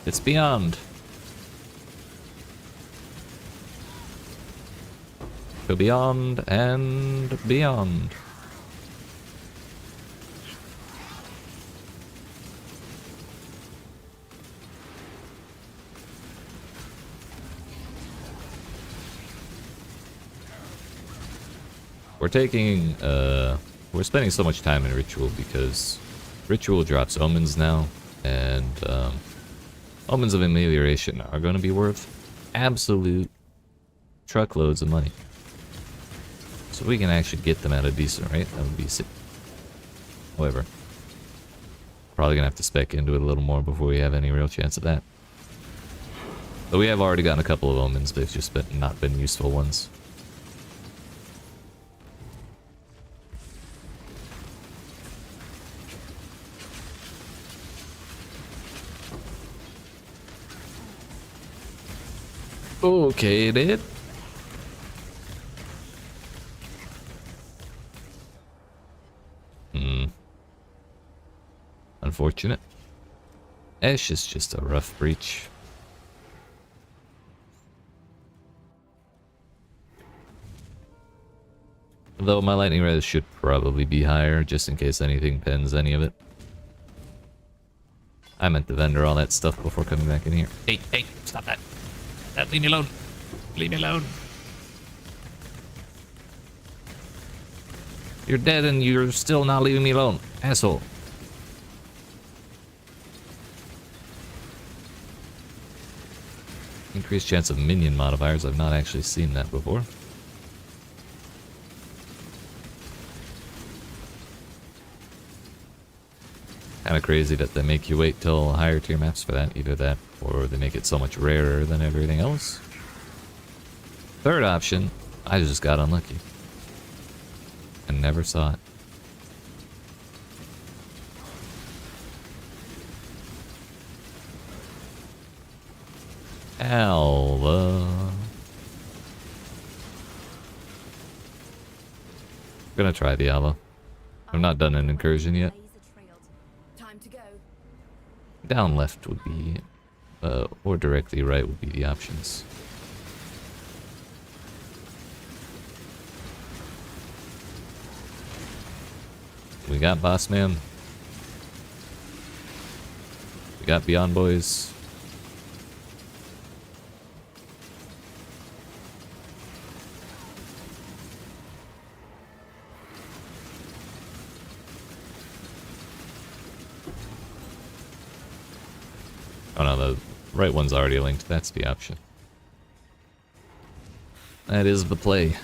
E: It's beyond. Go beyond and beyond. We're spending so much time in Ritual because Ritual drops omens now, and omens of amelioration are going to be worth absolute truckloads of money. So we can actually get them at a decent rate. That would be sick. However, probably going to have to spec into it a little more before we have any real chance of that. But we have already gotten a couple of omens, they've just not been useful ones. Okay, dude. Unfortunate. Ash is just a rough breach. Though my lightning res should probably be higher, just in case anything pens any of it. I meant to vendor all that stuff before coming back in here. Hey, hey, stop that. Leave me alone. Leave me alone. You're dead and you're still not leaving me alone. Asshole. Increased chance of minion modifiers. I've not actually seen that before. Kind of crazy that they make you wait till higher tier maps for that. Either that, or they make it so much rarer than everything else. Third option, I just got unlucky. And never saw it. Alva. Gonna try the Alva. I've not done an incursion yet.
G: Time to go.
E: Down left would be, or directly right would be the options. We got Boss Man. We got Beyond Boys. Oh no, the right one's already linked. That's the option. That is the play.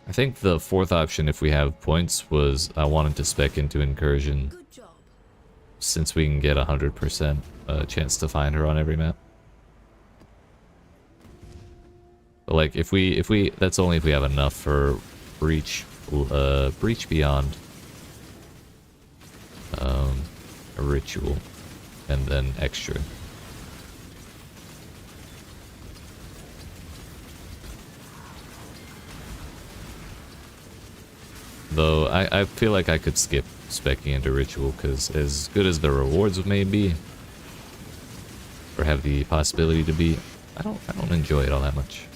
E: I think the fourth option, if we have points, was I wanted to spec into Incursion.
G: Good job.
E: Since we can get 100% chance to find her on every map. But like, if we, that's only if we have enough for Breach Beyond, a Ritual, and then extra. Though I feel like I could skip speccing into Ritual, because as good as the rewards may be, or have the possibility to be, I don't enjoy it all that much.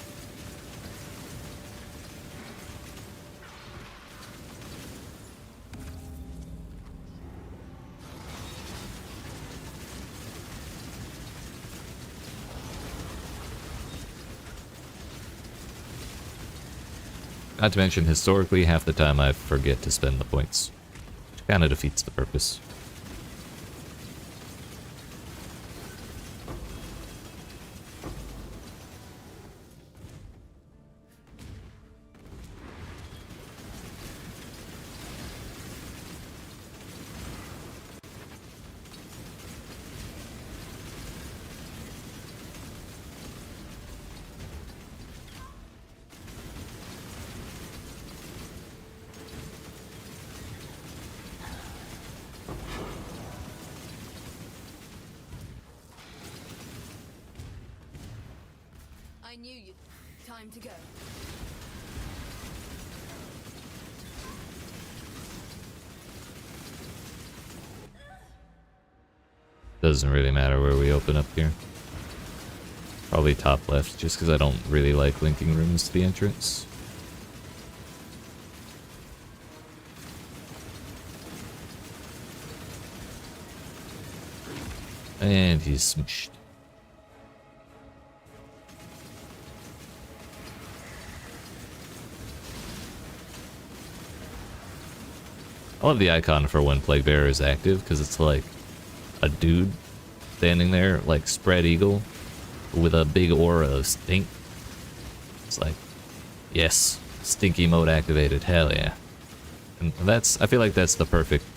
E: Not to mention, historically, half the time I forget to spend the points. Which kind of defeats the purpose.
G: I knew you. Time to go.
E: Doesn't really matter where we open up here. Probably top left, just because I don't really like linking rooms to the entrance. And he's smushed. I love the icon for when Plague Bearer is active, because it's like a dude standing there, like spread eagle, with a big aura of stink. It's like, yes, stinky mode activated, hell yeah. And that's, I feel like that's the perfect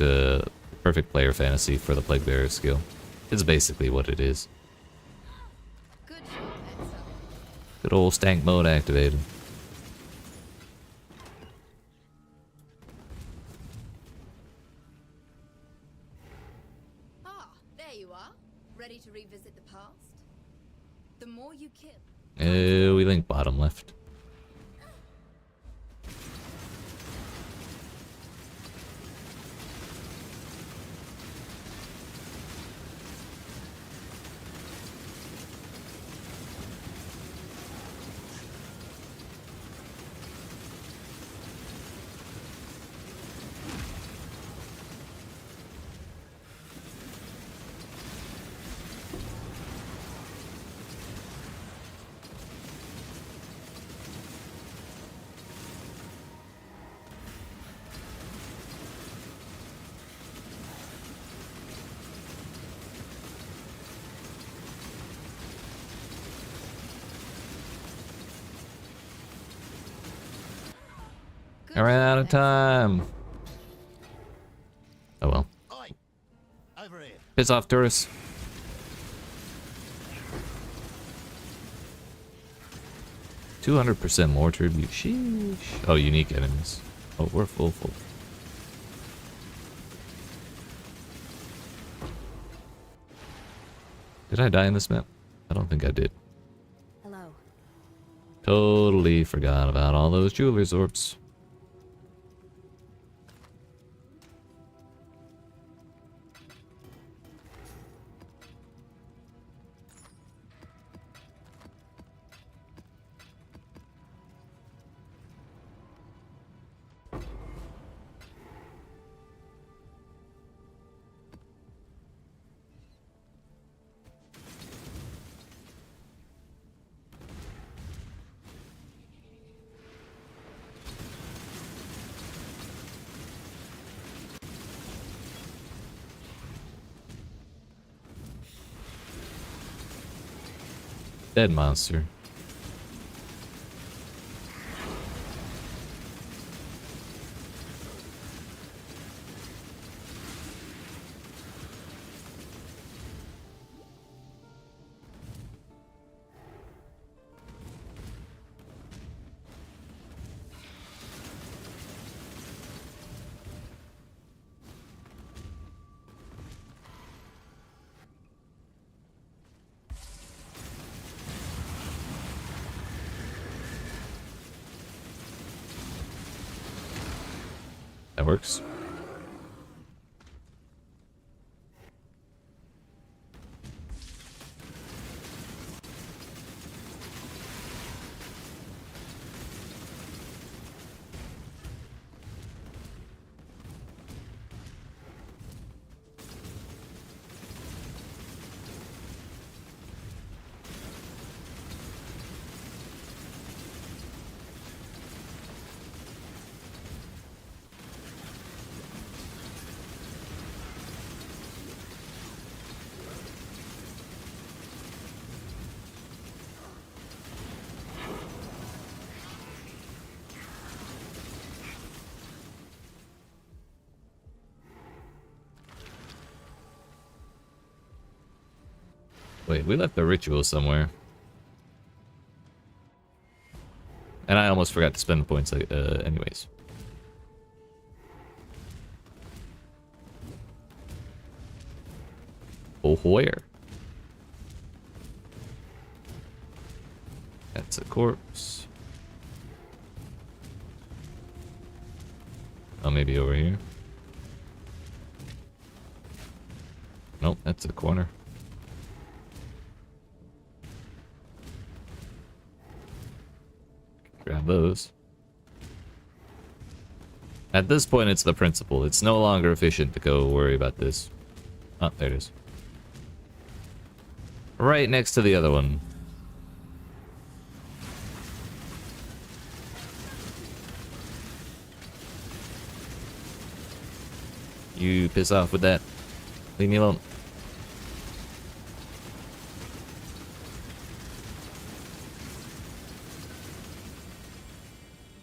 E: player fantasy for the Plague Bearer skill. It's basically what it is.
G: Good shot, Exile.
E: Good old stank mode activated.
G: Ah, there you are. Ready to revisit the past? The more you kill.
E: We link bottom left. I ran out of time. Oh well.
F: Oi! Over here.
E: Piss off, tourists. %200% more tribute. Sheesh. Oh, unique enemies. Oh, we're full. Did I die in this map? I don't think I did.
I: Hello.
E: Totally forgot about all those jeweler's orbs. Dead monster. That works. Wait, we left the ritual somewhere. And I almost forgot to spend the points anyways. Oh, where? That's a corpse. Oh, maybe over here. Nope, that's a corner. Grab those. At this point, it's the principle. It's no longer efficient to go worry about this. Oh, there it is. Right next to the other one. You piss off with that. Leave me alone.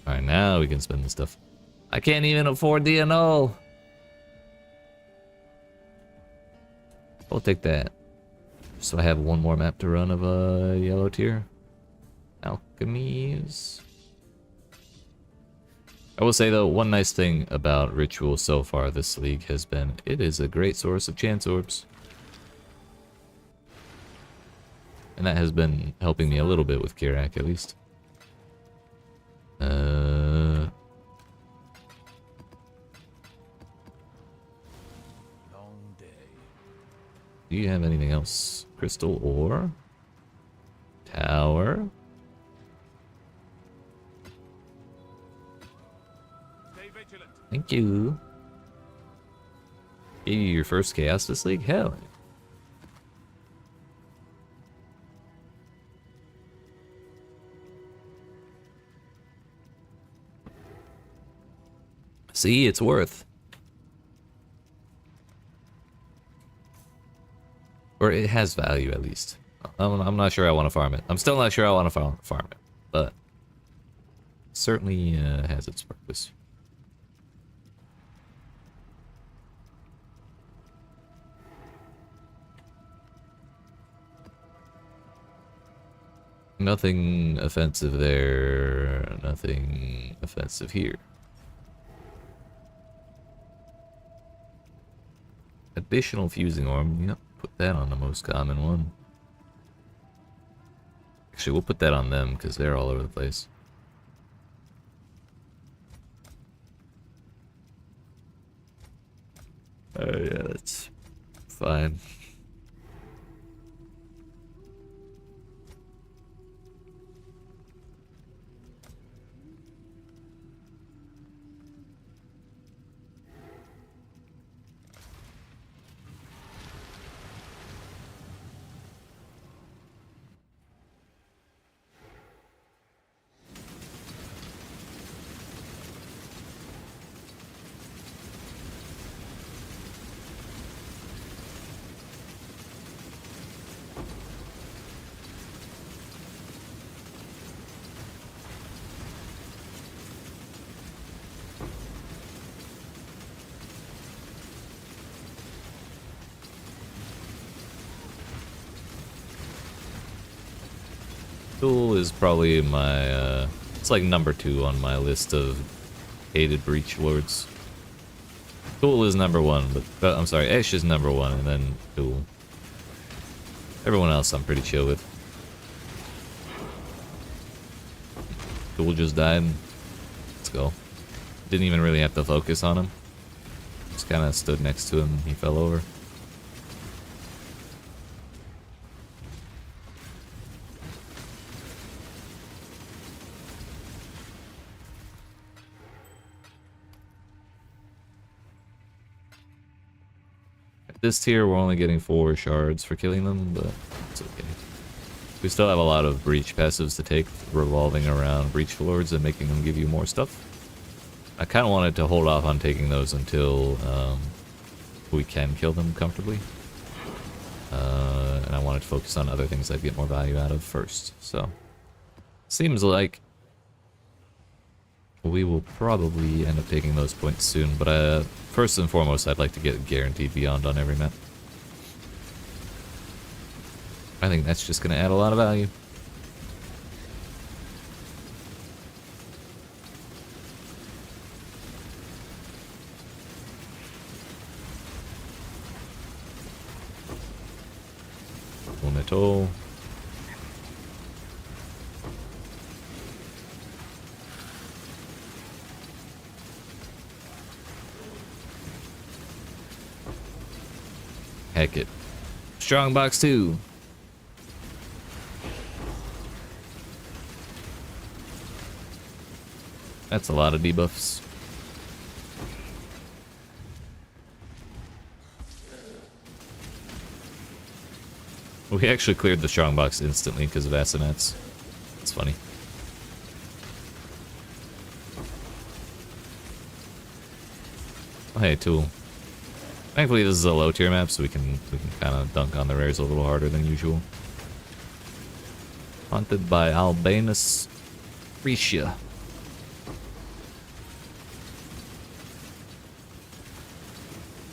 E: Alright, now we can spend the stuff. I can't even afford the annul. I'll take that. So I have one more map to run of a yellow tier. Alchemies. I will say though, one nice thing about Ritual so far this league has been it is a great source of chance orbs. And that has been helping me a little bit with Kirak at least.
H: Long day.
E: Do you have anything else? Crystal ore? Tower?
D: Stay vigilant.
E: Thank you. Gave you your first chaos this league? Hell. See, it's worth. Or it has value at least. I'm not sure I want to farm it. I'm still not sure I want to farm it, but certainly has its purpose. Nothing offensive there. Nothing offensive here. Additional fusing orb. Yep, put that on the most common one. Actually, we'll put that on them because they're all over the place. Oh yeah, that's fine. Tool is probably my, it's like number 2 on my list of hated breach lords. Tool is number 1, but I'm sorry, Ash is number 1, and then Tool. Everyone else I'm pretty chill with. Tool just died. Let's go. Didn't even really have to focus on him. Just kind of stood next to him, he fell over. This tier, we're only getting 4 shards for killing them, but it's okay. We still have a lot of breach passives to take, revolving around breach lords and making them give you more stuff. I kind of wanted to hold off on taking those until we can kill them comfortably. And I wanted to focus on other things I'd get more value out of first. So, seems like we will probably end up taking those points soon, but first and foremost, I'd like to get Guaranteed Beyond on every map. I think that's just gonna add a lot of value. Metal. Heck it. Strongbox 2. That's a lot of debuffs. We actually cleared the strongbox instantly because of Asenats. It's funny. Oh, hey, tool. Thankfully, this is a low tier map, so we can kind of dunk on the rares a little harder than usual. Haunted by Albanus Freesia.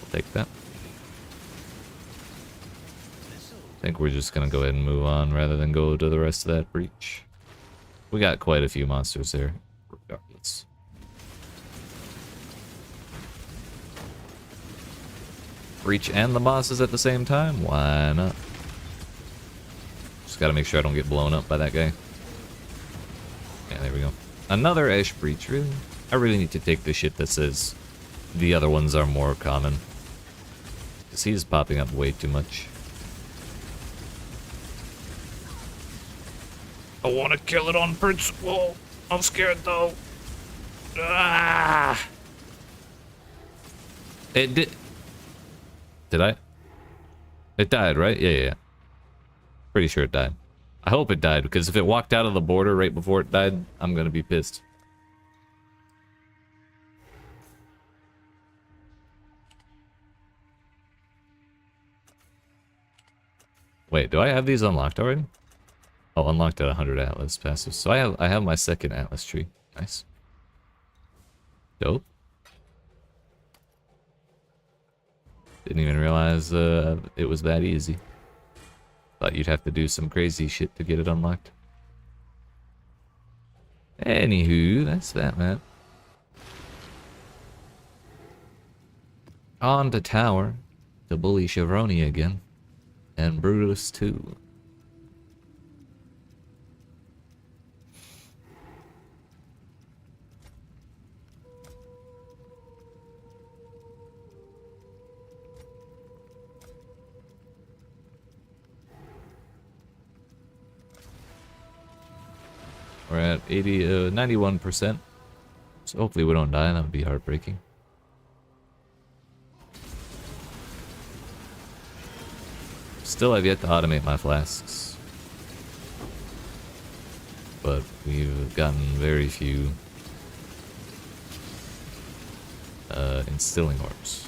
E: I'll take that. I think we're just gonna go ahead and move on rather than go to the rest of that breach. We got quite a few monsters there, regardless. Breach and the bosses at the same time? Why not? Just gotta make sure I don't get blown up by that guy. Yeah, there we go. Another Ash Breach, really? I really need to take the shit that says the other ones are more common. Because he's popping up way too much. I want to kill it on principle. I'm scared though. Ah! It did. Did I? It died, right? Yeah. Pretty sure it died. I hope it died, because if it walked out of the border right before it died, I'm gonna be pissed. Wait, do I have these unlocked already? Oh, unlocked at 100 Atlas passives. So I have my second Atlas tree. Nice. Dope. Didn't even realize it was that easy. Thought you'd have to do some crazy shit to get it unlocked. Anywho, that's that, man. On to tower to bully Chevroni again. And Brutus too. We're at 91%. So hopefully we don't die. That would be heartbreaking. Still have yet to automate my flasks. But we've gotten very few instilling orbs.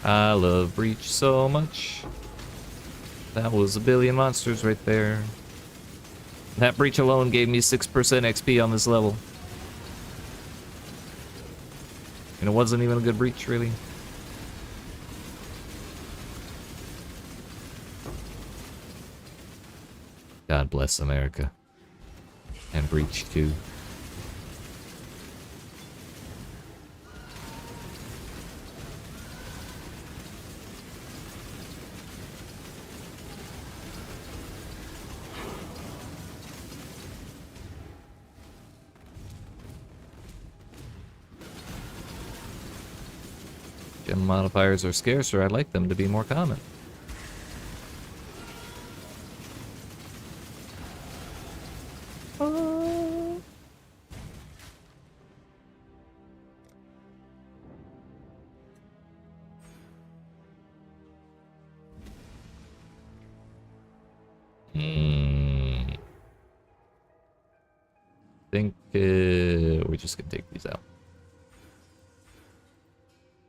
E: I love Breach so much. That was a billion monsters right there. That Breach alone gave me 6% XP on this level. And it wasn't even a good Breach, really. God bless America. And Breach too. Gem modifiers are scarcer. I'd like them to be more common. Think we're just gonna take these out.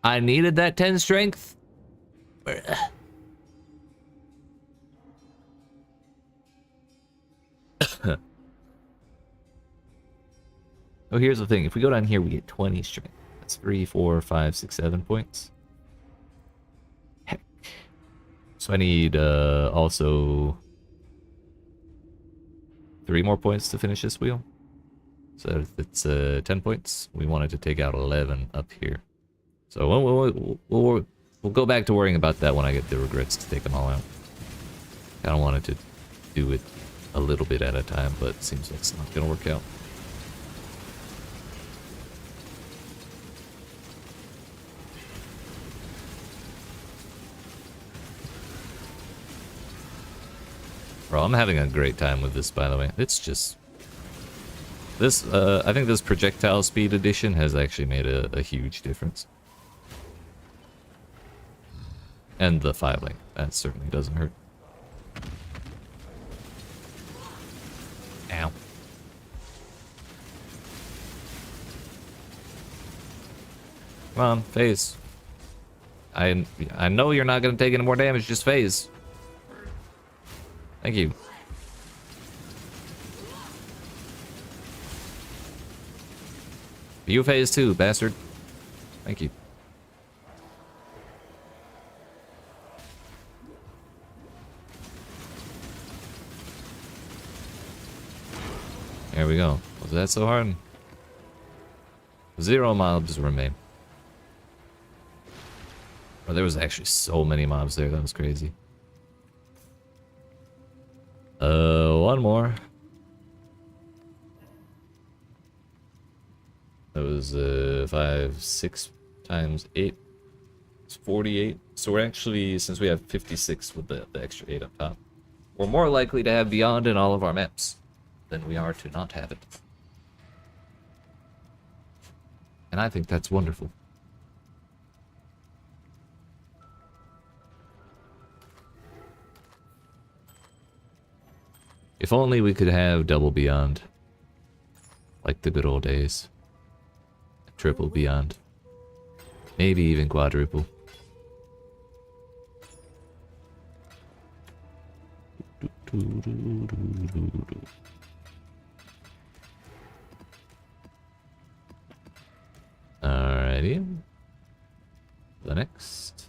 E: I needed that 10 strength. Oh, here's the thing. If we go down here, we get 20 strength. That's 3, 4, 5, 6, 7 points. Heck. So I need also 3 more points to finish this wheel. So if it's 10 points, we wanted to take out 11 up here. So we'll go back to worrying about that when I get the regrets to take them all out. I don't want to do it a little bit at a time, but it seems like it's not going to work out. Bro, I'm having a great time with this, by the way. It's just... This, I think this projectile speed addition has actually made a huge difference. And the filing. That certainly doesn't hurt. Ow. Come on, phase. I know you're not going to take any more damage, just phase. Thank you. You phase too, bastard. Thank you. There we go. Was that so hard? 0 mobs remain. Oh, there was actually so many mobs there. That was crazy. One more. That was 5, 6 times 8. It's 48. So we're actually, since we have 56 with the extra 8 up top, we're more likely to have Beyond in all of our maps than we are to not have it. And I think that's wonderful. If only we could have double Beyond. Like the good old days. Triple Beyond. Maybe even quadruple. Alrighty. The next.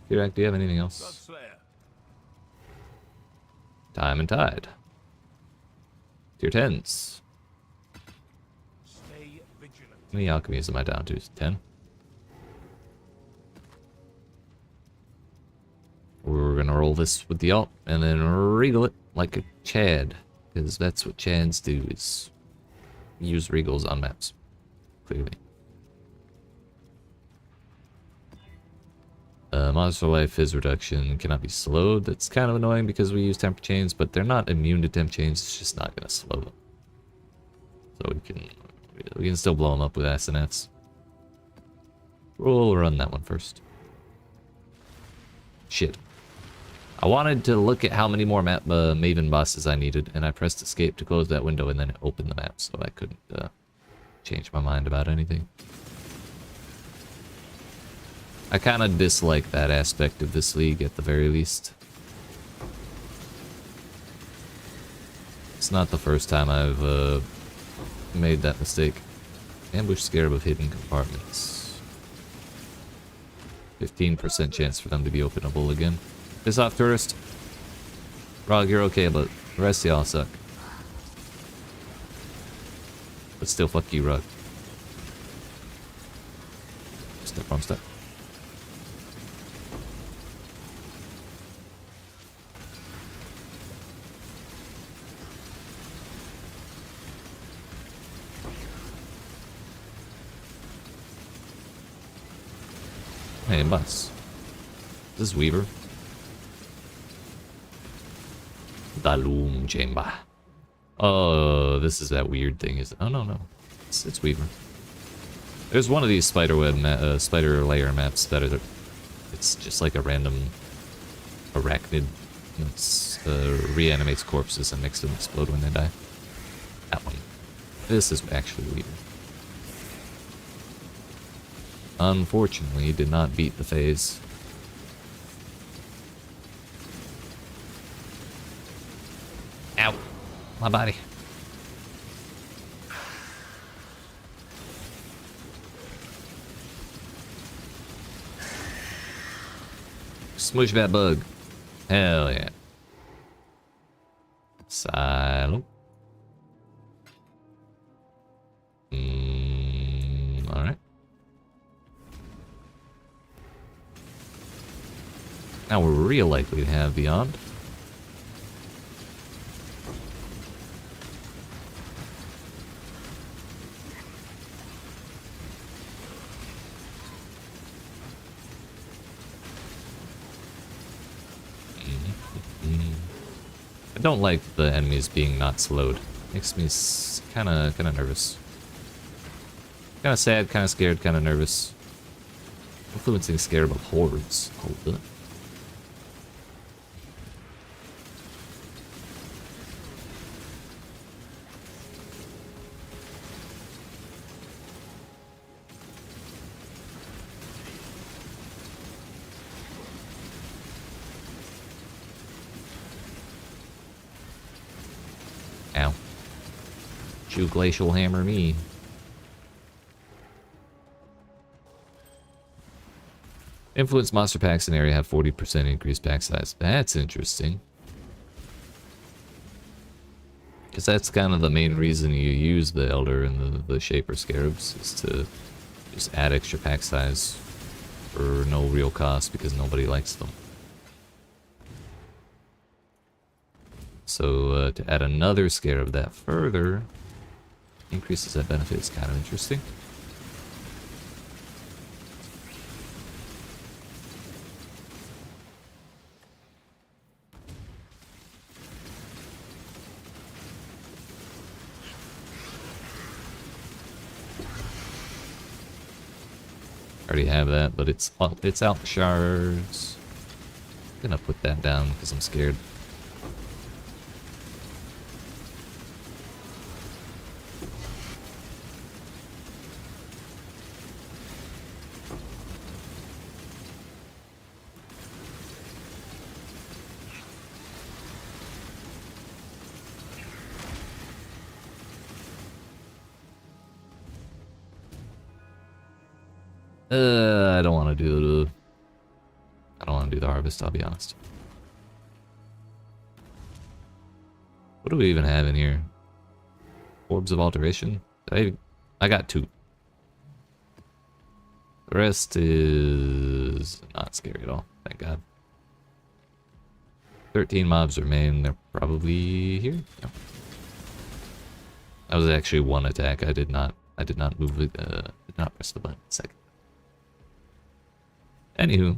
E: Kirak, do you have anything else? Time and Tide. Tier 10s.
D: Stay vigilant.
E: How many alchemies am I down to? 10? We're gonna roll this with the alt and then regal it like a Chad. Because that's what Chads do, is use regals on maps. Clearly. Monster life phys reduction cannot be slowed. That's kind of annoying because we use temper chains, but they're not immune to temp chains. It's just not gonna slow them. So we can still blow them up with SNFs. We'll run that one first. Shit. I wanted to look at how many more map Maven bosses I needed, and I pressed escape to close that window, and then it opened the map, so I couldn't change my mind about anything. I kind of dislike that aspect of this league at the very least. It's not the first time I've made that mistake. Ambush Scarab of hidden compartments. 15% chance for them to be openable again. Piss off, tourist. Rog, you're okay, but the rest of y'all suck. But still, fuck you, Rog. Step on step. Hey, boss. Is this Weaver? The Loom Chamber. Oh, this is that weird thing, is it? Oh, no, no. It's Weaver. There's one of these spiderweb spider layer maps that are... It's just like a random arachnid that reanimates corpses and makes them explode when they die. That one. This is actually Weaver. Unfortunately, did not beat the phase. Ow! My body. Smush that bug. Hell yeah. Silo. Alright. Now we're real likely to have Beyond. I don't like the enemies being not slowed. Makes me kind of nervous. Kind of sad, kind of scared, kind of nervous. Influencing scared of hordes. Hold up. Ow. You glacial hammer me. Influence monster packs in area have 40% increased pack size. That's interesting. Because that's kind of the main reason you use the Elder and the Shaper Scarabs, is to just add extra pack size for no real cost because nobody likes them. So to add another Scarab that further increases that benefit is kind of interesting. Already have that, but it's out the shards. I'm gonna put that down because I'm scared. I don't want to do the harvest, I'll be honest. What do we even have in here? Orbs of alteration? I got 2. The rest is not scary at all, thank God. 13 mobs remain, they're probably here. Yep. That was actually one attack. I did not move it, did not press the button. Second. Anywho,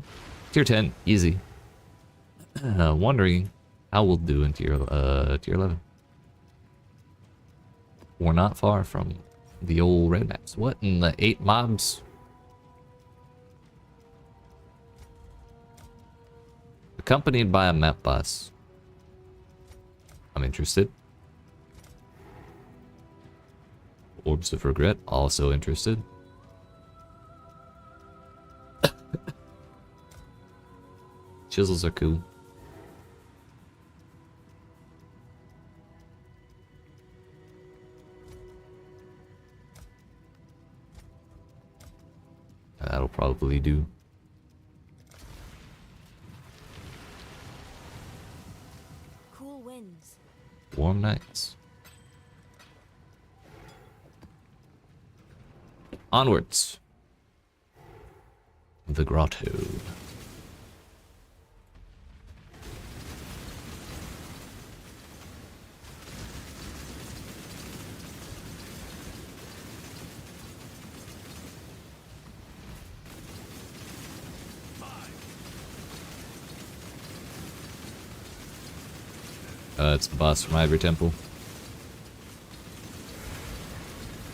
E: tier 10, easy. Wondering how we'll do in tier 11. We're not far from the old red maps. What in the 8 mobs? Accompanied by a map boss. I'm interested. Orbs of Regret, also interested. Chisels are cool. That'll probably do.
I: Cool winds.
E: Warm nights. Onwards. The grotto. It's the boss from Ivory Temple.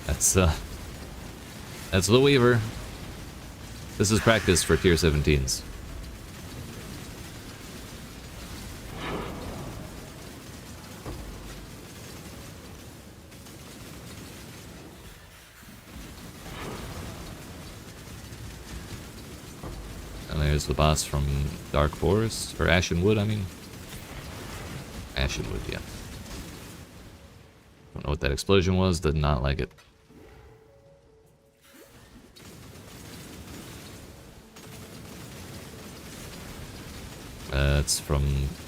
E: That's the Weaver. This is practice for tier 17s. And there's the boss from Dark Forest, or Ashen Wood, I mean. Ashen Wood, yeah. Don't know what that explosion was, did not like it. It's from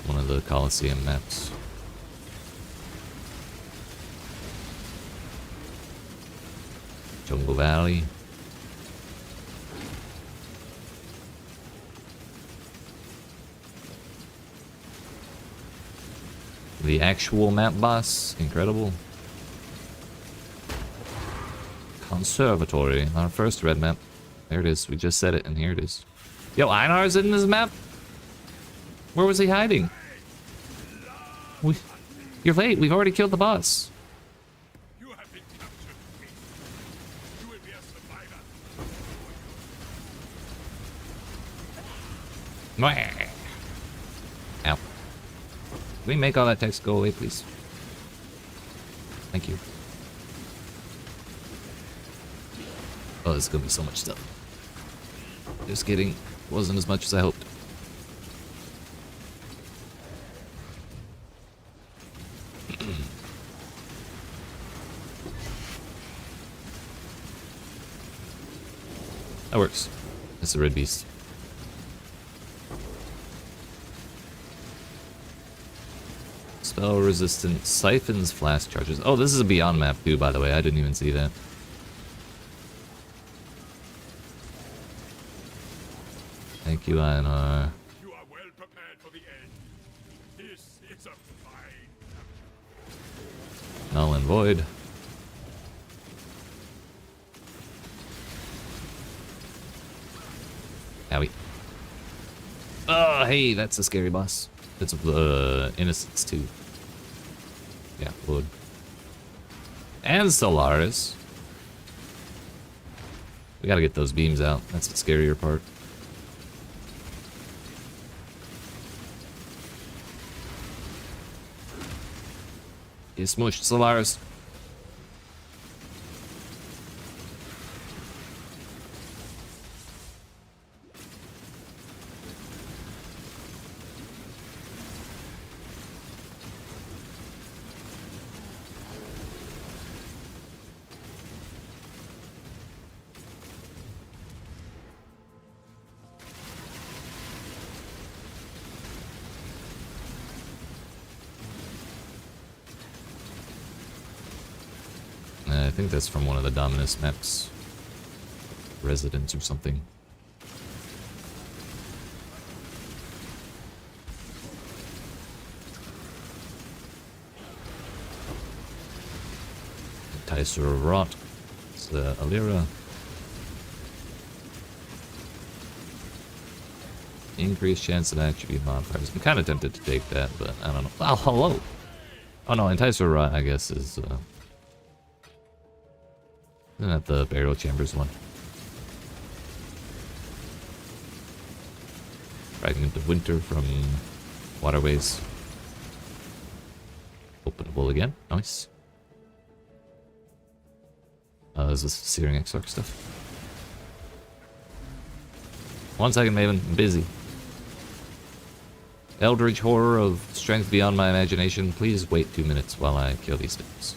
E: one of the Colosseum maps. Jungle Valley. The actual map boss, incredible. Conservatory, our first red map. There it is, we just said it, and here it is. Yo, Einar's in this map? Where was he hiding? You're late, we've already killed the boss.
D: You have been captured. You will be a survivor.
E: Ow. Can we make all that text go away, please? Thank you. Oh, there's gonna be so much stuff. Just kidding. Wasn't as much as I hoped. That works. It's a red beast. Spell resistant siphons flash charges. Oh, this is a beyond map too, by the way. I didn't even see that. Thank you, Einar.
D: You are well prepared for the end. This is a fine.
E: Null and void. Owie. Oh, hey, that's a scary boss. It's Innocence too. Yeah, wood. And Solaris. We gotta get those beams out. That's the scarier part. You smushed Solaris. I think that's from one of the Dominus maps. Residence or something. Enticer of Rot. It's Alira. Increased chance of attribute modifiers. I'm kind of tempted to take that, but I don't know. Oh, hello! Oh no, Enticer of Rot, I guess, is isn't that the burial chambers one? Fragment of Winter from Waterways. Openable again. Nice. Is this Searing Exarch stuff? 1 second, Maven. I'm busy. Eldritch Horror of Strength Beyond My Imagination. Please wait 2 minutes while I kill these things.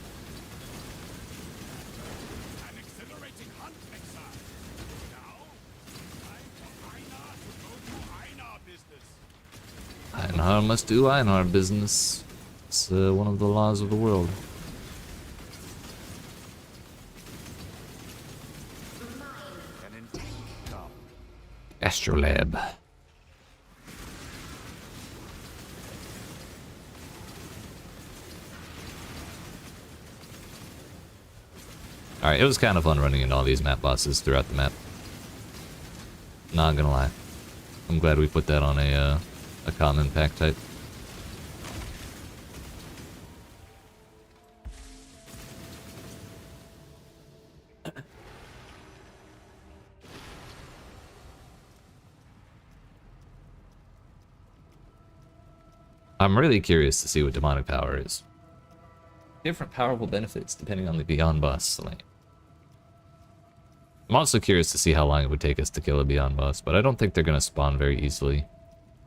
E: Einar must do Einar business. It's one of the laws of the world. Astrolab. Alright, it was kind of fun running into all these map bosses throughout the map. Not gonna lie. I'm glad we put that on a common pack type.
A: I'm really curious to see what demonic power is. Different powerful benefits depending on the Beyond boss. Like, I'm also curious to see how long it would take us to kill a Beyond boss, but I don't think they're going to spawn very easily.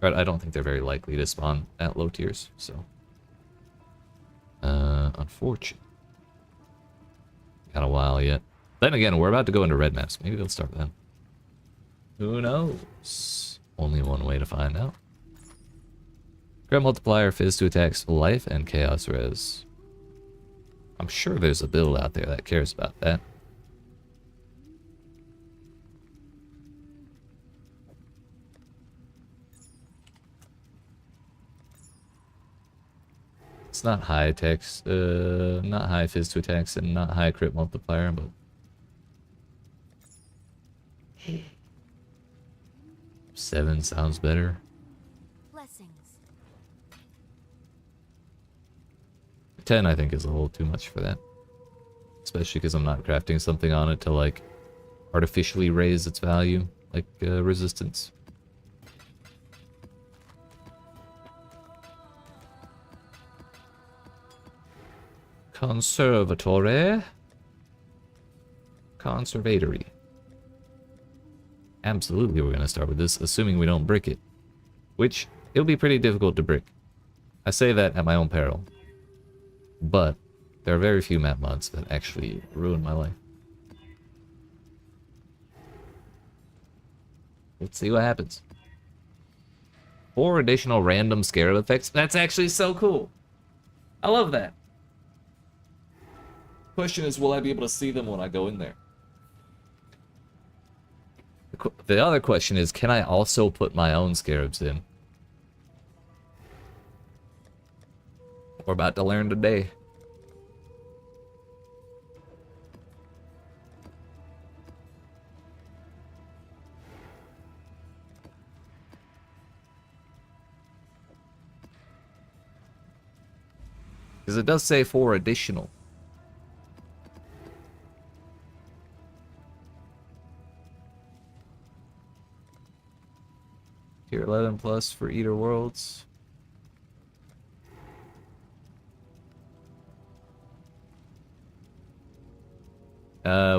A: Or I don't think they're very likely to spawn at low tiers, so. Unfortunate. Got a while yet. Then again, we're about to go into red maps. Maybe they'll start then. Who knows? Only one way to find out. Grant multiplier, fizz to attacks, life, and chaos res. I'm sure there's a build out there that cares about that. It's not high attacks, not high fizz to attacks, and not high crit multiplier, but 7 sounds better.
G: Blessings.
A: 10 I think is a little too much for that. Especially because I'm not crafting something on it to like artificially raise its value, like resistance. Conservatory. Conservatory. Absolutely we're going to start with this, assuming we don't brick it. Which, it'll be pretty difficult to brick. I say that at my own peril. But, there are very few map mods that actually ruin my life. Let's see what happens. 4 additional random scarab effects. That's actually so cool. I love that. Question is, will I be able to see them when I go in there? The other question is, can I also put my own scarabs in? We're about to learn today. Because it does say 4 additional. Tier 11 plus for Eater Worlds.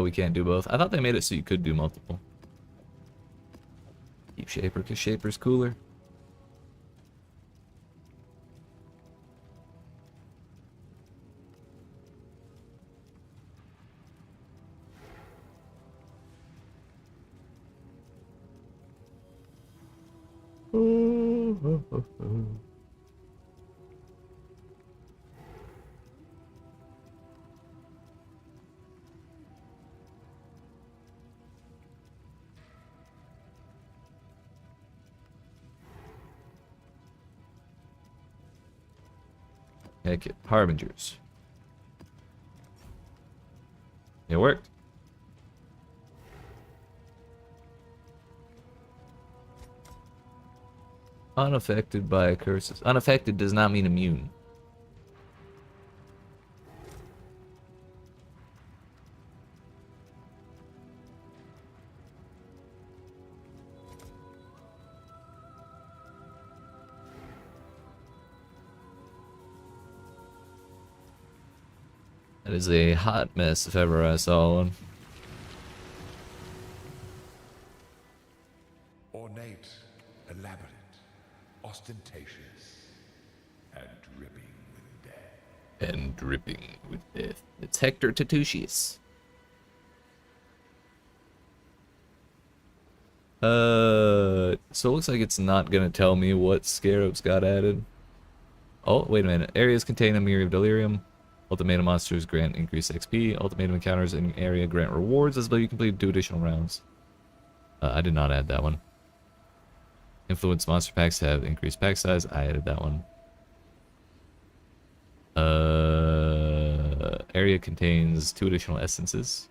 A: We can't do both. I thought they made it so you could do multiple. Keep Shaper, because Shaper's cooler. Heck it. Harbingers. It worked. Unaffected by curses. Unaffected does not mean immune. That is a hot mess if ever I saw one.
C: Ornate, elaborate, ostentatious, and dripping with death.
A: And dripping with death. It's Hector Tatusius. So it looks like it's not gonna tell me what scarabs got added. Oh, wait a minute. Areas contain a myriad of delirium. Ultimatum monsters grant increased XP. Ultimatum encounters in area grant rewards as though you complete 2 additional rounds. I did not add that one. Influence monster packs have increased pack size. I added that one. Area contains 2 additional essences.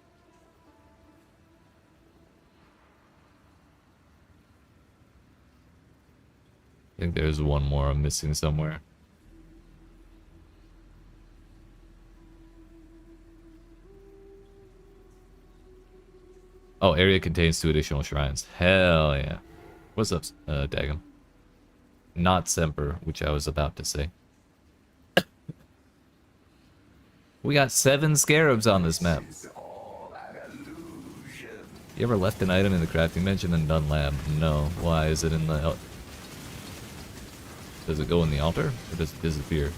A: I think there's one more I'm missing somewhere. Oh, area contains 2 additional shrines. Hell yeah. What's up, Dagon?
E: Not Semper, which I was about to say. We got 7 scarabs on this map. You ever left an item in the crafting bench and then done lab? No. Why? Is it in the... Does it go in the altar? Or does it disappear?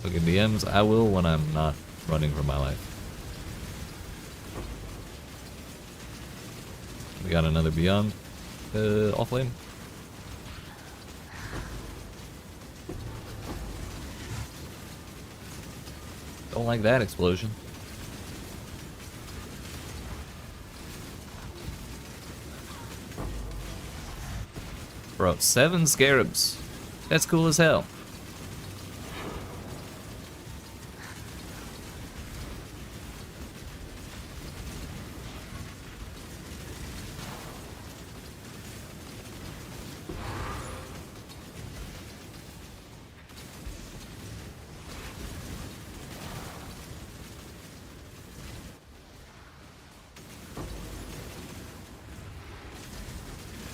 E: Look at DMs. I will when I'm not running for my life. We got another Beyond. Off lane. Don't like that explosion. Bro, 7 scarabs. That's cool as hell.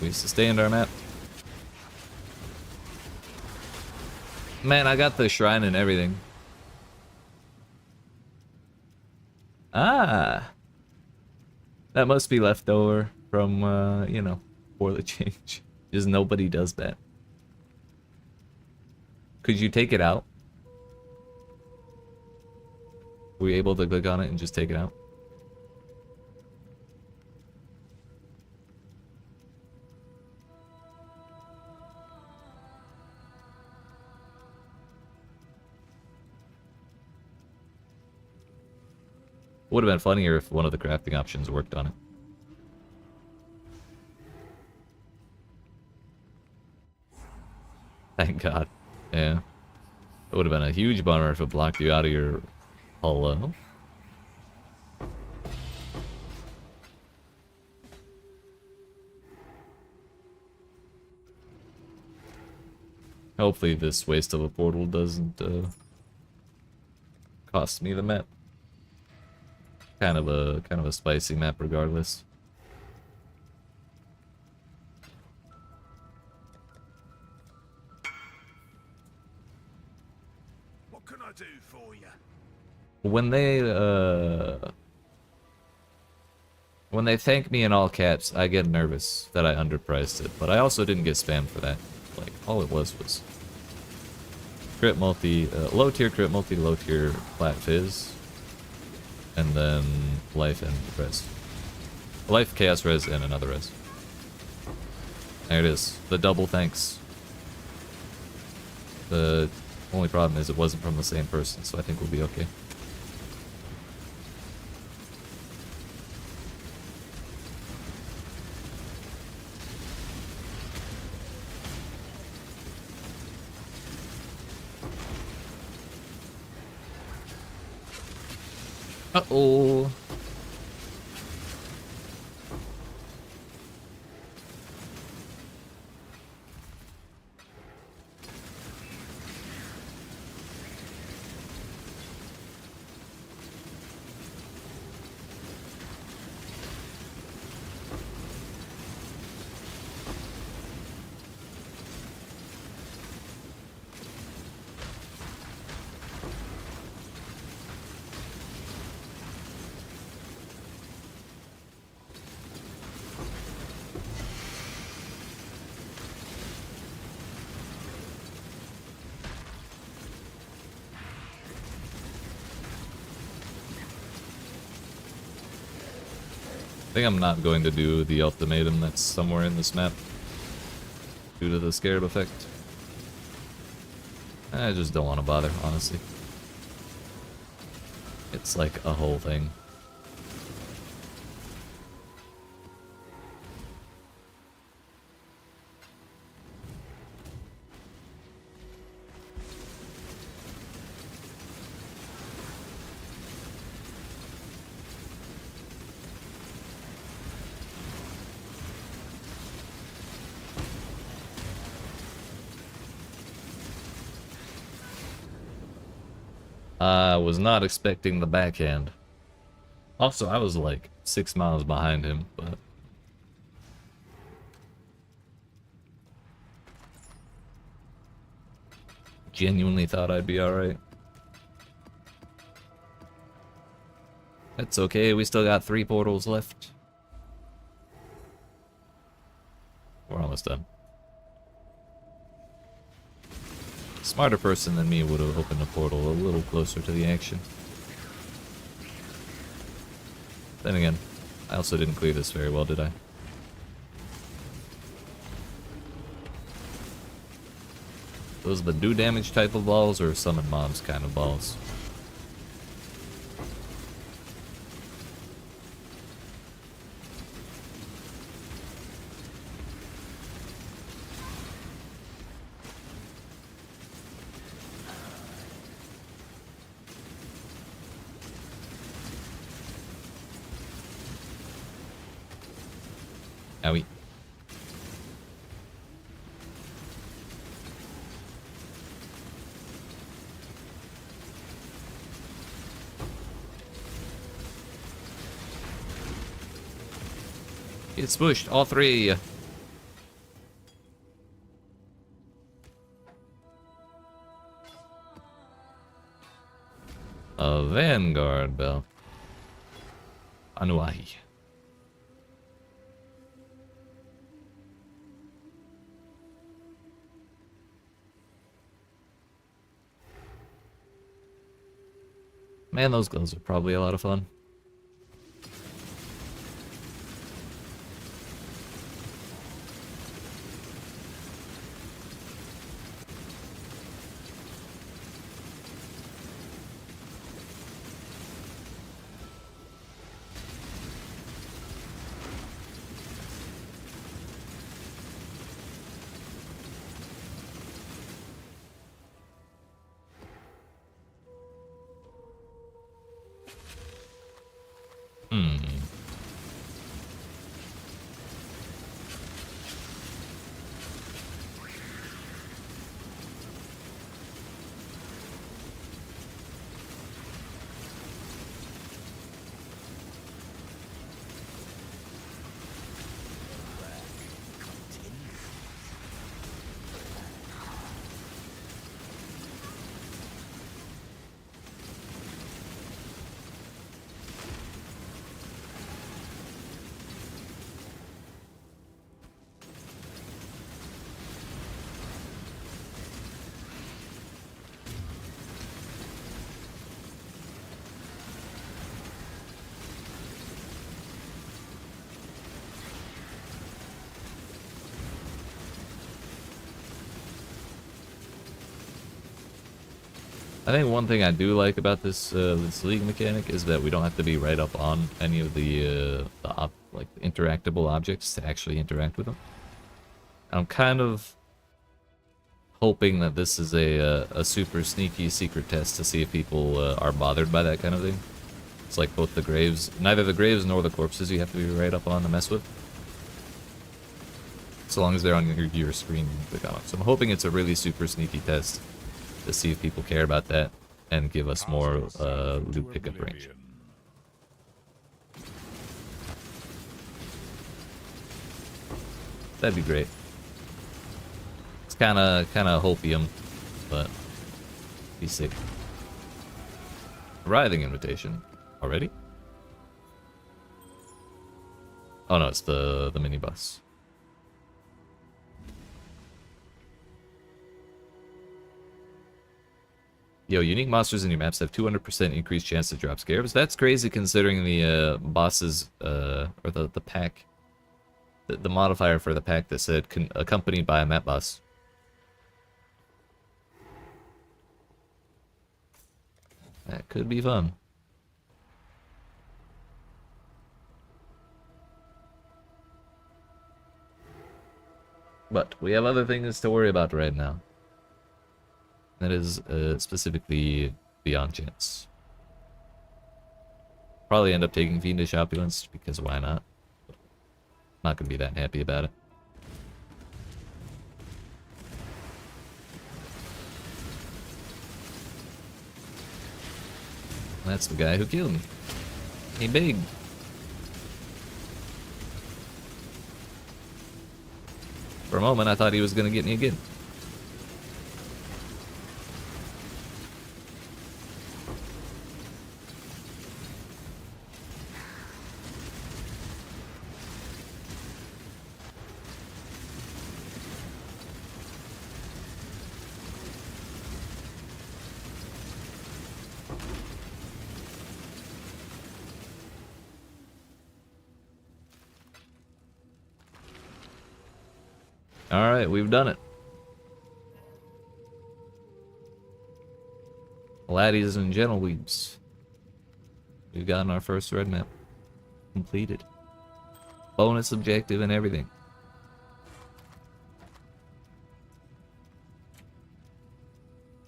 E: We sustained our map. Man, I got the shrine and everything. Ah! That must be leftover from, you know, for the change. Just nobody does that. Could you take it out? Were we able to click on it and just take it out? Would have been funnier if one of the crafting options worked on it. Thank God. Yeah. It would have been a huge bummer if it blocked you out of your... Hello? Hopefully this waste of a portal doesn't cost me the map. Kind of a spicy map regardless.
H: What can I do for you?
E: When they thank me in all caps, I get nervous that I underpriced it, but I also didn't get spammed for that. Like, all it was crit multi, low tier crit multi, low tier flat fizz, and then life and res. Life, chaos res, and another res. There it is. The double thanks. The only problem is it wasn't from the same person, so I think we'll be okay. Uh-oh. I think I'm not going to do the ultimatum that's somewhere in this map due to the scarab effect. I just don't want to bother, honestly. It's like a whole thing. I was not expecting the backhand. Also, I was like 6 miles behind him, but... genuinely thought I'd be alright. That's okay, we still got 3 portals left. We're almost done. A smarter person than me would have opened a portal a little closer to the action. Then again, I also didn't clear this very well, did I? Those are the do damage type of balls or summon mobs kind of balls? Owie. Get smushed, all 3. A Vanguard bell. Anuahi. Man, those gloves are probably a lot of fun. I think one thing I do like about this this league mechanic is that we don't have to be right up on any of the like interactable objects to actually interact with them. I'm kind of hoping that this is a super sneaky secret test to see if people are bothered by that kind of thing. It's like both the graves, neither the graves nor the corpses you have to be right up on to mess with. So long as they're on your screen, you can click on them. So I'm hoping it's a really super sneaky test to see if people care about that and give us more loot pickup range. That'd be great. It's kind of hopium, but be sick. Writhing invitation already? Oh no, it's the mini bus. Yo, unique monsters in your maps have 200% increased chance to drop scarabs. That's crazy considering the bosses, or the pack, the modifier for the pack that said accompanied by a map boss. That could be fun. But we have other things to worry about right now. That is specifically beyond chance. Probably end up taking Fiendish Opulence, because why not? Not gonna be that happy about it. That's the guy who killed me. Hey, big. For a moment, I thought he was gonna get me again. Alright, we've done it. Laddies and gentleweeds. We've gotten our first red map completed. Bonus objective and everything.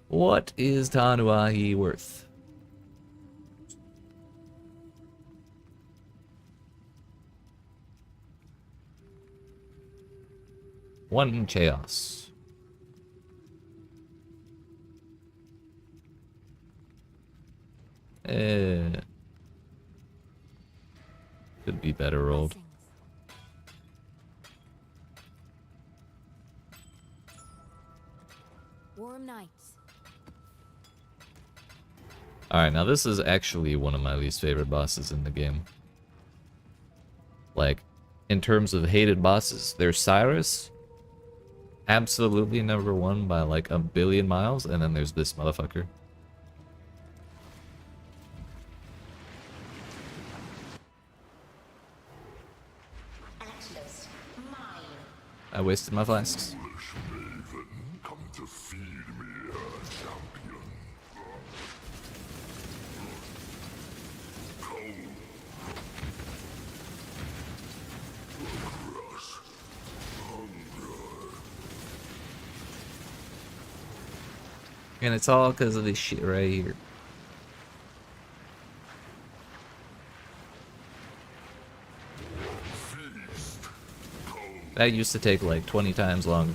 E: What is Tanuahi worth? One chaos. Could be better rolled.
G: Warm nights.
E: Alright, now this is actually one of my least favorite bosses in the game. Like, in terms of hated bosses, there's Cyrus. Absolutely number one by like a billion miles, and then there's this motherfucker. I wasted my flasks.
C: Come to feed me, champion.
E: And it's all because of this shit right here. That used to take like 20 times longer.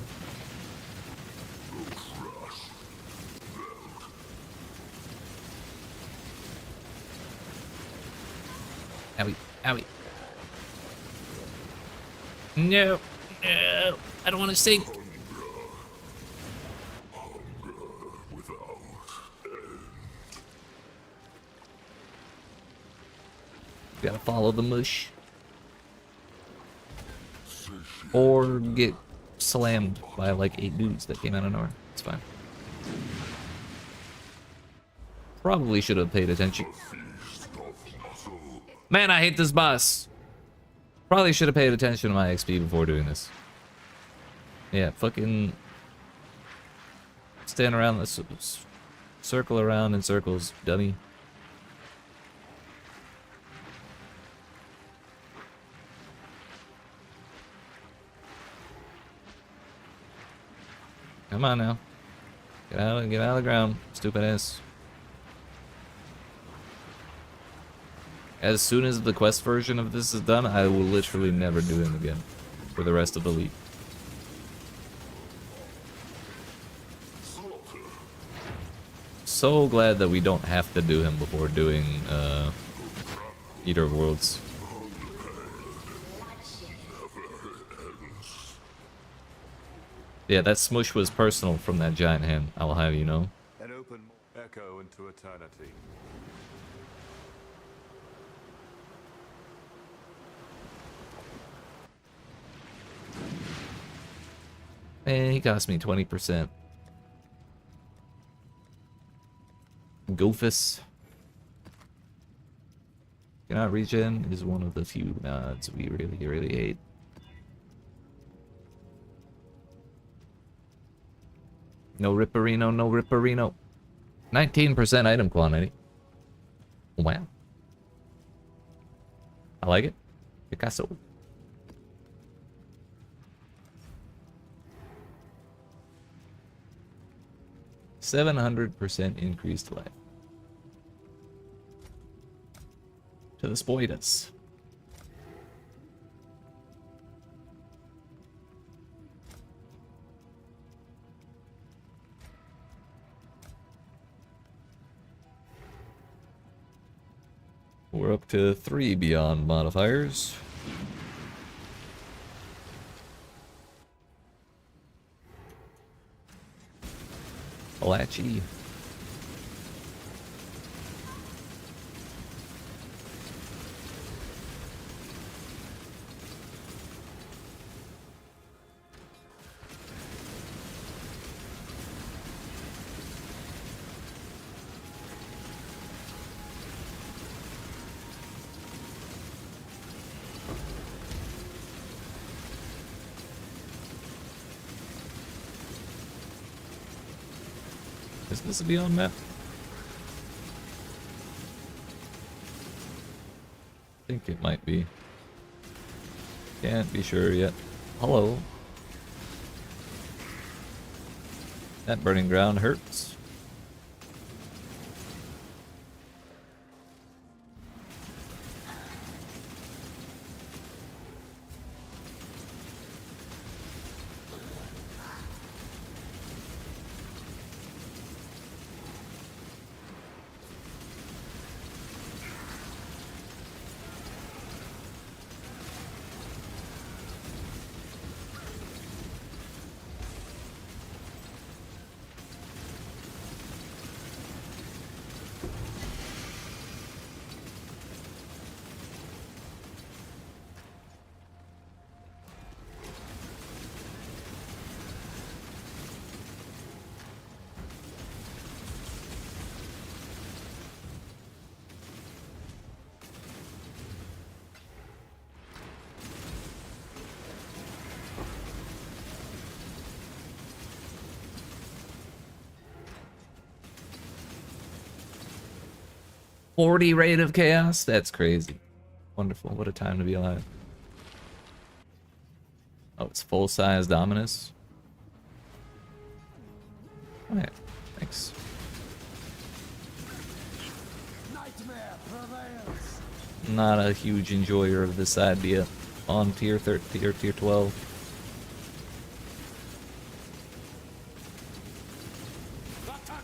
E: Owie, owie. No, no, I don't want to sink. Gotta follow the mush. Or get slammed by like 8 dudes that came out of nowhere. It's fine. Probably should have paid attention. Man, I hate this boss. Probably should have paid attention to my XP before doing this. Yeah, fucking stand around this, circle around in circles, dummy. Come on now. Get out of the ground, stupid ass. As soon as the quest version of this is done, I will literally never do him again for the rest of the league. So glad that we don't have to do him before doing Eater of Worlds. Yeah, that smush was personal from that giant hand, I will have you know.
H: An open echo into eternity.
E: Man, he cost me 20%. Goofus. Cannot regen is one of the few nods we really hate. No Ripperino, no Ripperino. 19% item quantity. Wow. I like it. Picasso. 700% increased life. To the spoitus. We're up to 3 beyond modifiers. Alachi. Is this a beyond map? I think it might be. Can't be sure yet. Hello. That burning ground hurts. "40 rate of chaos? That's crazy. Wonderful. What a time to be alive." Oh, it's full-size Dominus. Alright, thanks. Not a huge enjoyer of this idea on tier 13 or tier 12.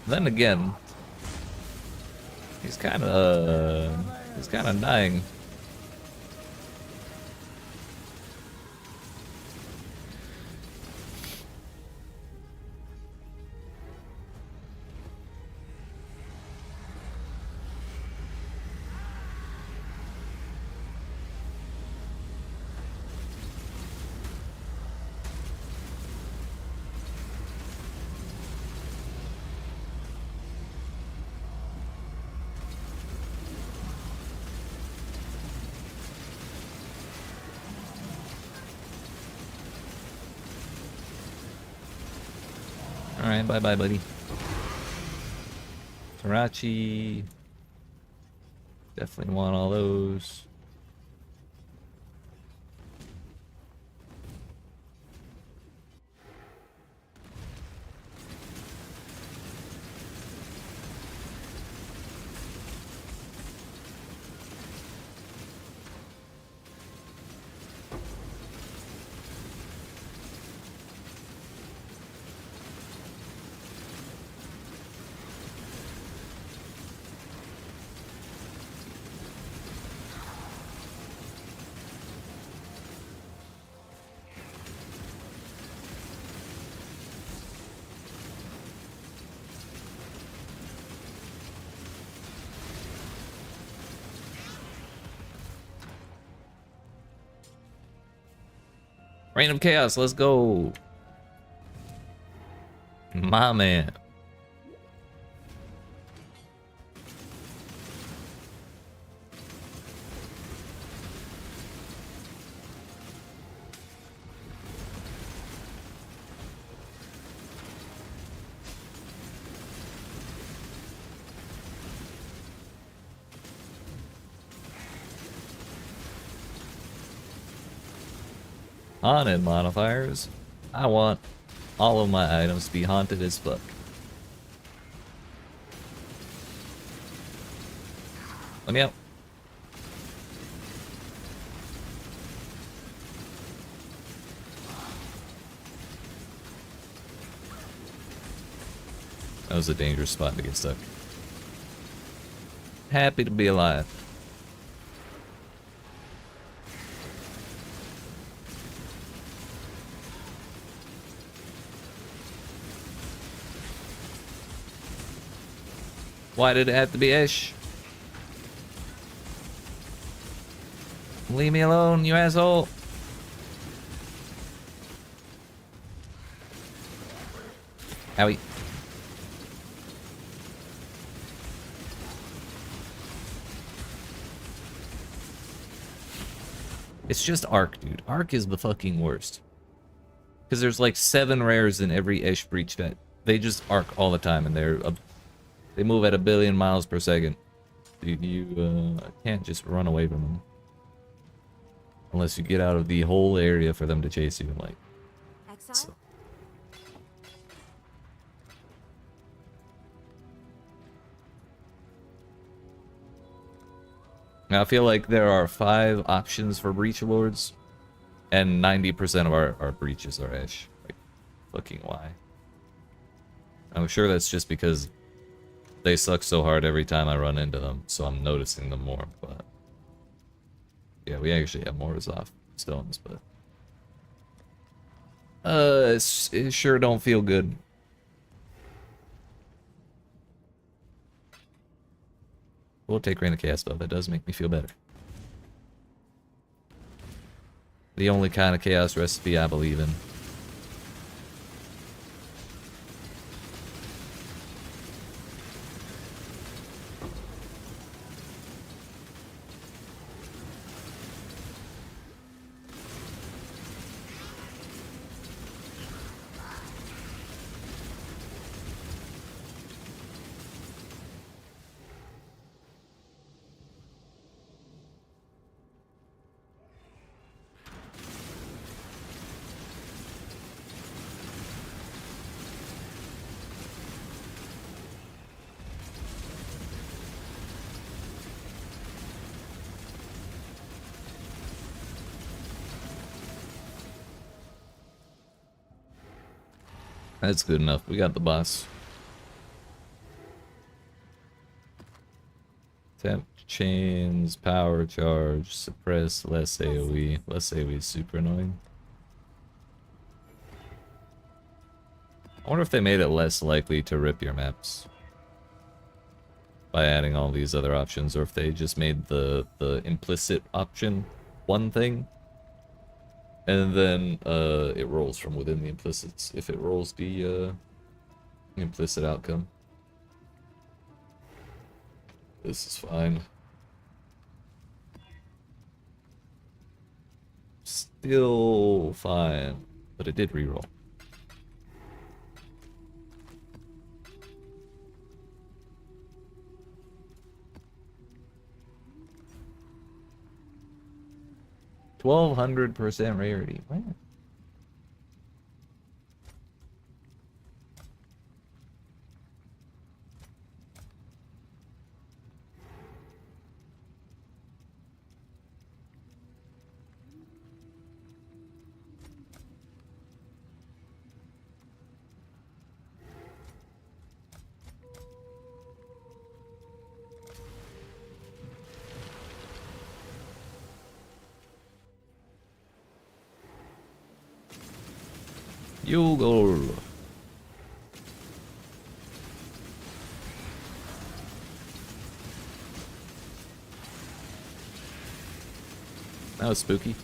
E: Then again, he's kind of dying. Alright, bye-bye, buddy. Tarachi. Definitely want all those. Reign of Chaos, let's go. My man. Haunted modifiers. I want all of my items to be haunted as fuck. Let me out. That was a dangerous spot to get stuck. Happy to be alive.
A: Why did it have to be Ish? Leave me alone, you asshole. Owie. It's just Arc, dude. Arc is the fucking worst. Because there's like 7 rares in every Ish breach that they just arc all the time, and they move at 1 billion miles per second. Dude, you can't just run away from them. Unless you get out of the whole area for them to chase you, like.
G: Exile?
A: So. Now, I feel like there are 5 options for Breach Lords, and 90% of our breaches are Ish. Like, fucking why? I'm sure that's just because they suck so hard every time I run into them, so I'm noticing them more, but... Yeah, we actually have more Resolve stones, but... it sure don't feel good. We'll take Rain of Chaos, though. That does make me feel better. The only kind of chaos recipe I believe in. That's good enough. We got the boss. Tap chains, power charge, suppress, less AoE. Less AoE is super annoying. I wonder if they made it less likely to rip your maps by adding all these other options, or if they just made the implicit option one thing. And then it rolls from within the implicits if it rolls the implicit outcome. This is fine. Still fine, but it did reroll. %1,200 rarity. What? You go. That was spooky.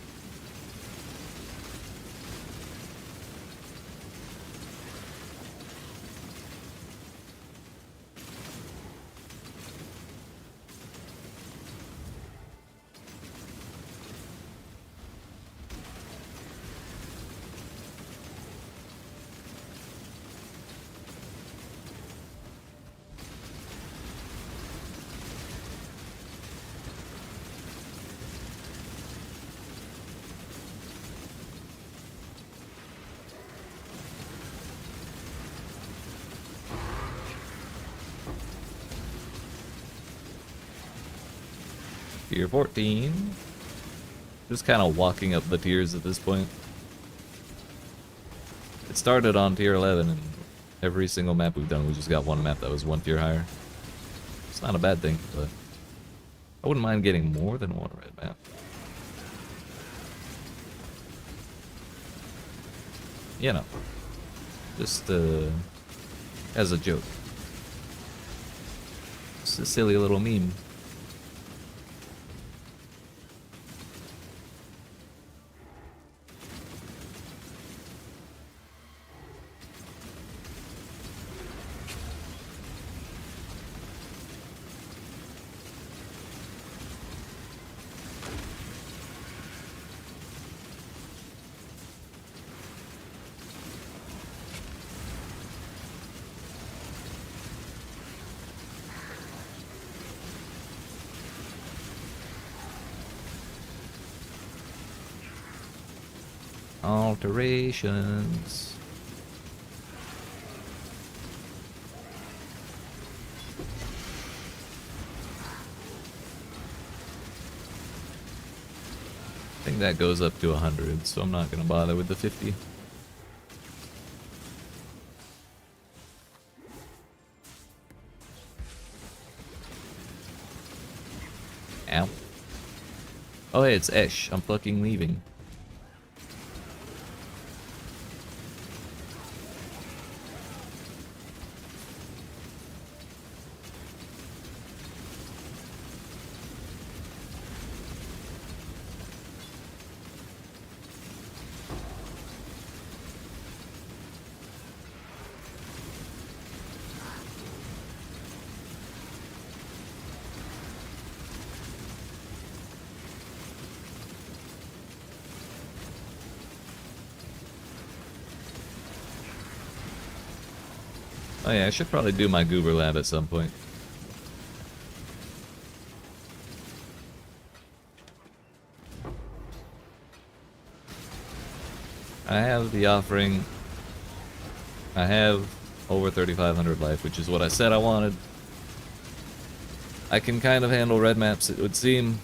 A: Tier 14. Just kind of walking up the tiers at this point. It started on tier 11, and every single map we've done, we just got one map that was 1 tier higher. It's not a bad thing, but I wouldn't mind getting more than one red map. You know, just as a joke.
E: a silly little meme. Alterations. I think that goes up to 100, so I'm not gonna bother with the 50. Ow. Oh hey, it's Esh. I'm fucking leaving. Oh yeah, I should probably do my Goober Lab at some point. I have the offering. I have over 3,500 life, which is what I said I wanted. I can kind of handle red maps, it would seem.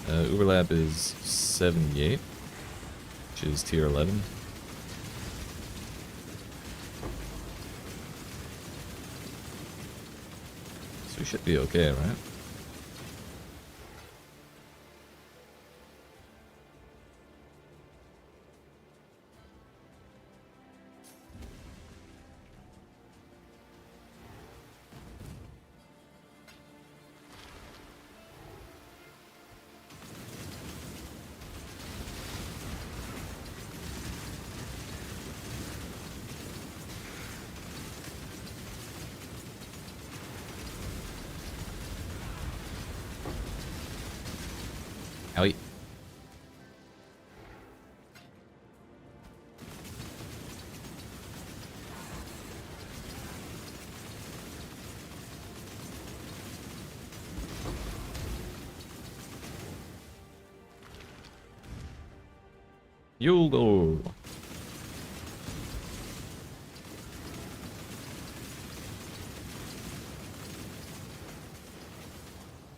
E: Uberlap is 78, which is tier 11. So we should be okay, right? Owie. You go.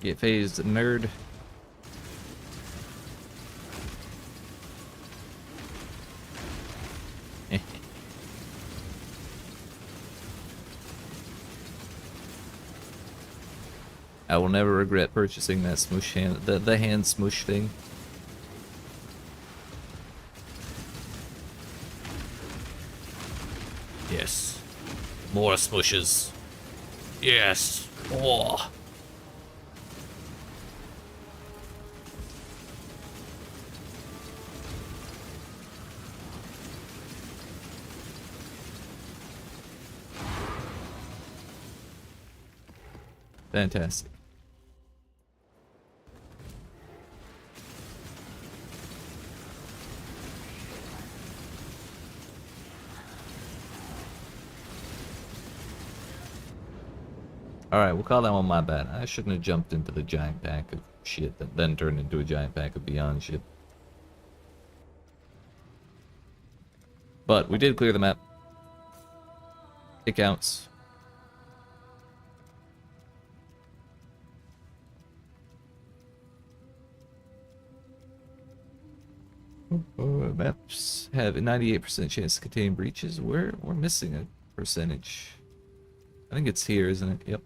E: Get phased, nerd. I will never regret purchasing that smoosh hand, the hand smoosh thing. Yes. More smooshes. Yes. Oh. Fantastic. Alright, we'll call that one my bad. I shouldn't have jumped into the giant pack of shit that then turned into a giant pack of beyond shit. But we did clear the map. It counts. Maps have a 98% chance to contain breaches. We're missing a percentage. I think it's here, isn't it? Yep.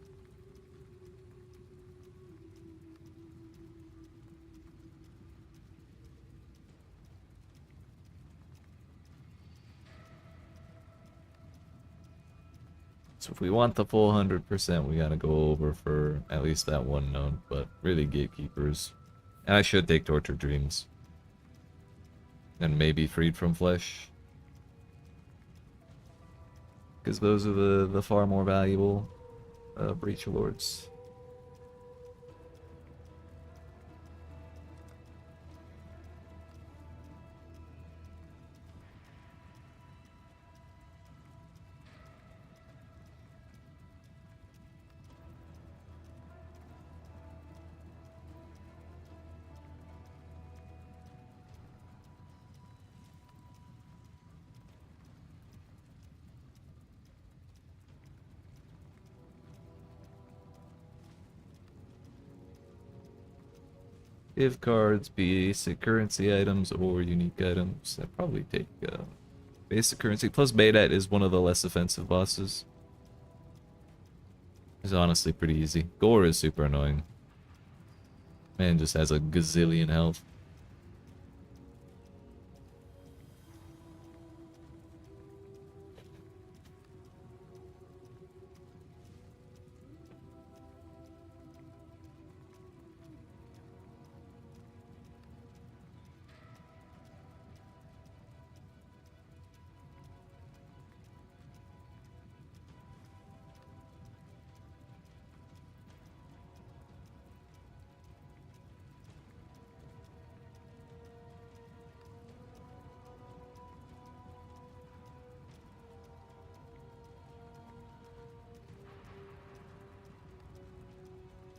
E: So if we want the full 100%, we gotta go over for at least that one node, but really gatekeepers. And I should take Tortured Dreams. And maybe Freed from Flesh. Because those are the far more valuable Breach Lords. If cards, basic currency items, or unique items, I'd probably take basic currency. Plus Baydat is one of the less offensive bosses. It's honestly pretty easy. Gore is super annoying. Man just has a gazillion health.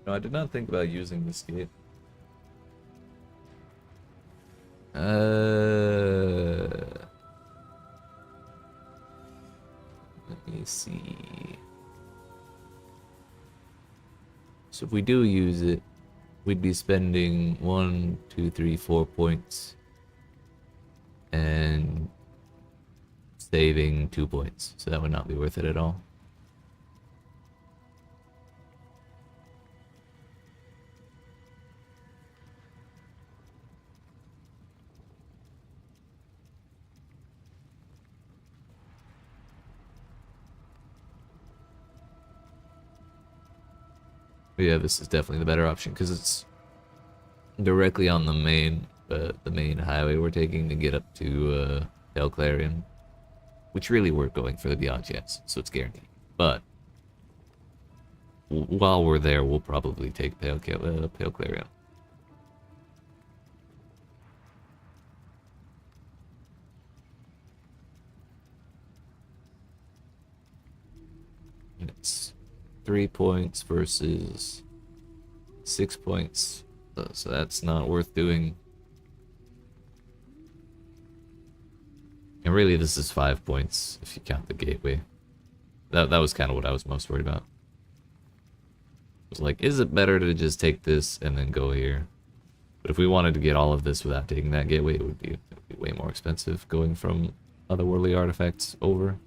E: No, I did not think about using this gate. Let me see. So if we do use it, we'd be spending 1, 2, 3, 4 points and saving 2 points. So that would not be worth it at all. But yeah, this is definitely the better option because it's directly on the main highway we're taking to get up to Pale Clarion, which really we're going for the Beyond Chance, so it's guaranteed. But while we're there, we'll probably take Pale Clarion. And it's 3 points versus 6 points, so that's not worth doing. And really this is 5 points if you count the gateway. That was kind of what I was most worried about. I was like, is it better to just take this and then go here? But if we wanted to get all of this without taking that gateway, it would be way more expensive going from otherworldly artifacts over.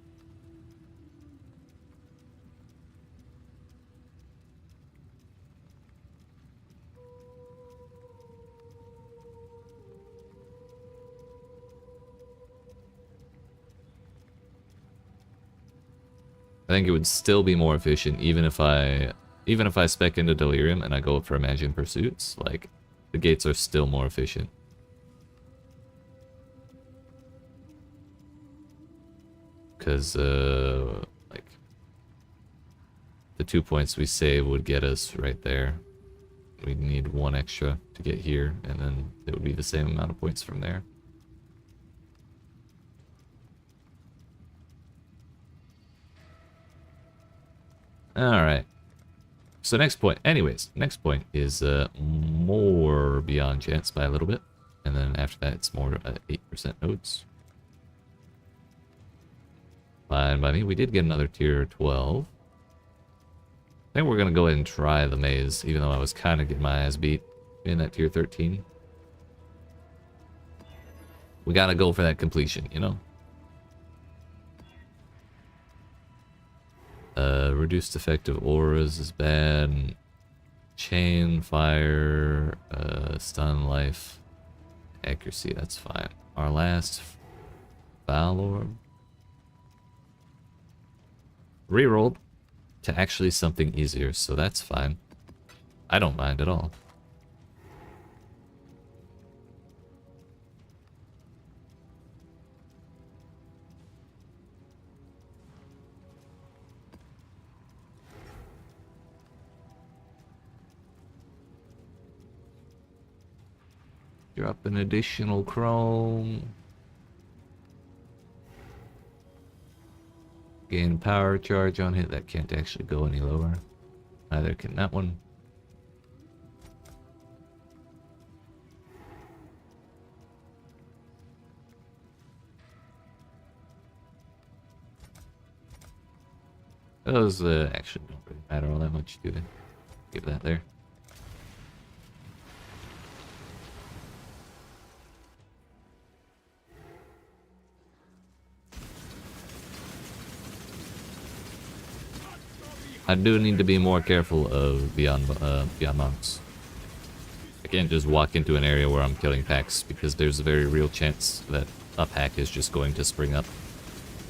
E: I think it would still be more efficient even if I spec into Delirium and I go for Imagined Pursuits. Like, the gates are still more efficient. Because, like, the 2 points we save would get us right there. We'd need 1 extra to get here, and then it would be the same amount of points from there. Alright. So next point, anyways, next point is more Beyond Chance by a little bit. And then after that, it's more 8% nodes. Fine by me. We did get another tier 12. I think we're going to go ahead and try the maze, even though I was kind of getting my ass beat in that tier 13. We got to go for that completion, you know? Reduced effective auras is bad. Chain, fire, stun, life, accuracy, that's fine. Our last foul orb. Rerolled. to actually something easier, so that's fine. I don't mind at all. Drop an additional chrome. Gain power charge on hit. That can't actually go any lower. Neither can that one. Those actually don't really matter all that much, do they? Give that there. I do need to be more careful of beyond monks. I can't just walk into an area where I'm killing packs because there's a very real chance that a pack is just going to spring up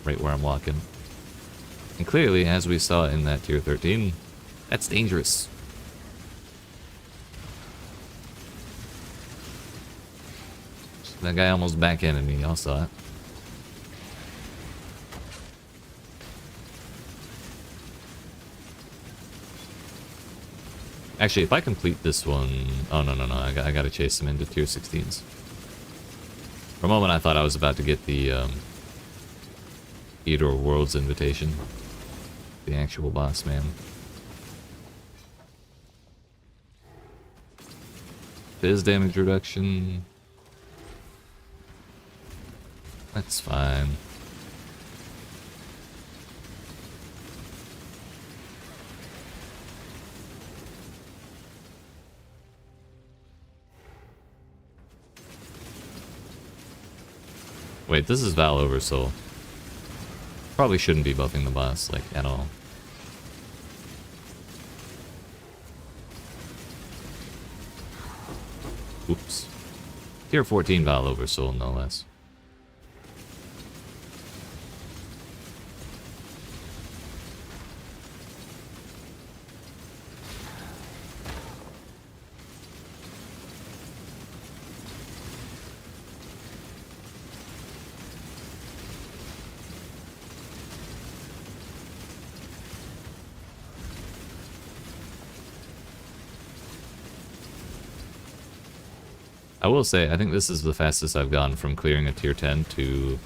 E: right where I'm walking. And clearly, as we saw in that tier 13, that's dangerous. That guy almost backhanded me, y'all saw it. Actually, if I complete this one... Oh, no. I gotta chase him into tier 16s. For a moment, I thought I was about to get the Eater of Worlds invitation. The actual boss, man. Fizz damage reduction. That's fine. Wait, this is Val Oversoul. Probably shouldn't be buffing the boss, like, at all. Oops. Tier 14 Val Oversoul, no less. I will say, I think this is the fastest I've gone from clearing a tier 10 to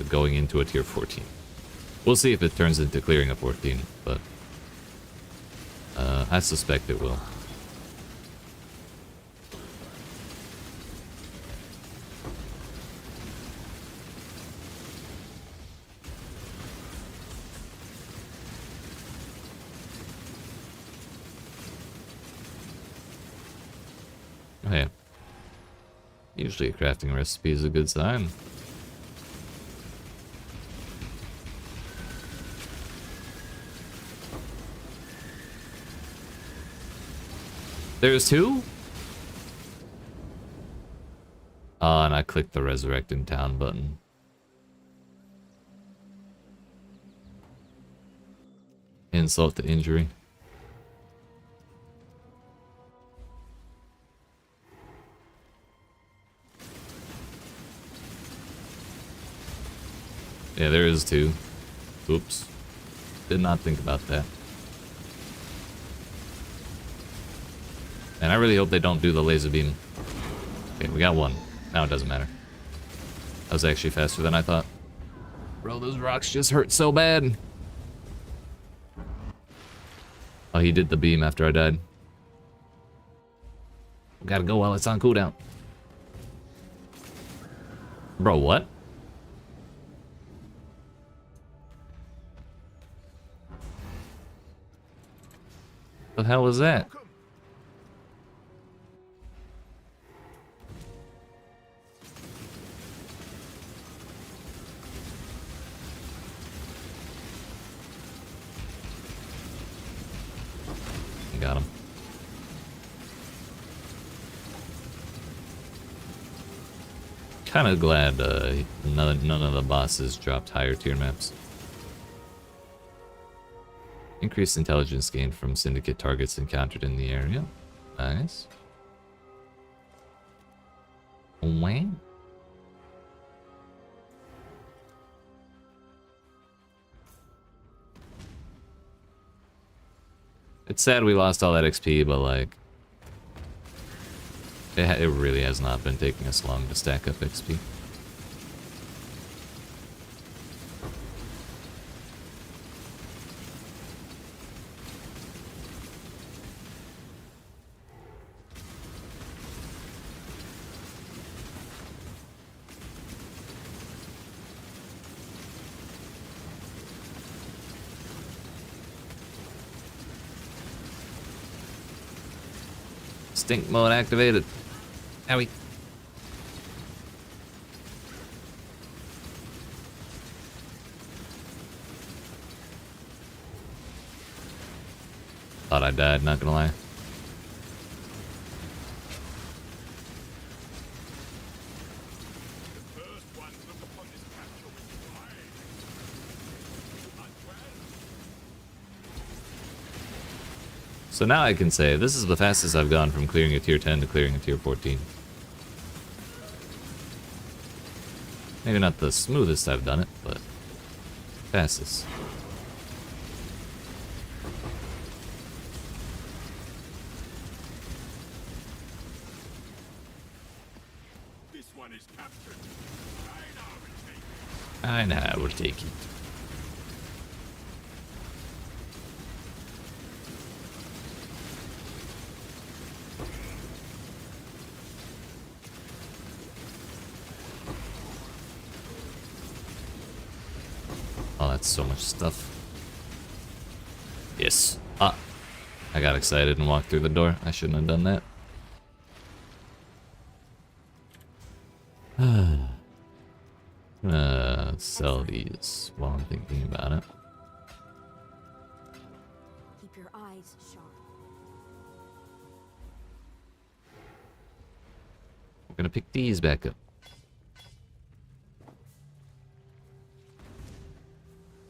E: going into a tier 14. We'll see if it turns into clearing a 14, but I suspect it will. Oh yeah. Usually a crafting recipe is a good sign. There's two? And I clicked the Resurrect in Town button. Insult to injury. Yeah, there is two. Oops. Did not think about that. And I really hope they don't do the laser beam. Okay, we got one. Now it doesn't matter. That was actually faster than I thought. Bro, those rocks just hurt so bad. Oh, he did the beam after I died. Gotta go while it's on cooldown. Bro, what? The hell was that? Got him. Kind of glad none of the bosses dropped higher tier maps. Increased intelligence gained from syndicate targets encountered in the area. Nice. Wang. It's sad we lost all that XP, but like, it really has not been taking us long to stack up XP. Stink mode activated. Owie. Thought I died, not gonna lie. So now I can say, this is the fastest I've gone from clearing a tier 10 to clearing a tier 14. Maybe not the smoothest I've done it, but fastest.
D: This one is captured.
E: I know I will take it. Oh, that's so much stuff. Yes. Ah. I got excited and walked through the door. I shouldn't have done that. Sell these while I'm thinking about it.
I: Keep your eyes sharp.
E: We're gonna pick these back up.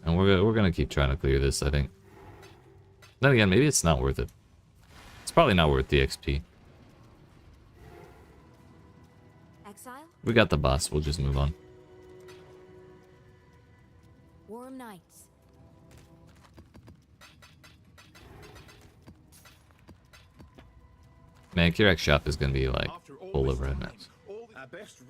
E: And we're gonna keep trying to clear this, I think. Then again, maybe it's not worth it. It's probably not worth the XP.
I: Exile?
E: We got the boss, we'll just move on.
I: Warm nights.
E: Man, Kirak's shop is gonna be like full of red maps.
D: Our best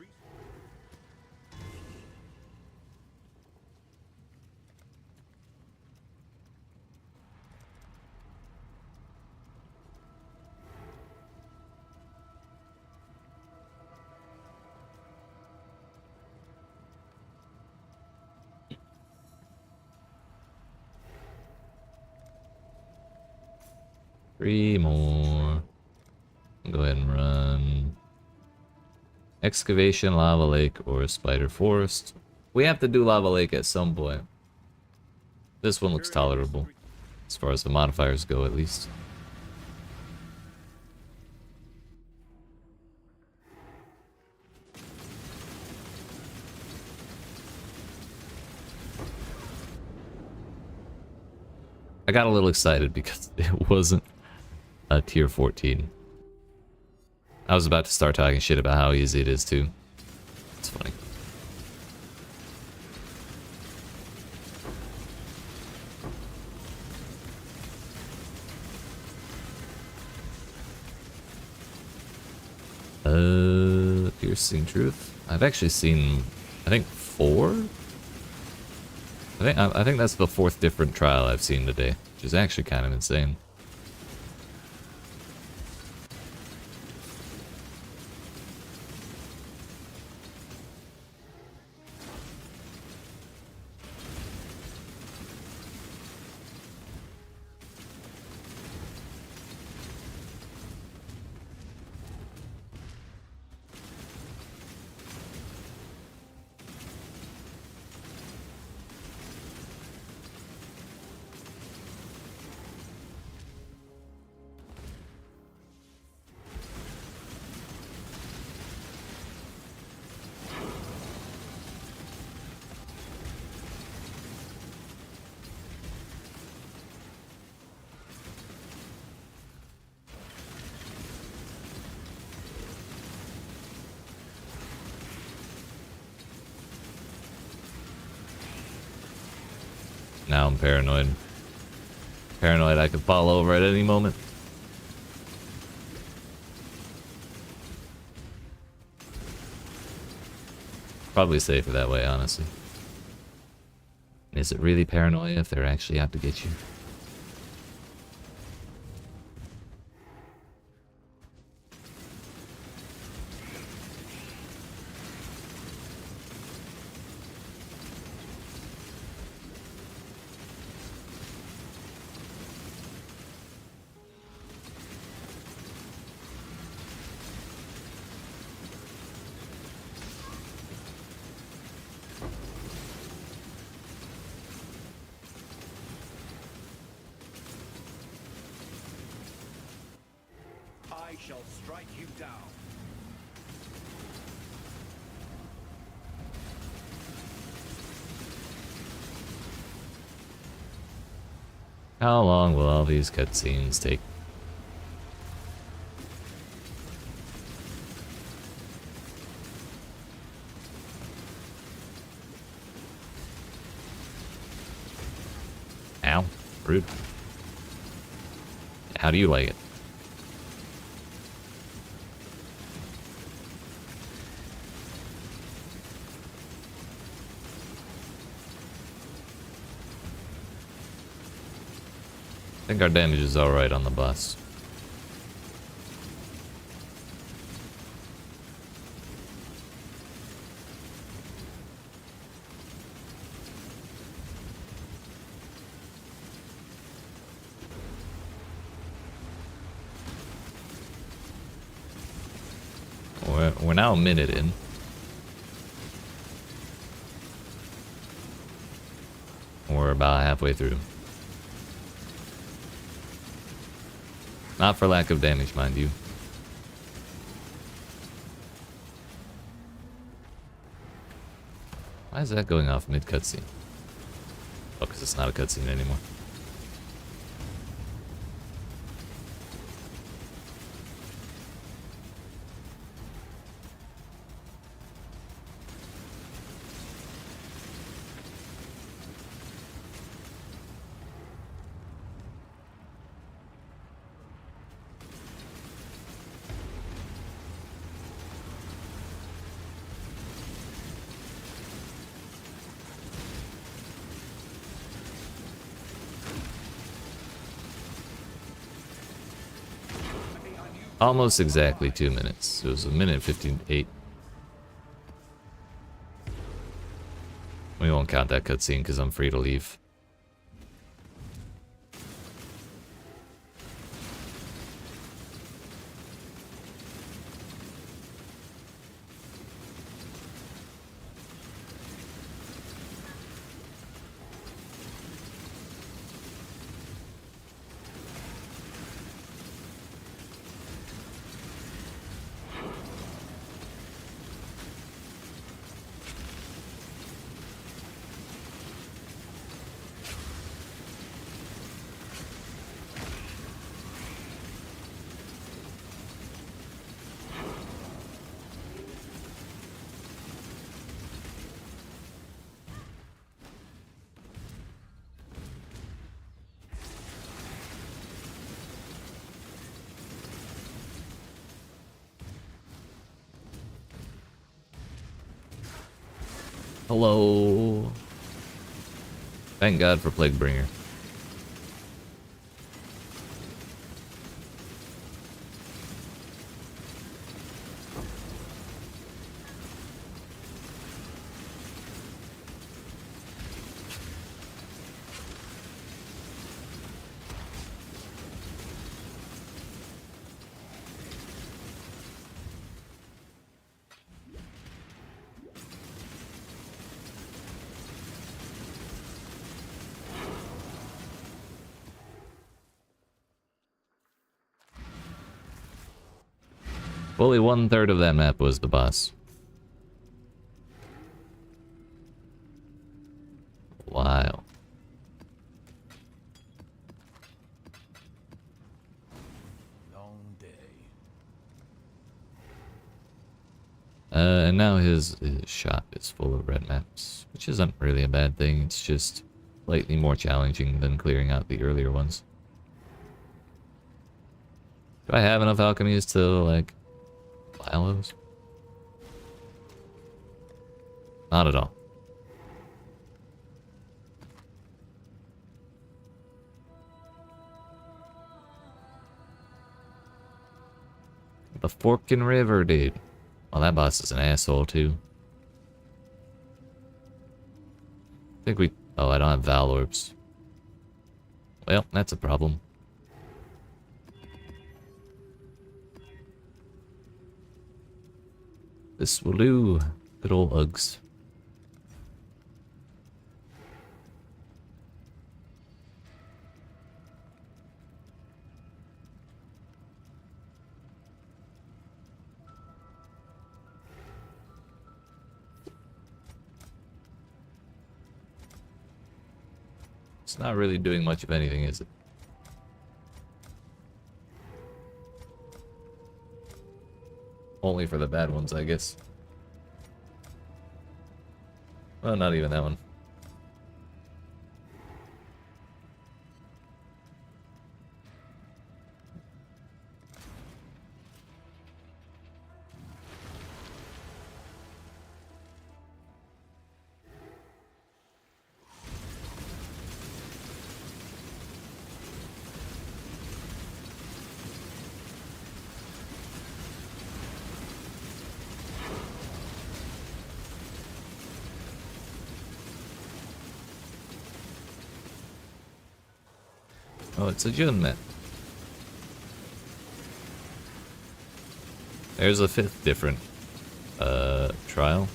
E: Three more. Go ahead and run. Excavation, lava lake, or spider forest. We have to do lava lake at some point. This one looks tolerable, as far as the modifiers go, at least. I got a little excited because it wasn't a tier 14. I was about to start talking shit about how easy it is too. It's funny. Piercing truth. I've actually seen, I think 4. I think that's the 4th different trial I've seen today, which is actually kind of insane. Now I'm paranoid. Paranoid I could fall over at any moment. Probably safer that way, honestly. Is it really paranoia if they're actually out to get you?
F: I shall strike you down.
E: How long will all these cutscenes take? Ow, rude. How do you like it? I think our damage is alright on the bus. We're now a minute in. We're about halfway through. Not for lack of damage, mind you. Why is that going off mid-cutscene? Oh, because it's not a cutscene anymore. Almost exactly 2 minutes. It was a minute 58. We won't count that cutscene because I'm free to leave. Hello. Thank God for Plaguebringer. Fully 1/3 of that map was the boss. Wow.
F: Long day.
E: And now his shop is full of red maps, which isn't really a bad thing. It's just slightly more challenging than clearing out the earlier ones. Do I have enough alchemies to, like, file those? Not at all. The Forking River, dude. Well, that boss is an asshole, too. I think we... Oh, I don't have Val Orbs. Well, that's a problem. This will do. Good old Uggs. It's not really doing much of anything, is it? Only for the bad ones, I guess. Well, not even that one. Oh, it's a Junmet. There's a 5th different trial.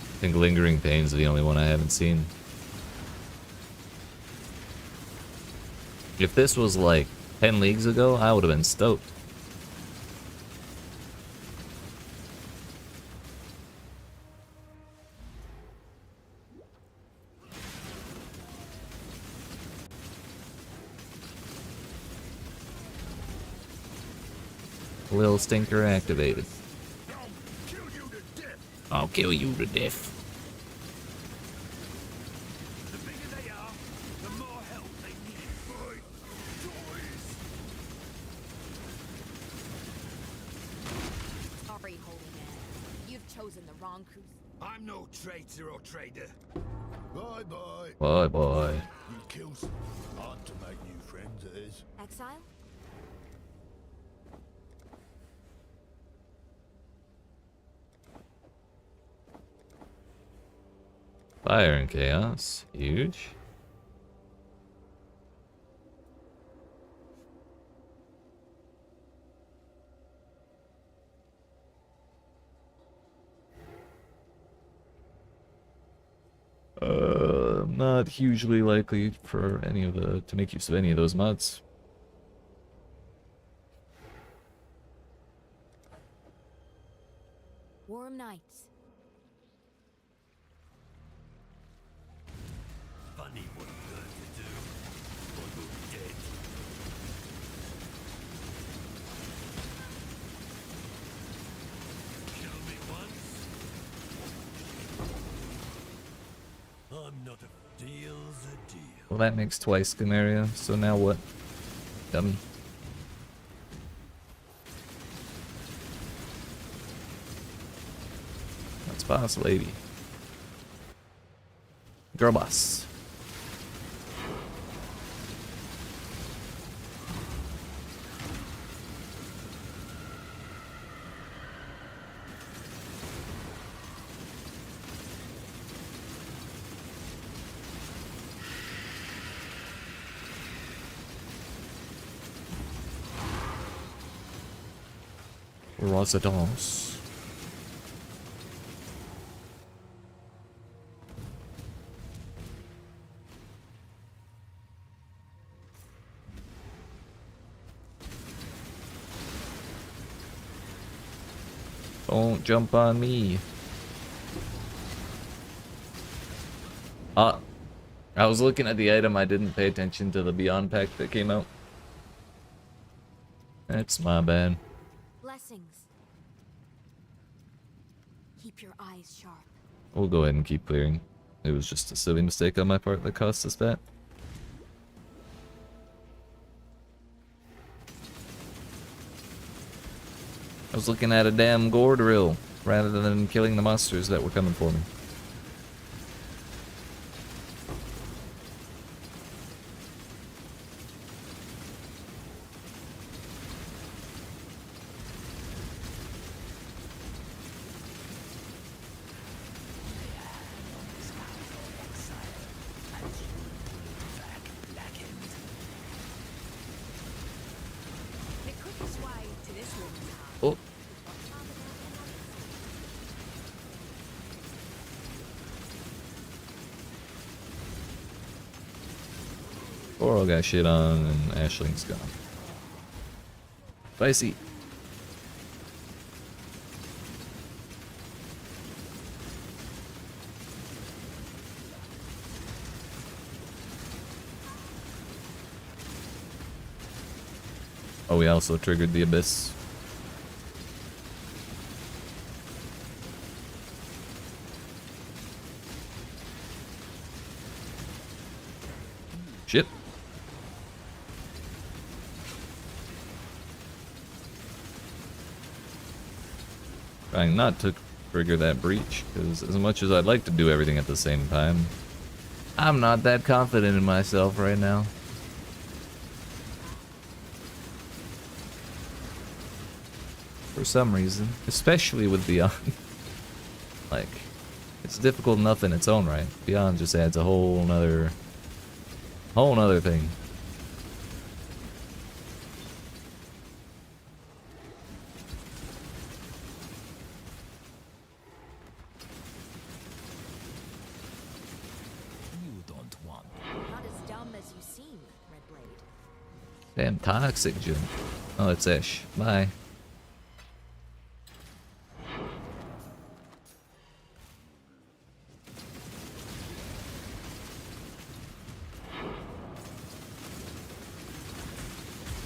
E: I think Lingering Pain's the only one I haven't seen. If this was like 10 leagues ago, I would have been stoked. Lil Stinker activated. I'll kill you to death.
F: The bigger they are, the more help they need.
G: Sorry, holy man. You've chosen the wrong cruise.
F: I'm no traitor or trader. Bye bye.
E: Bye bye.
F: You kill some. Hard to make new friends, it is.
G: Exile?
E: Fire and Chaos. Huge. Not hugely likely for any of the to make use of any of those mods.
G: Warm nights.
F: Funny what you learn to do, or you'll be dead. Kill me once. I'm not a deal's a deal.
E: Well, that makes twice Chimera, so now what? Dummy. That's boss lady. Girl boss. Residence. Don't jump on me. I was looking at the item, I didn't pay attention to the Beyond pack that came out. That's my bad.
G: Blessings.
I: Keep your eyes sharp.
E: We'll go ahead and keep clearing. It was just a silly mistake on my part that cost us that. I was looking at a damn gore drill rather than killing the monsters that were coming for me.
I: The quickest way to this woman's heart.
E: Oh. Coral got shit on and Ashling's gone. Spicy. Oh, we also triggered the abyss. Shit. Trying not to trigger that breach, because as much as I'd like to do everything at the same time, I'm not that confident in myself right now. For some reason, especially with Beyond. Like, it's difficult enough in its own right. Beyond just adds a whole nother thing.
I: Not as dumb as you seem, Redblade.
E: Damn toxic gym. Oh, it's Ish. Bye.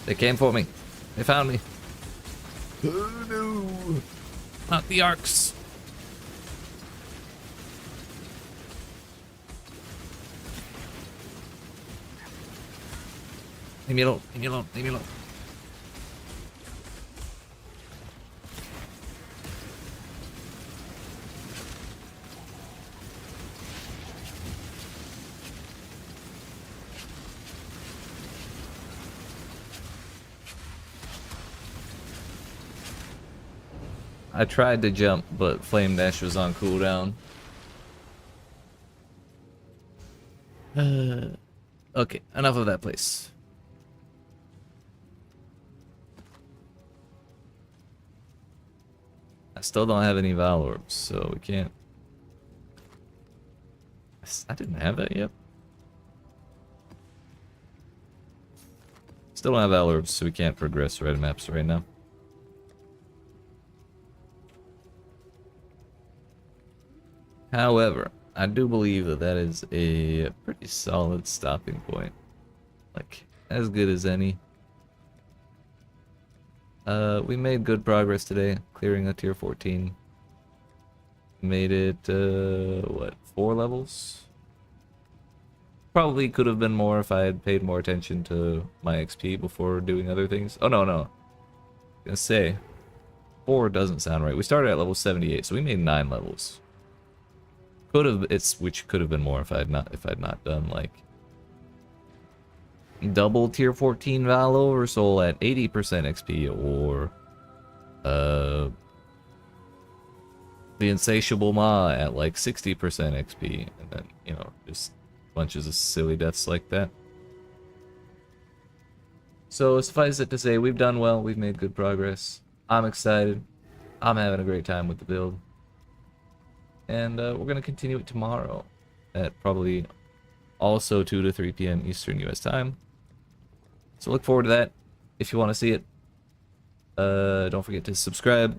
E: They came for me. They found me. Oh no! Not the arcs. Leave me alone. Leave me alone. Leave me alone. I tried to jump, but Flame Dash was on cooldown. Okay, enough of that place. I still don't have any Val Orbs, so we can't... I didn't have that yet. Still don't have Val Orbs, so we can't progress red maps right now. However, I do believe that that is a pretty solid stopping point. Like, as good as any. We made good progress today, clearing a tier 14. Made it, what, 4 levels? Probably could have been more if I had paid more attention to my XP before doing other things. Oh, no, no. I was gonna say, 4 doesn't sound right. We started at level 78, so we made 9 levels. Could have, which could have been more if I'd not done like double tier 14 Val Oversoul at 80% XP, or the Insatiable Ma at like 60% XP, and then, you know, just bunches of silly deaths like that. So suffice it to say, we've done well, we've made good progress. I'm excited. I'm having a great time with the build. And we're going to continue it tomorrow at probably also 2 to 3 p.m. Eastern US time. So look forward to that if you want to see it. Don't forget to subscribe.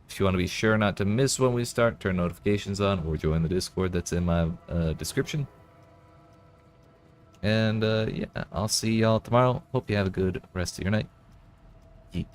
E: If you want to be sure not to miss when we start, turn notifications on or join the Discord that's in my description. And yeah, I'll see y'all tomorrow. Hope you have a good rest of your night. Yeet.